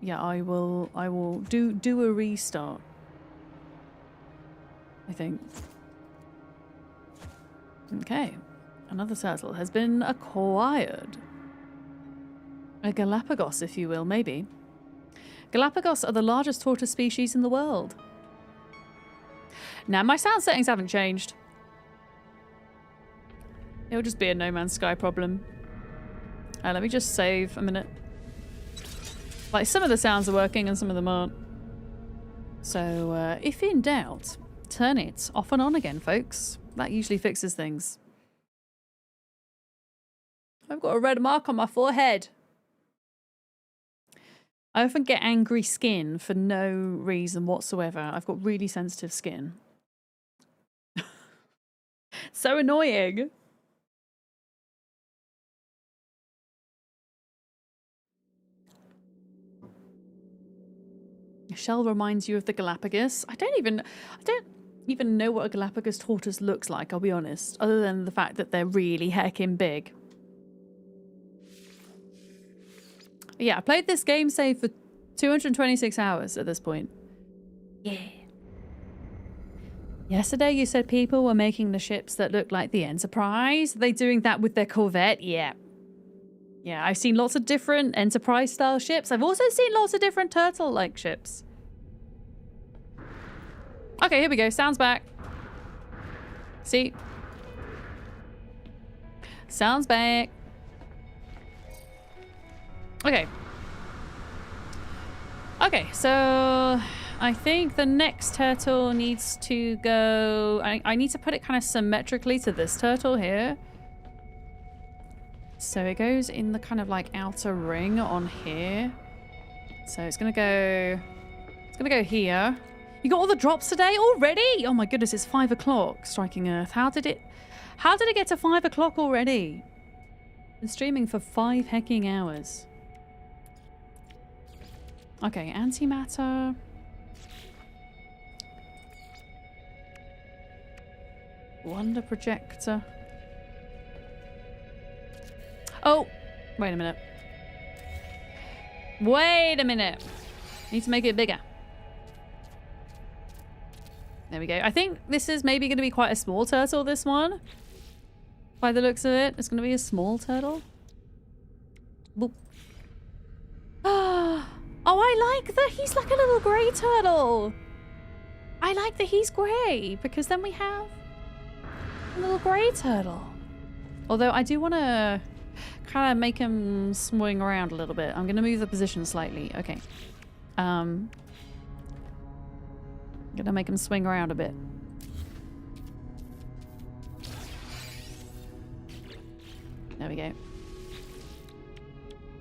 Yeah, I will do a restart. I think. Okay. Another turtle has been acquired. A Galapagos, if you will, maybe. Galapagos are the largest tortoise species in the world. Now, my sound settings haven't changed. It'll just be a No Man's Sky problem. Let me just save a minute. Like, some of the sounds are working and some of them aren't. So, if in doubt, turn it off and on again, folks. That usually fixes things. I've got a red mark on my forehead. I often get angry skin for no reason whatsoever. I've got really sensitive skin. So annoying. Shell reminds you of the Galapagos. I don't even know what a Galapagos tortoise looks like, I'll be honest, other than the fact that they're really heckin' big. Yeah, I played this game, say, for 226 hours at this point. Yeah. Yesterday you said people were making the ships that look like the Enterprise. Are they doing that with their Corvette? Yeah. Yeah, I've seen lots of different Enterprise-style ships. I've also seen lots of different turtle-like ships. Okay, here we go. Sounds back. See? Sounds back. Okay. Okay, so I think the next turtle needs to go... I need to put it kind of symmetrically to this turtle here. So it goes in the kind of like outer ring on here. So it's gonna go... It's gonna go here. You got all the drops today already? Oh my goodness, it's 5 o'clock, Striking Earth. How did it get to 5 o'clock already? Been streaming for 5 hecking hours. Okay, antimatter. Wonder projector. Oh, wait a minute. Wait a minute. Need to make it bigger. There we go. I think this is maybe going to be quite a small turtle, this one. By the looks of it, it's going to be a small turtle. Boop. Oh, I like that he's like a little grey turtle. I like that he's grey because then we have a little grey turtle. Although I do want to kind of make him swing around a little bit. I'm going to move the position slightly. Okay. I'm going to make him swing around a bit. There we go.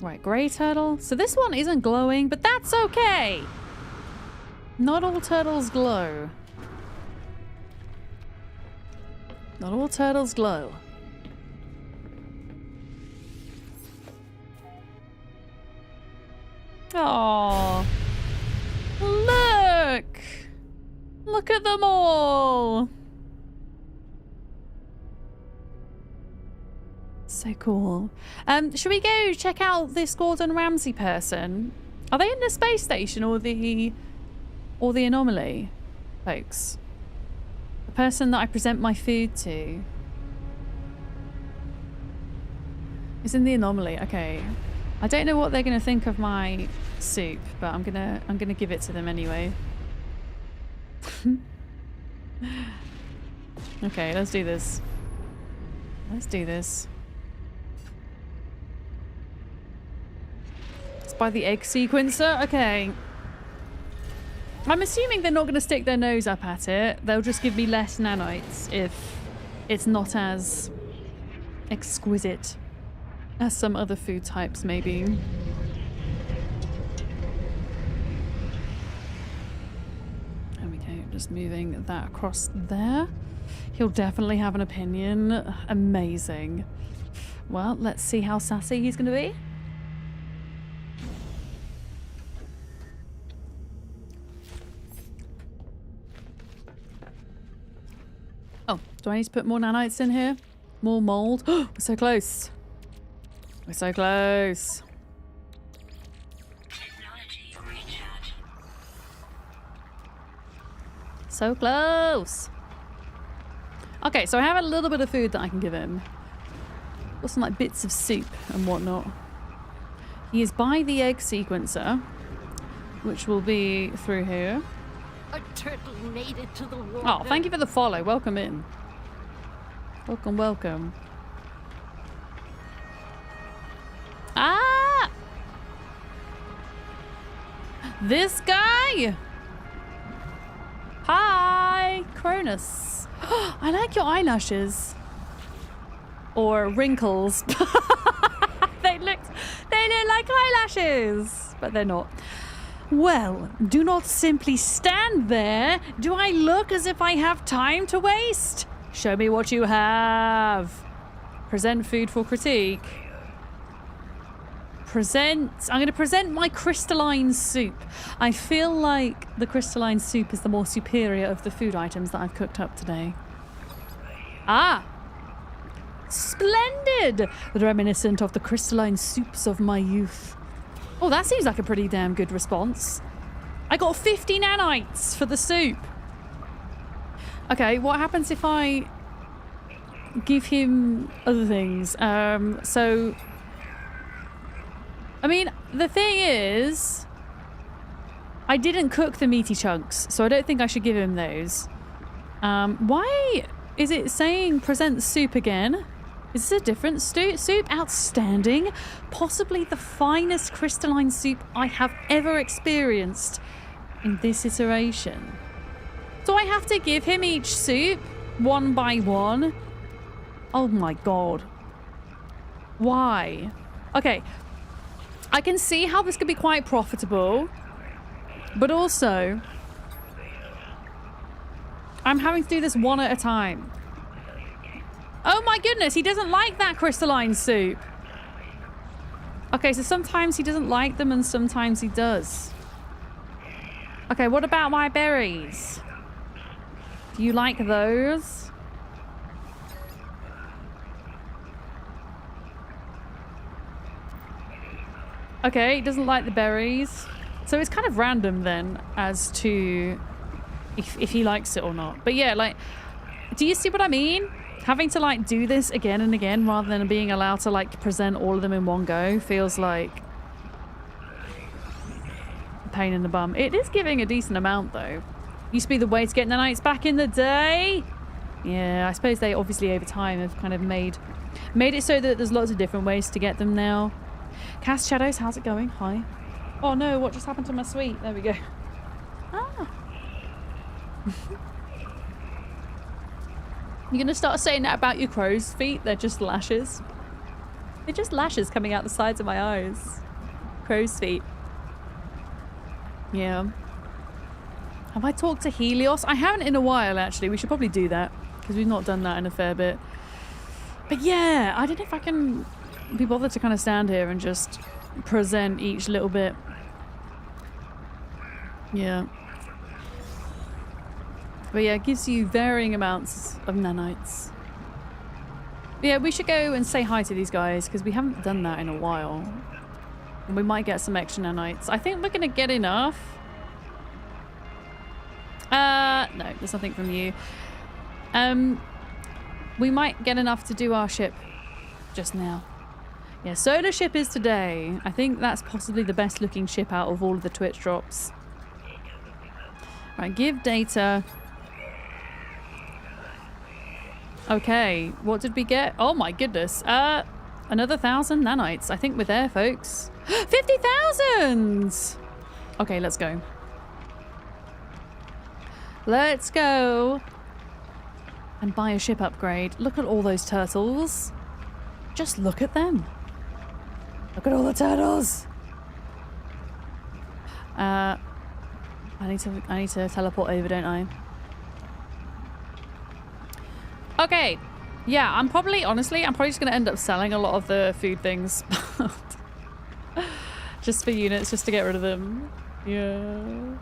Right, grey turtle. So this one isn't glowing, but that's okay. Not all turtles glow. Not all turtles glow. Oh, look! Look at them all! So cool. Should we go check out this Gordon Ramsay person? Are they in the space station or the anomaly, folks? The person that I present my food to is in the anomaly. Okay. I don't know what they're gonna think of my soup, but I'm gonna give it to them anyway. Okay, let's do this. Let's do this. It's by the egg sequencer. Okay. I'm assuming they're not gonna stick their nose up at it. They'll just give me less nanites if it's not as exquisite as some other food types, maybe. There we go, just moving that across there. He'll definitely have an opinion. Amazing. Well, let's see how sassy he's gonna be. Oh, do I need to put more nanites in here? More mold? We're so close. We're so close. Technology So close. Okay, so I have a little bit of food that I can give him. Got some like bits of soup and whatnot. He is by the egg sequencer, which will be through here. A turtle made it to the water. Oh, thank you for the follow. Welcome in. Welcome, welcome. Ah! This guy! Hi, Cronus. I like your eyelashes. Or wrinkles. They look like eyelashes, but they're not. Well, do not simply stand there. Do I look as if I have time to waste? Show me what you have. Present food for critique. I'm going to present my crystalline soup. I feel like the crystalline soup is the more superior of the food items that I've cooked up today. Ah! Splendid! Reminiscent of the crystalline soups of my youth. Oh, that seems like a pretty damn good response. I got 50 nanites for the soup. Okay, what happens if I give him other things? So... I mean, the thing is... I didn't cook the meaty chunks, so I don't think I should give him those. Why is it saying present soup again? Is this a different soup? Outstanding. Possibly the finest crystalline soup I have ever experienced in this iteration. Do I have to give him each soup one by one? Oh my god. Why? Okay. I can see how this could be quite profitable. But also, I'm having to do this one at a time. Oh my goodness, he doesn't like that crystalline soup. Okay, so sometimes he doesn't like them and sometimes he does. Okay, what about my berries? Do you like those? Okay, he doesn't like the berries. So it's kind of random then as to if he likes it or not. But yeah, like, do you see what I mean? Having to like do this again and again rather than being allowed to like present all of them in one go feels like a pain in the bum. It is giving a decent amount though. Used to be the way to get nanites back in the day. Yeah, I suppose they obviously over time have kind of made it so that there's lots of different ways to get them now. Cast Shadows, how's it going? Hi. Oh no, what just happened to my sweet? There we go. Ah. You're gonna start saying that about your crow's feet? They're just lashes. They're just lashes coming out the sides of my eyes. Crow's feet. Yeah. Have I talked to Helios? I haven't in a while, actually. We should probably do that, because we've not done that in a fair bit. But yeah, I don't know if I can be bothered to kind of stand here and just present each little bit. Yeah. But yeah, it gives you varying amounts of nanites. But yeah, we should go and say hi to these guys, because we haven't done that in a while. And we might get some extra nanites. I think we're going to get enough. No, there's nothing from you. We might get enough to do our ship just now. Yeah, solar ship is today. I think that's possibly the best looking ship out of all of the Twitch drops. Right, give data. Okay, what did we get? Oh my goodness. Another 1,000 nanites. I think we're there, folks. 50,000! Okay, let's go. Let's go. And buy a ship upgrade. Look at all those turtles. Just look at them. Look at all the turtles. I need to teleport over, don't I? Okay. Yeah, I'm probably just going to end up selling a lot of the food things. Just for units, just to get rid of them. Yeah.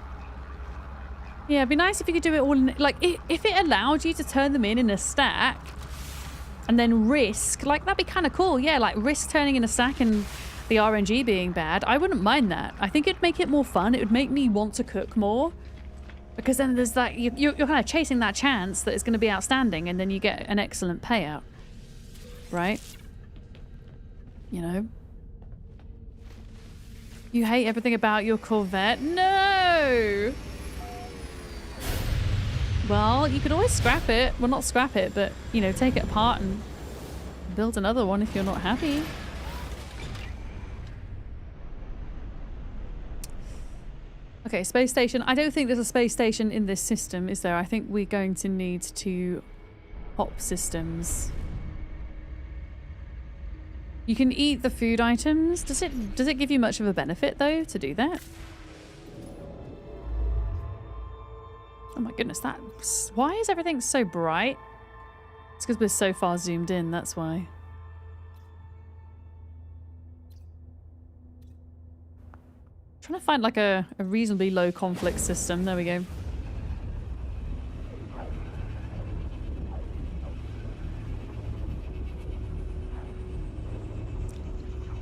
Yeah, it'd be nice if you could do it all in, like, if it allowed you to turn them in a stack and then risk, like, that'd be kind of cool. Yeah, like, risk turning in a stack and the RNG being bad. I wouldn't mind that. I think it'd make it more fun. It would make me want to cook more. Because then there's that, you're kind of chasing that chance that it's going to be outstanding, and then you get an excellent payout. Right? You know? You hate everything about your Corvette? No! Well, you could always scrap it. Well, not scrap it, but, you know, take it apart and build another one if you're not happy. Okay, space station. I don't think there's a space station in this system, is there? I think we're going to need to hop systems. You can eat the food items. Does it give you much of a benefit though to do that? Oh my goodness, why is everything so bright? It's because we're so far zoomed in, that's why. Trying to find like a reasonably low conflict system. There we go.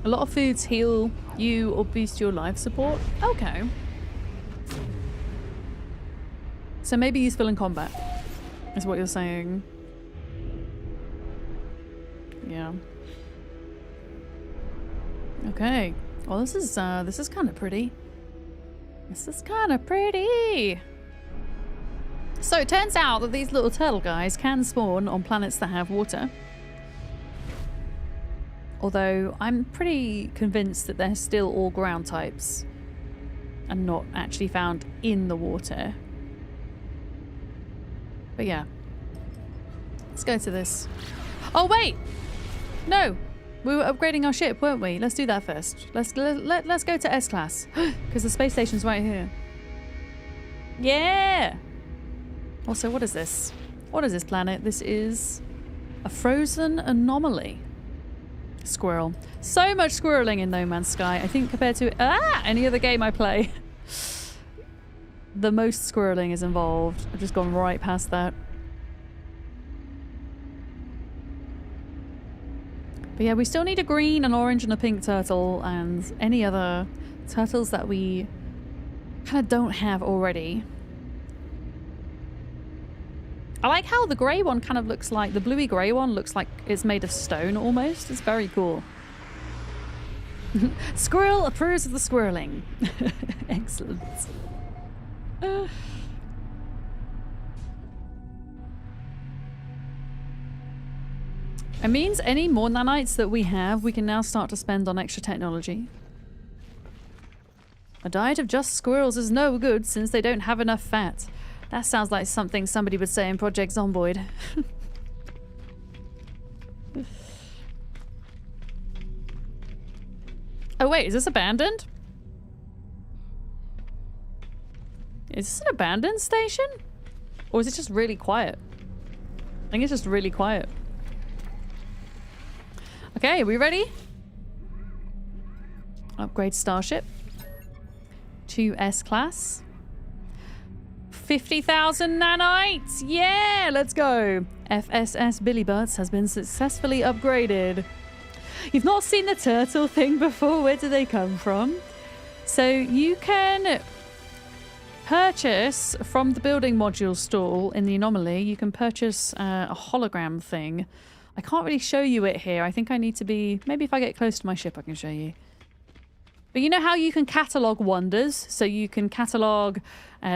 A lot of foods heal you or boost your life support. Okay. So maybe useful in combat, is what you're saying. Yeah. Okay. Well, this is kind of pretty. This is kind of pretty. So it turns out that these little turtle guys can spawn on planets that have water. Although I'm pretty convinced that they're still all ground types and not actually found in the water. But yeah. Let's go to this. Oh wait! No! We were upgrading our ship, weren't we? Let's do that first. Let's go to S-Class. Because the space station's right here. Yeah! Also, what is this? What is this planet? This is a frozen anomaly. Squirrel. So much squirreling in No Man's Sky. I think compared to any other game I play, the most squirreling is involved. I've just gone right past that. But yeah, we still need a green, an orange, and a pink turtle, and any other turtles that we kind of don't have already. I like how the grey one kind of looks like, the bluey grey one looks like it's made of stone almost. It's very cool. Squirrel approves of the squirreling. Excellent. It means any more nanites that we have, we can now start to spend on extra technology. A diet of just squirrels is no good since they don't have enough fat. That sounds like something somebody would say in Project Zomboid. Oh wait, is this abandoned? Is this an abandoned station? Or is it just really quiet? I think it's just really quiet. Okay, are we ready? Upgrade Starship to S-Class. 50,000 nanites! Yeah, let's go! FSS Billy Butts has been successfully upgraded. You've not seen the turtle thing before? Where do they come from? So you can purchase from the building module stall in the anomaly, you can purchase a hologram thing. I can't really show you it here. I think I need to be... Maybe if I get close to my ship I can show you. But you know how you can catalogue wonders? So you can catalogue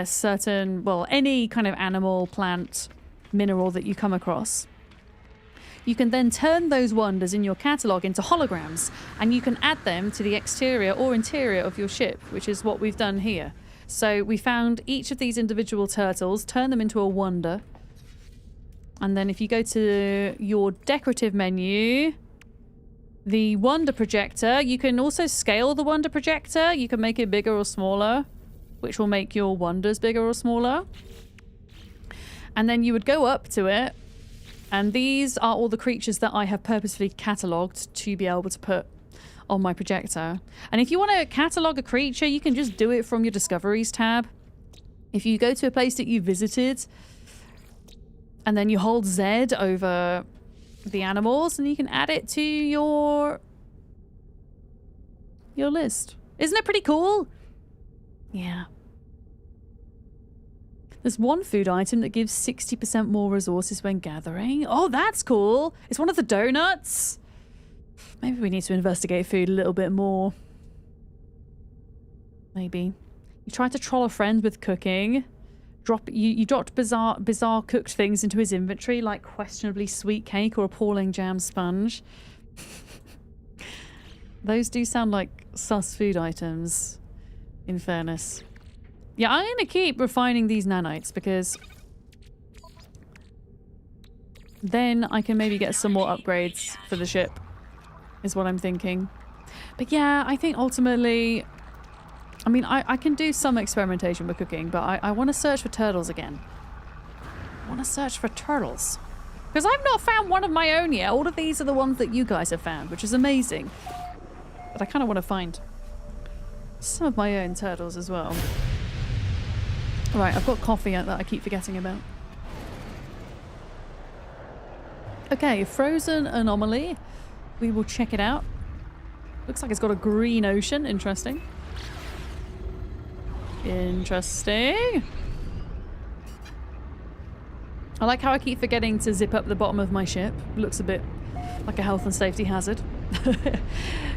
certain... Well, any kind of animal, plant, mineral that you come across. You can then turn those wonders in your catalogue into holograms. And you can add them to the exterior or interior of your ship, which is what we've done here. So we found each of these individual turtles, turn them into a wonder. And then if you go to your decorative menu, the wonder projector, you can also scale the wonder projector. You can make it bigger or smaller, which will make your wonders bigger or smaller. And then you would go up to it. And these are all the creatures that I have purposefully catalogued to be able to put on my projector. And if you want to catalogue a creature, you can just do it from your Discoveries tab. If you go to a place that you visited, and then you hold Z over the animals, and you can add it to your list. Isn't it pretty cool? Yeah. There's one food item that gives 60% more resources when gathering. Oh, that's cool. It's one of the donuts. Maybe we need to investigate food a little bit more. Maybe. You tried to troll a friend with cooking. You dropped bizarre cooked things into his inventory, like questionably sweet cake or appalling jam sponge. Those do sound like sus food items, in fairness. Yeah, I'm going to keep refining these nanites because then I can maybe get some more upgrades for the ship, is what I'm thinking. But yeah, I think ultimately, I mean, I can do some experimentation with cooking, but I want to search for turtles again. I want to search for turtles. Because I've not found one of my own yet. All of these are the ones that you guys have found, which is amazing. But I kind of want to find some of my own turtles as well. Right, I've got coffee that I keep forgetting about. Okay, frozen anomaly. We will check it out. Looks like it's got a green ocean. Interesting. Interesting. I like how I keep forgetting to zip up the bottom of my ship. Looks a bit like a health and safety hazard.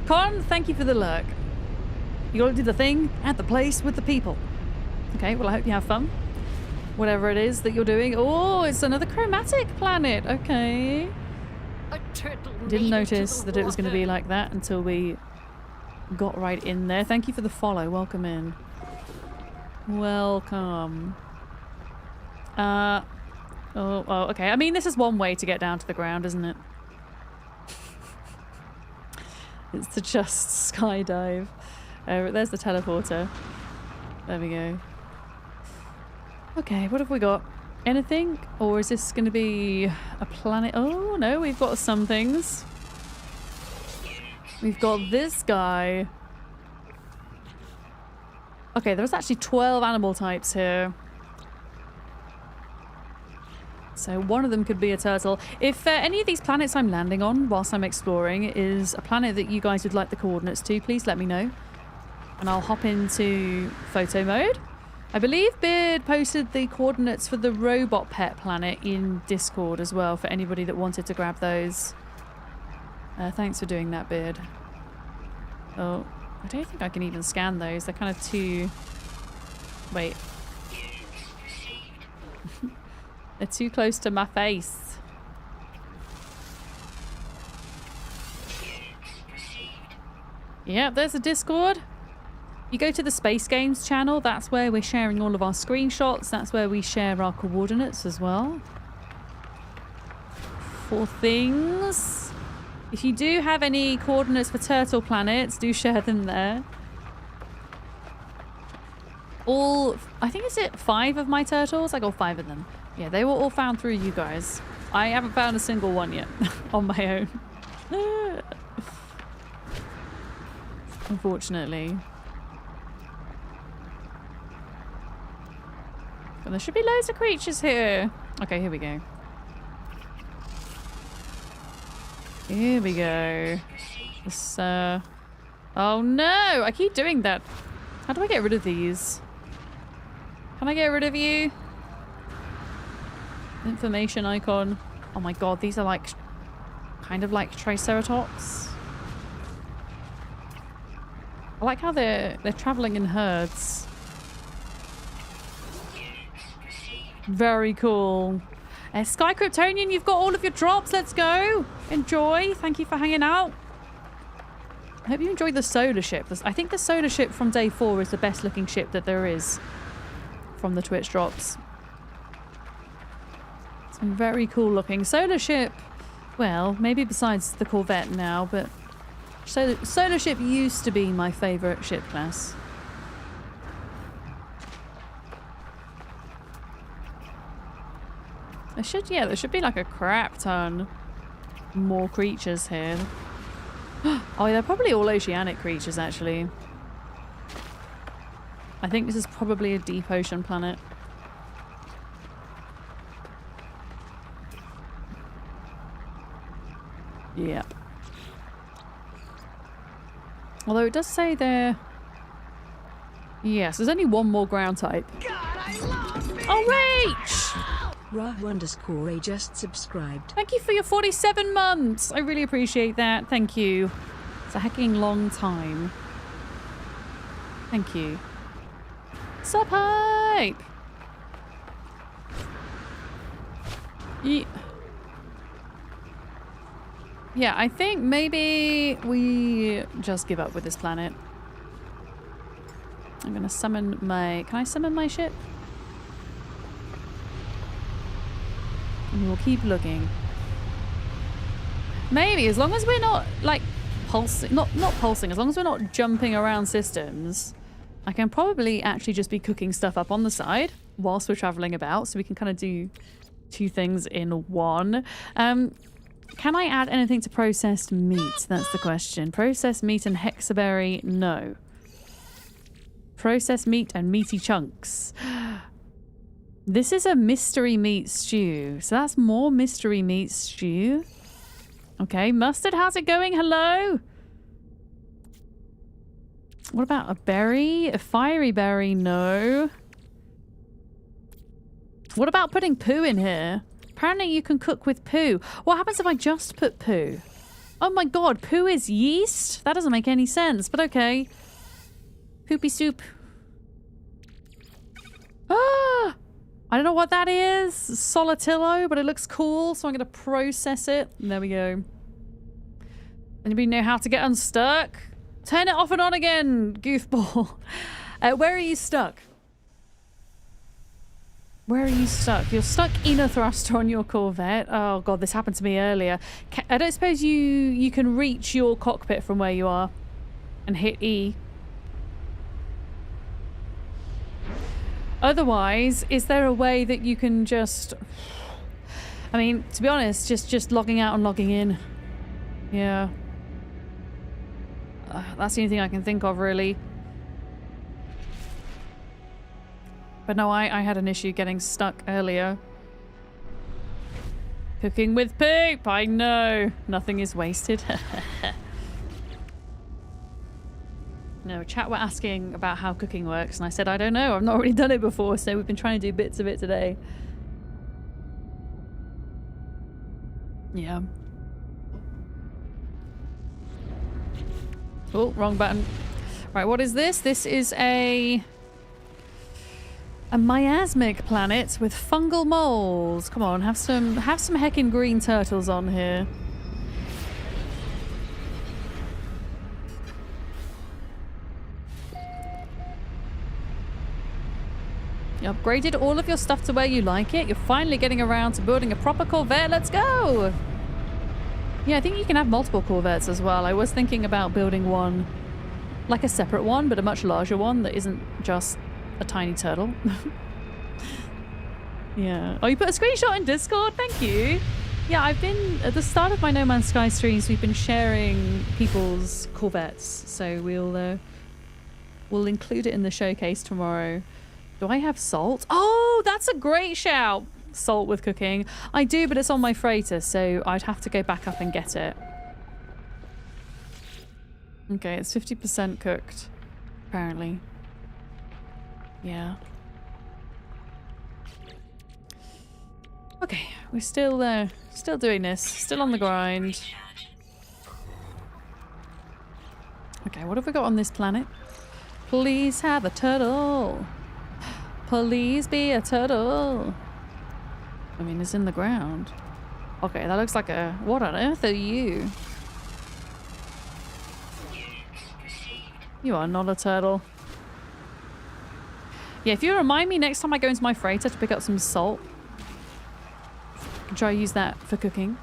Con, thank you for the lurk. You gotta do the thing at the place with the people. Okay, well I hope you have fun. Whatever it is that you're doing. Oh, it's another chromatic planet. Okay. A turtle Didn't native notice to the that it was going to be water. like that until we got right in there. Thank you for the follow. Welcome in. Welcome. Oh, okay. I mean, this is one way to get down to the ground, isn't it? It's to just skydive. There's the teleporter. There we go. Okay, what have we got? Anything? Or is this going to be a planet? Oh, no, we've got some things. We've got this guy. Okay, there's actually 12 animal types here. So one of them could be a turtle. If any of these planets I'm landing on whilst I'm exploring is a planet that you guys would like the coordinates to, please let me know. And I'll hop into photo mode. I believe Beard posted the coordinates for the robot pet planet in Discord as well for anybody that wanted to grab those. Thanks for doing that, Beard. Oh, I don't think I can even scan those. They're kind of too... Wait. They're too close to my face. Yep, there's a Discord. You go to the Space Games channel, that's where we're sharing all of our screenshots, that's where we share our coordinates as well. For things. If you do have any coordinates for turtle planets, do share them there. I think is it 5 of my turtles? I got 5 of them. Yeah, they were all found through you guys. I haven't found a single one yet on my own. Unfortunately. But there should be loads of creatures here. Okay, here we go. Here we go. This, oh no! I keep doing that. How do I get rid of these? Can I get rid of you? Information icon. Oh my god, these are like... kind of like Triceratops. I like how they're traveling in herds. Very cool. Sky Kryptonian, you've got all of your drops. Let's go. Enjoy. Thank you for hanging out. I hope you enjoyed the solar ship. I think the solar ship from day 4 is the best looking ship that there is from the Twitch drops. It's very cool looking. Solar ship, well, maybe besides the Corvette now, but solar ship used to be my favourite ship class. There should be like a crap ton more creatures here. Oh, they're probably all oceanic creatures, actually. I think this is probably a deep ocean planet. Yep. Although it does say there... Yes, there's only one more ground type. God, I love Oh, Rach! Ra_A just subscribed. Thank you for your 47 months. I really appreciate that. Thank you. It's a hecking long time. Thank you. Sup, hype! Yeah, I think maybe we just give up with this planet. I'm gonna summon my... Can I summon my ship? And we'll keep looking. Maybe, as long as we're not, like, pulsing... Not pulsing, as long as we're not jumping around systems, I can probably actually just be cooking stuff up on the side whilst we're traveling about, so we can kind of do 2 things in one. Can I add anything to processed meat? That's the question. Processed meat and hexaberry, no. Processed meat and meaty chunks. This is a mystery meat stew. So that's more mystery meat stew. Okay, mustard, how's it going? Hello? What about a berry? A fiery berry? No. What about putting poo in here? Apparently you can cook with poo. What happens if I just put poo? Oh my god, poo is yeast? That doesn't make any sense, but okay. Poopy soup. Ah! I don't know what that is. Solitillo, but it looks cool, so I'm going to process it. There we go. Anybody know how to get unstuck? Turn it off and on again, goofball. Where are you stuck? Where are you stuck? You're stuck in a thruster on your Corvette. Oh god, this happened to me earlier. I don't suppose you can reach your cockpit from where you are and hit E. Otherwise, is there a way that you can just... I mean, to be honest, just logging out and logging in. Yeah. That's the only thing I can think of, really. But no, I had an issue getting stuck earlier. Cooking with poop! I know! Nothing is wasted. No, chat were asking about how cooking works, and I said, I don't know, I've not really done it before, so we've been trying to do bits of it today. Yeah. Oh, wrong button. Right, what is this? This is a miasmic planet with fungal moles. Come on, have some heckin' green turtles on here. You upgraded all of your stuff to where you like it. You're finally getting around to building a proper Corvette. Let's go! Yeah, I think you can have multiple Corvettes as well. I was thinking about building one, like a separate one, but a much larger one that isn't just a tiny turtle. Yeah. Oh, you put a screenshot in Discord? Thank you. Yeah, I've been... At the start of my No Man's Sky streams, we've been sharing people's Corvettes. So we'll include it in the showcase tomorrow. Do I have salt? Oh, that's a great shout. Salt with cooking. I do, but it's on my freighter, so I'd have to go back up and get it. Okay, it's 50% cooked, apparently. Yeah. Okay, we're still doing this. Still on the grind. Okay, what have we got on this planet? Please have a turtle. Please be a turtle. I mean, it's in the ground. Okay, that looks like a... What on earth are you? You are not a turtle. Yeah, if you remind me next time I go into my freighter to pick up some salt, I can try to use that for cooking.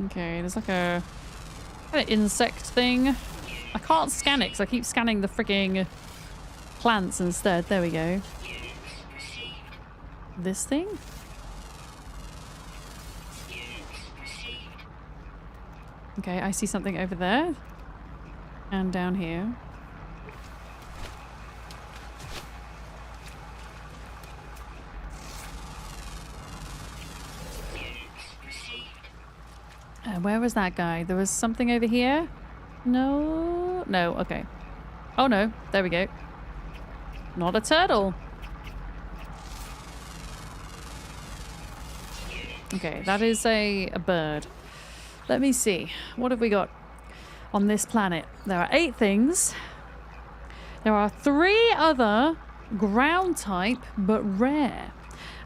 Okay, there's like a kind of insect thing. I can't scan it because I keep scanning the freaking plants instead. There we go. This thing? Okay, I see something over there. And down here. Where was that guy? There was something over here? No? No, okay. Oh no, there we go. Not a turtle. Okay, that is a bird. Let me see. What have we got on this planet? There are 8 things. There are 3 other ground type, but rare.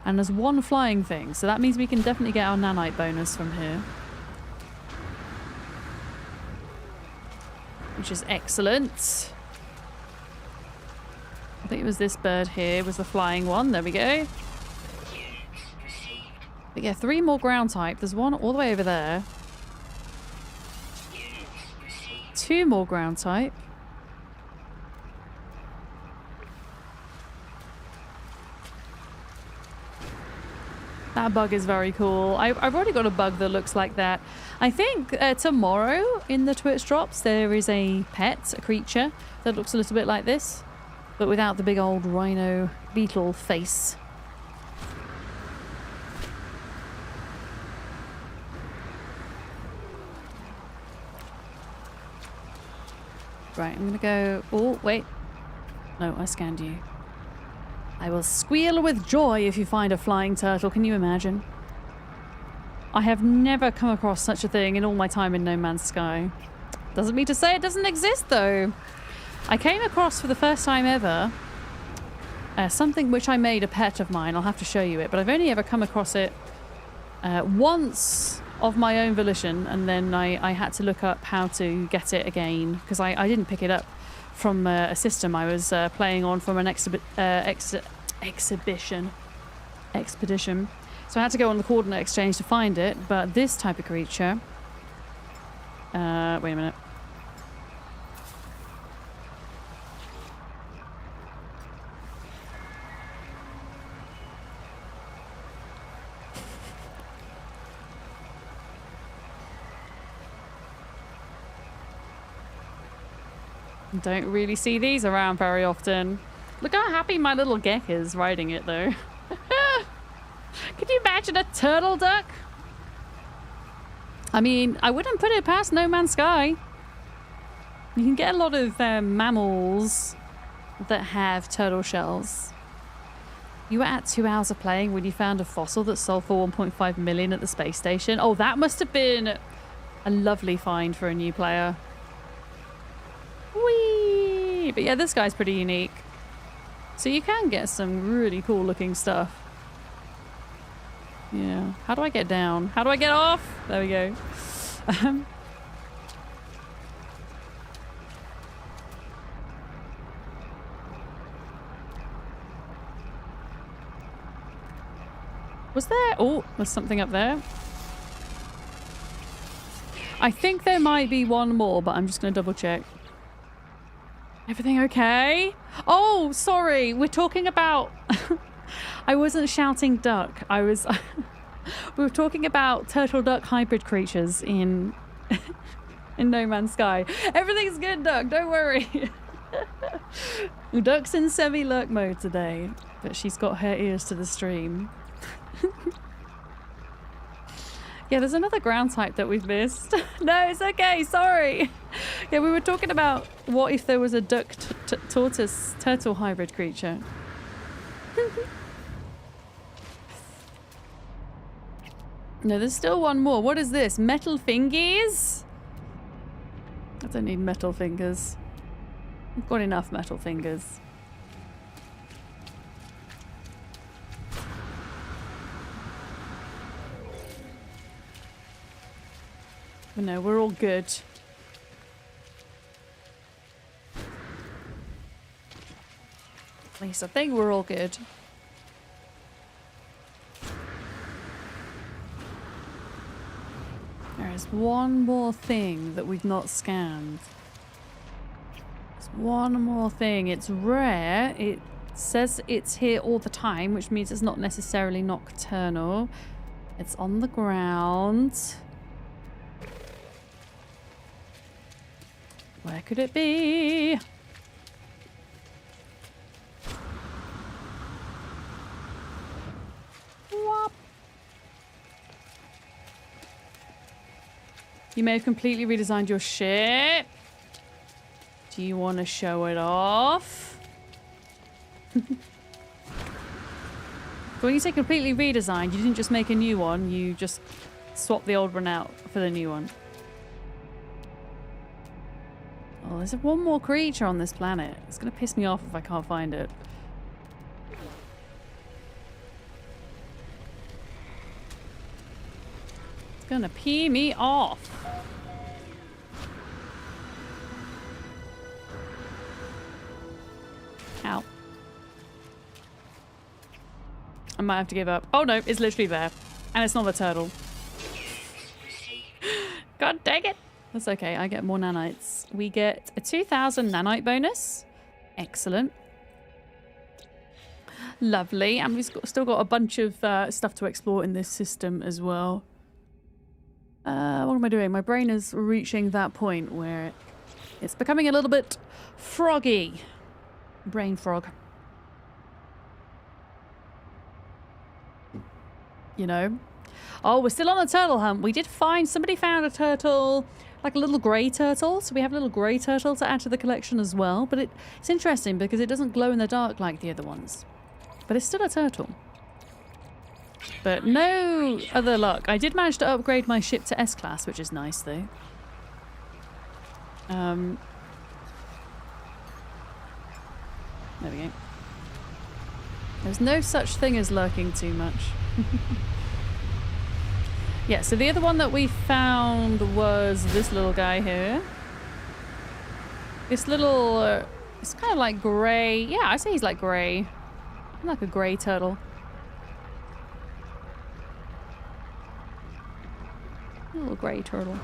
And there's 1 flying thing. So that means we can definitely get our nanite bonus from here. Which is excellent. I think it was this bird here was the flying one. There we go. But yeah, 3 more ground type. There's 1 all the way over there. 2 more ground type. That bug is very cool. I've already got a bug that looks like that. I think tomorrow in the Twitch drops there is a pet, a creature that looks a little bit like this, but without the big old rhino beetle face. Right, I'm gonna go... Oh, wait. No, I scanned you. I will squeal with joy if you find a flying turtle. Can you imagine? I have never come across such a thing in all my time in No Man's Sky. Doesn't mean to say it doesn't exist, though. I came across for the first time ever something which I made a pet of mine. I'll have to show you it, but I've only ever come across it once of my own volition, and then I had to look up how to get it again because I didn't pick it up from a system I was playing on from an expedition. So I had to go on the coordinate exchange to find it, but this type of creature... wait a minute. Don't really see these around very often. Look how happy my little Gek is riding it, though. Could you imagine a turtle duck? I mean, I wouldn't put it past No Man's Sky. You can get a lot of mammals that have turtle shells. You were at 2 hours of playing when you found a fossil that sold for 1.5 million at the space station. Oh, that must have been a lovely find for a new player. Whee! But yeah, this guy's pretty unique. So you can get some really cool looking stuff. Yeah. How do I get down? How do I get off? There we go. Was there... Oh, there's something up there. I think there might be 1 more, but I'm just going to double check. Everything okay? Oh, sorry. We're talking about... I wasn't shouting duck. I was... we were talking about turtle-duck hybrid creatures in... in No Man's Sky. Everything's good, Duck. Don't worry. Duck's in semi-lurk mode today, but she's got her ears to the stream. Yeah, there's another ground type that we've missed. No, it's okay. Sorry. Yeah, we were talking about what if there was a duck tortoise turtle hybrid creature. No, there's still 1 more. What is this? Metal fingies? I don't need metal fingers. I've got enough metal fingers. But no, we're all good. At least I think we're all good. There is 1 more thing that we've not scanned. There's 1 more thing. It's rare. It says it's here all the time, which means it's not necessarily nocturnal. It's on the ground. Where could it be? Whop. You may have completely redesigned your ship. Do you want to show it off? When you say completely redesigned, you didn't just make a new one, you just swapped the old one out for the new one. Oh, there's one more creature on this planet. It's going to piss me off if I can't find it. It's going to pee me off. Ow. I might have to give up. Oh no, it's literally there. And it's not the turtle. God dang it. That's okay, I get more nanites. We get a 2,000 nanite bonus. Excellent. Lovely. And we've still got a bunch of stuff to explore in this system as well. What am I doing? My brain is reaching that point where it's becoming a little bit froggy. Brain frog. You know? Oh, we're still on the turtle hunt. We did find... Somebody found a turtle... Like a little grey turtle. So we have a little grey turtle to add to the collection as well. But it's interesting because it doesn't glow in the dark like the other ones. But it's still a turtle. But no other luck. I did manage to upgrade my ship to S-Class, which is nice though. There we go. There's no such thing as lurking too much. Yeah, so the other one that we found was this little guy here. This little... it's kind of like grey. Yeah, I say he's like grey. Like a grey turtle. A little grey turtle.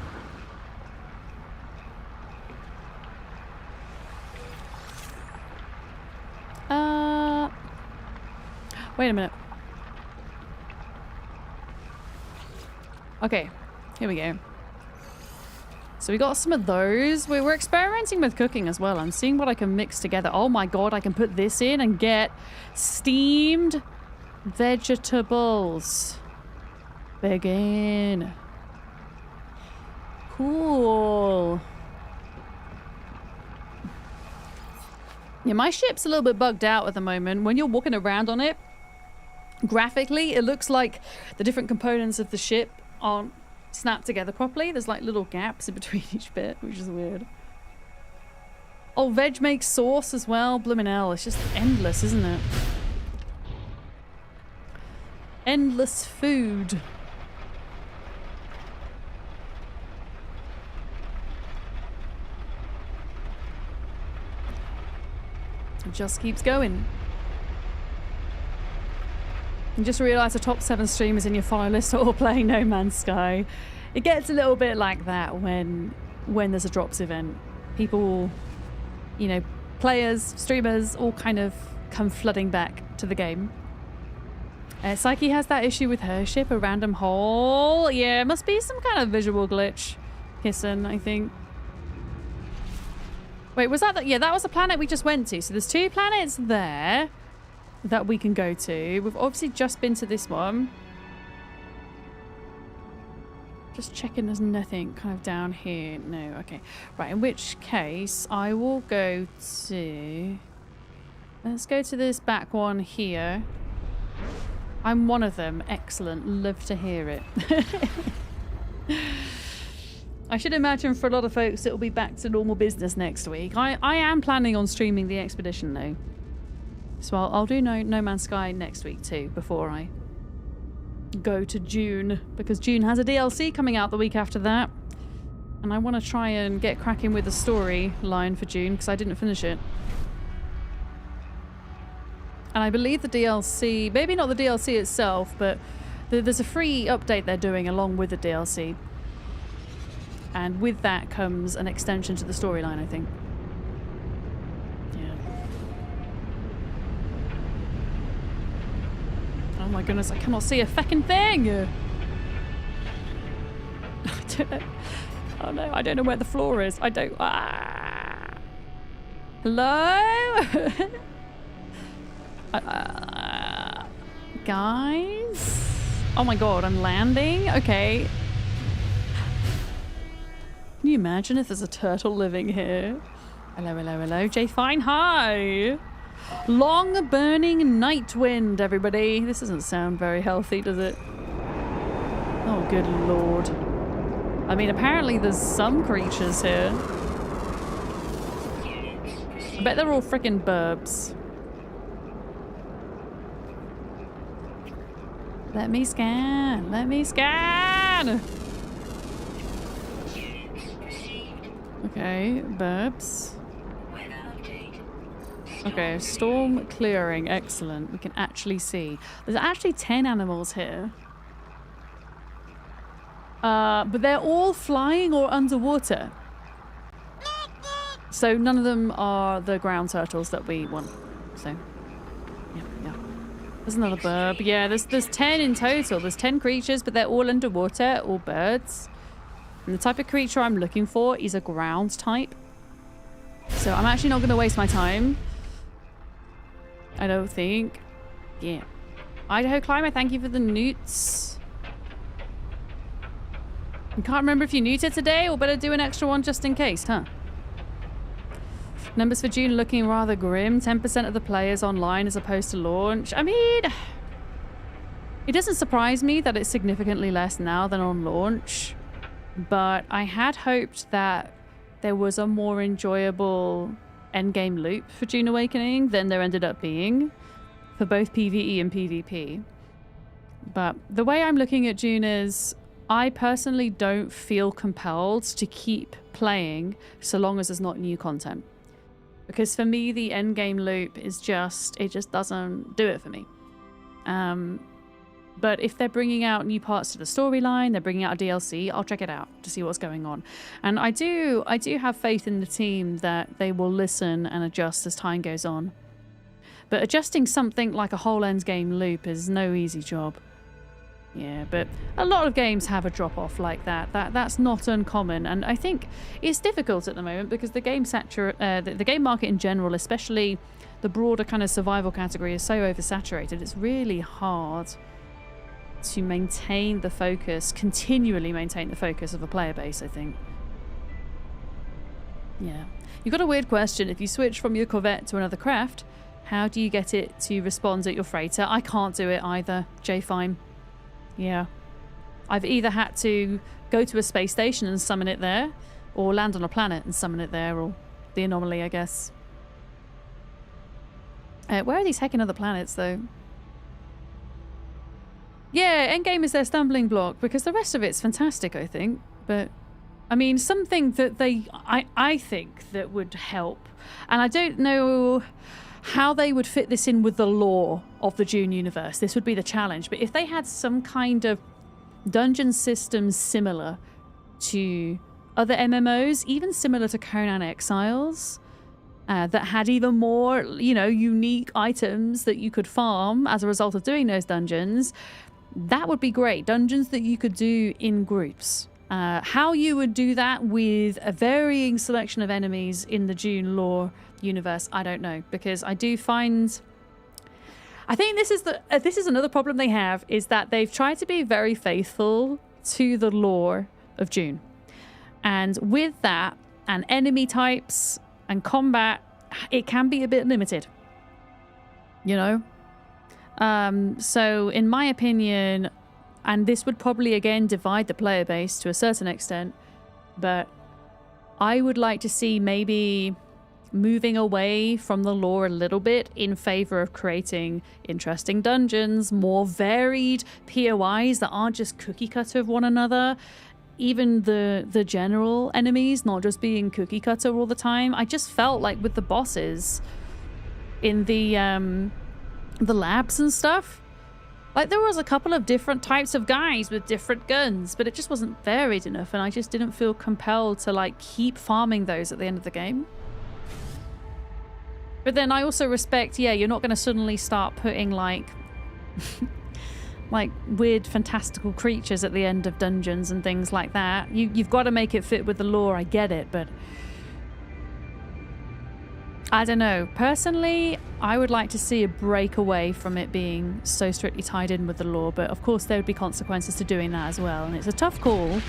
Wait a minute. Okay, here we go. So we got some of those. We're experimenting with cooking as well. I'm seeing what I can mix together. Oh my god, I can put this in and get steamed vegetables. Begin. Cool. Yeah, my ship's a little bit bugged out at the moment. When you're walking around on it, graphically, it looks like the different components of the ship aren't snapped together properly. There's like little gaps in between each bit, which is weird. Oh, veg makes sauce as well. Bloomin' hell, it's just endless, isn't it? Endless food. It just keeps going. You just realised the top 7 streamers in your file list are all playing No Man's Sky. It gets a little bit like that when there's a drops event. People, you know, players, streamers, all kind of come flooding back to the game. Psyche has that issue with her ship, a random hole. Yeah, it must be some kind of visual glitch. Kissing, I think. Wait, was that the... Yeah, that was the planet we just went to. So there's 2 planets there that we can go to. We've obviously just been to this one. Just checking there's nothing kind of down here. No, okay. Right, in which case I will go to... Let's go to this back one here. I'm one of them. Excellent. Love to hear it. I should imagine for a lot of folks it'll be back to normal business next week. I am planning on streaming the expedition though. So I'll do No Man's Sky next week too, before I go to June. Because June has a DLC coming out the week after that. And I want to try and get cracking with the storyline for June, because I didn't finish it. And I believe the DLC, maybe not the DLC itself, but there's a free update they're doing along with the DLC. And with that comes an extension to the storyline, I think. Oh my goodness, I cannot see a fucking thing! I don't know. Oh no, I don't know where the floor is. I don't... Ah. Hello? Guys? Oh my god, I'm landing? Okay. Can you imagine if there's a turtle living here? Hello, hello, hello. Jay Fine, hi! Long burning night wind, everybody. This doesn't sound very healthy, does it? Oh, good lord. I mean, apparently there's some creatures here. I bet they're all freaking burbs. Let me scan. Let me scan. Okay, burbs. Okay, storm clearing. Excellent. We can actually see. There's actually 10 animals here. But they're all flying or underwater. So none of them are the ground turtles that we want. So, yeah. There's another burb. Yeah, there's 10 in total. There's 10 creatures, but they're all underwater, all birds. And the type of creature I'm looking for is a ground type. So I'm actually not going to waste my time. I don't think. Yeah. Idaho Climber, thank you for the newts. I can't remember if you neutered today or better do an extra one just in case, huh? Numbers for June looking rather grim. 10% of the players online as opposed to launch. I mean, it doesn't surprise me that it's significantly less now than on launch. But I had hoped that there was a more enjoyable endgame loop for June Awakening than there ended up being for both PvE and PvP. But the way I'm looking at June is I personally don't feel compelled to keep playing so long as there's not new content. Because for me, the endgame loop is it just doesn't do it for me. But if they're bringing out new parts to the storyline, they're bringing out a DLC, I'll check it out to see what's going on. And I do have faith in the team that they will listen and adjust as time goes on. But adjusting something like a whole endgame loop is no easy job. Yeah, but a lot of games have a drop-off like that. That's not uncommon, and I think it's difficult at the moment because the game the game market in general, especially the broader kind of survival category, is so oversaturated. It's really hard to maintain the focus, continually maintain the focus of a player base, I think. Yeah. You've got a weird question. If you switch from your Corvette to another craft, how do you get it to respond at your freighter? I can't do it either, J-Fine. Yeah. I've either had to go to a space station and summon it there, or land on a planet and summon it there, or the anomaly, I guess. Where are these heckin' other planets, though? Yeah, Endgame is their stumbling block, because the rest of it's fantastic, I think. But, I mean, something that I think that would help, and I don't know how they would fit this in with the lore of the Dune universe. This would be the challenge. But if they had some kind of dungeon system similar to other MMOs, even similar to Conan Exiles, that had even more, unique items that you could farm as a result of doing those dungeons, that would be great. Dungeons that you could do in groups. How you would do that with a varying selection of enemies in the Dune lore universe, I don't know, because I do find, I think this is another problem they have, is that they've tried to be very faithful to the lore of Dune, and with that and enemy types and combat, it can be a bit limited, so in my opinion, and this would probably again divide the player base to a certain extent, but I would like to see maybe moving away from the lore a little bit in favor of creating interesting dungeons, more varied POIs that aren't just cookie cutter of one another, even the general enemies not just being cookie cutter all the time. I just felt like with the bosses in the labs and stuff, like there was a couple of different types of guys with different guns, but it just wasn't varied enough, and I just didn't feel compelled to like keep farming those at the end of the game. But then I also respect, you're not going to suddenly start putting like like weird fantastical creatures at the end of dungeons and things like that. You've got to make it fit with the lore, I get it, but I don't know. Personally, I would like to see a break away from it being so strictly tied in with the lore, but of course there would be consequences to doing that as well, and it's a tough call.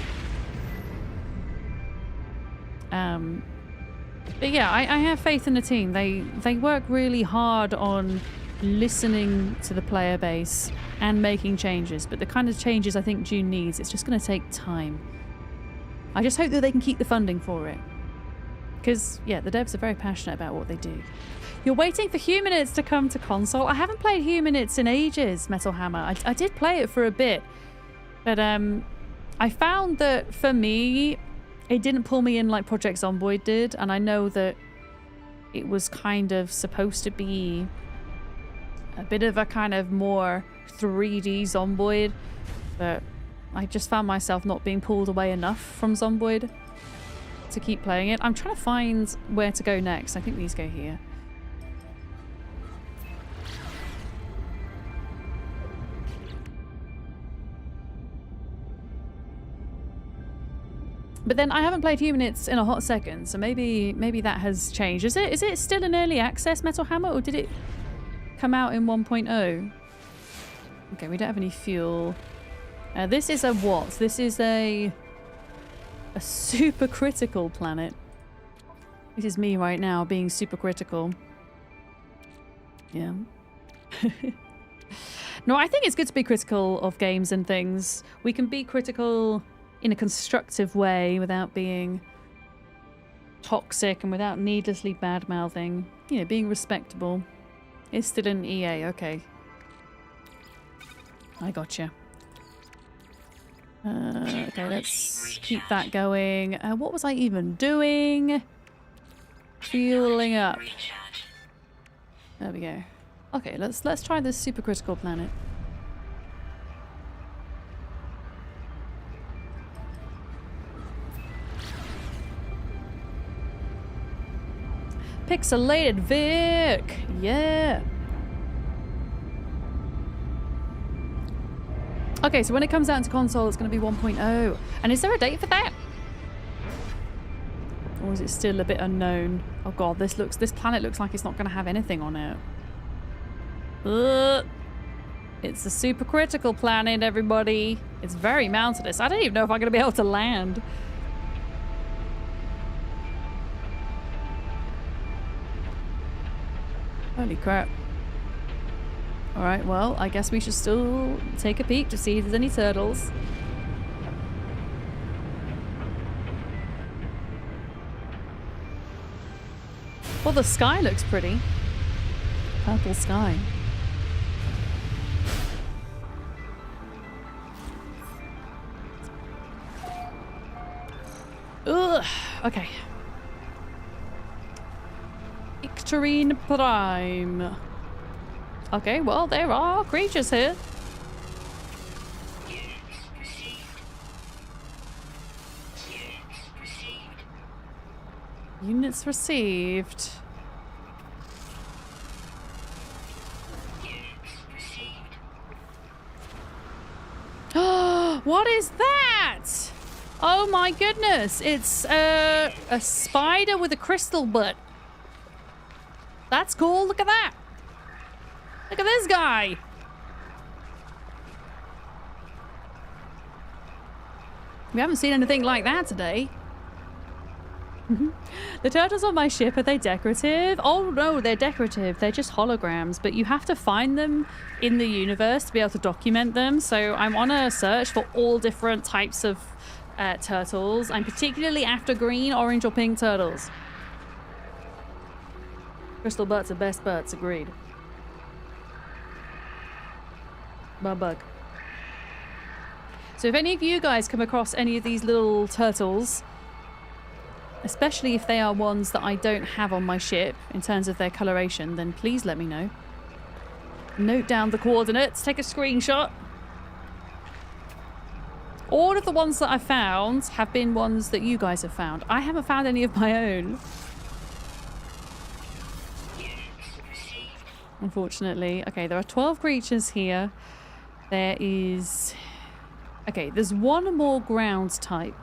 But yeah, I have faith in the team. They work really hard on listening to the player base and making changes. But the kind of changes I think June needs, it's just going to take time. I just hope that they can keep the funding for it. Because, yeah, the devs are very passionate about what they do. You're waiting for Humanids to come to console. I haven't played Humanids in ages, Metal Hammer. I did play it for a bit. But I found that, for me, it didn't pull me in like Project Zomboid did. And I know that it was kind of supposed to be a bit of a kind of more 3D Zomboid. But I just found myself not being pulled away enough from Zomboid to keep playing it. I'm trying to find where to go next. I think these go here. But then I haven't played Humanids in a hot second, so maybe that has changed. Is it still in early access, Metal Hammer, or did it come out in 1.0? Okay, we don't have any fuel. This is a what? This is a super critical planet. This is me right now being super critical. Yeah. No, I think it's good to be critical of games and things. We can be critical in a constructive way without being toxic and without needlessly bad-mouthing. You know, being respectable. It's still an EA, okay. I gotcha. Okay, let's keep that going. What was I even doing? Fueling up. There we go. Okay, let's try this supercritical planet. Pixelated Vic! Yeah! Okay, so when it comes out into console, it's going to be 1.0. And is there a date for that? Or is it still a bit unknown? Oh god, this planet looks like it's not going to have anything on it. It's a supercritical planet, everybody. It's very mountainous. I don't even know if I'm going to be able to land. Holy crap. Alright, well, I guess we should still take a peek to see if there's any turtles. Well, the sky looks pretty. Purple sky. Ugh. Okay. Icterine Prime. Okay, well, there are creatures here. Units received. What is that? Oh my goodness. It's a spider with a crystal butt. That's cool. Look at that. Look at this guy. We haven't seen anything like that today. The turtles on my ship, are they decorative? Oh no, they're decorative. They're just holograms, but you have to find them in the universe to be able to document them. So I'm on a search for all different types of turtles. I'm particularly after green, orange, or pink turtles. Crystal butts are best butts, agreed. Bug. So if any of you guys come across any of these little turtles, especially if they are ones that I don't have on my ship in terms of their coloration, then please let me know. Note down the coordinates, take a screenshot. All of the ones that I've found have been ones that you guys have found. I haven't found any of my own. Unfortunately. Okay, there are 12 creatures here. There is... Okay, there's one more ground type.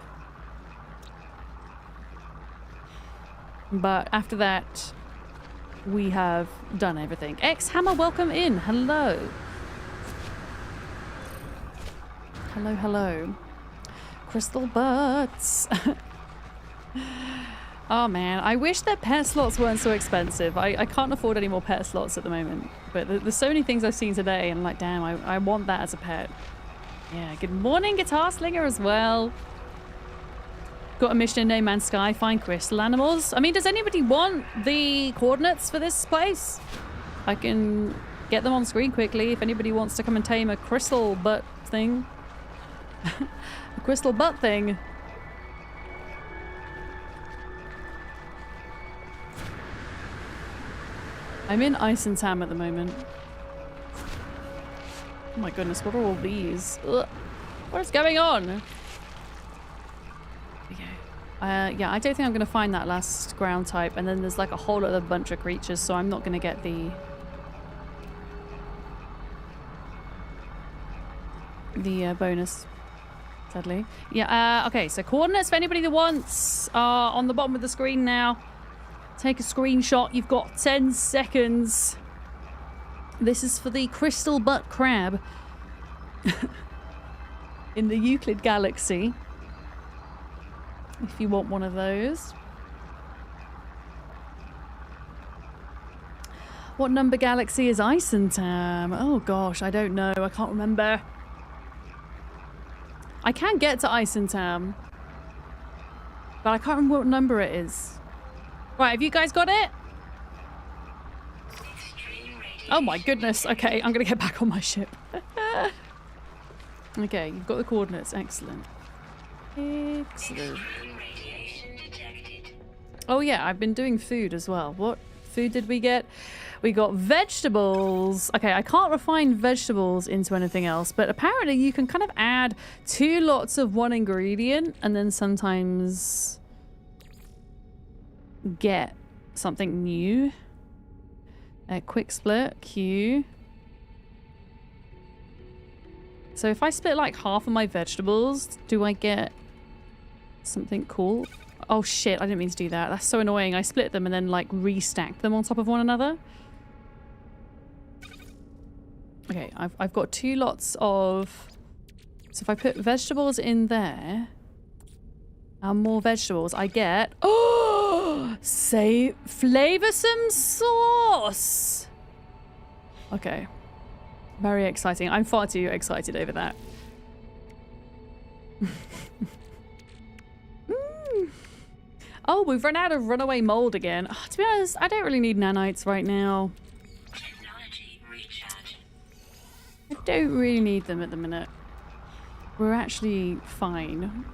But after that, we have done everything. X-Hammer, welcome in. Hello. Hello, hello. Crystal butts. Oh man, I wish that pet slots weren't so expensive. I can't afford any more pet slots at the moment. But there's so many things I've seen today and I'm like, damn, I want that as a pet. Yeah, good morning, Guitar Slinger as well. Got a mission in No Man's Sky, find crystal animals. I mean, does anybody want the coordinates for this place? I can get them on screen quickly if anybody wants to come and tame a crystal butt thing. A crystal butt thing. I'm in Isentam at the moment. Oh my goodness, what are all these? Ugh. What is going on? Yeah, I don't think I'm going to find that last ground type. And then there's like a whole other bunch of creatures, so I'm not going to get the bonus, sadly. Yeah, okay, so coordinates for anybody that wants are on the bottom of the screen now. Take a screenshot. You've got 10 seconds. This is for the crystal butt crab in the Euclid galaxy. If you want one of those. What number galaxy is Isentam? Oh gosh, I don't know. I can't remember. I can get to Isentam, but I can't remember what number it is. Right, have you guys got it? Oh my goodness. Okay, I'm gonna get back on my ship. Okay, you've got the coordinates. Excellent. Excellent. Oh yeah, I've been doing food as well. What food did we get? We got vegetables. Okay, I can't refine vegetables into anything else, but apparently you can kind of add 2 lots of one ingredient and then sometimes get something new. A quick split, Q. So if I split like half of my vegetables, do I get something cool? Oh shit, I didn't mean to do that. That's so annoying. I split them and then like restacked them on top of one another. Okay, I've got 2 lots of... So if I put vegetables in there and more vegetables, I get... Oh! Say flavoursome sauce! Okay. Very exciting. I'm far too excited over that. Oh, we've run out of runaway mold again. Oh, to be honest, I don't really need nanites right now. Technology recharge. I don't really need them at the minute. We're actually fine.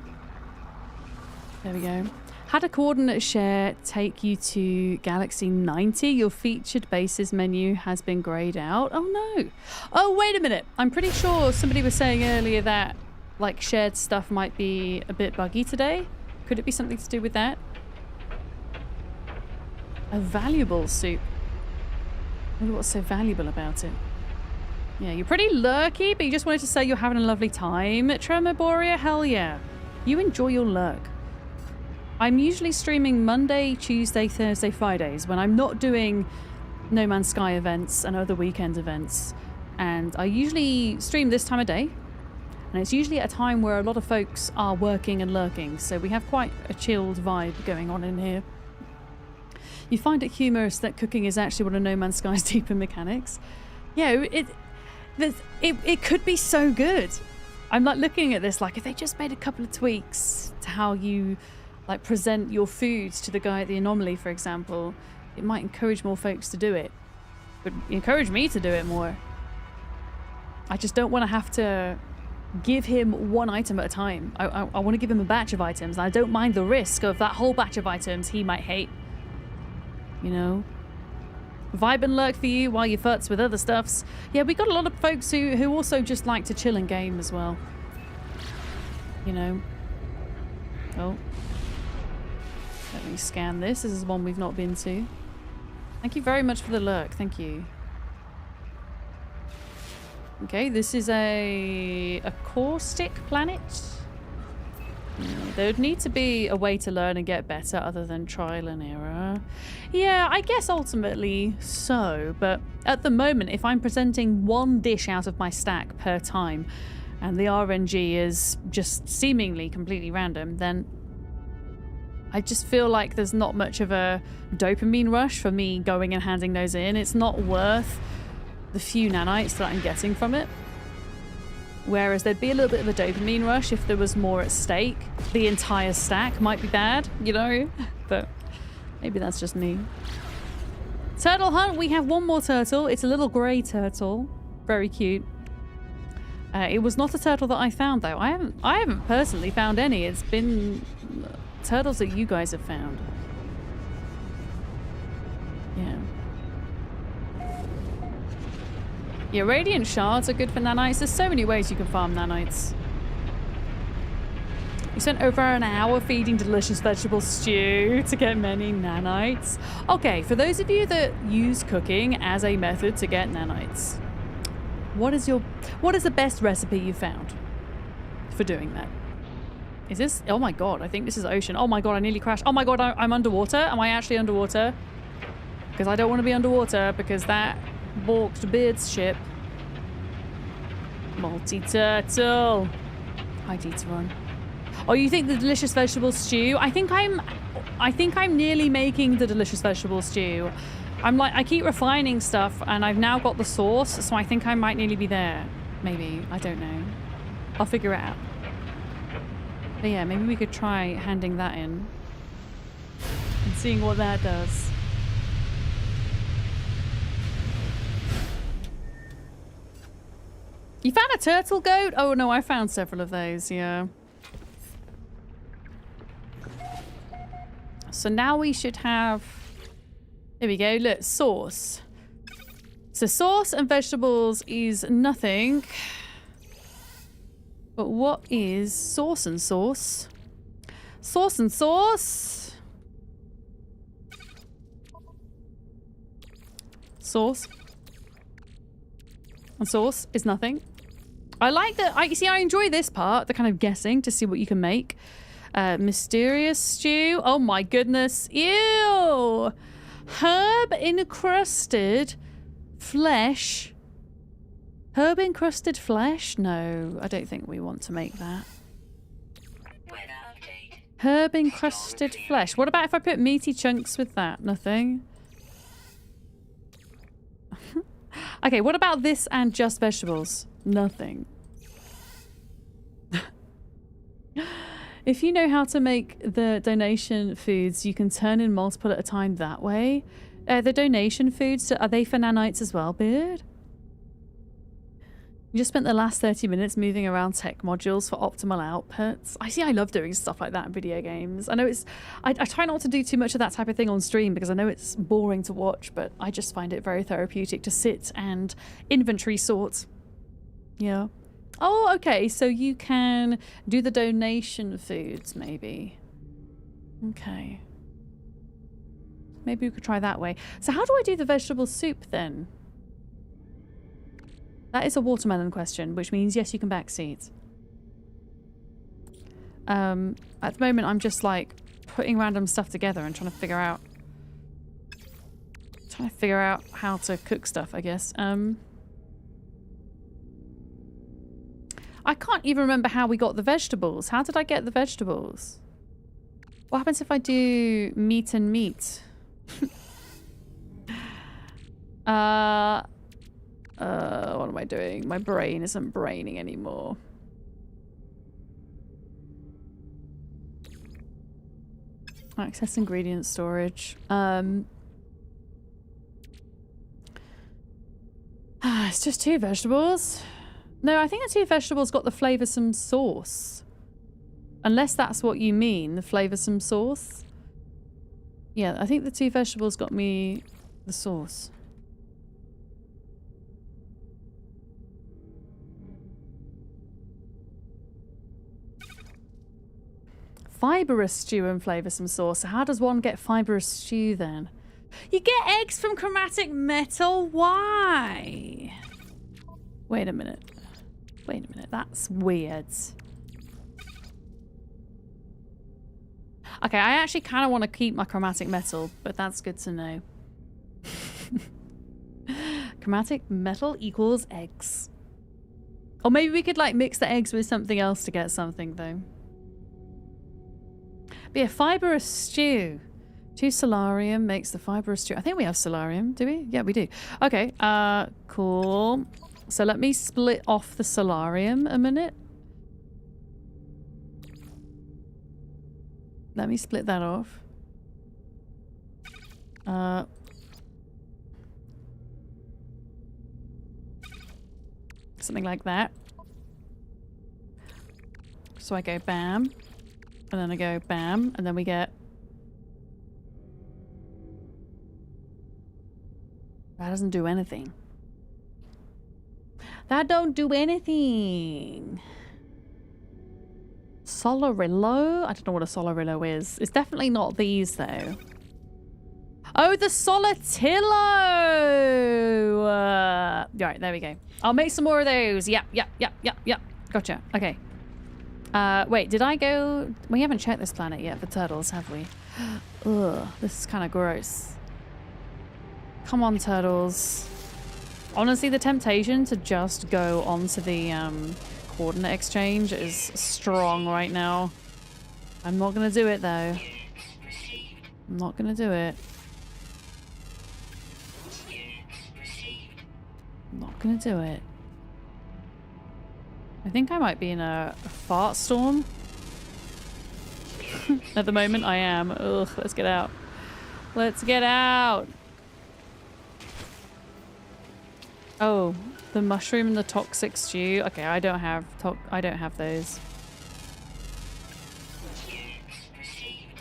There we go. Had a coordinate share take you to Galaxy 90? Your featured bases menu has been grayed out. Oh no. Oh, wait a minute. I'm pretty sure somebody was saying earlier that like shared stuff might be a bit buggy today. Could it be something to do with that? A valuable soup. I wonder what's so valuable about it. Yeah, you're pretty lurky, but you just wanted to say you're having a lovely time. Tremoboria, hell yeah. You enjoy your lurk. I'm usually streaming Monday, Tuesday, Thursday, Fridays when I'm not doing No Man's Sky events and other weekend events. And I usually stream this time of day. And it's usually at a time where a lot of folks are working and lurking. So we have quite a chilled vibe going on in here. You find it humorous that cooking is actually one of No Man's Sky's deeper mechanics. Yeah, it could be so good. I'm like looking at this like if they just made a couple of tweaks to how you like present your foods to the guy at the Anomaly, for example, it might encourage more folks to do it. But encourage me to do it more. I just don't want to have to give him one item at a time. I want to give him a batch of items. And I don't mind the risk of that whole batch of items he might hate. You know? Vibe and lurk for you while you futz with other stuffs. Yeah, we got a lot of folks who also just like to chill and game as well. You know? Oh. Let me scan this. This is one we've not been to. Thank you very much for the lurk. Thank you. Okay, this is a caustic planet. There would need to be a way to learn and get better other than trial and error. Yeah, I guess ultimately so, but at the moment, if I'm presenting one dish out of my stack per time, and the RNG is just seemingly completely random, then I just feel like there's not much of a dopamine rush for me going and handing those in. It's not worth the few nanites that I'm getting from it. Whereas there'd be a little bit of a dopamine rush if there was more at stake. The entire stack might be bad, you know? But maybe that's just me. Turtle hunt, we have one more turtle. It's a little grey turtle. Very cute. It was not a turtle that I found though. I haven't personally found any. It's been turtles that you guys have found. Yeah. Yeah, radiant shards are good for nanites. There's so many ways you can farm nanites. You spent over an hour feeding delicious vegetable stew to get many nanites. Okay, for those of you that use cooking as a method to get nanites, what is the best recipe you found for doing that? Is this, oh my god, I think this is ocean. Oh my god, I nearly crashed. Oh my god, I'm underwater. Am I actually underwater? Because I don't want to be underwater because that balked Beard's ship. Multi-turtle. I need to run. Oh, you think the delicious vegetable stew? I think I'm nearly making the delicious vegetable stew. I keep refining stuff and I've now got the sauce, so I think I might nearly be there. Maybe, I don't know. I'll figure it out. But yeah, maybe we could try handing that in and seeing what that does. You found a turtle goat? Oh no, I found several of those, yeah. So now we should have... There we go, look, sauce. So sauce and vegetables is nothing. But what is sauce and sauce? Sauce and sauce. Sauce. And sauce is nothing. I like that. I enjoy this part, the kind of guessing to see what you can make. Mysterious stew. Oh my goodness. Ew. Herb encrusted flesh. Herb encrusted flesh? No, I don't think we want to make that. Herb encrusted flesh. What about if I put meaty chunks with that? Nothing. Okay, what about this and just vegetables? Nothing. If you know how to make the donation foods, you can turn in multiple at a time that way. The donation foods, are they for nanites as well, Beard? You just spent the last 30 minutes moving around tech modules for optimal outputs. I love doing stuff like that in video games. I know it's... I try not to do too much of that type of thing on stream because I know it's boring to watch, but I just find it very therapeutic to sit and inventory sort. Yeah. Oh, okay, so you can do the donation foods, maybe. Okay. Maybe we could try that way. So how do I do the vegetable soup, then? That is a watermelon question, which means, yes, you can backseat. At the moment, I'm just, like, putting random stuff together and trying to figure out... how to cook stuff, I guess. I can't even remember how we got the vegetables. How did I get the vegetables? What happens if I do meat and meat? What am I doing? My brain isn't braining anymore. Access ingredient storage. It's just 2 vegetables. No, I think the 2 vegetables got the flavoursome sauce. Unless that's what you mean, the flavoursome sauce. Yeah, I think the 2 vegetables got me the sauce. Fibrous stew and flavoursome sauce. So how does one get fibrous stew then? You get eggs from chromatic metal? Why? Wait a minute. Wait a minute. That's weird. Okay, I actually kind of want to keep my chromatic metal, but that's good to know. Chromatic metal equals eggs. Or maybe we could like mix the eggs with something else to get something though. Be a fibrous stew. 2 solarium makes the fibrous stew. I think we have solarium, do we? Yeah, we do. Okay, cool. So let me split off the solarium a minute. Let me split that off. Something like that. So I go bam, and then I go bam, and then we get... That doesn't do anything. That don't do anything. Solarillo? I don't know what a Solarillo is. It's definitely not these, though. Oh, the Solatillo! Right, there we go. I'll make some more of those. Yep. Gotcha. Okay. Wait, did I go... We haven't checked this planet yet for turtles, have we? Ugh, this is kind of gross. Come on, turtles. Honestly, the temptation to just go onto the coordinate exchange is strong right now. I'm not going to do it, though. I'm not going to do it. I'm not going to do it. I think I might be in a fart storm. At the moment, I am. Ugh, let's get out. Let's get out! Oh, the mushroom and the toxic stew. Okay, I don't have those.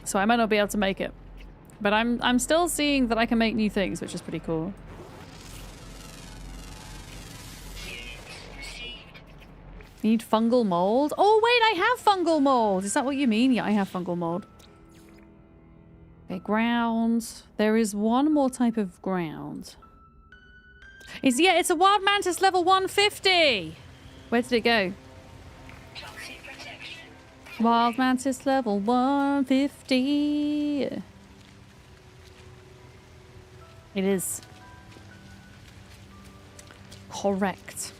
So I might not be able to make it. But I'm still seeing that I can make new things, which is pretty cool. Need fungal mold? Oh wait, I have fungal mold! Is that what you mean? Yeah, I have fungal mold. Okay, ground. There is one more type of ground. It's a wild mantis level 150. Where did it go? Wild mantis level 150. It is. Correct.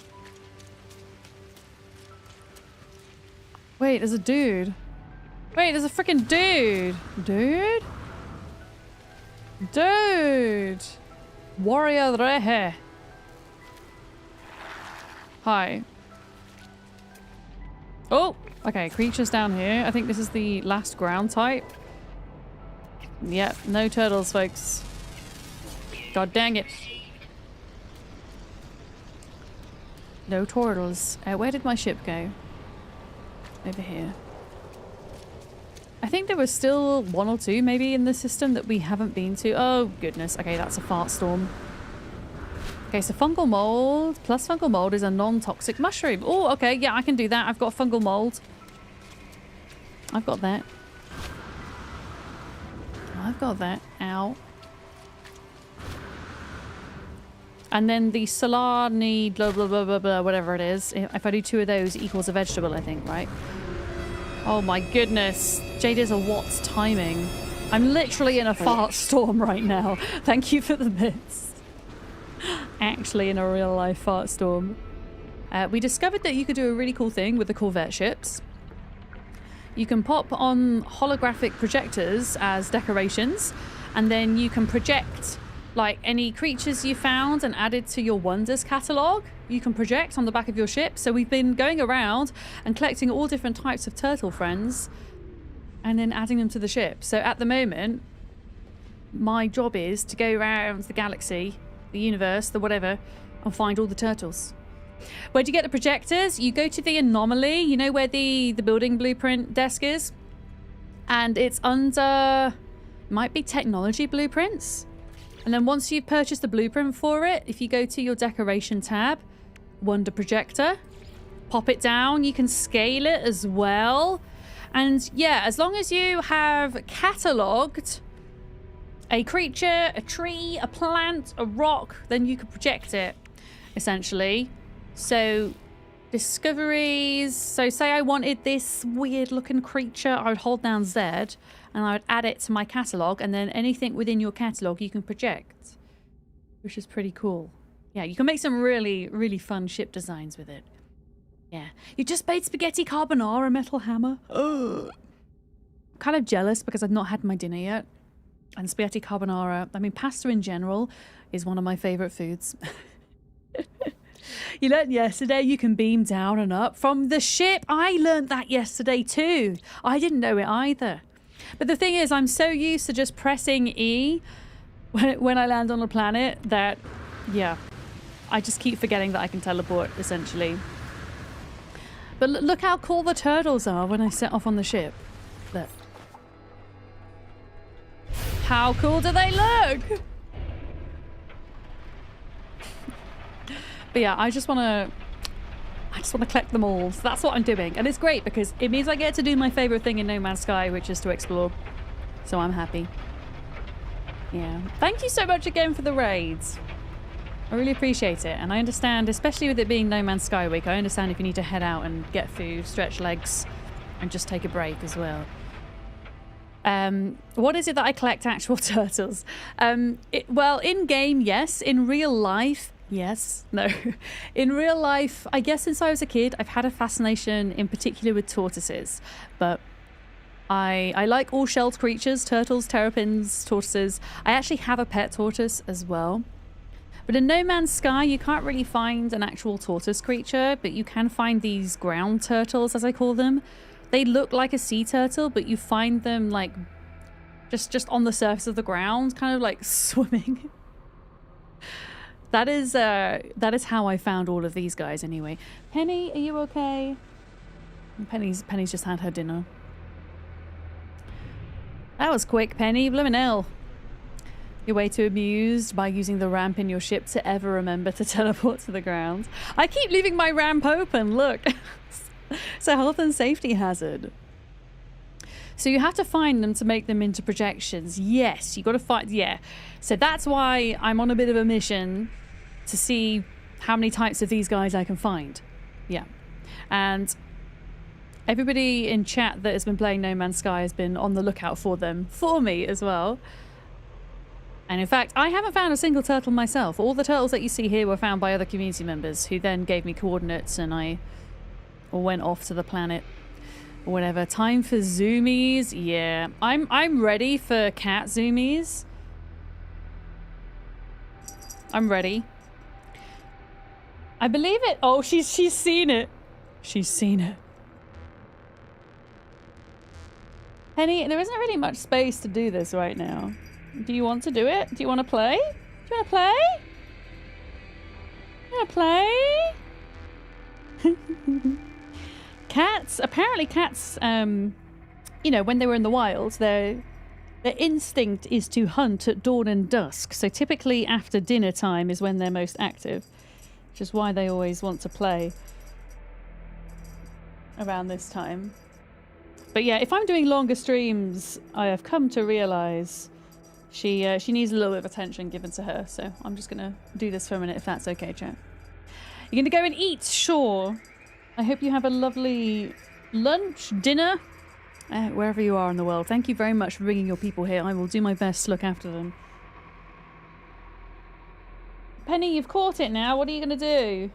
Wait, there's a dude. Wait, there's a freaking dude. Dude? Dude. Warrior Rehe. Hi. Oh, okay, creatures down here. I think this is the last ground type. Yep, no turtles, folks. God dang it. No turtles. Where did my ship go? Over here. I think there was still 1 or 2 maybe in the system that we haven't been to. Oh, goodness. Okay, that's a fart storm. Okay, so fungal mold plus fungal mold is a non-toxic mushroom. Oh, okay, yeah, I can do that. I've got fungal mold. I've got that. I've got that. Ow. And then the solar need blah, blah, blah, blah, blah, whatever it is. If I do 2 of those, it equals a vegetable, I think, right? Oh my goodness. Jade is a what's timing. I'm literally in a fart storm right now. Thank you for the bits. Actually in a real life fart storm. We discovered that you could do a really cool thing with the Corvette ships. You can pop on holographic projectors as decorations, and then you can project like any creatures you found and added to your wonders catalogue. You can project on the back of your ship. So we've been going around and collecting all different types of turtle friends and then adding them to the ship. So at the moment, my job is to go around the galaxy, the universe, the whatever, and find all the turtles. Where do you get the projectors? You go to the anomaly, you know where the building blueprint desk is? And it's under, might be technology blueprints. And then once you've purchased the blueprint for it, if you go to your decoration tab, Wonder Projector, pop it down, you can scale it as well. And yeah, as long as you have catalogued a creature, a tree, a plant, a rock, then you can project it, essentially. So, discoveries. So, say I wanted this weird looking creature, I would hold down Z and I would add it to my catalogue, and then anything within your catalogue you can project, which is pretty cool. Yeah, you can make some really, really fun ship designs with it. Yeah. You just made spaghetti carbonara, metal hammer. Ugh. kind of jealous because I've not had my dinner yet. And spaghetti carbonara, I mean, pasta in general is one of my favourite foods. You learned yesterday you can beam down and up from the ship. I learned that yesterday too. I didn't know it either. But the thing is, I'm so used to just pressing E when I land on a planet that, yeah, I just keep forgetting that I can teleport, essentially. But look how cool the turtles are when I set off on the ship. Look. How cool do they look? But yeah, I just want to collect them all. So that's what I'm doing. And it's great because it means I get to do my favorite thing in No Man's Sky, which is to explore. So I'm happy. Yeah. Thank you so much again for the raids. I really appreciate it. And I understand, especially with it being No Man's Sky week, I understand if you need to head out and get food, stretch legs, and just take a break as well. What is it that I collect? Actual turtles? Well, in game, yes. In real life, yes. No. In real life, I guess since I was a kid, I've had a fascination in particular with tortoises. But I like all shelled creatures, turtles, terrapins, tortoises. I actually have a pet tortoise as well. But in No Man's Sky, you can't really find an actual tortoise creature, but you can find these ground turtles, as I call them. They look like a sea turtle, but you find them like just on the surface of the ground, kind of like swimming. That is how I found all of these guys anyway. Penny, are you okay? Penny's just had her dinner. That was quick, Penny. Bloomin' hell. You're way too amused by using the ramp in your ship to ever remember to teleport to the ground. I keep leaving my ramp open, look. It's a health and safety hazard. So you have to find them to make them into projections. Yes, you got to find, yeah. So that's why I'm on a bit of a mission to see how many types of these guys I can find. Yeah. And everybody in chat that has been playing No Man's Sky has been on the lookout for them, for me as well. And in fact, I haven't found a single turtle myself. All the turtles that you see here were found by other community members who then gave me coordinates and I went off to the planet or whatever. Time for zoomies. Yeah, I'm ready for cat zoomies. I'm ready. I believe it. Oh, she's seen it. She's seen it. Penny, there isn't really much space to do this right now. Do you want to do it? Do you want to play? Do you want to play? You want to play? Cats, apparently cats, you know, when they were in the wild, their instinct is to hunt at dawn and dusk. So typically after dinner time is when they're most active, which is why they always want to play around this time. But yeah, if I'm doing longer streams, I have come to realize she needs a little bit of attention given to her. So I'm just going to do this for a minute if that's okay, chat. You're going to go and eat? Sure. I hope you have a lovely lunch, dinner, wherever you are in the world. Thank you very much for bringing your people here. I will do my best to look after them. Penny, you've caught it now. What are you going to do?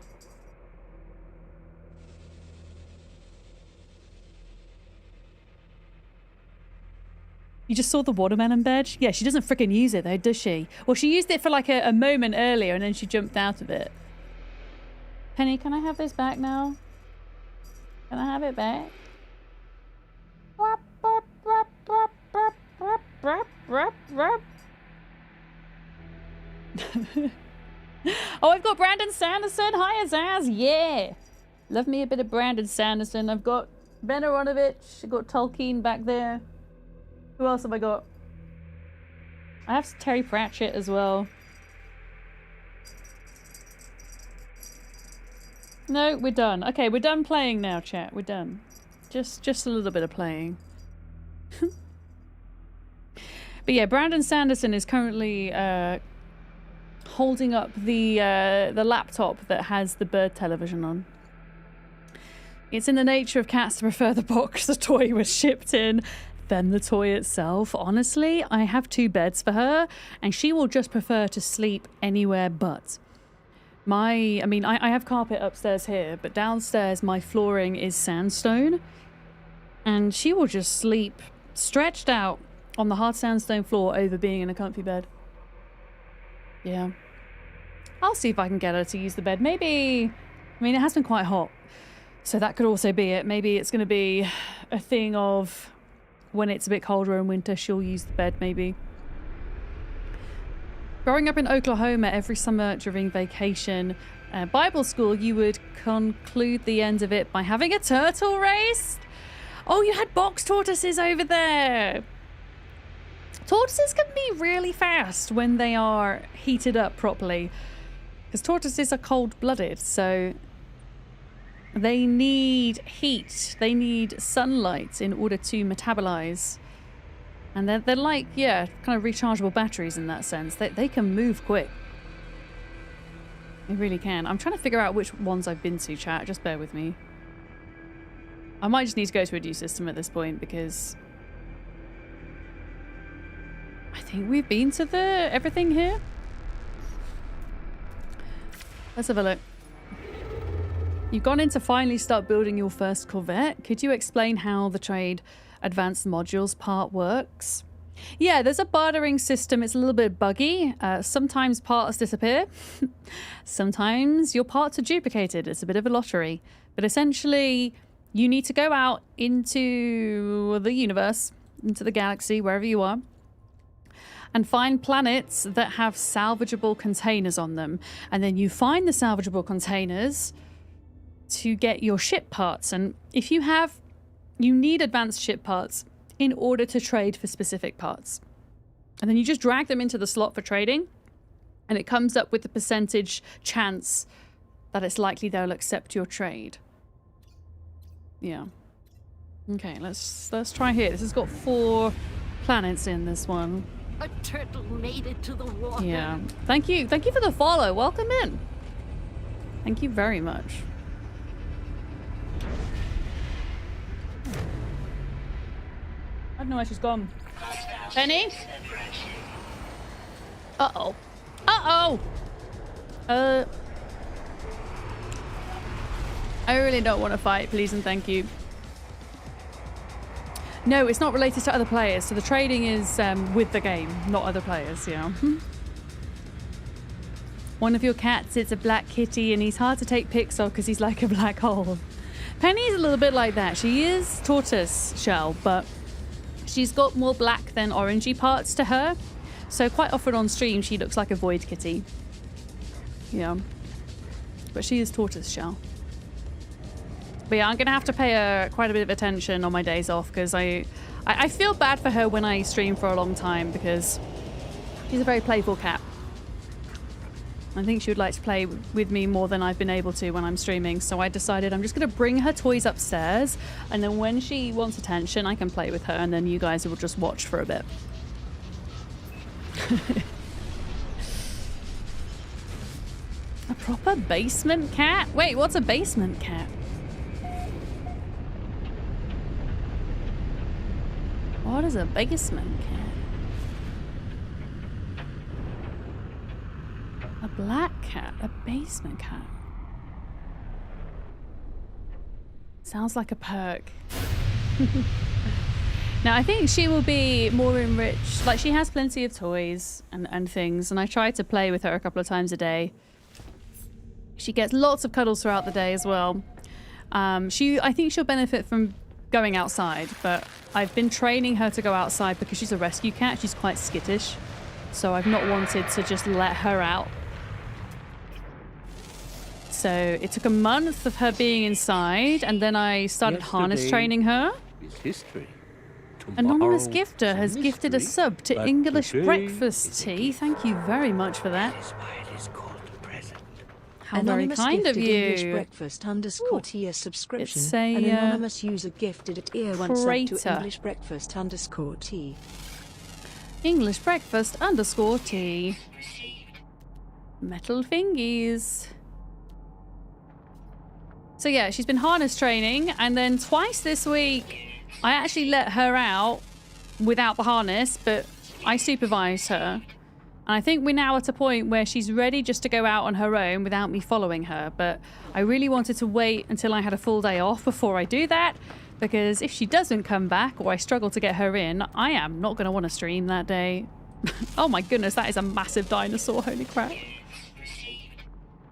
You just saw the watermelon bed? Yeah, she doesn't frickin' use it though, does she? Well, she used it for like a moment earlier and then she jumped out of it. Penny, can I have this back now? Can I have it back? Oh, I've got Brandon Sanderson. Hiya, Zaz. Yeah. Love me a bit of Brandon Sanderson. I've got Ben Aronovich. I've got Tolkien back there. Who else have I got? I have Terry Pratchett as well. No, we're done. Okay, we're done playing now, chat. We're done. Just a little bit of playing. But yeah, Brandon Sanderson is currently holding up the laptop that has the bird television on. It's in the nature of cats to prefer the box the toy was shipped in than the toy itself. Honestly, I have 2 beds for her, and she will just prefer to sleep anywhere but. I have carpet upstairs here, but downstairs my flooring is sandstone, and she will just sleep stretched out on the hard sandstone floor over being in a comfy bed. Yeah. I'll see if I can get her to use the bed. Maybe... I mean, it has been quite hot. So that could also be it. Maybe it's going to be a thing of when it's a bit colder in winter, she'll use the bed, maybe. Growing up in Oklahoma every summer during vacation, Bible school, you would conclude the end of it by having a turtle race. Oh, you had box tortoises over there. Tortoises can be really fast when they are heated up properly. Because tortoises are cold-blooded, so they need heat. They need sunlight in order to metabolize. And they're like, yeah, kind of rechargeable batteries in that sense. They can move quick. They really can. I'm trying to figure out which ones I've been to, chat. Just bear with me. I might just need to go to a new system at this point because I think we've been to everything here. Let's have a look. You've gone in to finally start building your first Corvette. Could you explain how the trade advanced modules part works? Yeah, there's a bartering system. It's a little bit buggy. Sometimes parts disappear. Sometimes your parts are duplicated. It's a bit of a lottery. But essentially, you need to go out into the universe, into the galaxy, wherever you are, and find planets that have salvageable containers on them. And then you find the salvageable containers to get your ship parts. And if you need advanced ship parts in order to trade for specific parts. And then you just drag them into the slot for trading, and it comes up with the percentage chance that it's likely they'll accept your trade. Yeah. Okay, let's try here. This has got 4 planets in this one. A turtle made it to the water. Yeah. Thank you for the follow. Welcome in. Thank you very much. I don't know where she's gone. Penny? Uh-oh. Uh-oh! I really don't want to fight, please and thank you. No, it's not related to other players, so the trading is with the game, not other players, yeah. One of your cats, it's a black kitty, and he's hard to take pics of because he's like a black hole. Penny's a little bit like that. She is tortoise shell, but she's got more black than orangey parts to her. So quite often on stream, she looks like a void kitty. Yeah. But she is tortoise shell. But yeah, I'm going to have to pay her quite a bit of attention on my days off because I feel bad for her when I stream for a long time because she's a very playful cat. I think she would like to play with me more than I've been able to when I'm streaming. So I decided I'm just going to bring her toys upstairs. And then when she wants attention, I can play with her. And then you guys will just watch for a bit. A proper basement cat? Wait, what's a basement cat? What is a basement cat? A black cat, a basement cat. Sounds like a perk. Now, I think she will be more enriched. Like, she has plenty of toys and things, and I try to play with her a couple of times a day. She gets lots of cuddles throughout the day as well. I think she'll benefit from going outside, but I've been training her to go outside because she's a rescue cat. She's quite skittish, so I've not wanted to just let her out. So it took a month of her being inside, and then I started harness training her. History. Anonymous Gifter has gifted a sub to but English today Breakfast Tea. Thank you very much for that. How very kind of English you. Breakfast _ tea a subscription. It's a, An anonymous user gifted at ear one sub to crater. English Breakfast _ tea. English Breakfast _ tea. Metal fingies. So yeah, she's been harness training, and then twice this week I actually let her out without the harness, but I supervised her. And I think we're now at a point where she's ready just to go out on her own without me following her. But I really wanted to wait until I had a full day off before I do that, Because if she doesn't come back or I struggle to get her in, I am not going to want to stream that day. Oh my goodness, that is a massive dinosaur. Holy crap.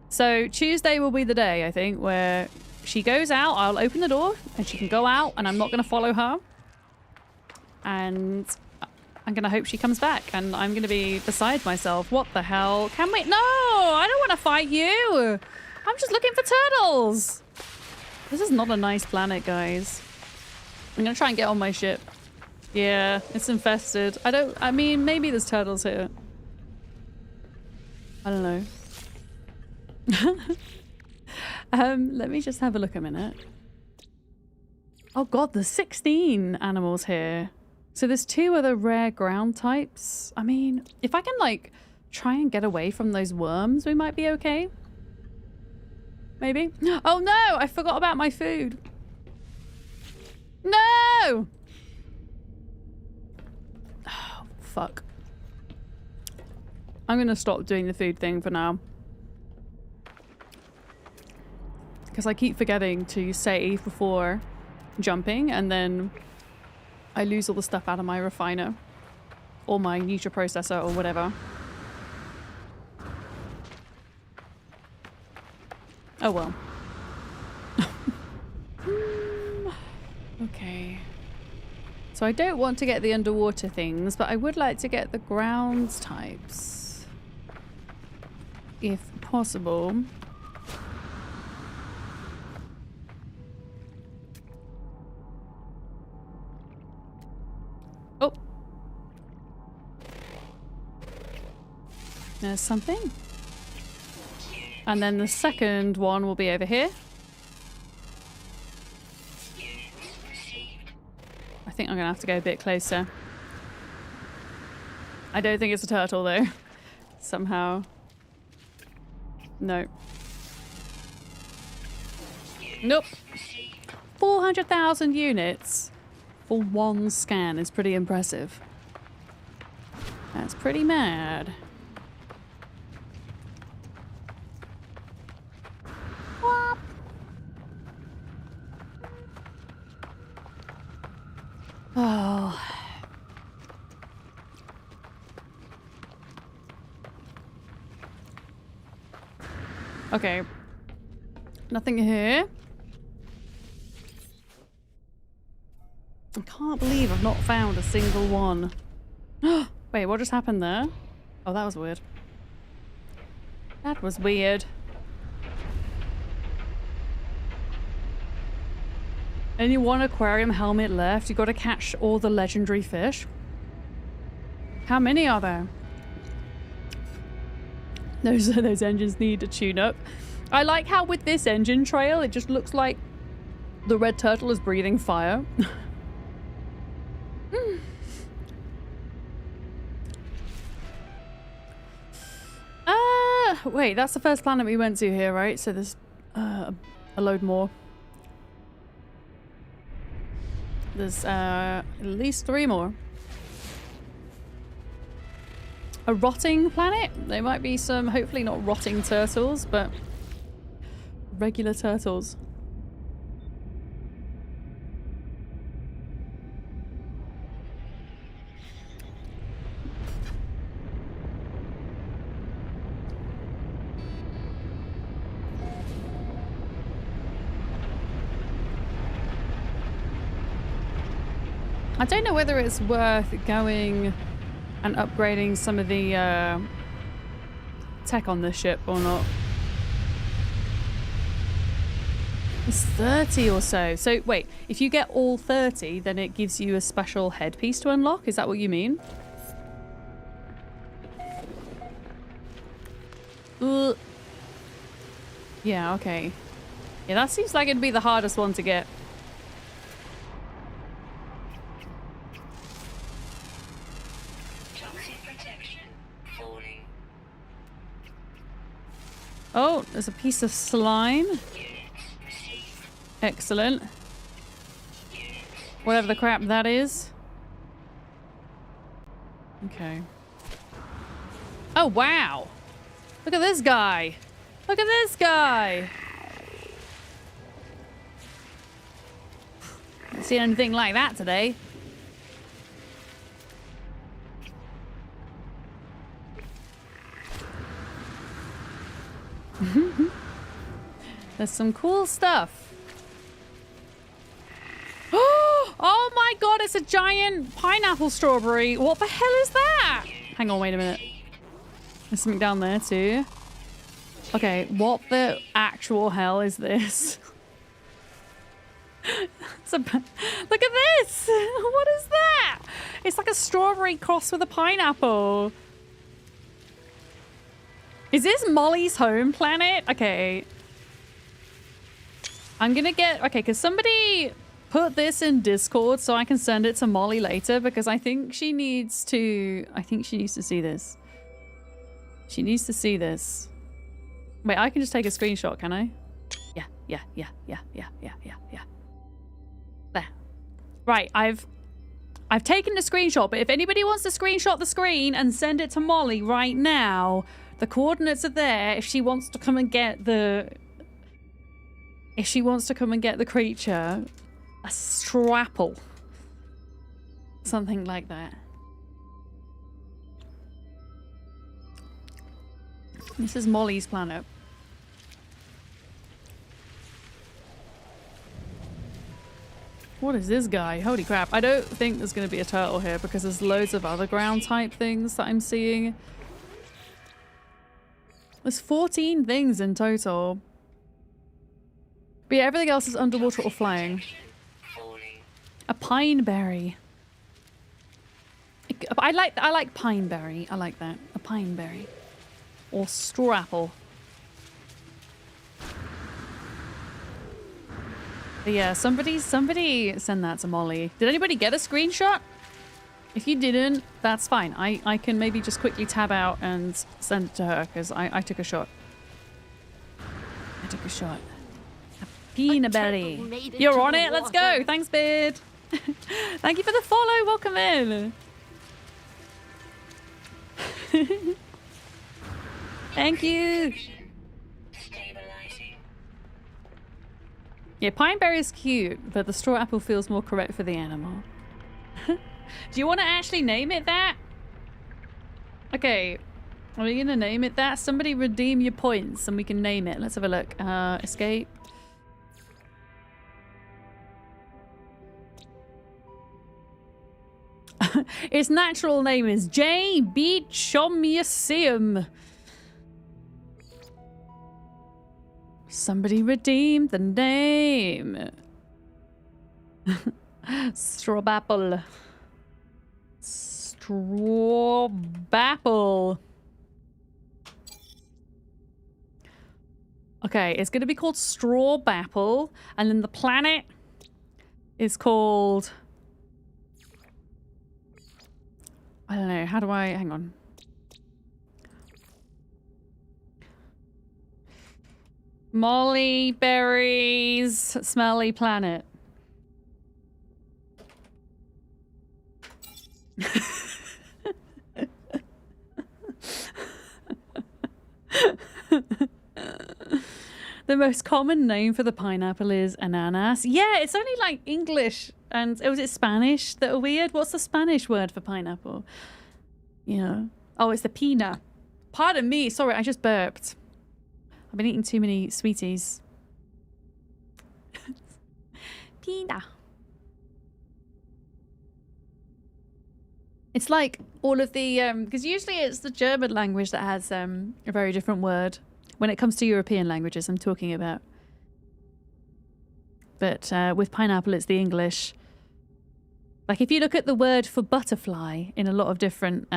So Tuesday will be the day, I think, where she goes out, I'll open the door and she can go out and I'm not going to follow her. And I'm going to hope she comes back and I'm going to be beside myself. What the hell? Can we? No, I don't want to fight you. I'm just looking for turtles. This is not a nice planet, guys. I'm going to try and get on my ship. Yeah, it's infested. I mean, maybe there's turtles here. I don't know. Let me just have a look a minute. Oh god, there's 16 animals here. So there's 2 other rare ground types. I mean, if I can like try and get away from those worms, we might be okay. Maybe. Oh no, I forgot about my food. No! Oh, fuck. I'm gonna stop doing the food thing for now. Because I keep forgetting to save before jumping and then I lose all the stuff out of my refiner or my nutriprocessor or whatever. Oh well. Okay. So I don't want to get the underwater things, but I would like to get the grounds types. If possible. Oh. There's something. And then the second one will be over here. I think I'm gonna have to go a bit closer. I don't think it's a turtle though. Somehow. No. Nope. 400,000 units for one scan is pretty impressive. That's pretty mad. Whop. Oh. Okay. Nothing here. I can't believe I've not found a single one. Wait, what just happened there? Oh, that was weird. That was weird. Only one aquarium helmet left. You got to catch all the legendary fish. How many are there? Those engines need a tune-up. I like how with this engine trail, it just looks like the red turtle is breathing fire. Wait, that's the first planet we went to here, right? So there's a load more. There's at least 3 more. A rotting planet? There might be some, hopefully not rotting turtles, but regular turtles. I don't know whether it's worth going and upgrading some of the tech on this ship or not. It's 30 or so. So wait, if you get all 30, then it gives you a special headpiece to unlock? Is that what you mean? Yeah, okay. Yeah, that seems like it'd be the hardest one to get. Oh, there's a piece of slime. Excellent. Whatever the crap that is. Okay. Oh, wow. Look at this guy. Look at this guy. seen anything like that today. There's some cool stuff. Oh my god, it's a giant pineapple strawberry. What the hell is that? Hang on, wait a minute. There's something down there too. Okay, what the actual hell is this? Look at this! What is that? It's like a strawberry crossed with a pineapple. Is this Molly's home planet? Okay. I'm gonna get... Okay, because somebody put this in Discord so I can send it to Molly later, because I think she needs to... I think she needs to see this. She needs to see this. Wait, I can just take a screenshot, can I? Yeah. There. Right, I've taken the screenshot, but if anybody wants to screenshot the screen and send it to Molly right now, the coordinates are there if she wants to come and get the... If she wants to come and get the creature. A strapple. Something like that. This is Molly's planet. What is this guy? Holy crap. I don't think there's going to be a turtle here because there's loads of other ground type things that I'm seeing. There's 14 things in total. But yeah, everything else is underwater or flying. A pineberry. I like pineberry. I like that. A pineberry. Or straw apple. But yeah, somebody send that to Molly. Did anybody get a screenshot? If you didn't, that's fine. I can maybe just quickly tab out and send it to her because I took a shot. I took a shot. A peanut berry. You're on it. Let's go. Thanks, Beard. Thank you for the follow. Welcome in. Thank you. Yeah, pineberry is cute, but the straw apple feels more correct for the animal. Do you want to actually name it that? Okay, are we gonna name it that? Somebody redeem your points and we can name it. Let's have a look. Escape. Its natural name is J. Beachomyceum. Somebody redeem the name. Strawbapple. Strawbapple. Okay, it's going to be called Strawbapple, and then the planet is called... I don't know, how do I... Hang on. Molly Berry's Smelly Planet. The most common name for the pineapple is ananas. Yeah, it's only like English and... Was it Spanish that are weird? What's the Spanish word for pineapple? Yeah. Oh, it's the pina. Pardon me. Sorry, I just burped. I've been eating too many sweeties. Pina. It's like all of the... because usually it's the German language that has a very different word. When it comes to European languages, I'm talking about. But with pineapple, it's the English. Like if you look at the word for butterfly in a lot of different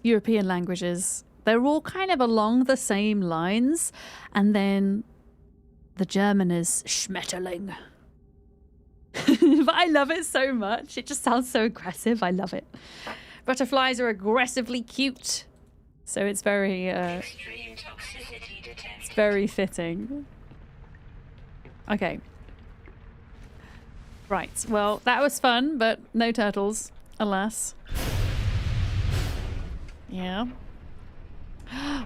European languages, they're all kind of along the same lines. And then the German is Schmetterling. But I love it so much. It just sounds so aggressive. I love it. Butterflies are aggressively cute. So it's very, it's very fitting. Okay. Right. Well, that was fun, but no turtles, alas. Yeah.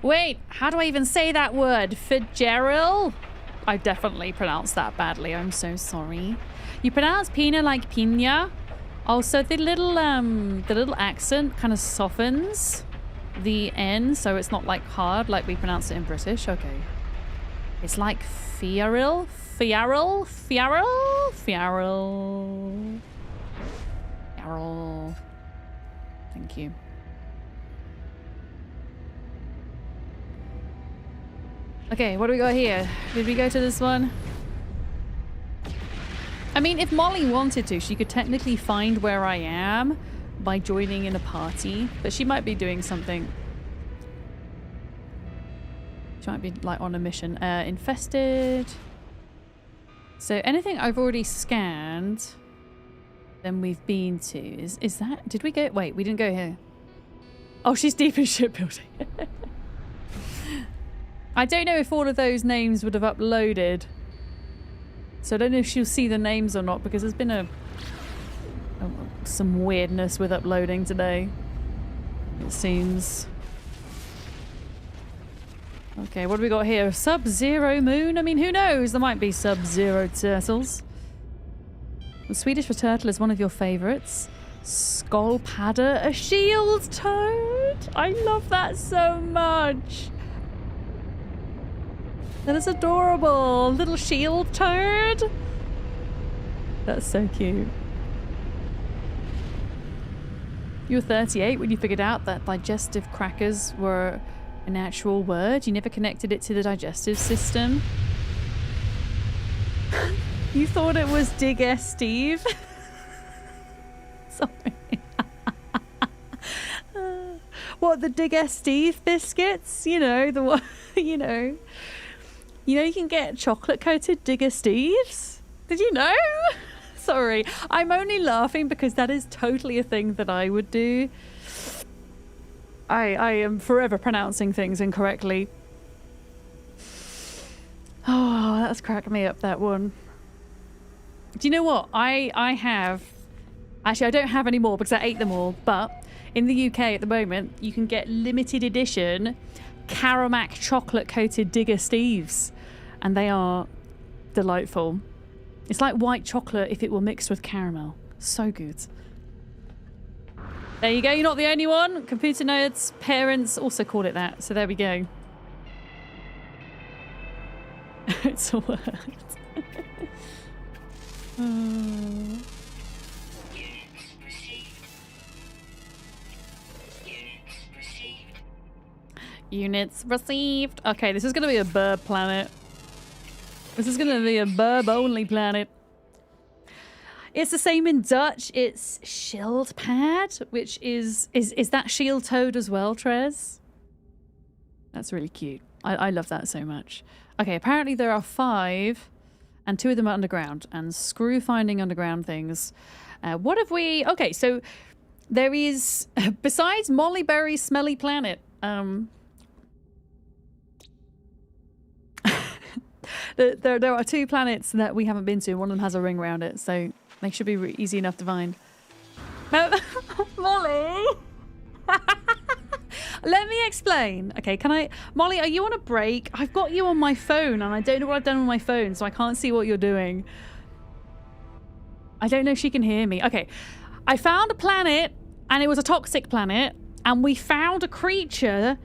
Wait, how do I even say that word? Fitzgerald? I definitely pronounced that badly. I'm so sorry. You pronounce pina like pina. Also, the little accent kind of softens the N, so it's not like hard like we pronounce it in British. Okay. It's like Fiaril. Thank you. Okay, what do we got here? Did we go to this one? I mean, if Molly wanted to, she could technically find where I am by joining in a party, but she might be doing something. She might be like on a mission. Infested. So anything I've already scanned, then we've been to. Is that? Did we go? Wait, we didn't go here. Oh, she's deep in shipbuilding. I don't know if all of those names would have uploaded. So I don't know if she'll see the names or not, because there's been some weirdness with uploading today, it seems. Okay, what do we got here? Sub-Zero Moon? I mean, who knows? There might be Sub-Zero turtles. The Swedish for turtle is one of your favourites. Skolpadder, a shield toad. I love that so much. That is adorable. Little shield toad. That's so cute. You were 38 when you figured out that digestive crackers were an actual word. You never connected it to the digestive system. You thought it was Dig S Steve. Sorry. What, the Dig S Steve biscuits? You know, the one, you know. You know you can get chocolate-coated Digger Steves? Did you know? Sorry. I'm only laughing because that is totally a thing that I would do. I am forever pronouncing things incorrectly. Oh, that's cracked me up, that one. Do you know what? I have... Actually, I don't have any more because I ate them all. But in the UK at the moment, you can get limited edition Caramac chocolate-coated Digger Steves. And they are delightful. It's like white chocolate if it were mixed with caramel. So good. There you go. You're not the only one. Computer nerds, parents also call it that. So there we go. It's a word. Units received. Okay, this is going to be a burb planet. This is going to be a burb-only planet. It's the same in Dutch. It's Schildpad, which is that shield toad as well, Trez? That's really cute. I love that so much. Okay, apparently there are 5, and 2 of them are underground, and screw finding underground things. What have we... Okay, so there is, besides Mollyberry's Smelly Planet, there are 2 planets that we haven't been to. One of them has a ring around it, so they should be easy enough to find. Molly! Let me explain. Okay, can I... Molly, are you on a break? I've got you on my phone, and I don't know what I've done on my phone, so I can't see what you're doing. I don't know if she can hear me. Okay, I found a planet, and it was a toxic planet, and we found a creature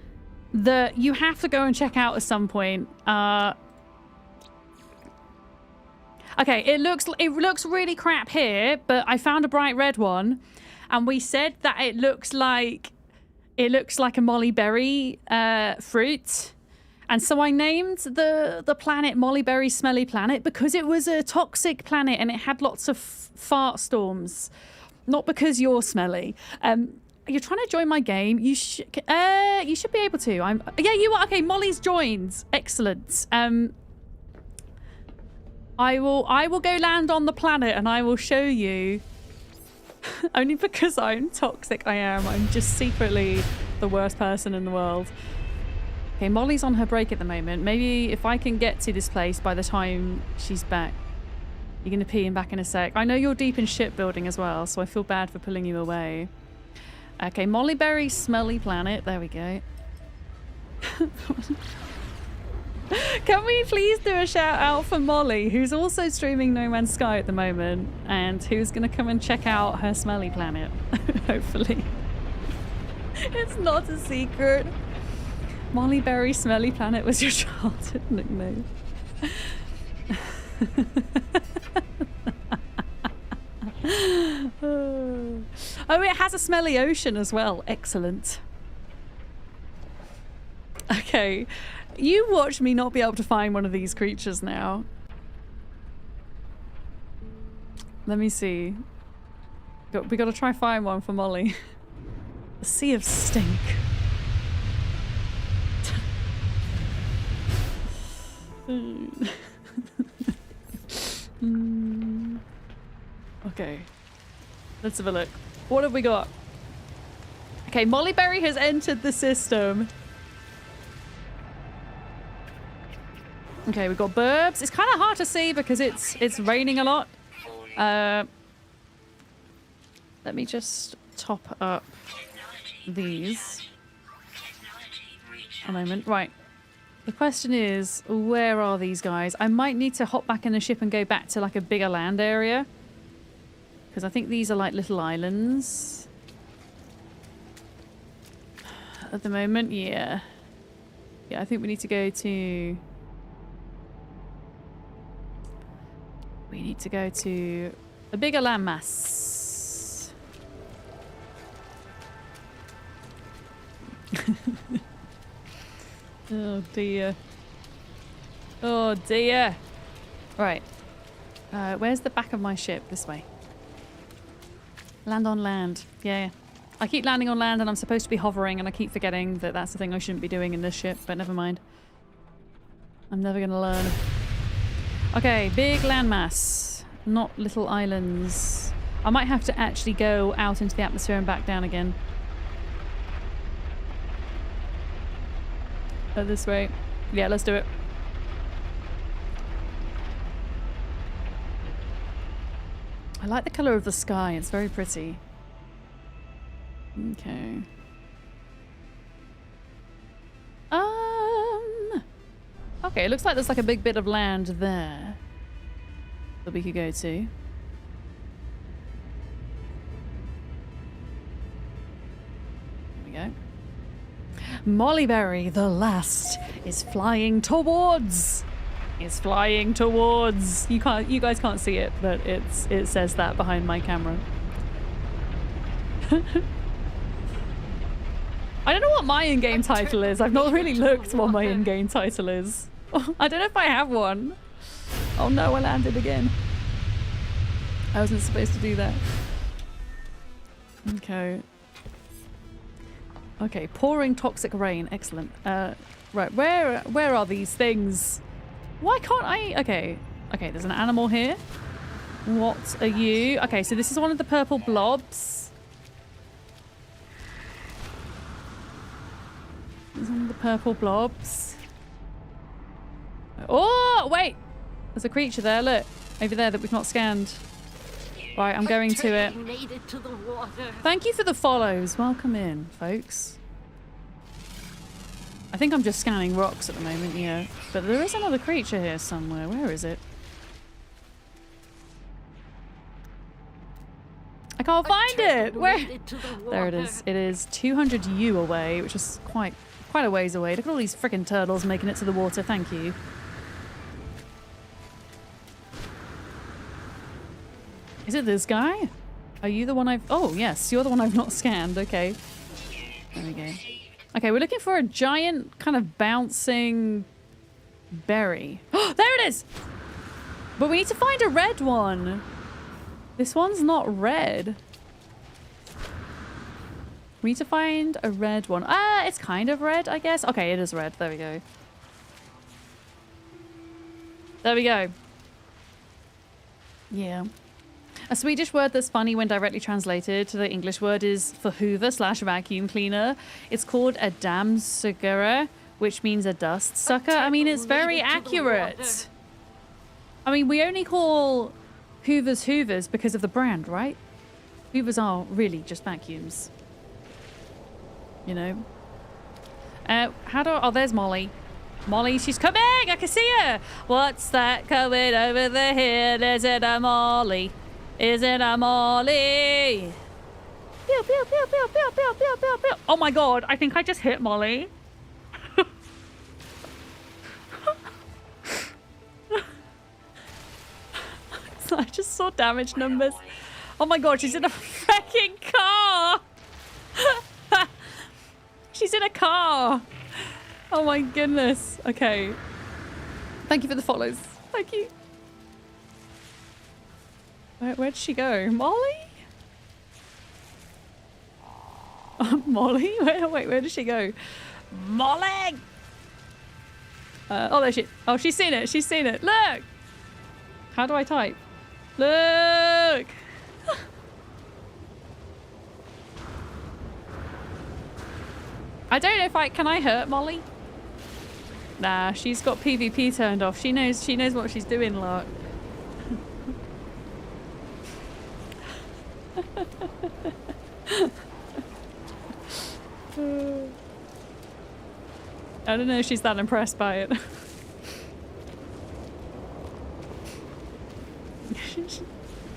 that you have to go and check out at some point. Okay, it looks really crap here, but I found a bright red one, and we said that it looks like a mollyberry fruit, and so I named the planet Mollyberry Smelly Planet because it was a toxic planet and it had lots of fart storms, not because you're smelly. You're trying to join my game. You should be able to. Yeah, you are. Okay, Molly's joined. Excellent. I will go land on the planet and I will show you. Only because I'm toxic, I am. I'm just secretly the worst person in the world. Okay, Molly's on her break at the moment. Maybe if I can get to this place by the time she's back. You're going to pee him back in a sec. I know you're deep in shipbuilding as well, so I feel bad for pulling you away. Okay, Mollyberry Smelly Planet. There we go. Can we please do a shout out for Molly, who's also streaming No Man's Sky at the moment, and who's going to come and check out her smelly planet, hopefully. It's not a secret. Molly Berry Smelly Planet was your childhood nickname. Oh, it has a smelly ocean as well. Excellent. Okay, you watch me not be able to find one of these creatures now. Let me see. We got to try find one for Molly. A sea of stink. Okay, let's have a look. What have we got? Okay, Molly Berry has entered the system. Okay, we've got burbs. It's kind of hard to see because it's raining a lot. Let me just top up these. A moment. Right. The question is, where are these guys? I might need to hop back in the ship and go back to like a bigger land area. Because I think these are like little islands. At the moment, yeah. Yeah, I think we need to go to... We need to go to a bigger landmass. Oh dear. Oh dear. Right. Where's the back of my ship? This way. Land on land. Yeah. I keep landing on land and I'm supposed to be hovering and I keep forgetting that that's the thing I shouldn't be doing in this ship, but never mind. I'm never gonna learn. Okay, big landmass. Not little islands. I might have to actually go out into the atmosphere and back down again. This way. Yeah, let's do it. I like the colour of the sky. It's very pretty. Okay. Okay, it looks like there's like a big bit of land there that we could go to. There we go. Mollyberry, the last, is flying towards. Is flying towards. You guys can't see it, but it says that behind my camera. I don't know what my in-game title is. I've not really looked what my in-game title is. I don't know if I have one. Oh no, I landed again. I wasn't supposed to do that. Okay. Okay, pouring toxic rain. Excellent. Right, where are these things? Why can't I? Okay. Okay, there's an animal here. What are you? Okay, so this is one of the purple blobs. This is one of the purple blobs. Oh, wait! There's a creature there, look. Over there that we've not scanned. Right, I'm going to it. Thank you for the follows. Welcome in, folks. I think I'm just scanning rocks at the moment, yeah. But there is another creature here somewhere. Where is it? I can't find it! Where? There it is. It is 200 U away, which is quite a ways away. Look at all these freaking turtles making it to the water. Thank you. Is it this guy? Are you the one I've... Oh, yes. You're the one I've not scanned. Okay. There we go. Okay, we're looking for a giant kind of bouncing berry. Oh, there it is! But we need to find a red one. This one's not red. We need to find a red one. Ah, it's kind of red, I guess. Okay, it is red. There we go. There we go. Yeah. A Swedish word that's funny when directly translated to the English word is for hoover / vacuum cleaner. It's called a dammsugare, which means a dust sucker. I mean, it's very accurate. I mean, we only call hoovers hoovers because of the brand, right? Hoovers are really just vacuums. You know? Oh, there's Molly. Molly, she's coming! I can see her! What's that coming over the hill? Is it a Molly? Is it a Molly? Pew, pew, pew, pew, pew, pew, pew, pew, pew. Oh my god, I think I just hit Molly. I just saw damage numbers. Oh my god, she's in a freaking car! She's in a car! Oh my goodness. Okay. Thank you for the follows. Thank you. Where'd she go? Molly? Molly? Wait, where did she go? Molly! Oh, there she... Oh, she's seen it. She's seen it. Look! How do I type? Look! I don't know if I... Can I hurt Molly? Nah, she's got PvP turned off. She knows what she's doing, look. I don't know if she's that impressed by it.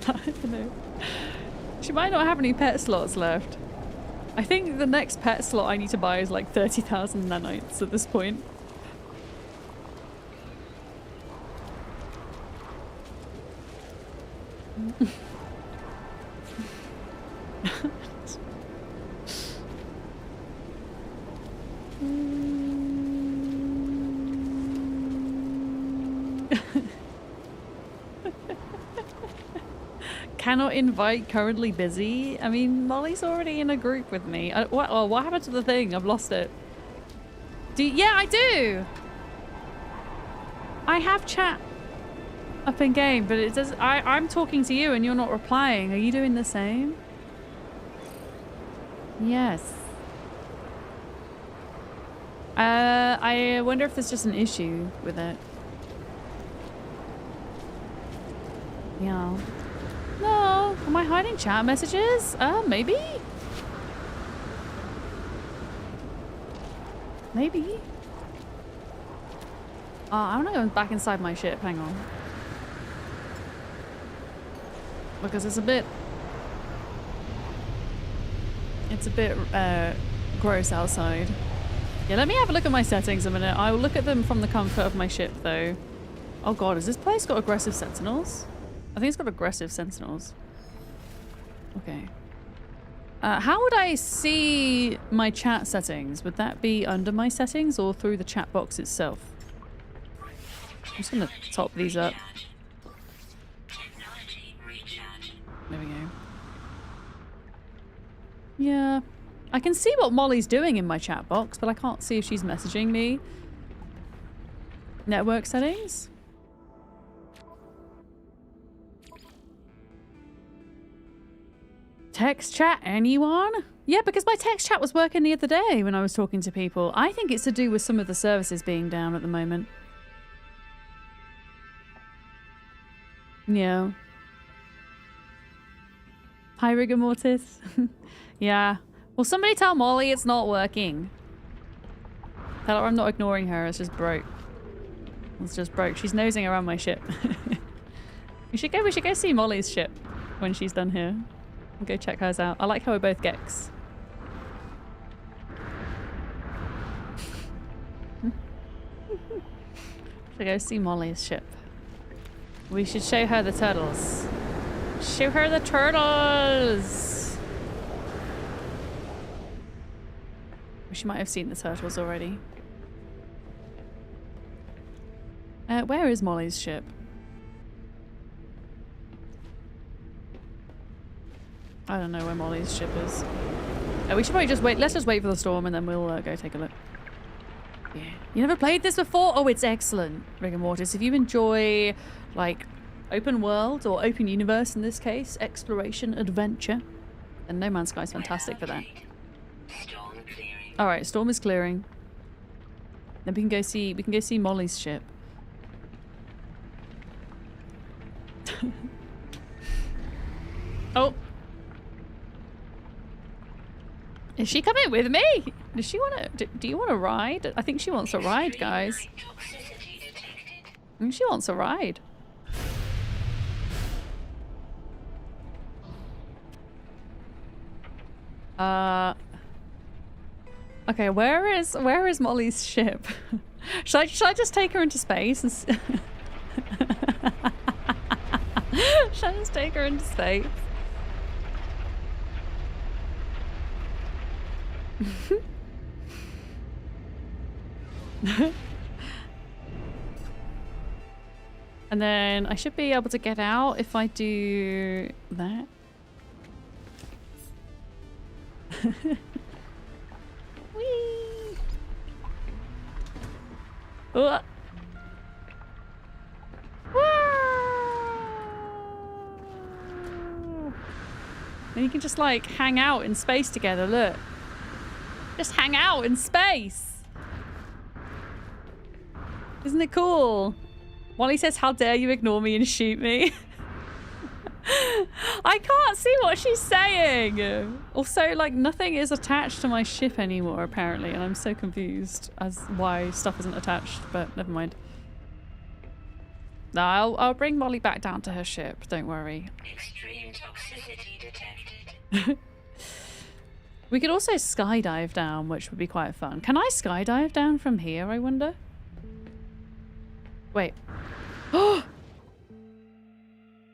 I don't know. She might not have any pet slots left. I think the next pet slot I need to buy is like 30,000 nanites at this point. Cannot invite, currently busy. I mean, Molly's already in a group with me. What happened to the thing? I've lost it. Yeah, I do. I have chat up in game, but it does. I'm talking to you and you're not replying. Are you doing the same? Yes. I wonder if there's just an issue with it. Yeah. No. Am I hiding chat messages? Maybe? Maybe. I'm gonna go back inside my ship. Hang on. Because it's a bit gross outside. Yeah, let me have a look at my settings a minute. I will look at them from the comfort of my ship, though. Oh god, has this place got aggressive sentinels? I think it's got aggressive sentinels. Okay. How would I see my chat settings? Would that be under my settings or through the chat box itself? I'm just gonna top these up. There we go. Yeah. I can see what Molly's doing in my chat box, but I can't see if she's messaging me. Network settings? Text chat, anyone? Yeah, because my text chat was working the other day when I was talking to people. I think it's to do with some of the services being down at the moment. Yeah. Hi, Rigor Mortis. Yeah. Well, somebody tell Molly it's not working. Tell her I'm not ignoring her. It's just broke. It's just broke. She's nosing around my ship. We should go see Molly's ship when she's done here. And go check hers out. I like how we're both Gex. Should go see Molly's ship. We should show her the turtles. Show her the turtles! She might have seen the turtles already. Where is Molly's ship? I don't know where Molly's ship is. We should probably just wait. Let's just wait for the storm and then we'll go take a look. Yeah. You never played this before? Oh, it's excellent, Rigor Mortis. If you enjoy, like, open world or open universe in this case, exploration, adventure, then No Man's Sky is fantastic for that. Alright, storm is clearing. Then we can go see Molly's ship. Oh. Is she coming with me? Does she want to? Do you want to ride? I think she wants a ride, guys. Toxicity detected. I think she wants a ride. Okay, where is Molly's ship? should I just take her into space? And should I just take her into space? And then I should be able to get out if I do that. Whee! Oh. And you can just like hang out in space together, look. Just hang out in space. Isn't it cool? Wally says, how dare you ignore me and shoot me? I can't see what she's saying. Also, like, nothing is attached to my ship anymore, apparently, and I'm so confused as why stuff isn't attached, but never mind. No, I'll bring Molly back down to her ship, don't worry. Extreme toxicity detected. We could also skydive down, which would be quite fun. Can I skydive down from here, I wonder? Wait.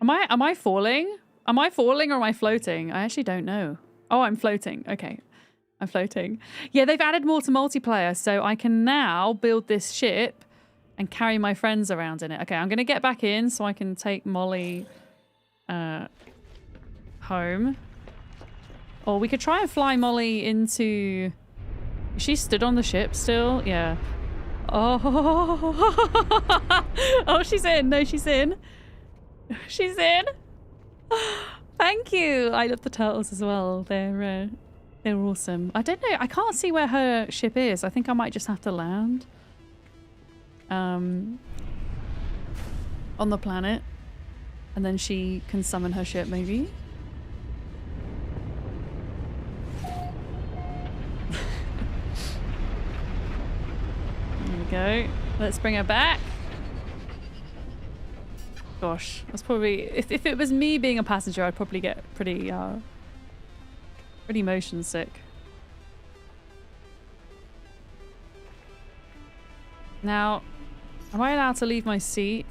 Am I falling? Am I falling or am I floating? I actually don't know. Oh, I'm floating. Okay. I'm floating. Yeah, they've added more to multiplayer, so I can now build this ship and carry my friends around in it. Okay, I'm going to get back in so I can take Molly home. Or we could try and fly Molly into... Is she stood on the ship still? Yeah. Oh, oh, she's in. No, she's in. She's in. Thank you. I love the turtles as well. They're awesome. I don't know. I can't see where her ship is. I think I might just have to land on the planet, and then she can summon her ship, maybe. There we go. Let's bring her back. Gosh, that's probably... If it was me being a passenger, I'd probably get pretty motion sick. Now, am I allowed to leave my seat?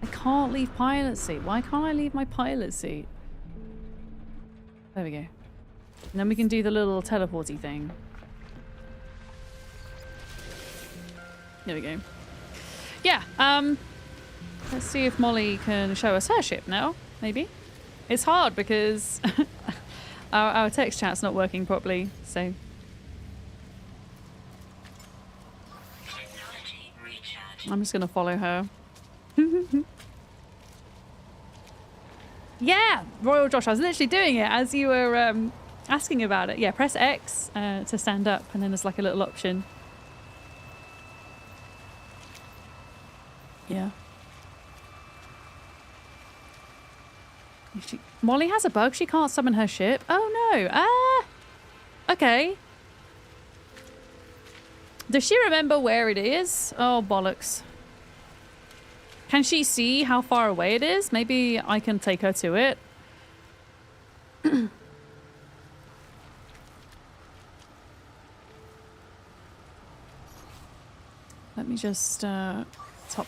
I can't leave pilot seat. Why can't I leave my pilot seat? There we go. And then we can do the little teleporty thing. There we go. Yeah, let's see if Molly can show us her ship now, maybe. It's hard because our text chat's not working properly, so... Technology recharge. I'm just gonna follow her. Yeah, Royal Josh, I was literally doing it as you were asking about it. Yeah, press X to stand up, and then there's like a little option. Yeah. Molly has a bug. She can't summon her ship. Oh no. Okay. Does she remember where it is? Oh, bollocks. Can she see how far away it is? Maybe I can take her to it. Let me just top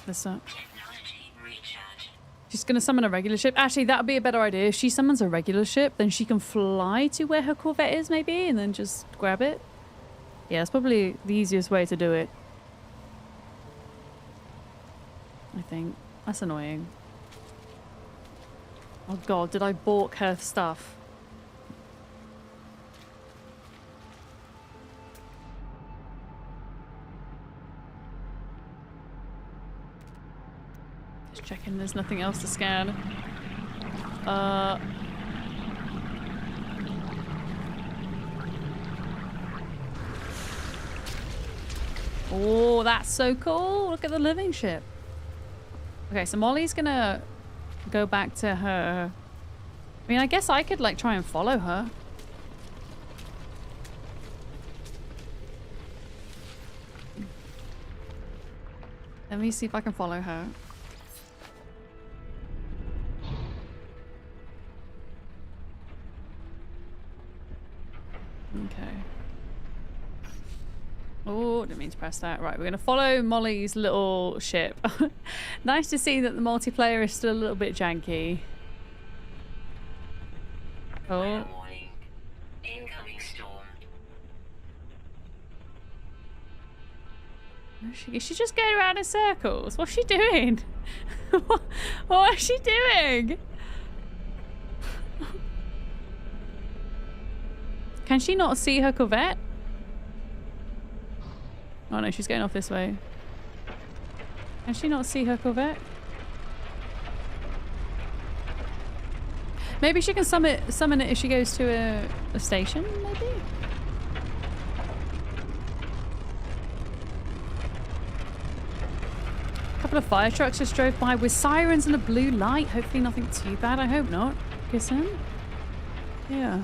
this up. Technology recharge. She's going to summon a regular ship. Actually, that would be a better idea. If she summons a regular ship, then she can fly to where her Corvette is, maybe, and then just grab it. Yeah, it's probably the easiest way to do it. I think. That's annoying. Oh god, did I balk her stuff? Just checking there's nothing else to scan. Oh, that's so cool. Look at the living ship. Okay, so Molly's gonna go back to her. I mean, I guess I could like try and follow her. Let me see if I can follow her. Okay. Oh, didn't mean to press that. Right, we're going to follow Molly's little ship. Nice to see that the multiplayer is still a little bit janky. Oh. Weather warning. Incoming storm. Is she just going around in circles? What's she doing? What is she doing? Can she not see her Corvette? Oh no, she's going off this way. Can she not see her Corvette? Maybe she can summon it if she goes to a station, maybe? A couple of fire trucks just drove by with sirens and a blue light. Hopefully nothing too bad. I hope not. Kissing? Yeah.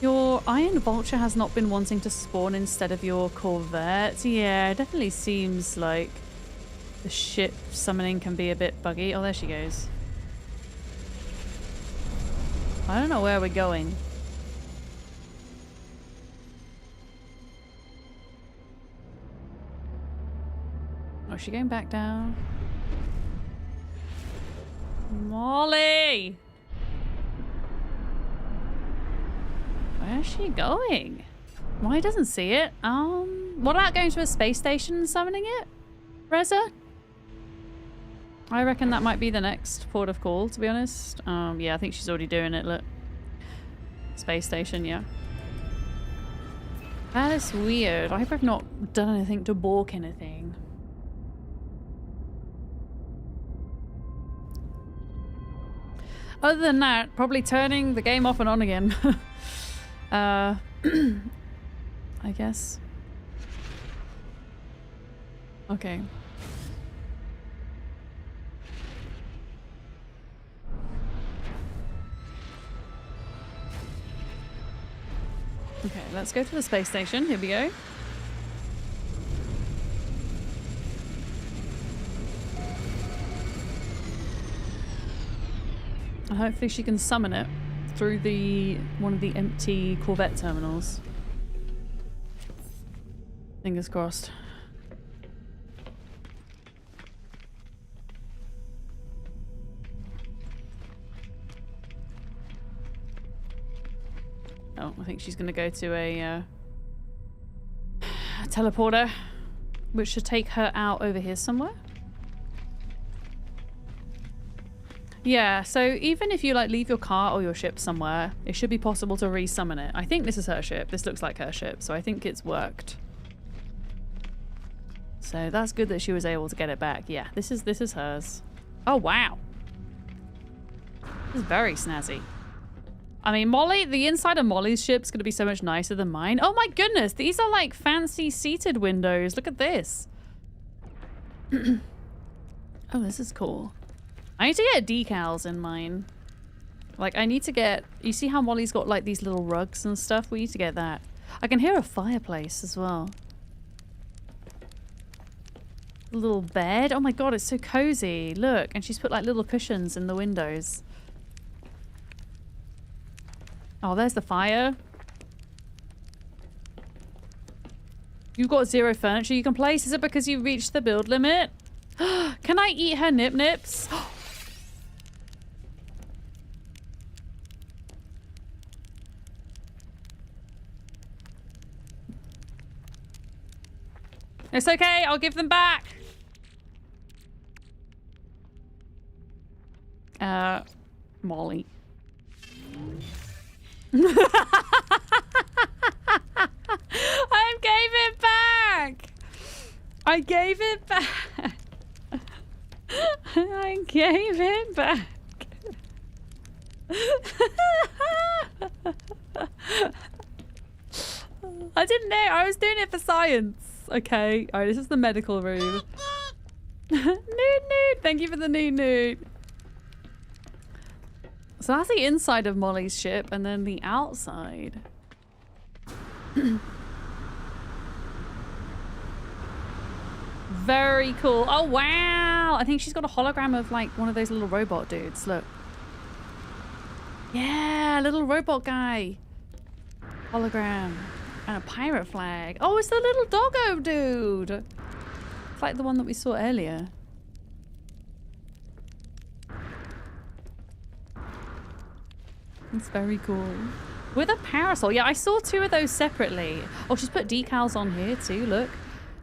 Your Iron Vulture has not been wanting to spawn instead of your Corvette. Yeah, it definitely seems like the ship summoning can be a bit buggy. Oh, there she goes. I don't know where we're going. Oh, is she going back down? Molly! Where's she going? Why doesn't see it? What about going to a space station and summoning it? Reza? I reckon that might be the next port of call, to be honest. Yeah, I think she's already doing it, look. Space station, yeah. That is weird. I hope I've not done anything to balk anything. Other than that, probably turning the game off and on again. I guess. Okay. Okay, let's go to the space station. Here we go. And hopefully she can summon it through one of the empty Corvette terminals. Fingers crossed. Oh, I think she's going to go to a teleporter, which should take her out over here somewhere. Yeah, so even if you like leave your car or your ship somewhere, it should be possible to re-summon it. I think this is her ship. This looks like her ship, so I think it's worked. So that's good that she was able to get it back. Yeah, this is hers. Oh wow. This is very snazzy. I mean, Molly, the inside of Molly's ship's going to be so much nicer than mine. Oh my goodness, these are like fancy seated windows. Look at this. Oh, this is cool. I need to get decals in mine. Like, I need to get... You see how Molly's got, like, these little rugs and stuff? We need to get that. I can hear a fireplace as well. A little bed. Oh my god, it's so cozy. Look, and she's put, like, little cushions in the windows. Oh, there's the fire. You've got 0 furniture you can place. Is it because you reached the build limit? Can I eat her nip nips? It's okay, I'll give them back. Molly. I gave it back. I gave it back. I gave it back. I didn't know. I was doing it for science. Okay. All right, this is the medical room. Nude nude. Thank you for the nude nude. So that's the inside of Molly's ship, and then the outside. Very cool. Oh, wow. I think she's got a hologram of like one of those little robot dudes. Look. Yeah, little robot guy. Hologram. And a pirate flag. Oh, it's the little doggo dude. It's like the one that we saw earlier. It's very cool. With a parasol. Yeah, I saw two of those separately. Oh, she's put decals on here too. Look.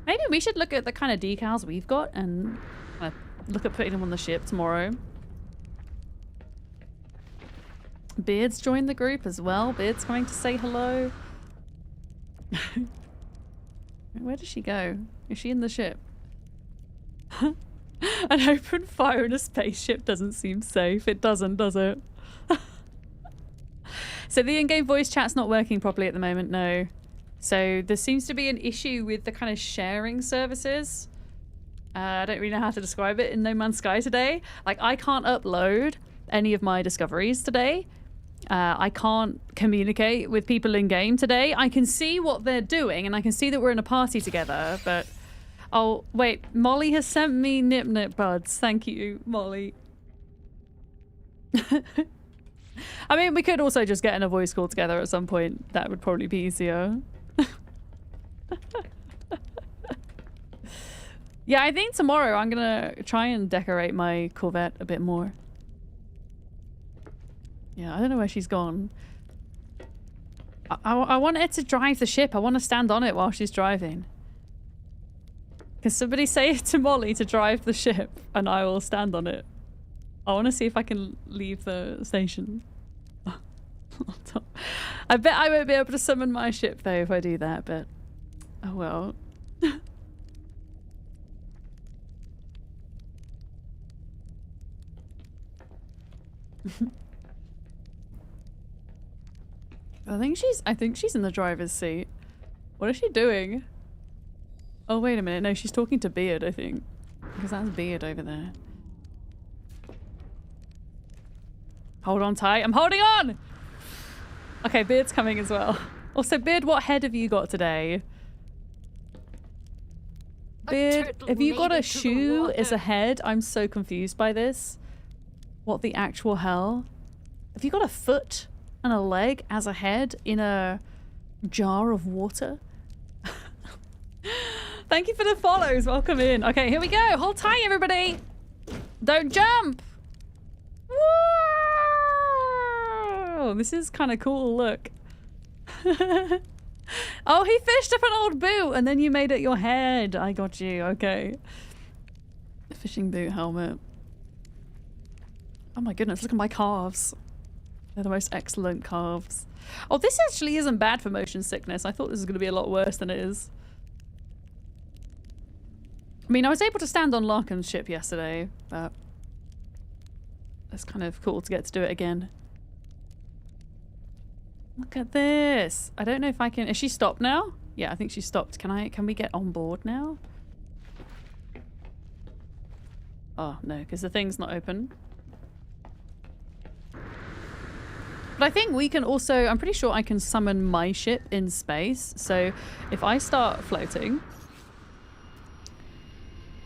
Maybe we should look at the kind of decals we've got and look at putting them on the ship tomorrow. Beard's joined the group as well. Beard's coming to say hello. Where does she go? Is she in the ship? An open fire in a spaceship doesn't seem safe. It doesn't, does it? So the in-game voice chat's not working properly at the moment, no. So there seems to be an issue with the kind of sharing services. I don't really know how to describe it in No Man's Sky today. Like, I can't upload any of my discoveries today. I can't communicate with people in game today. I can see what they're doing and I can see that we're in a party together, but... Oh, wait. Molly has sent me Nip Nip Buds. Thank you, Molly. I mean, we could also just get in a voice call together at some point. That would probably be easier. Yeah, I think tomorrow I'm gonna try and decorate my Corvette a bit more. Yeah, I don't know where she's gone. I want her to drive the ship. I want to stand on it while she's driving. Can somebody say to Molly to drive the ship and I will stand on it? I want to see if I can leave the station. I bet I won't be able to summon my ship though if I do that, but oh well. I think she's in the driver's seat. What is she doing? Oh, wait a minute. No, she's talking to Beard, I think. Because that's Beard over there. Hold on tight. I'm holding on! Okay, Beard's coming as well. Also, Beard, what head have you got today? Beard, have you got a shoe as a head? I'm so confused by this. What the actual hell? Have you got a foot and a leg as a head in a jar of water? Thank you for the follows. Welcome in. Okay, here we go. Hold tight, everybody. Don't jump. Whoa! This is kind of cool. Look. Oh, he fished up an old boot and then you made it your head. I got you. Okay. Fishing boot helmet. Oh my goodness, look at my calves. They're the most excellent calves. Oh, this actually isn't bad for motion sickness. I thought this was going to be a lot worse than it is. I mean, I was able to stand on Larkin's ship yesterday, but it's kind of cool to get to do it again. Look at this. I don't know if I can... Is she stopped now? Yeah, I think she stopped. Can we get on board now? Oh, no, because the thing's not open. But I think we can also... I'm pretty sure I can summon my ship in space. So if I start floating...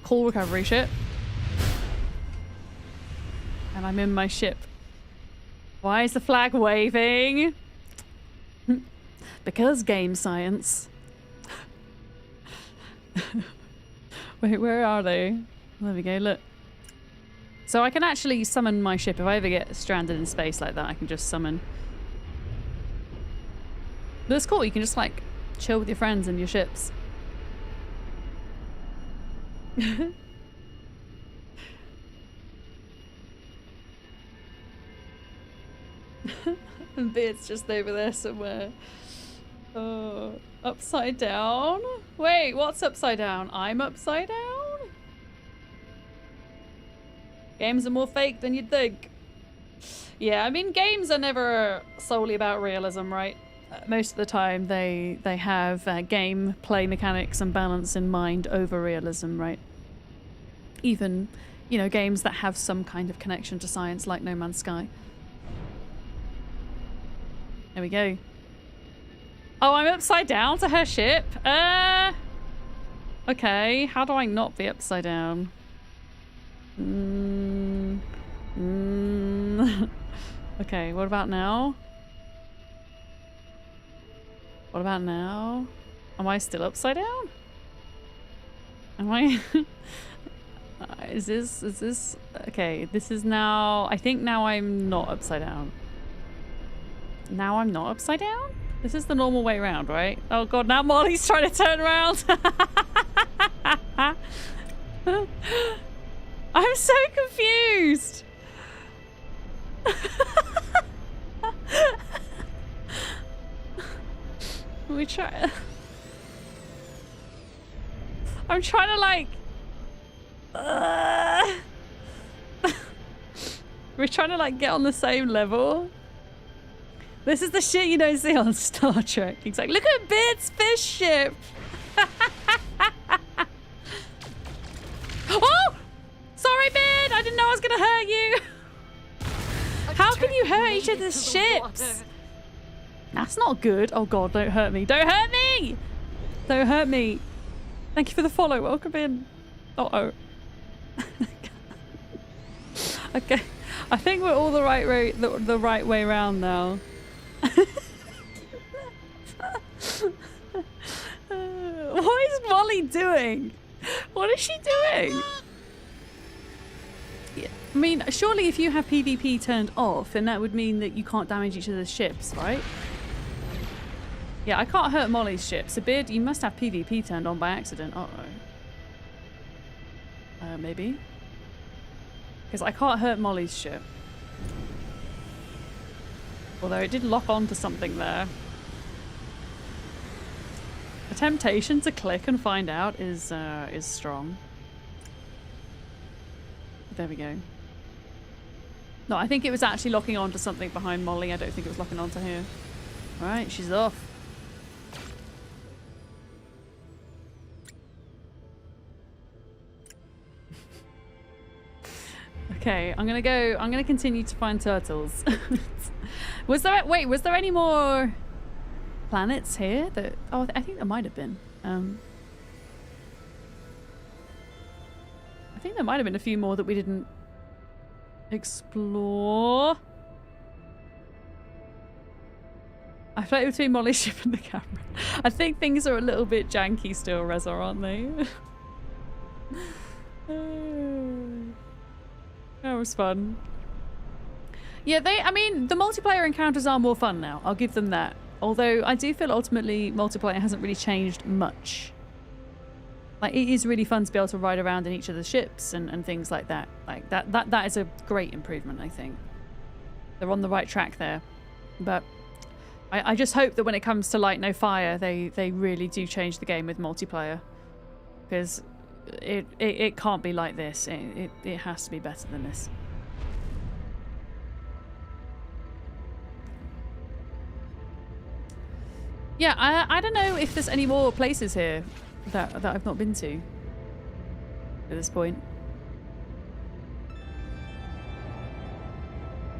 Call recovery ship. And I'm in my ship. Why is the flag waving? Because game science. Wait, where are they? There we go, look. So I can actually summon my ship. If I ever get stranded in space like that, I can just summon. But it's cool, you can just like chill with your friends and your ships. And Beard's just over there somewhere. Oh, upside down? Wait, what's upside down? I'm upside down? Games are more fake than you'd think. Yeah, I mean, games are never solely about realism, right? Most of the time they have game play mechanics and balance in mind over realism, right? Even, you know, games that have some kind of connection to science like No Man's Sky. There we go. Oh, I'm upside down to her ship? Okay, how do I not be upside down? Okay, what about now? What about now? Am I still upside down? Am I? Is this okay? This is now. I think now I'm not upside down. Now I'm not upside down? This is the normal way around, right? Oh god, now Molly's trying to turn around. I'm so confused. We try. I'm trying to like. We're trying to like get on the same level. This is the shit you don't see on Star Trek. He's like, look at Beard's spaceship. Oh! Sorry, Beard. I didn't know I was going to hurt you. How can you hurt each other's ships? That's not good. Oh, God, don't hurt me. Don't hurt me. Don't hurt me. Thank you for the follow. Welcome in. Uh-oh. Okay. I think we're all the right way around now. What is Molly doing? What is she doing? Yeah. I mean, surely if you have PvP turned off, then that would mean that you can't damage each other's ships, right? Yeah, I can't hurt Molly's ship. So, Beard, you must have PvP turned on by accident. Uh-oh. Maybe. Because I can't hurt Molly's ship. Although it did lock on to something there. The temptation to click and find out is strong. There we go. No, I think it was actually locking on to something behind Molly. I don't think it was locking on to her. Alright, she's off. Okay, I'm gonna continue to find turtles. Was there any more planets here that I think there might have been. I think there might have been a few more that we didn't explore. I float between Molly's ship and the camera. I think things are a little bit janky still, Reza, aren't they? That was fun. Yeah, I mean, the multiplayer encounters are more fun now. I'll give them that. Although I do feel ultimately multiplayer hasn't really changed much. Like, it is really fun to be able to ride around in each of the ships and things like that. Like, that is a great improvement, I think. They're on the right track there. But I just hope that when it comes to Light No Fire, they really do change the game with multiplayer. Because it can't be like this. It has to be better than this. Yeah, I don't know if there's any more places here that I've not been to at this point.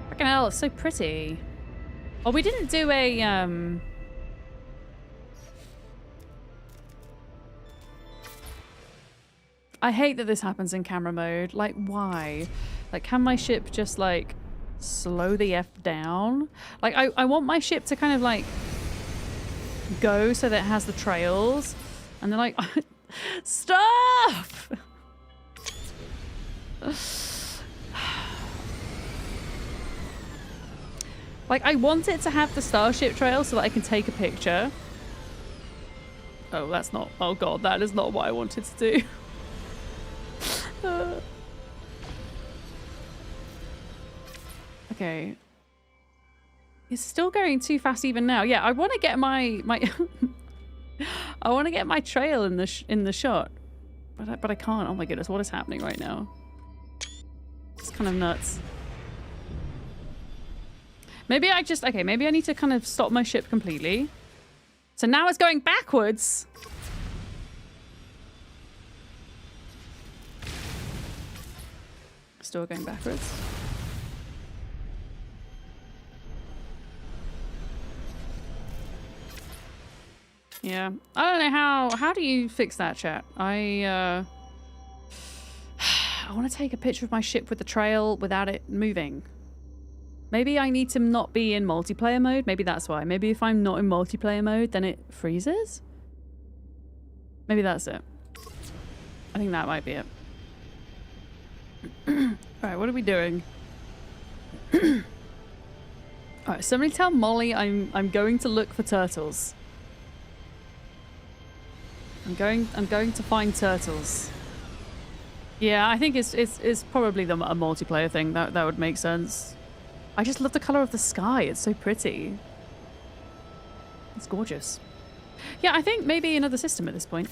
Fucking hell, it's so pretty. Oh, we didn't do a I hate that this happens in camera mode. Like, why? Like, can my ship just like slow the F down? Like, I want my ship to kind of like go so that it has the trails, and then like stop. Like, I want it to have the starship trail so that I can take a picture. Oh, that's not, oh god, that is not what I wanted to do. Okay. It's still going too fast even now. Yeah, I want to get my I want to get my trail in the shot, but I can't. Oh my goodness, what is happening right now? It's kind of nuts. Maybe I just maybe I need to kind of stop my ship completely. So now it's going backwards. Still going backwards. Yeah. I don't know how do you fix that, chat? I want to take a picture of my ship with the trail without it moving. Maybe I need to not be in multiplayer mode. Maybe that's why. Maybe if I'm not in multiplayer mode, then it freezes? Maybe that's it. I think that might be it. Alright, what are we doing? Alright, somebody tell Molly I'm going to look for turtles. I'm going to find turtles. Yeah, I think it's probably a multiplayer thing. That would make sense. I just love the color of the sky. It's so pretty. It's gorgeous. Yeah, I think maybe another system at this point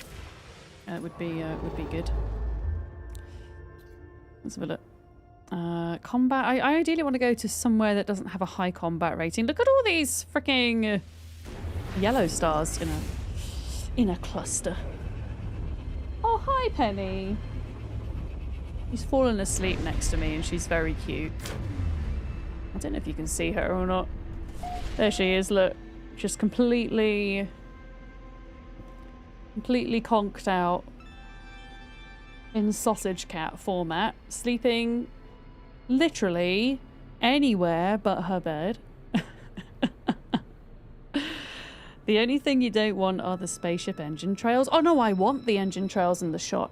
would be good. Let's have a look. Combat. I ideally want to go to somewhere that doesn't have a high combat rating. Look at all these freaking yellow stars in a cluster. Oh, hi, Penny. She's fallen asleep next to me and she's very cute. I don't know if you can see her or not. There she is, look. Just completely conked out in sausage cat format. Sleeping literally anywhere but her bed. The only thing you don't want are the spaceship engine trails. Oh no, I want the engine trails in the shot.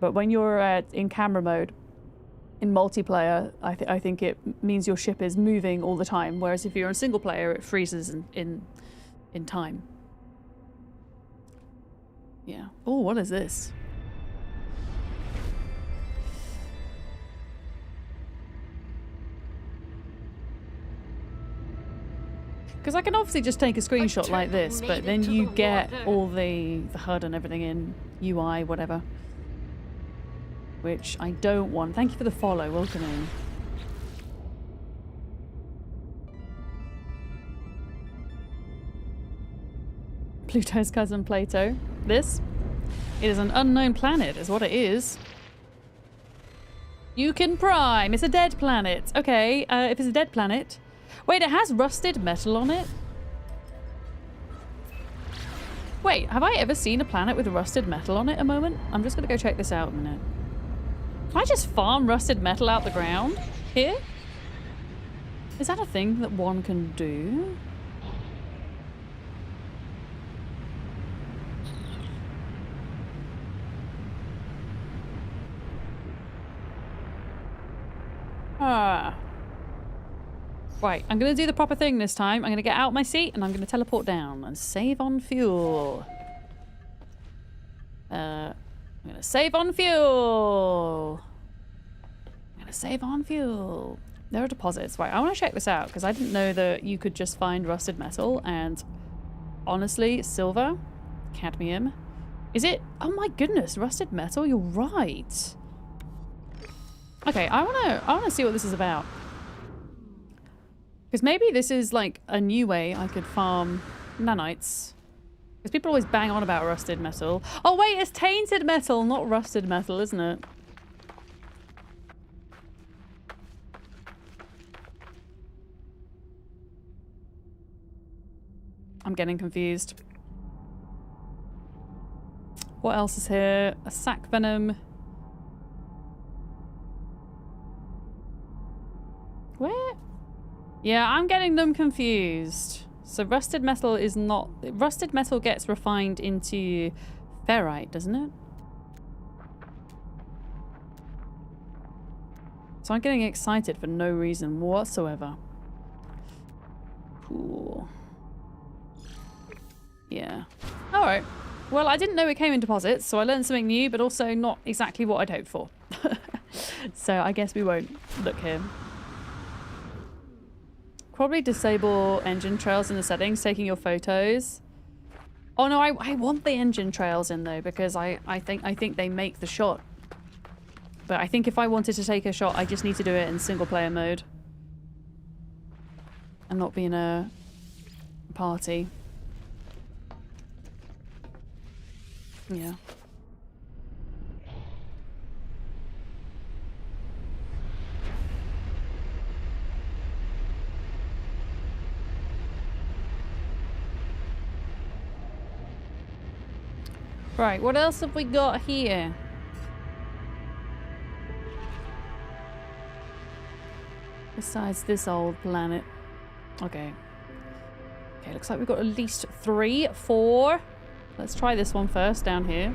But when you're in camera mode, in multiplayer, I think it means your ship is moving all the time. Whereas if you're in single player, it freezes in time. Yeah. Oh, what is this? Because I can obviously just take a screenshot like this, but then you get all the HUD and everything in UI, whatever. Which I don't want. Thank you for the follow. Welcome in. Pluto's cousin Plato. This? It is an unknown planet, is what it is. You can prime. It's a dead planet. Okay, if it's a dead planet... Wait, it has rusted metal on it? Wait, have I ever seen a planet with rusted metal on it a moment? I'm just gonna go check this out in a minute. Can I just farm rusted metal out the ground here? Is that a thing that one can do? Right, I'm going to do the proper thing this time. I'm going to get out my seat and I'm going to teleport down and save on fuel. I'm going to save on fuel. I'm going to save on fuel. There are deposits. Right, I want to check this out because I didn't know that you could just find rusted metal and honestly, silver, cadmium. Is it? Oh my goodness, rusted metal? You're right. Okay, I want to see what this is about. Because maybe this is like a new way I could farm nanites. Because people always bang on about rusted metal. Oh wait, it's tainted metal, not rusted metal, isn't it? I'm getting confused. What else is here? A sac venom. Where? Yeah, I'm getting them confused. So rusted metal is not... Rusted metal gets refined into ferrite, doesn't it? So I'm getting excited for no reason whatsoever. Cool. Yeah. Alright. Well, I didn't know it came in deposits, so I learned something new, but also not exactly what I'd hoped for. So I guess we won't look here. Probably disable engine trails in the settings, taking your photos. Oh no, I want the engine trails in though, because I think they make the shot. But I think if I wanted to take a shot, I just need to do it in single player mode. And not be in a party. Yeah. Right, what else have we got here? Besides this old planet. Okay. Okay, looks like we've got at least 3, 4. Let's try this one first down here.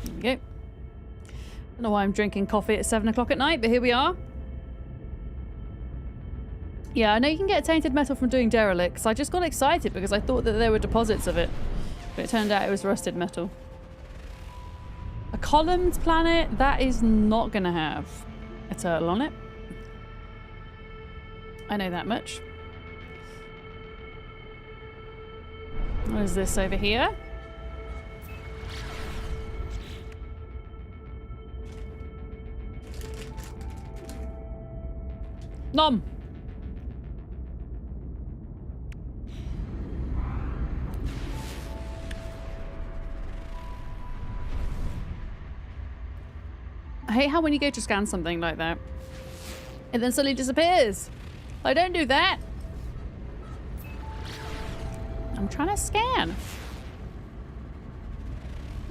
There we go. Don't know why I'm drinking coffee at 7 o'clock at night, but here we are. Yeah, I know you can get tainted metal from doing derelicts. I just got excited because I thought that there were deposits of it. But it turned out it was rusted metal. A columned planet, that is not going to have a turtle on it. I know that much. What is this over here? Nom! I hate how when you go to scan something like that, it then suddenly disappears. I don't do that. I'm trying to scan.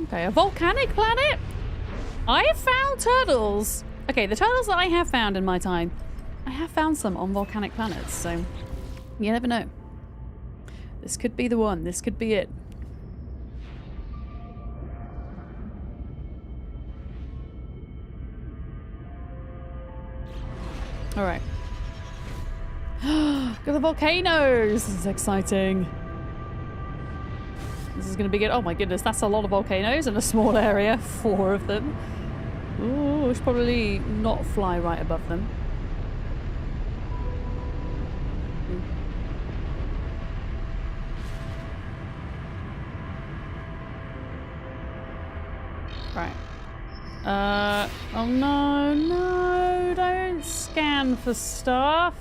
Okay, a volcanic planet? I have found turtles. Okay, the turtles that I have found in my time, I have found some on volcanic planets, so you never know. This could be the one. This could be it. All right. Got the volcanoes. This is exciting. This is going to be good. Oh my goodness, that's a lot of volcanoes in a small area. 4 of them. Ooh, we should probably not fly right above them. Right. Oh no, no, don't scan for stuff.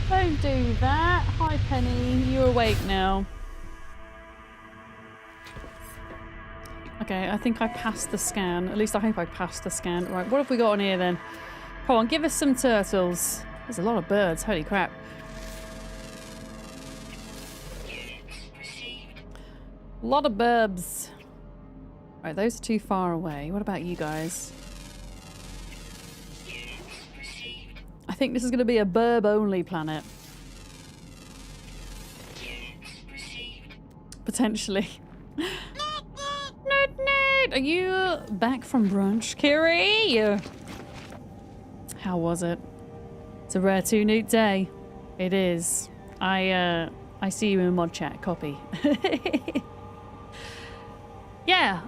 Don't do that. Hi Penny, you're awake now. Okay, I think I passed the scan. At least I hope I passed the scan. Right, what have we got on here then? Come on, give us some turtles. There's a lot of birds, holy crap. A lot of burbs. Right, those are too far away. What about you guys? I think this is going to be a burb-only planet. Potentially. Are you back from brunch, Kiri? How was it? It's a rare 2-newt day. It is. I see you in mod chat. Copy. Yeah.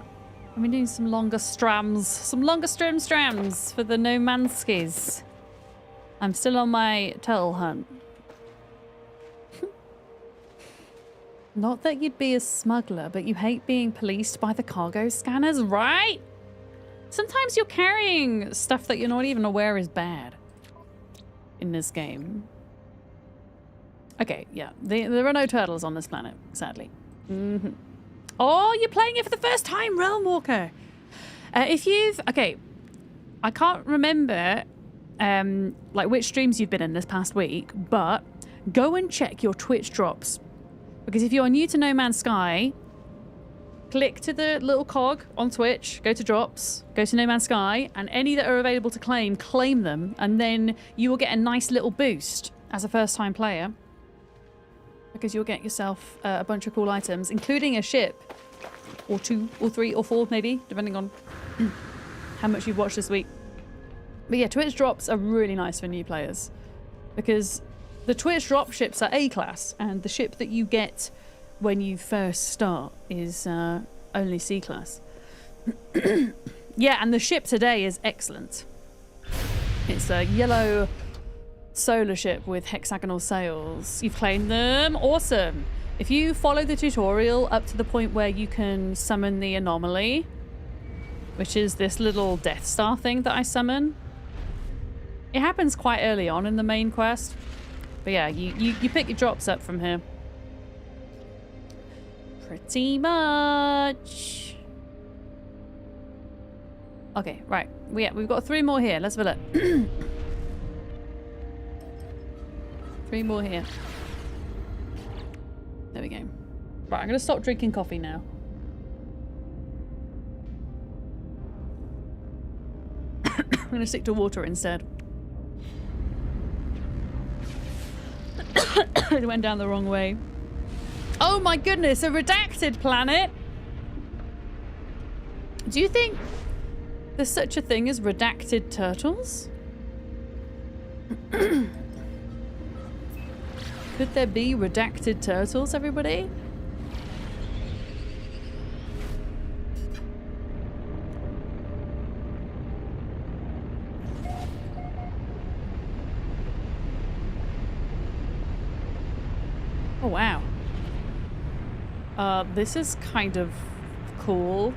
I've been doing some longer strams for the No Manskis. I'm still on my turtle hunt. Not that you'd be a smuggler, but you hate being policed by the cargo scanners, right? Sometimes you're carrying stuff that you're not even aware is bad in this game. Okay, yeah. There are no turtles on this planet, sadly. Mm-hmm. Oh, you're playing it for the first time, Realm Walker. If you've... Okay, I can't remember like which streams you've been in this past week, but go and check your Twitch drops. Because if you are new to No Man's Sky, click to the little cog on Twitch, go to drops, go to No Man's Sky, and any that are available to claim, claim them, and then you will get a nice little boost as a first-time player. Because you'll get yourself a bunch of cool items, including a ship, or 2, or 3, or 4, maybe, depending on how much you've watched this week. But yeah, Twitch drops are really nice for new players, because the Twitch drop ships are A-class, and the ship that you get when you first start is only C-class. Yeah, and the ship today is excellent. It's a yellow solar ship with hexagonal sails. You've claimed them. Awesome. If you follow the tutorial up to the point where you can summon the anomaly, which is this little Death Star thing that I summon, it happens quite early on in the main quest. But yeah, you pick your drops up from here. Pretty much. Okay, right. We've got 3 more here. Let's have a look. 3 more here. There we go. Right, I'm going to stop drinking coffee now. I'm going to stick to water instead. It went down the wrong way. Oh my goodness, a redacted planet! Do you think there's such a thing as redacted turtles? Could there be redacted turtles, everybody? Oh, wow. This is kind of cool.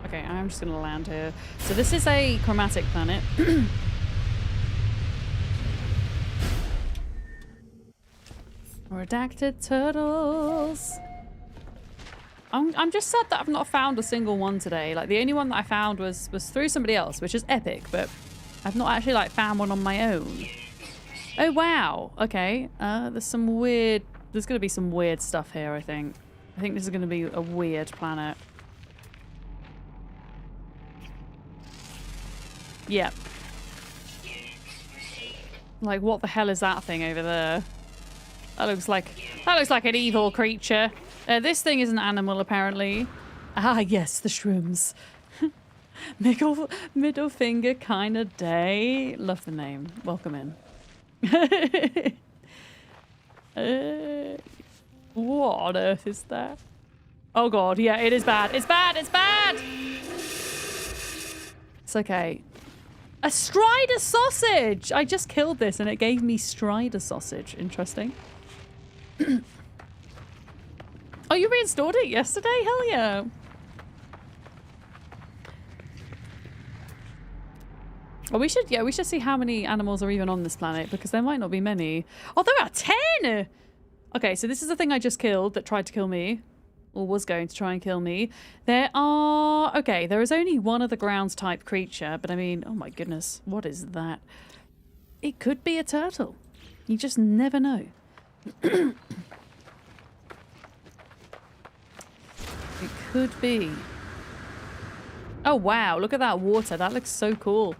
Okay, I'm just gonna land here. So this is a chromatic planet. Redacted turtles. I'm just sad that I've not found a single one today. Like, the only one that I found was through somebody else, which is epic, but I've not actually, like, found one on my own. Oh, wow. Okay. There's some weird... There's going to be some weird stuff here, I think. I think this is going to be a weird planet. Yep. Like, what the hell is that thing over there? That looks like an evil creature. This thing is an animal, apparently. Ah, yes, the shrooms. Middle finger kind of day. Love the name. Welcome in. What on earth is that? Oh god, yeah, it is bad. It's bad, it's bad! It's okay. A Strider sausage! I just killed this and it gave me Strider sausage. Interesting. Oh, you reinstalled it yesterday? Hell yeah. Oh, we should see how many animals are even on this planet, because there might not be many. Oh, there are 10! Okay, so this is the thing I just killed that tried to kill me. Or was going to try and kill me. There are... Okay, there is only one of the grounds type creature, but I mean, oh my goodness, what is that? It could be a turtle. You just never know. It could be. Oh wow, look at that water. That looks so cool.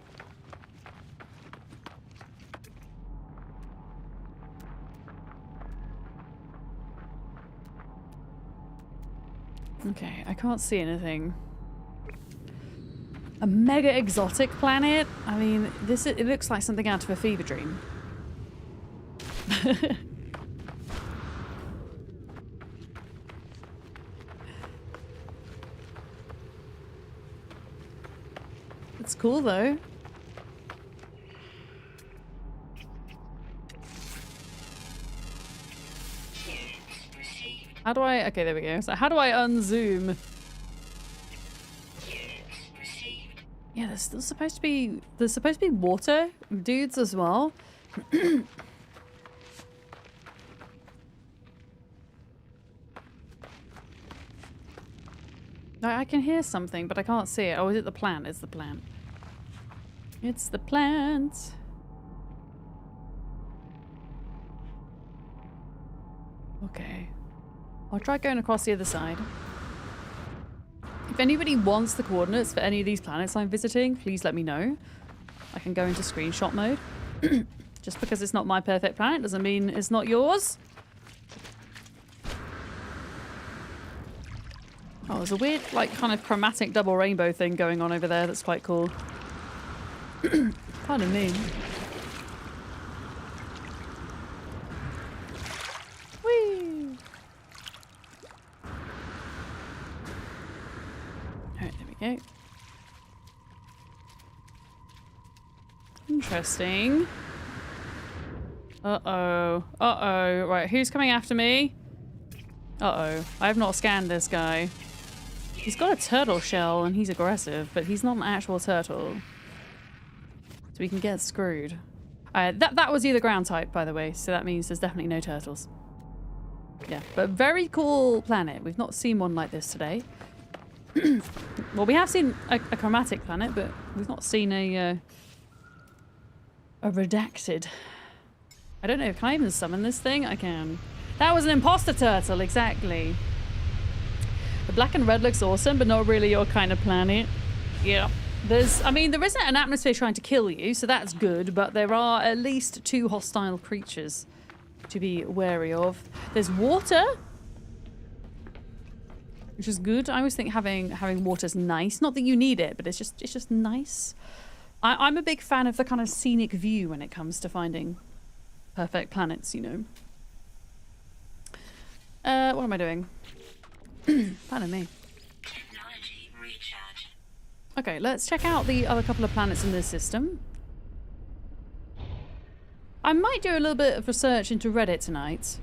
Okay, I can't see anything. A mega exotic planet? I mean, it looks like something out of a fever dream. It's cool though. How do I... Okay, there we go. So how do I unzoom? Yeah, there's still supposed to be... There's supposed to be water dudes as well. I can hear something, but I can't see it. Oh, is it the plant? It's the plant. It's the plant. Okay. I'll try going across the other side. If anybody wants the coordinates for any of these planets I'm visiting, please let me know. I can go into screenshot mode. Just because it's not my perfect planet doesn't mean it's not yours. Oh, there's a weird, like, kind of chromatic double rainbow thing going on over there that's quite cool. Pardon me. Whee! Alright, there we go. Interesting. Uh-oh. Uh-oh. Right, who's coming after me? Uh-oh. I have not scanned this guy. He's got a turtle shell and he's aggressive, but he's not an actual turtle. So we can get screwed. That was either ground type, by the way, so that means there's definitely no turtles. Yeah, but very cool planet. We've not seen one like this today. Well, we have seen a chromatic planet, but we've not seen a redacted I don't know. Can I even summon this thing? I can. That was an imposter turtle, exactly. The black and red looks awesome, but not really your kind of planet. Yeah. I mean, there isn't an atmosphere trying to kill you, so that's good, but there are at least 2 hostile creatures to be wary of. There's water, which is good. I always think having water's nice. Not that you need it, but it's just nice. I'm a big fan of the kind of scenic view when it comes to finding perfect planets, you know. What am I doing? Pardon me. Technology recharge. Okay, let's check out the other couple of planets in this system. I might do a little bit of research into Reddit tonight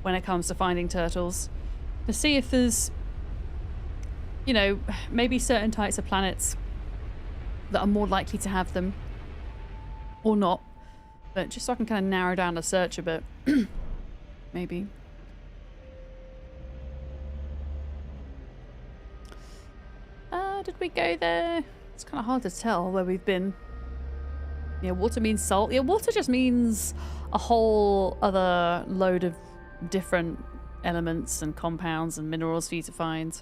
when it comes to finding turtles to see if there's, you know, maybe certain types of planets that are more likely to have them or not. But just so I can kind of narrow down the search a bit. Maybe. Did we go there? It's kind of hard to tell where we've been. Yeah, water means salt. Yeah, water just means a whole other load of different elements and compounds and minerals for you to find.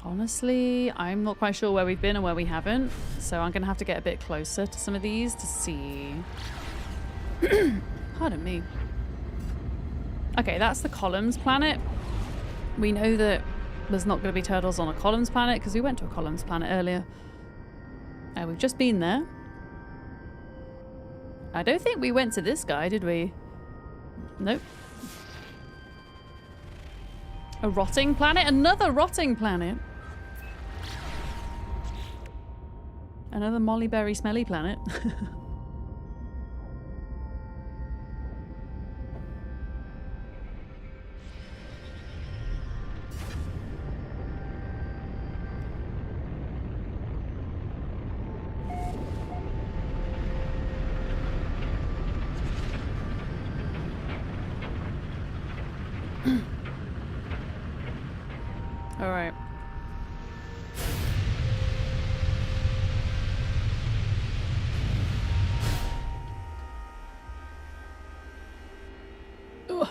Honestly, I'm not quite sure where we've been and where we haven't, so I'm going to have to get a bit closer to some of these to see. Pardon me. Okay, that's the Columns planet. We know that there's not going to be turtles on a Columns planet because we went to a Columns planet earlier. We've just been there. I don't think we went to this guy, did we? Nope. A rotting planet? Another rotting planet. Another Molly Berry smelly planet. All right. Ugh.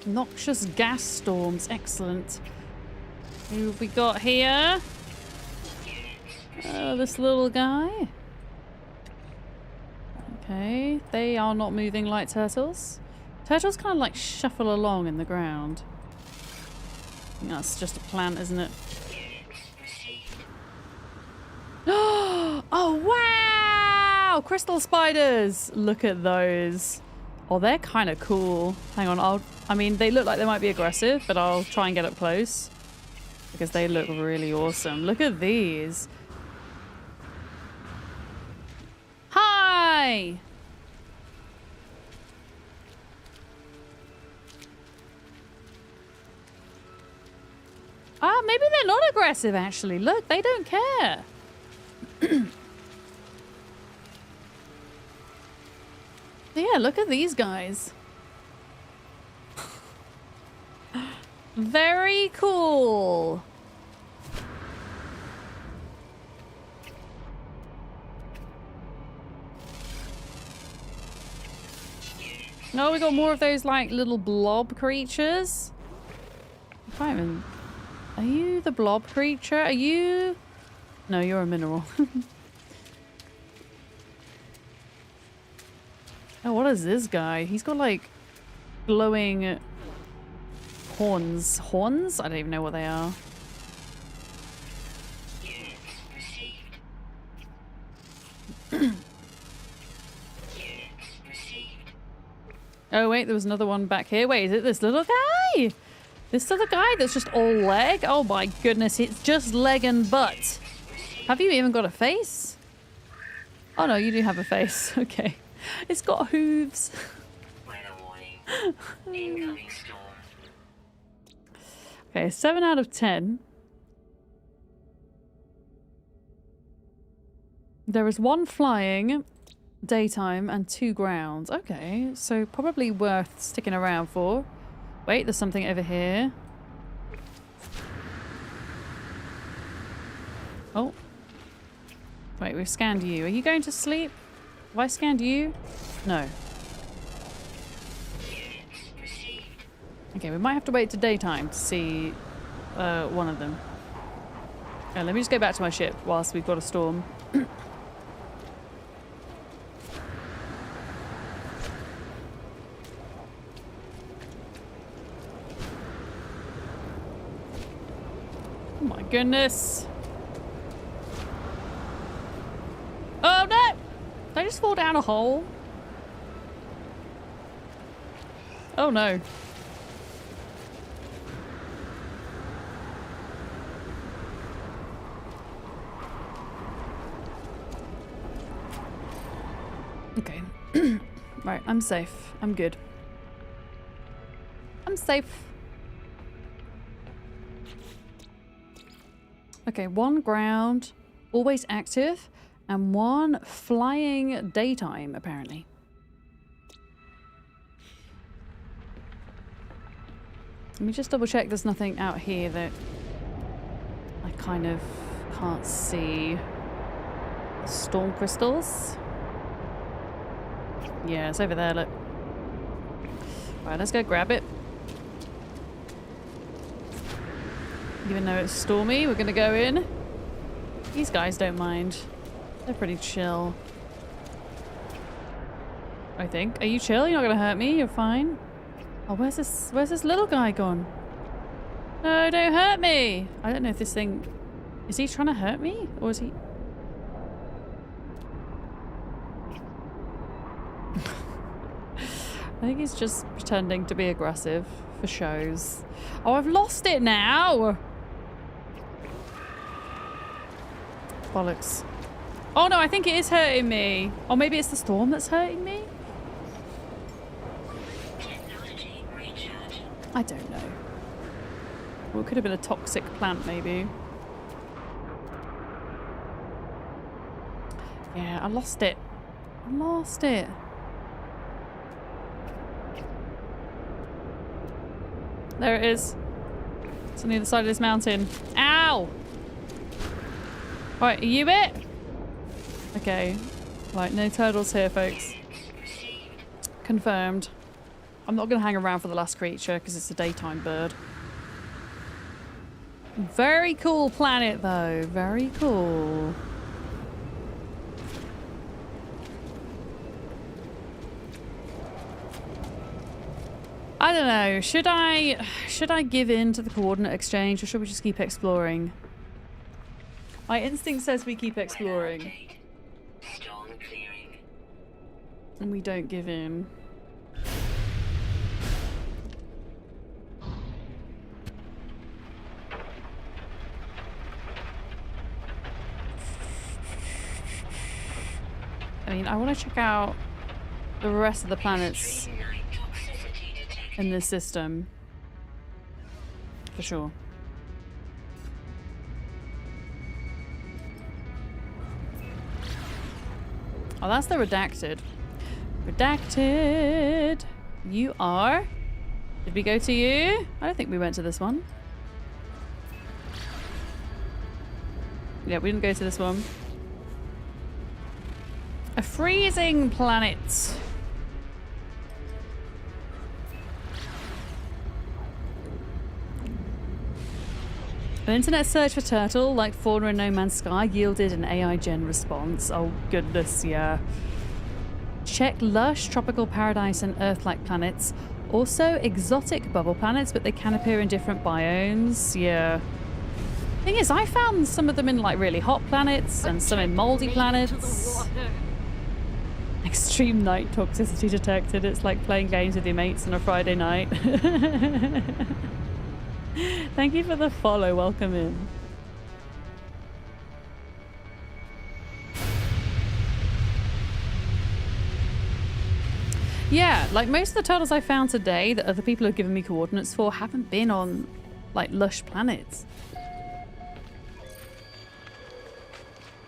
Noxious gas storms. Excellent. Who have we got here? This little guy. Okay. They are not moving like turtles. Turtles kind of like shuffle along in the ground. I think that's just a plant, isn't it? Oh, wow! Crystal spiders! Look at those. Oh, they're kind of cool. Hang on, I mean, they look like they might be aggressive, but I'll try and get up close. Because they look really awesome. Look at these. Hi! Ah, maybe they're not aggressive, actually. Look, they don't care. Yeah, look at these guys. Very cool. Oh, we got more of those, like, little blob creatures. I can't even... Are you the blob creature? Are you... No, you're a mineral. Oh, what is this guy? He's got, like, glowing horns. Horns? I don't even know what they are. Oh, wait, there was another one back here. Wait, is it this little guy? This other guy that's just all leg? Oh my goodness, it's just leg and butt. Have you even got a face? Oh no, you do have a face. Okay. It's got hooves. Weather warning. Incoming storm. Okay, 7 out of 10. There is 1 flying, daytime, and 2 grounds. Okay, so probably worth sticking around for. Wait, there's something over here. Oh. Wait, we've scanned you. Are you going to sleep? Have I scanned you? No. Okay, we might have to wait to daytime to see one of them. Let me just go back to my ship whilst we've got a storm. Oh my goodness. Oh no! Did I just fall down a hole? Oh no. Okay. Right, I'm safe. I'm good. I'm safe. Okay, 1 ground, always active, and 1 flying daytime, apparently. Let me just double check there's nothing out here that I kind of can't see. Storm crystals. Yeah, it's over there, look. Right, let's go grab it. Even though it's stormy, we're gonna go in. These guys don't mind. They're pretty chill. I think. Are you chill? You're not gonna hurt me? You're fine? Oh, where's this little guy gone? No, don't hurt me! I don't know if this thing... Is he trying to hurt me? Or is he... I think he's just pretending to be aggressive for shows. Oh, I've lost it now! Bollocks. Oh no, I think it is hurting me. Or maybe it's the storm that's hurting me? Technology recharge. I don't know. Well, it could have been a toxic plant, maybe. Yeah, I lost it. I lost it. There it is. It's on the other side of this mountain. Ow! Right, are you it? Okay. Right, no turtles here, folks. Confirmed. I'm not going to hang around for the last creature because it's a daytime bird. Very cool planet, though. Very cool. I don't know. Should I give in to the coordinate exchange, or should we just keep exploring? My instinct says we keep exploring. Storm clearing. And we don't give in. I mean, I want to check out the rest of the planets in this system. For sure. Oh, that's the redacted. Redacted! You are? Did we go to you? I don't think we went to this one. Yeah, we didn't go to this one. A freezing planet. An internet search for turtle, like fauna in No Man's Sky, yielded an AI gen response. Oh goodness, yeah. Check lush, tropical paradise and Earth-like planets. Also exotic bubble planets, but they can appear in different biomes. Yeah. Thing is, I found some of them in like really hot planets and some in moldy planets. Extreme night toxicity detected. It's like playing games with your mates on a Friday night. Thank you for the follow. Welcome in. Yeah, like most of the turtles I found today that other people have given me coordinates for haven't been on like lush planets.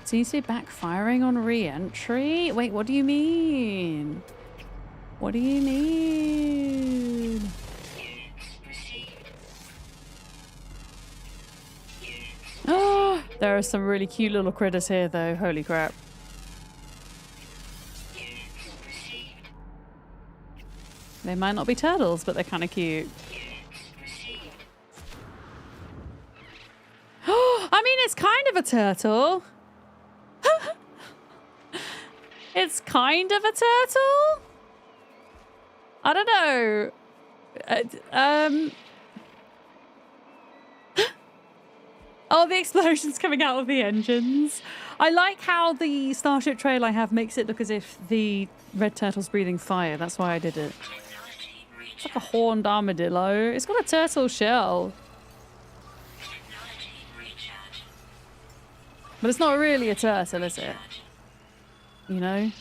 Seems to be backfiring on re-entry. Wait, what do you mean? What do you mean? Oh, There are some really cute little critters here, though. Holy crap. They might not be turtles, but they're kind of cute. I mean, it's kind of a turtle. It's kind of a turtle? I don't know. Oh, the explosion's coming out of the engines. I like how the Starship trail I have makes it look as if the red turtle's breathing fire. That's why I did it. It's like a horned armadillo. It's got a turtle shell. But it's not really a turtle, is it? You know?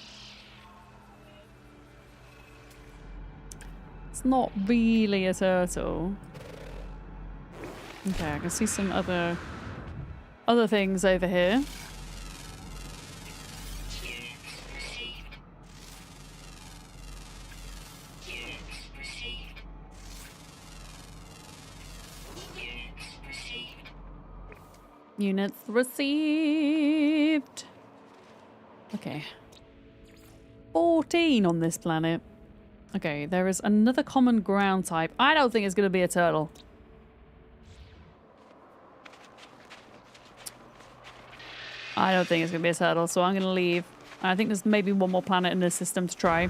It's not really a turtle. Okay, I can see some other things over here. Units received. Okay. 14 on this planet. Okay, there is another common ground type. I don't think it's going to be a turtle. I don't think it's going to be a turtle, so I'm going to leave. I think there's maybe one more planet in this system to try.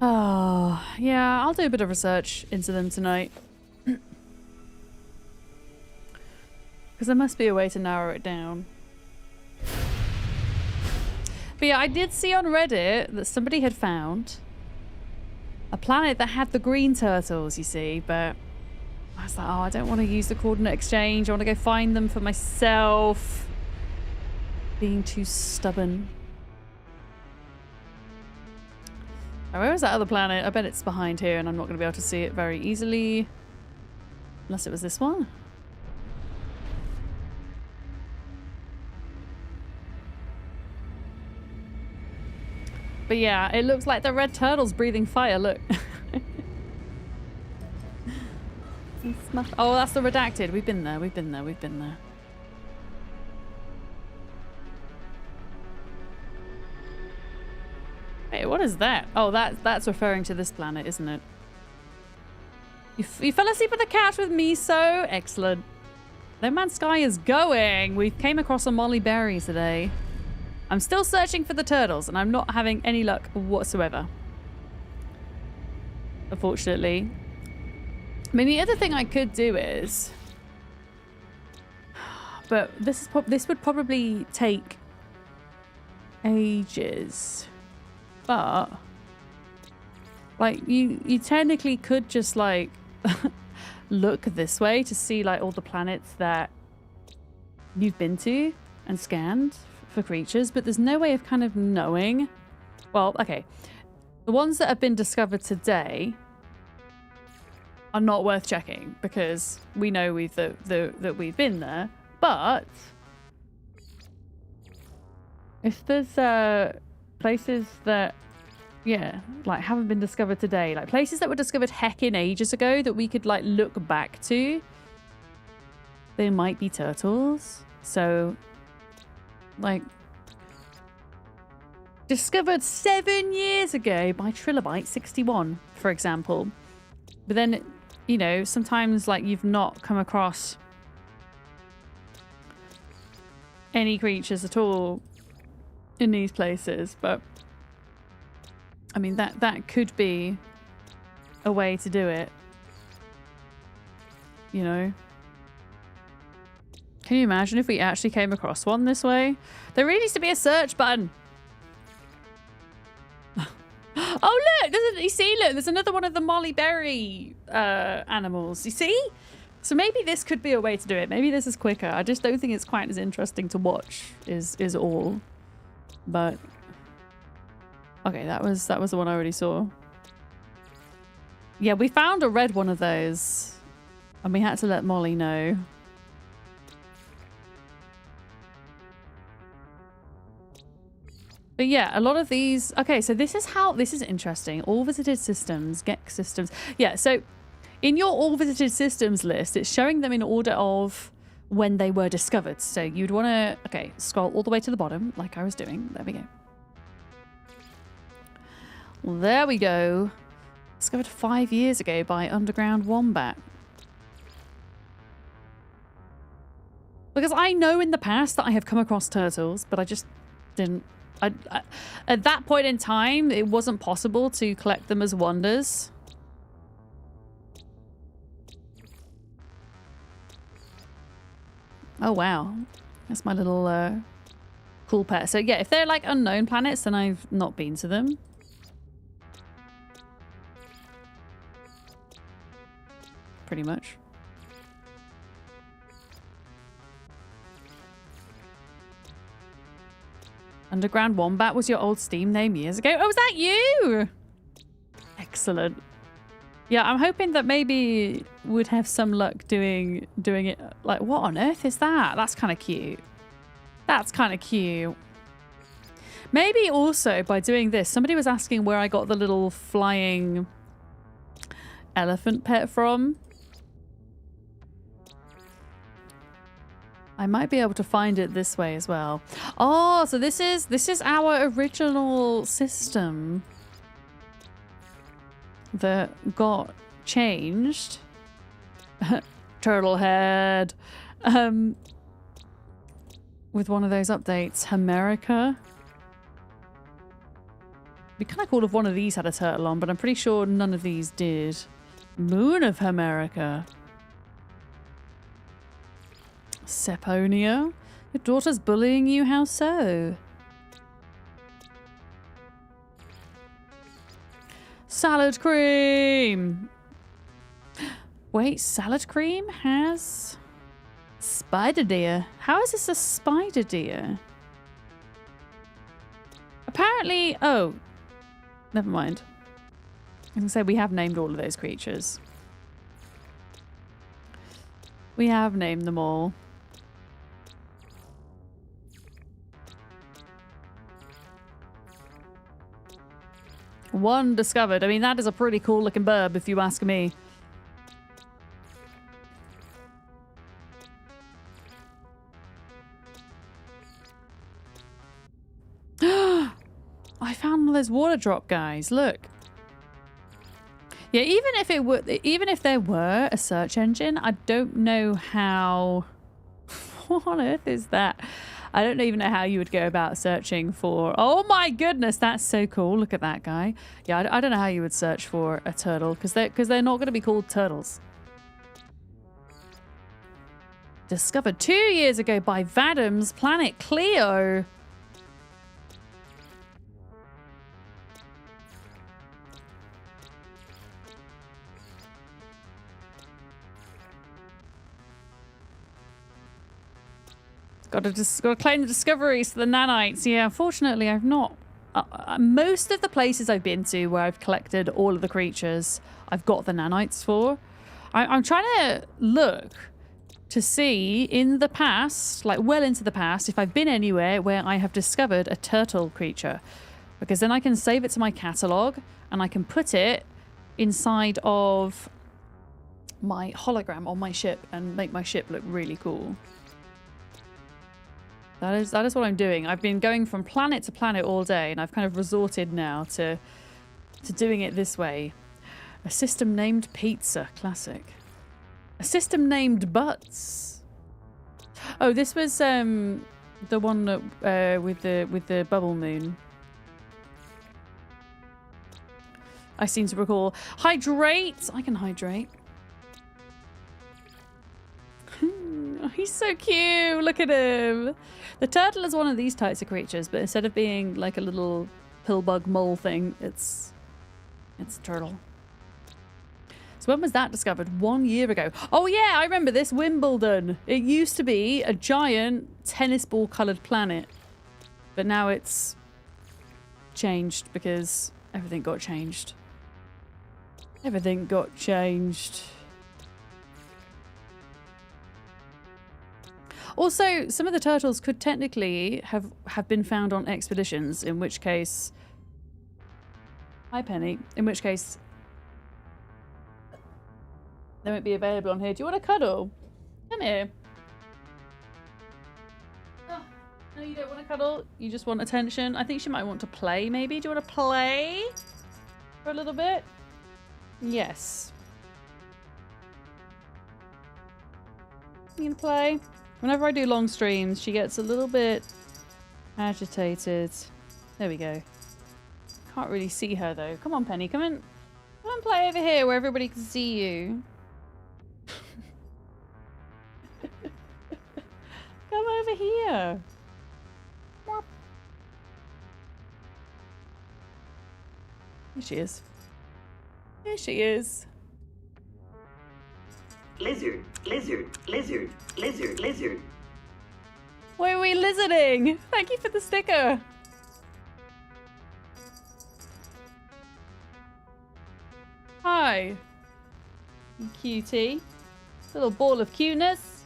Oh, yeah, I'll do a bit of research into them tonight. Because there must be a way to narrow it down. But yeah, I did see on Reddit that somebody had found a planet that had the green turtles, you see, but I was like, oh, I don't want to use the coordinate exchange. I want to go find them for myself. Being too stubborn. Oh, where was that other planet? I bet it's behind here and I'm not going to be able to see it very easily. Unless it was this one. But yeah, it looks like the red turtle's breathing fire. Look. Oh, that's the redacted. We've been there. We've been there. We've been there. Wait, what is that? Oh, that's referring to this planet, isn't it? You fell asleep on the couch with me, so excellent. No Man's Sky is going. We came across some Molly berries today. I'm still searching for the turtles, and I'm not having any luck whatsoever. Unfortunately. I mean, the other thing I could do is... But this would probably take ages. But... Like, you technically could just, like... look this way to see, like, all the planets that you've been to and scanned for creatures, but there's no way of kind of knowing. Well, okay. The ones that have been discovered today are not worth checking because we know that we've been there. But if there's places that, yeah, like haven't been discovered today, like places that were discovered heckin' ages ago that we could like look back to, they might be turtles. So, like, discovered 7 years ago by Trilobite 61, for example. But then, you know, sometimes like you've not come across any creatures at all in these places, but I mean that could be a way to do it, you know. Can you imagine if we actually came across one this way? There really needs to be a search button. Oh look, you see, look, there's another one of the Molly berry animals, you see? So maybe this could be a way to do it. Maybe this is quicker. I just don't think it's quite as interesting to watch is all. But okay, that was the one I already saw. Yeah, we found a red one of those and we had to let Molly know. But yeah, a lot of these... Okay, so this is interesting. All visited systems, GEC systems. Yeah, so in your all visited systems list, it's showing them in order of when they were discovered. So you'd want to, okay, scroll all the way to the bottom like I was doing. There we go. There we go. Discovered 5 years ago by underground wombat. Because I know in the past that I have come across turtles, but I just didn't. At that point in time, it wasn't possible to collect them as wonders. Oh, wow. That's my little cool pet. So, yeah, if they're like unknown planets, then I've not been to them. Pretty much. Underground Wombat was your old Steam name years ago. Oh, was that you? Excellent. Yeah, I'm hoping that maybe we'd have some luck doing it. Like, what on earth is that? That's kind of cute. That's kind of cute. Maybe also by doing this, somebody was asking where I got the little flying elephant pet from. I might be able to find it this way as well. Oh, so this is our original system that got changed. Turtle head. With one of those updates, America. Be kind of cool if one of these had a turtle on, but I'm pretty sure none of these did. Moon of America. Seponia? Your daughter's bullying you? How so? Salad cream! Wait, salad cream has spider deer. How is this a spider deer? Apparently, oh, never mind. I was gonna say we have named all of those creatures. We have named them all. One discovered. I mean, that is a pretty cool looking burb if you ask me. I found one of those water drop guys. Look. Yeah, even if there were a search engine, I don't know how. What on earth is that? I don't even know how you would go about searching for. Oh my goodness, that's so cool! Look at that guy. Yeah, I don't know how you would search for a turtle because they're not going to be called turtles. Discovered 2 years ago by Vadam's planet Cleo. Got to claim the discoveries for the nanites. Yeah, unfortunately, I've not. Most of the places I've been to where I've collected all of the creatures, I've got the nanites for. I'm trying to look to see in the past, like well into the past, if I've been anywhere where I have discovered a turtle creature. Because then I can save it to my catalogue and I can put it inside of my hologram on my ship and make my ship look really cool. That is what I'm doing. I've been going from planet to planet all day, and I've kind of resorted now to doing it this way. A system named Pizza, classic. A system named Butts. Oh, this was the one that, with the bubble moon. I seem to recall. Hydrate. I can hydrate. He's so cute. Look at him. The turtle is one of these types of creatures, but instead of being like a little pillbug mole thing, it's a turtle. So when was that discovered? 1 year ago. Oh yeah, I remember this. Wimbledon. It used to be a giant tennis ball coloured planet, but now it's changed because everything got changed. Everything got changed. Also, some of the turtles could technically have been found on expeditions, in which case... Hi, Penny. In which case... they won't be available on here. Do you want a cuddle? Come here. No, you don't want to cuddle. You just want attention. I think she might want to play, maybe. Do you want to play for a little bit? Yes. You gonna play? Whenever I do long streams, she gets a little bit agitated. There we go. Can't really see her though. Come on, Penny. Come and play over here where everybody can see you. Come over here. Here she is. Here she is. Lizard, lizard, lizard, lizard, lizard. Why are we lizarding? Thank you for the sticker. Hi. You cutie. Little ball of cuteness.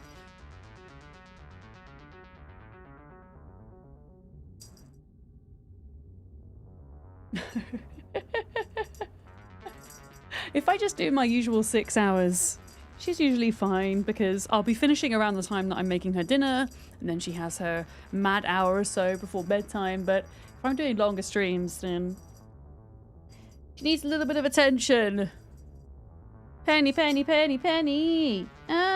If I just do my usual 6 hours, she's usually fine because I'll be finishing around the time that I'm making her dinner, and then she has her mad hour or so before bedtime. But if I'm doing longer streams, then she needs a little bit of attention. Penny, penny, penny, penny. Ah.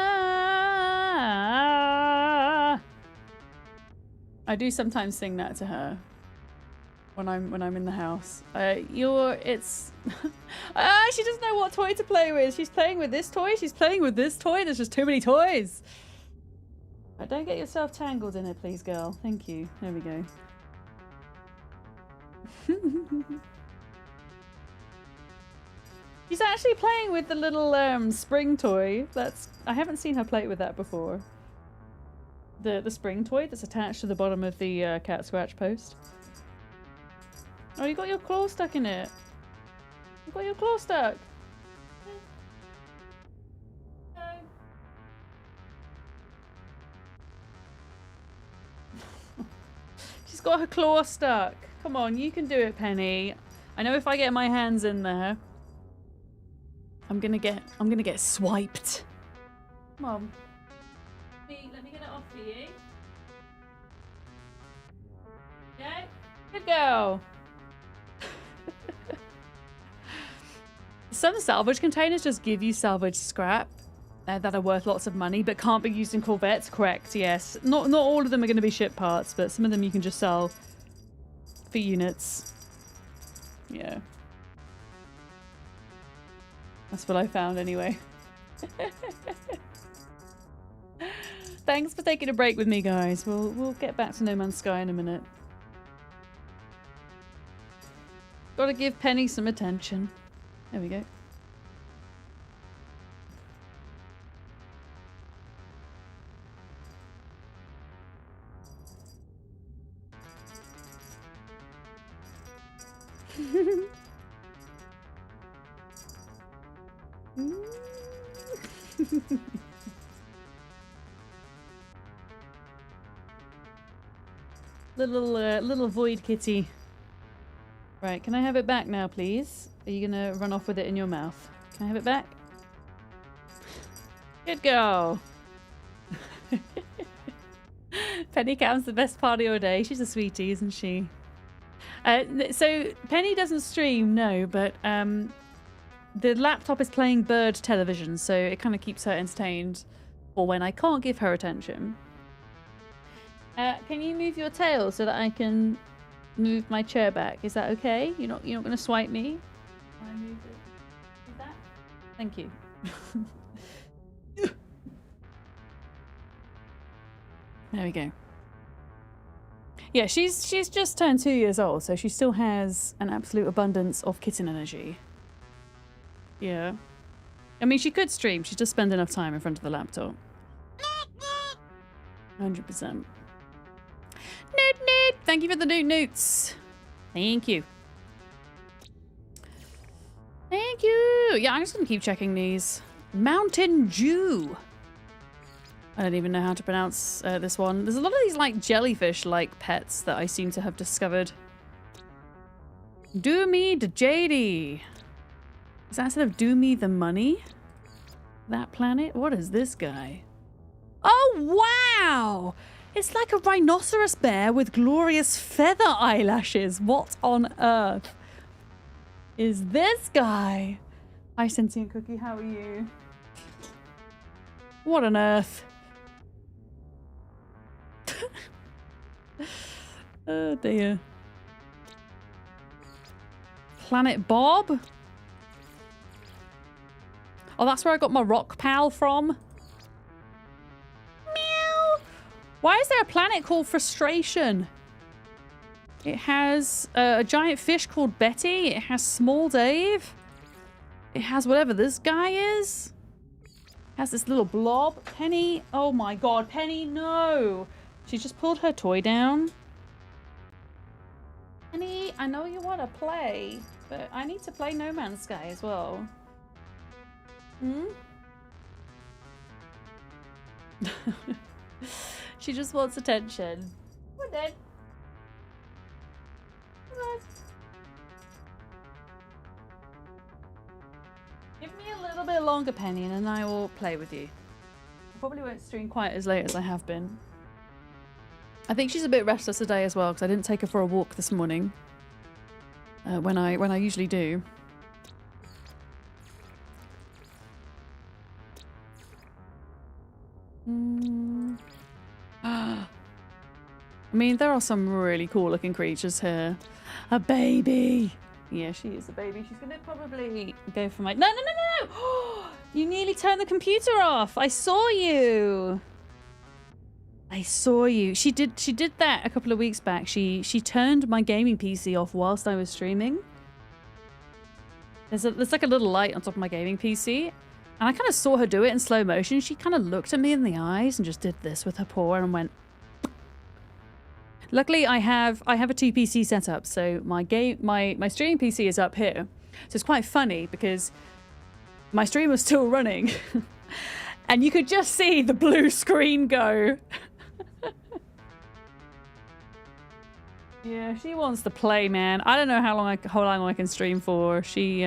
I do sometimes sing that to her when I'm in the house. She doesn't know what toy to play with. She's playing with this toy. She's playing with this toy. There's just too many toys. Don't get yourself tangled in it, please, girl. Thank you. There we go. She's actually playing with the little spring toy. I haven't seen her play with that before. The spring toy that's attached to the bottom of the cat scratch post. Oh, you got your claw stuck in it. You got your claw stuck. No. She's got her claw stuck. Come on, you can do it, Penny. I know if I get my hands in there, I'm gonna get swiped. Come on. Let me get it off for you. Okay? Good girl. Some salvage containers just give you salvage scrap that are worth lots of money but can't be used in Corvettes. Correct, yes. Not all of them are going to be ship parts, but some of them you can just sell for units. Yeah. That's what I found anyway. Thanks for taking a break with me, guys. We'll get back to No Man's Sky in a minute. Gotta give Penny some attention. There we go. Little void kitty. Right, can I have it back now, please? Are you gonna run off with it in your mouth? Can I have it back? Good girl. Penny Cam's the best part of your day. She's a sweetie, isn't she? So Penny doesn't stream, no, but the laptop is playing bird television, so it kind of keeps her entertained for when I can't give her attention. Can you move your tail so that I can move my chair back? Is that okay? You're not going to swipe me? Can I move it? Is that? Thank you. There we go. Yeah, she's just turned 2 years old, so she still has an absolute abundance of kitten energy. Yeah. I mean, she could stream. She just spend enough time in front of the laptop. 100%. Noot. Thank you for the newts. Thank you. Thank you. Yeah, I'm just going to keep checking these. Mountain Dew. I don't even know how to pronounce this one. There's a lot of these like jellyfish-like pets that I seem to have discovered. Do me the JD. Is that instead of do me the money? That planet? What is this guy? Oh, wow! It's like a rhinoceros bear with glorious feather eyelashes. What on earth is this guy? Hi, Sentient Cookie. How are you? What on earth? Oh dear. Planet Bob? Oh, that's where I got my rock pal from. Meow. Why is there a planet called Frustration? It has a giant fish called Betty. It has Small Dave. It has whatever this guy is. It has this little blob. Penny. Oh my god, Penny, no. She just pulled her toy down. Penny, I know you want to play, but I need to play No Man's Sky as well. Hmm? She just wants attention. Come on then. Come on. Give me a little bit longer, Penny, and then I will play with you. I probably won't stream quite as late as I have been. I think she's a bit restless today as well because I didn't take her for a walk this morning. When I usually do. I mean, there are some really cool looking creatures here. A baby. Yeah, she is a baby. She's gonna probably go for my... No, no, no, no, no! You nearly turned the computer off. I saw you. I saw you. She did that a couple of weeks back. She turned my gaming PC off whilst I was streaming. There's like a little light on top of my gaming PC. And I kind of saw her do it in slow motion. She kind of looked at me in the eyes and just did this with her paw and went... Luckily, I have a two PC setup, so my streaming PC is up here. So it's quite funny because my stream was still running. And you could just see the blue screen go. Yeah, she wants to play, man. I don't know how long I can stream for. She,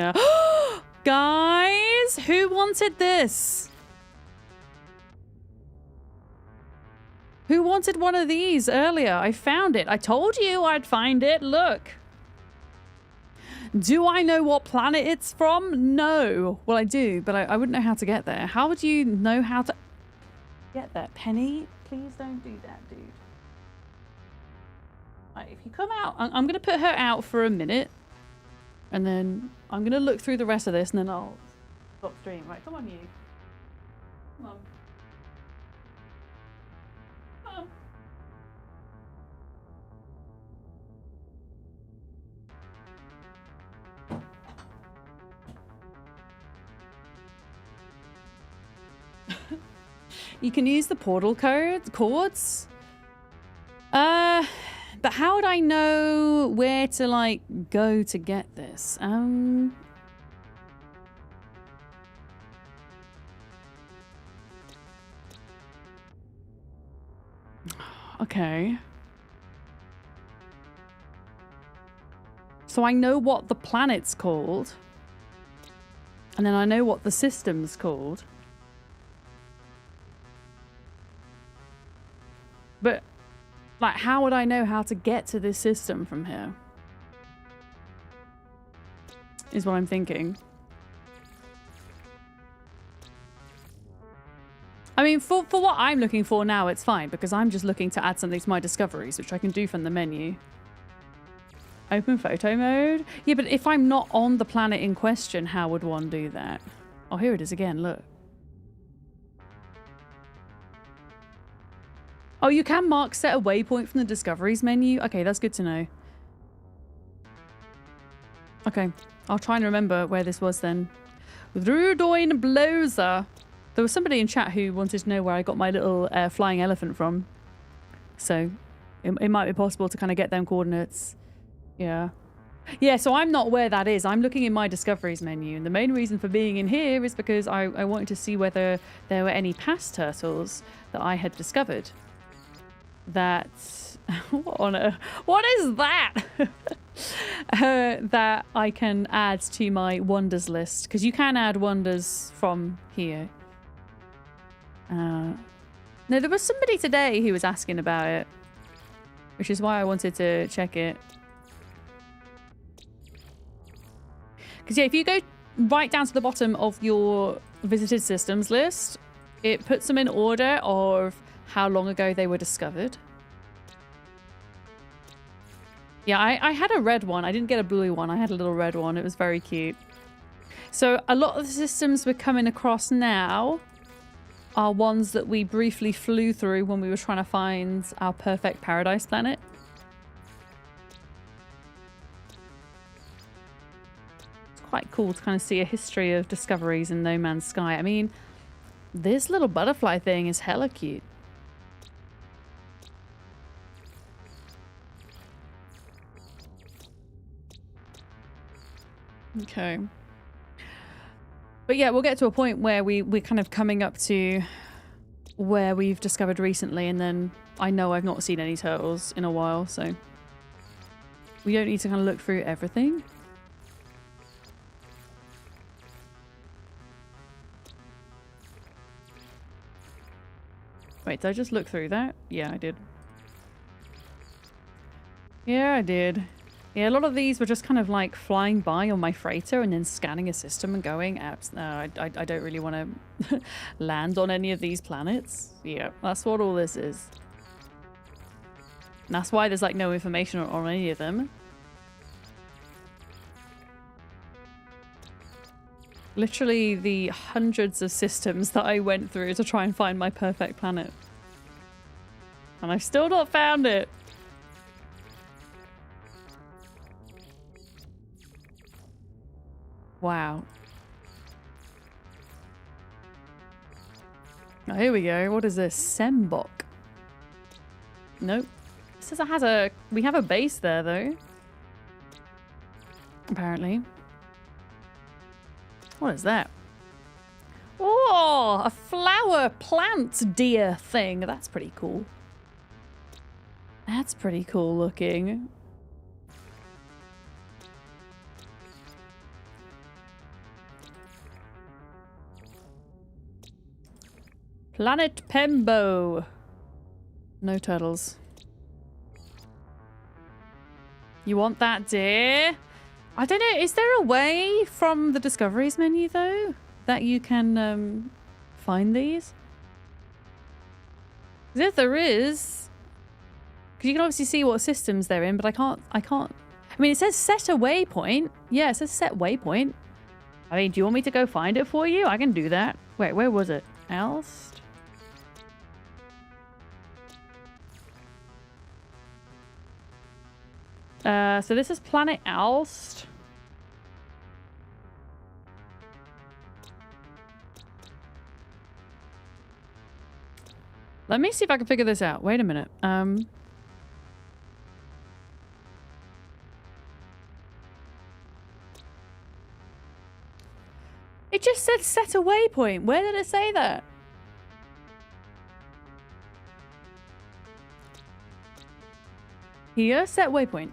guys, who wanted this? Who wanted one of these earlier? I found it. I told you I'd find it. Look. Do I know what planet it's from? No. Well, I do, but I wouldn't know how to get there. How would you know how to get there? Penny, please don't do that, dude. Right, if you come out, I'm going to put her out for a minute. And then I'm going to look through the rest of this and then I'll stop stream. Right, come on, you. Come on. Come on. You can use the portal cords. But how would I know where to like go to get this? Okay. So I know what the planet's called. And then I know what the system's called. But, like, how would I know how to get to this system from here? Is what I'm thinking. I mean, for what I'm looking for now, it's fine, because I'm just looking to add something to my discoveries, which I can do from the menu. Open photo mode? Yeah, but if I'm not on the planet in question, how would one do that? Oh, here it is again, look. Oh, you can mark set a waypoint from the discoveries menu? Okay, that's good to know. Okay, I'll try and remember where this was then. Rudoin Blozer. There was somebody in chat who wanted to know where I got my little flying elephant from. So, it might be possible to kind of get them coordinates. Yeah. Yeah, so I'm not where that is. I'm looking in my discoveries menu. And the main reason for being in here is because I wanted to see whether there were any past turtles that I had discovered. That... what on earth? What is that? That I can add to my wonders list. Because you can add wonders from here. No, there was somebody today who was asking about it, which is why I wanted to check it. Because yeah, if you go right down to the bottom of your visited systems list, it puts them in order of how long ago they were discovered. Yeah, I had a red one. I didn't get a blue one. I had a little red one. It was very cute. So a lot of the systems we're coming across now are ones that we briefly flew through when we were trying to find our perfect paradise planet. It's quite cool to kind of see a history of discoveries in No Man's Sky. I mean, this little butterfly thing is hella cute. Okay. But yeah, we'll get to a point where we're kind of coming up to where we've discovered recently, and then I know I've not seen any turtles in a while, so we don't need to kind of look through everything. Wait, did I just look through that? Yeah, I did. Yeah, I did. Yeah, a lot of these were just kind of like flying by on my freighter and then scanning a system and going, no, I don't really want to land on any of these planets. Yeah, that's what all this is. And that's why there's like no information on any of them. Literally the hundreds of systems that I went through to try and find my perfect planet. And I've still not found it. Wow. Oh, here we go. What is this? Sembok. Nope. It says it has a... We have a base there, though. Apparently. What is that? Oh, a flower plant deer thing. That's pretty cool. That's pretty cool looking. Planet Pembo. No turtles. You want that, dear? I don't know. Is there a way from the discoveries menu, though, that you can find these? 'Cause if there is, because you can obviously see what systems they're in, but I can't. I mean, it says set a waypoint. Yeah, it says set waypoint. I mean, do you want me to go find it for you? I can do that. Wait, where was it? Alst? So this is Planet Alst. Let me see if I can figure this out. Wait a minute. It just said set a waypoint. Where did it say that? Here, set waypoint.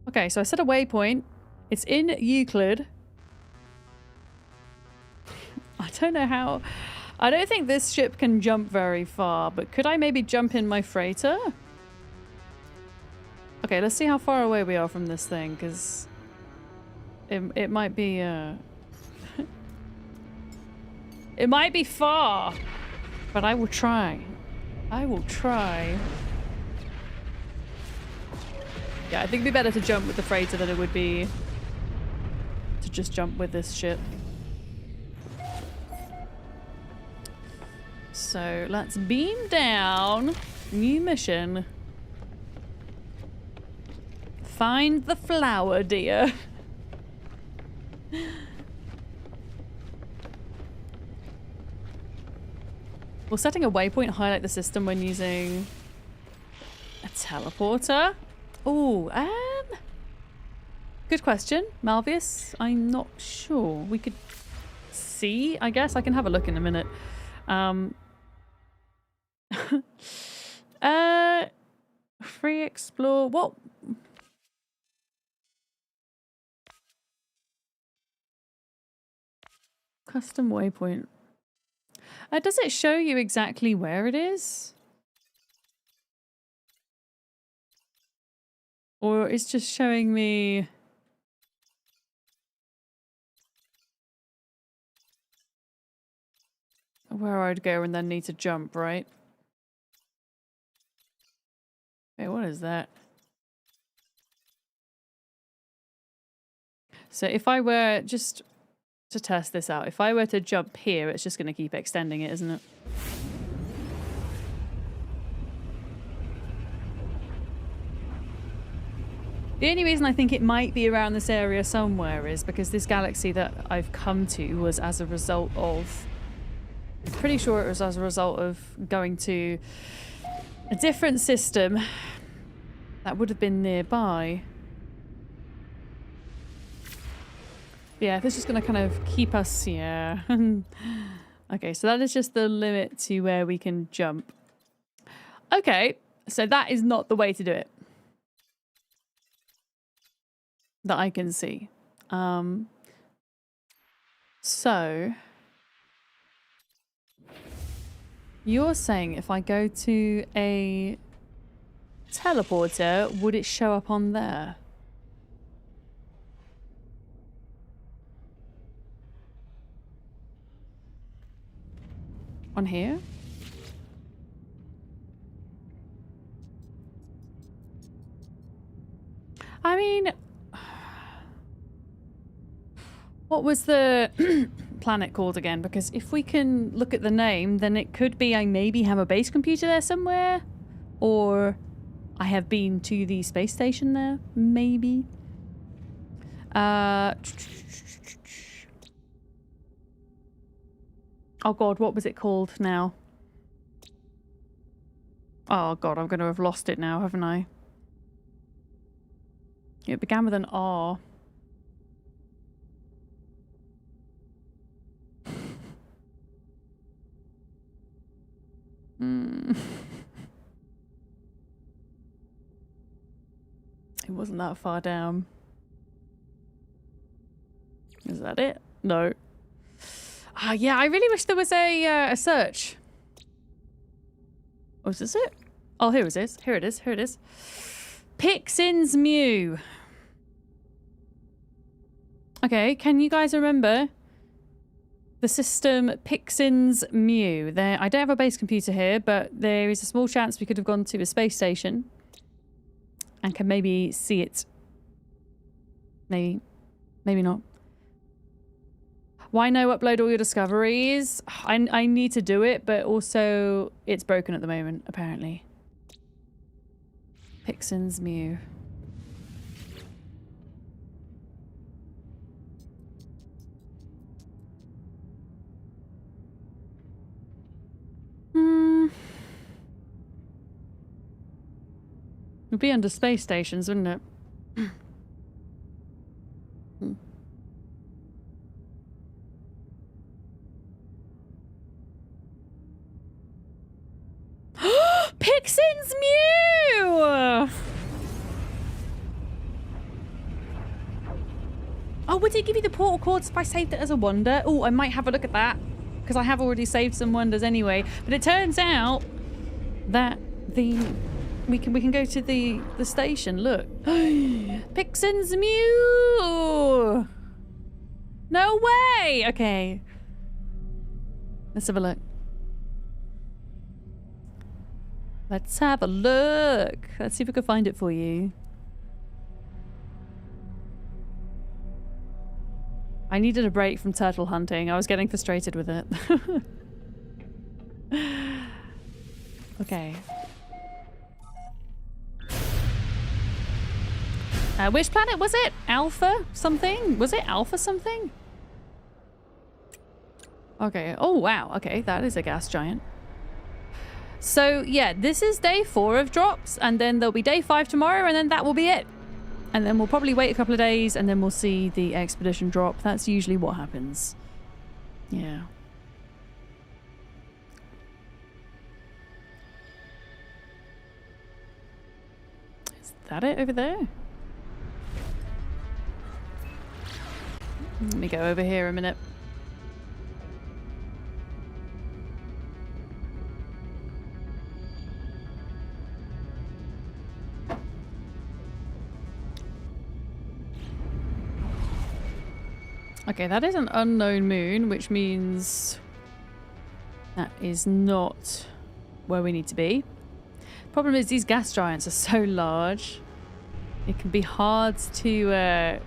Okay, so I set a waypoint. It's in Euclid. I don't know how... I don't think this ship can jump very far, but could I maybe jump in my freighter? Okay, let's see how far away we are from this thing, because it might be... it might be far, but I will try. I will try. Yeah, I think it'd be better to jump with the freighter than it would be to just jump with this ship. So let's beam down. New mission. Find the flower, dear. Will setting a waypoint highlight the system when using a teleporter? Oh, good question, Malvius. I'm not sure. We could see, I guess. I can have a look in a minute. Free explore. What? Custom waypoint. Does it show you exactly where it is? Or it's just showing me... where I'd go and then need to jump, right? Wait, what is that? So if I were just to test this out, if I were to jump here, it's just going to keep extending it, isn't it? The only reason I think it might be around this area somewhere is because this galaxy that I've come to was as a result of... pretty sure it was as a result of going to a different system that would have been nearby. Yeah, this is going to kind of keep us, yeah. Okay, so that is just the limit to where we can jump. Okay, so that is not the way to do it. That I can see. So... you're saying if I go to a teleporter, would it show up on there? On here? I mean... what was the planet called again? Because if we can look at the name, then it could be I maybe have a base computer there somewhere. Or I have been to the space station there, maybe. Oh god, what was it called now? Oh god, I'm going to have lost it now, haven't I? It began with an R. It wasn't that far down. Is that it? No. Ah, yeah, I really wish there was a search. Oh, is this it? Oh, here it is. Here it is. Here it is. Pixin's Mew. Okay, can you guys remember the system Pixin's Mew? There, I don't have a base computer here, but there is a small chance we could have gone to a space station and can maybe see it. Maybe. Maybe not. Why no upload all your discoveries? I need to do it, but also it's broken at the moment, apparently. Pixin's Mew. It'd be under space stations, wouldn't it? Pixin's Mew! Oh, would it give you the portal codes if I saved it as a wonder? Oh, I might have a look at that. Because I have already saved some wonders anyway. But it turns out that we can go to the station. Look. Pixin's Mew! No way! Okay. Let's have a look. Let's have a look. Let's see if we can find it for you. I needed a break from turtle hunting. I was getting frustrated with it. Okay. Which planet was it? Alpha something? Was it Alpha something? Okay. Oh, wow. Okay, that is a gas giant. So, yeah, this is day 4 of drops, and then there'll be day 5 tomorrow, and then that will be it. And then we'll probably wait a couple of days, and then we'll see the expedition drop. That's usually what happens. Yeah. Is that it over there? Let me go over here a minute. Okay, that is an unknown moon, which means that is not where we need to be. Problem is these gas giants are so large. It can be hard to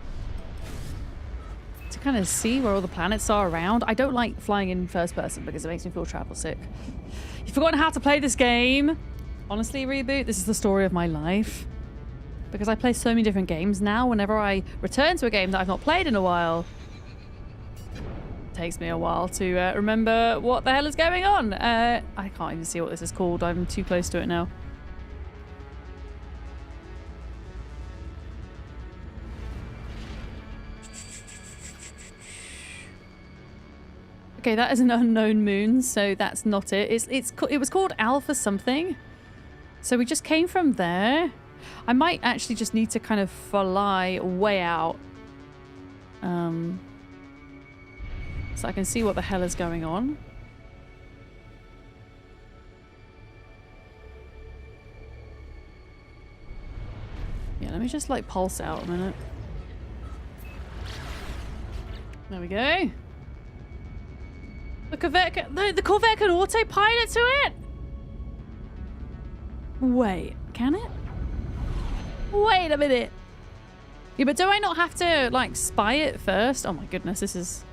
kind of see where all the planets are around. I don't like flying in first person because it makes me feel travel sick. You've forgotten how to play this game. Honestly, Reboot, this is the story of my life. Because I play so many different games now, whenever I return to a game that I've not played in a while, it takes me a while to remember what the hell is going on. I can't even see what this is called. I'm too close to it now. Okay, that is an unknown moon, so that's not it. It was called Alpha something. So we just came from there. I might actually just need to kind of fly way out. So I can see what the hell is going on. Yeah, let me just like pulse out a minute. There we go. The Corvette can autopilot to it? Wait, can it? Wait a minute. Yeah, but do I not have to, like, spy it first? Oh my goodness, this is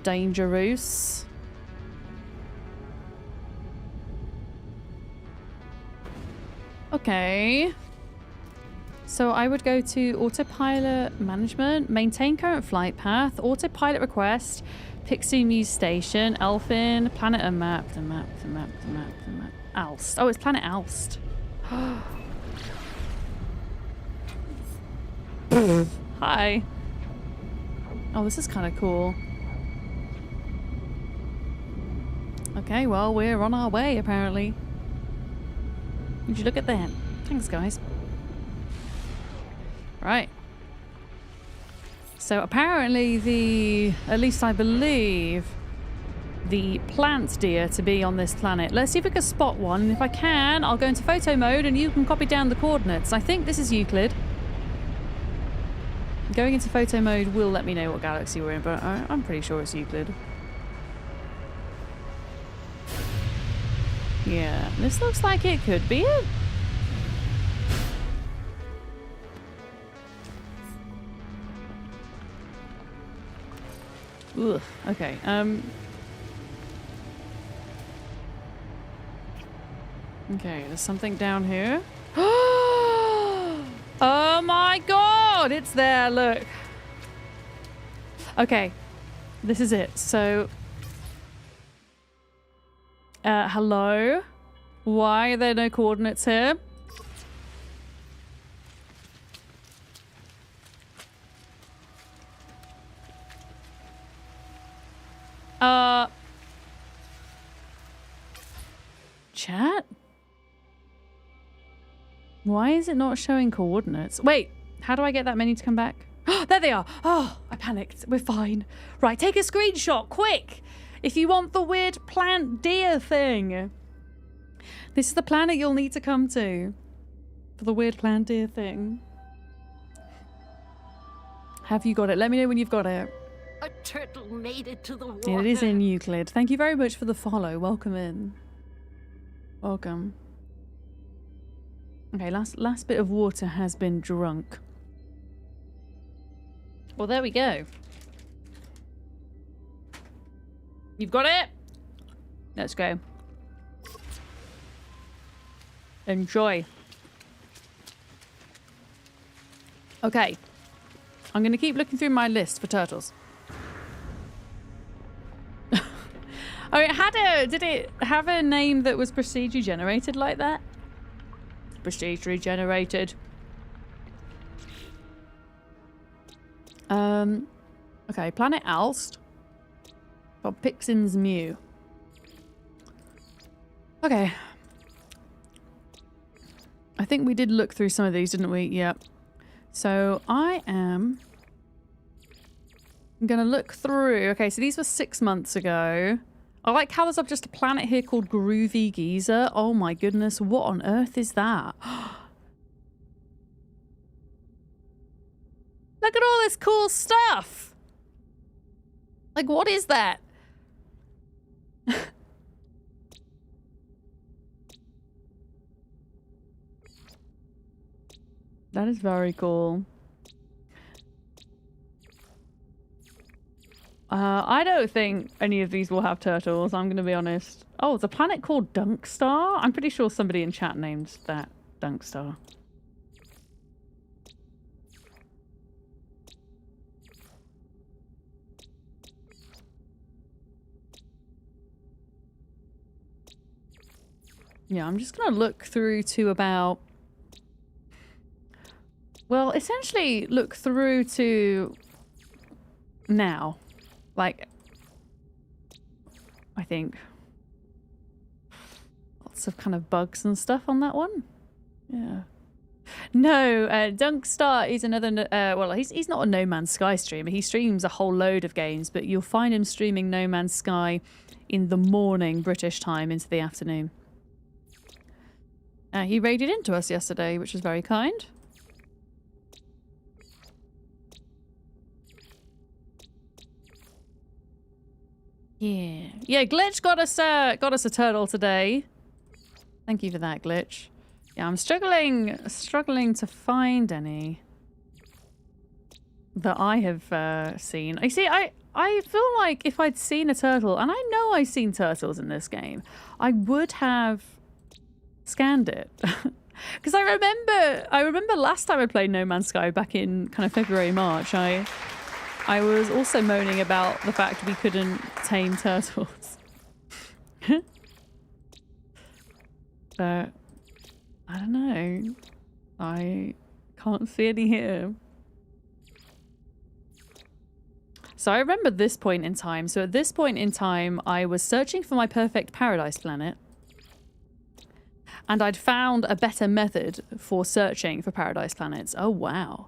dangerous. Okay. So I would go to autopilot management, maintain current flight path, autopilot request, Pixie Muse Station, Elfin, Planet and Map, the map. Alst. Oh, it's Planet Alst. Hi. Oh, this is kind of cool. Okay, well, we're on our way, apparently. Would you look at that? Thanks, guys. Right. So apparently at least I believe, the plant deer to be on this planet. Let's see if we can spot one. And if I can, I'll go into photo mode and you can copy down the coordinates. I think this is Euclid. Going into photo mode will let me know what galaxy we're in, but I'm pretty sure it's Euclid. Yeah, this looks like it could be it. Ugh, okay, okay, there's something down here. Oh my god, it's there, look. Okay, this is it. So, hello? Why are there no coordinates here? Chat? Why is it not showing coordinates? Wait, how do I get that menu to come back? There they are. Oh, I panicked. We're fine. Right, take a screenshot, quick! If you want the weird plant deer thing. This is the planet you'll need to come to for the weird plant deer thing. Have you got it? Let me know when you've got it. A turtle made it to the water. Yeah, it is in Euclid. Thank you very much for the follow. Welcome in. Welcome. Okay, last bit of water has been drunk. Well, there we go. You've got it? Let's go. Enjoy. Okay. I'm going to keep looking through my list for turtles. Oh, did it have a name that was procedurally generated like that? Procedurally generated. Okay, Planet Alst. Got Pixin's Mew. Okay. I think we did look through some of these, didn't we? Yep. So I am gonna look through. Okay, so these were 6 months ago. I like how there's just a planet here called Groovy Geezer. Oh my goodness, what on earth is that? Look at all this cool stuff. Like, what is that? That is very cool. I don't think any of these will have turtles, I'm going to be honest. Oh, it's a planet called Dunk Star? I'm pretty sure somebody in chat named that Dunk Star. Yeah, I'm just going to look through to about... Well, essentially look through to now. Like, I think lots of kind of bugs and stuff on that one. Yeah. No, Dunk Star is another, well, he's not a No Man's Sky streamer. He streams a whole load of games, but you'll find him streaming No Man's Sky in the morning, British time, into the afternoon. He raided into us yesterday, which was very kind. Yeah. Yeah, Glitch got us a turtle today. Thank you for that, Glitch. Yeah, I'm struggling to find any that I have seen. I see, I feel like if I'd seen a turtle, and I know I've seen turtles in this game, I would have scanned it. Because I remember last time I played No Man's Sky back in kind of February, March, I was also moaning about the fact we couldn't tame turtles. But I don't know. I can't see any here. So I remember this point in time. So at this point in time, I was searching for my perfect paradise planet. And I'd found a better method for searching for paradise planets. Oh, wow.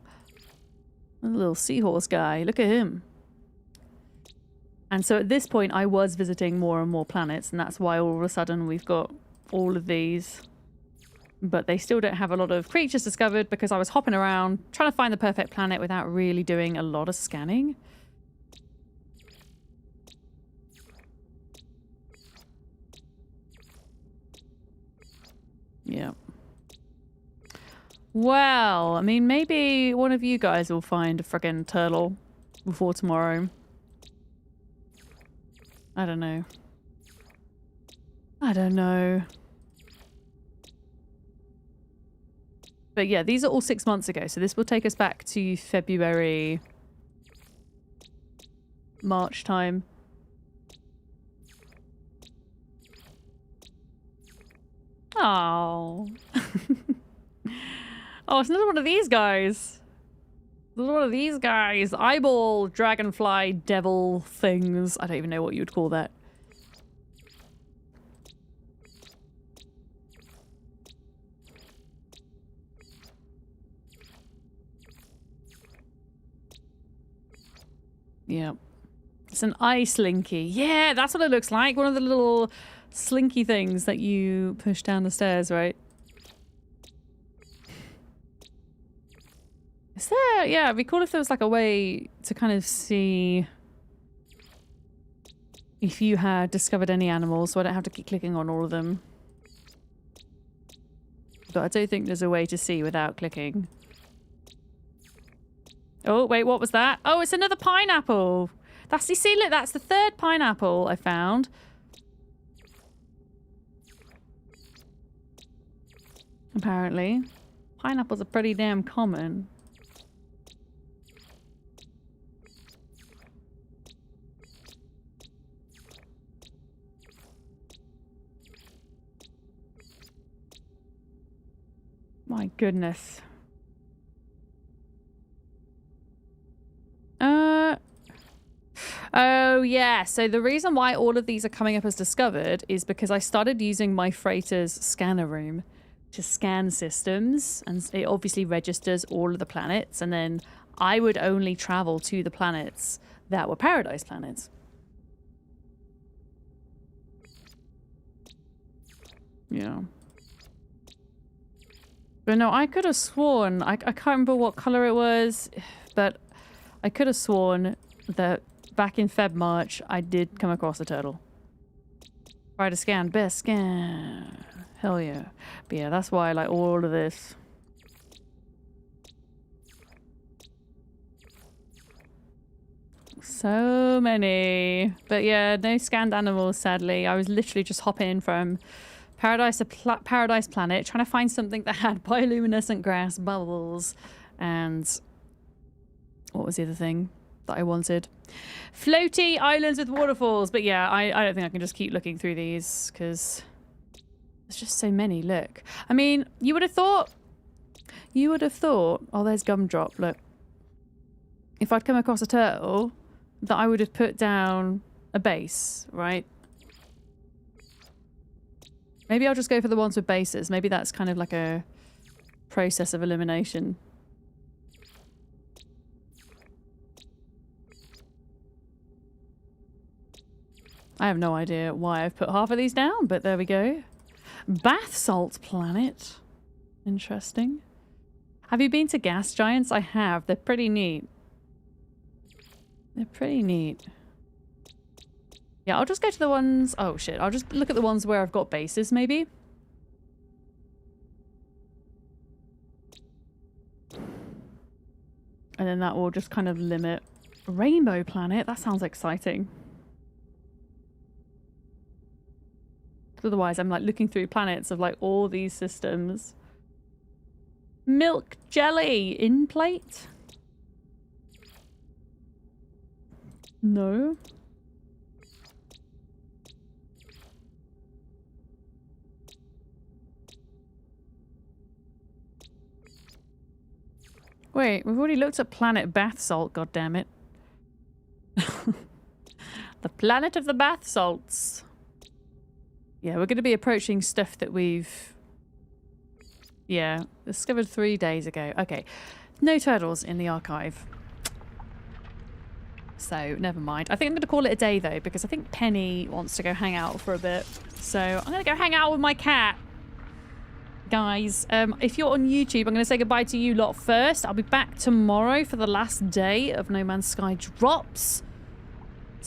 A little seahorse guy. Look at him. And so at this point, I was visiting more and more planets. And that's why all of a sudden we've got all of these. But they still don't have a lot of creatures discovered because I was hopping around trying to find the perfect planet without really doing a lot of scanning. Yeah. Well, I mean, maybe one of you guys will find a friggin' turtle before tomorrow. I don't know. I don't know. But yeah, these are all 6 months ago, so this will take us back to February, March time. Oh. Oh, it's another one of these guys. Another one of these guys. Eyeball, dragonfly, devil things. I don't even know what you would call that. Yeah. It's an eye slinky. Yeah, that's what it looks like. One of the little slinky things that you push down the stairs, right? Is there... Yeah, it'd be cool if there was like a way to kind of see if you had discovered any animals, so I don't have to keep clicking on all of them. But I don't think there's a way to see without clicking. Oh, wait, what was that? Oh, it's another pineapple. That's, you see, look, that's the third pineapple I found. Apparently. Pineapples are pretty damn common. My goodness. Oh, yeah. So the reason why all of these are coming up as discovered is because I started using my freighter's scanner room to scan systems, and it obviously registers all of the planets, and then I would only travel to the planets that were paradise planets. Yeah. But no, I could have sworn, I can't remember what color it was, but I could have sworn that back in March, I did come across a turtle. Try to scan. Best scan. Hell yeah. But yeah, that's why I like all of this. So many. But yeah, no scanned animals, sadly. I was literally just hopping from Paradise to Paradise Planet, trying to find something that had bioluminescent grass, bubbles, and what was the other thing that I wanted? Floaty islands with waterfalls. But yeah, I don't think I can just keep looking through these because there's just so many. Look. I mean, you would have thought, oh, there's Gumdrop, look. If I'd come across a turtle, that I would have put down a base, right? Maybe I'll just go for the ones with bases. Maybe that's kind of like a process of elimination. I have no idea why I've put half of these down, but there we go. Bath salt planet. Interesting. Have you been to gas giants? I have. They're pretty neat. They're pretty neat. Yeah, I'll just go to the ones... Oh, shit. I'll just look at the ones where I've got bases, maybe. And then that will just kind of limit... Rainbow planet? That sounds exciting. Otherwise, I'm like looking through planets of like all these systems. Milk jelly in plate? No. Wait, we've already looked at planet bath salt, goddammit. The planet of the bath salts. Yeah, we're going to be approaching stuff that we've... Yeah, discovered 3 days ago. Okay, no turtles in the archive. So, never mind. I think I'm going to call it a day, though, because I think Penny wants to go hang out for a bit. So, I'm going to go hang out with my cat. Guys, if you're on YouTube, I'm going to say goodbye to you lot first. I'll be back tomorrow for the last day of No Man's Sky drops.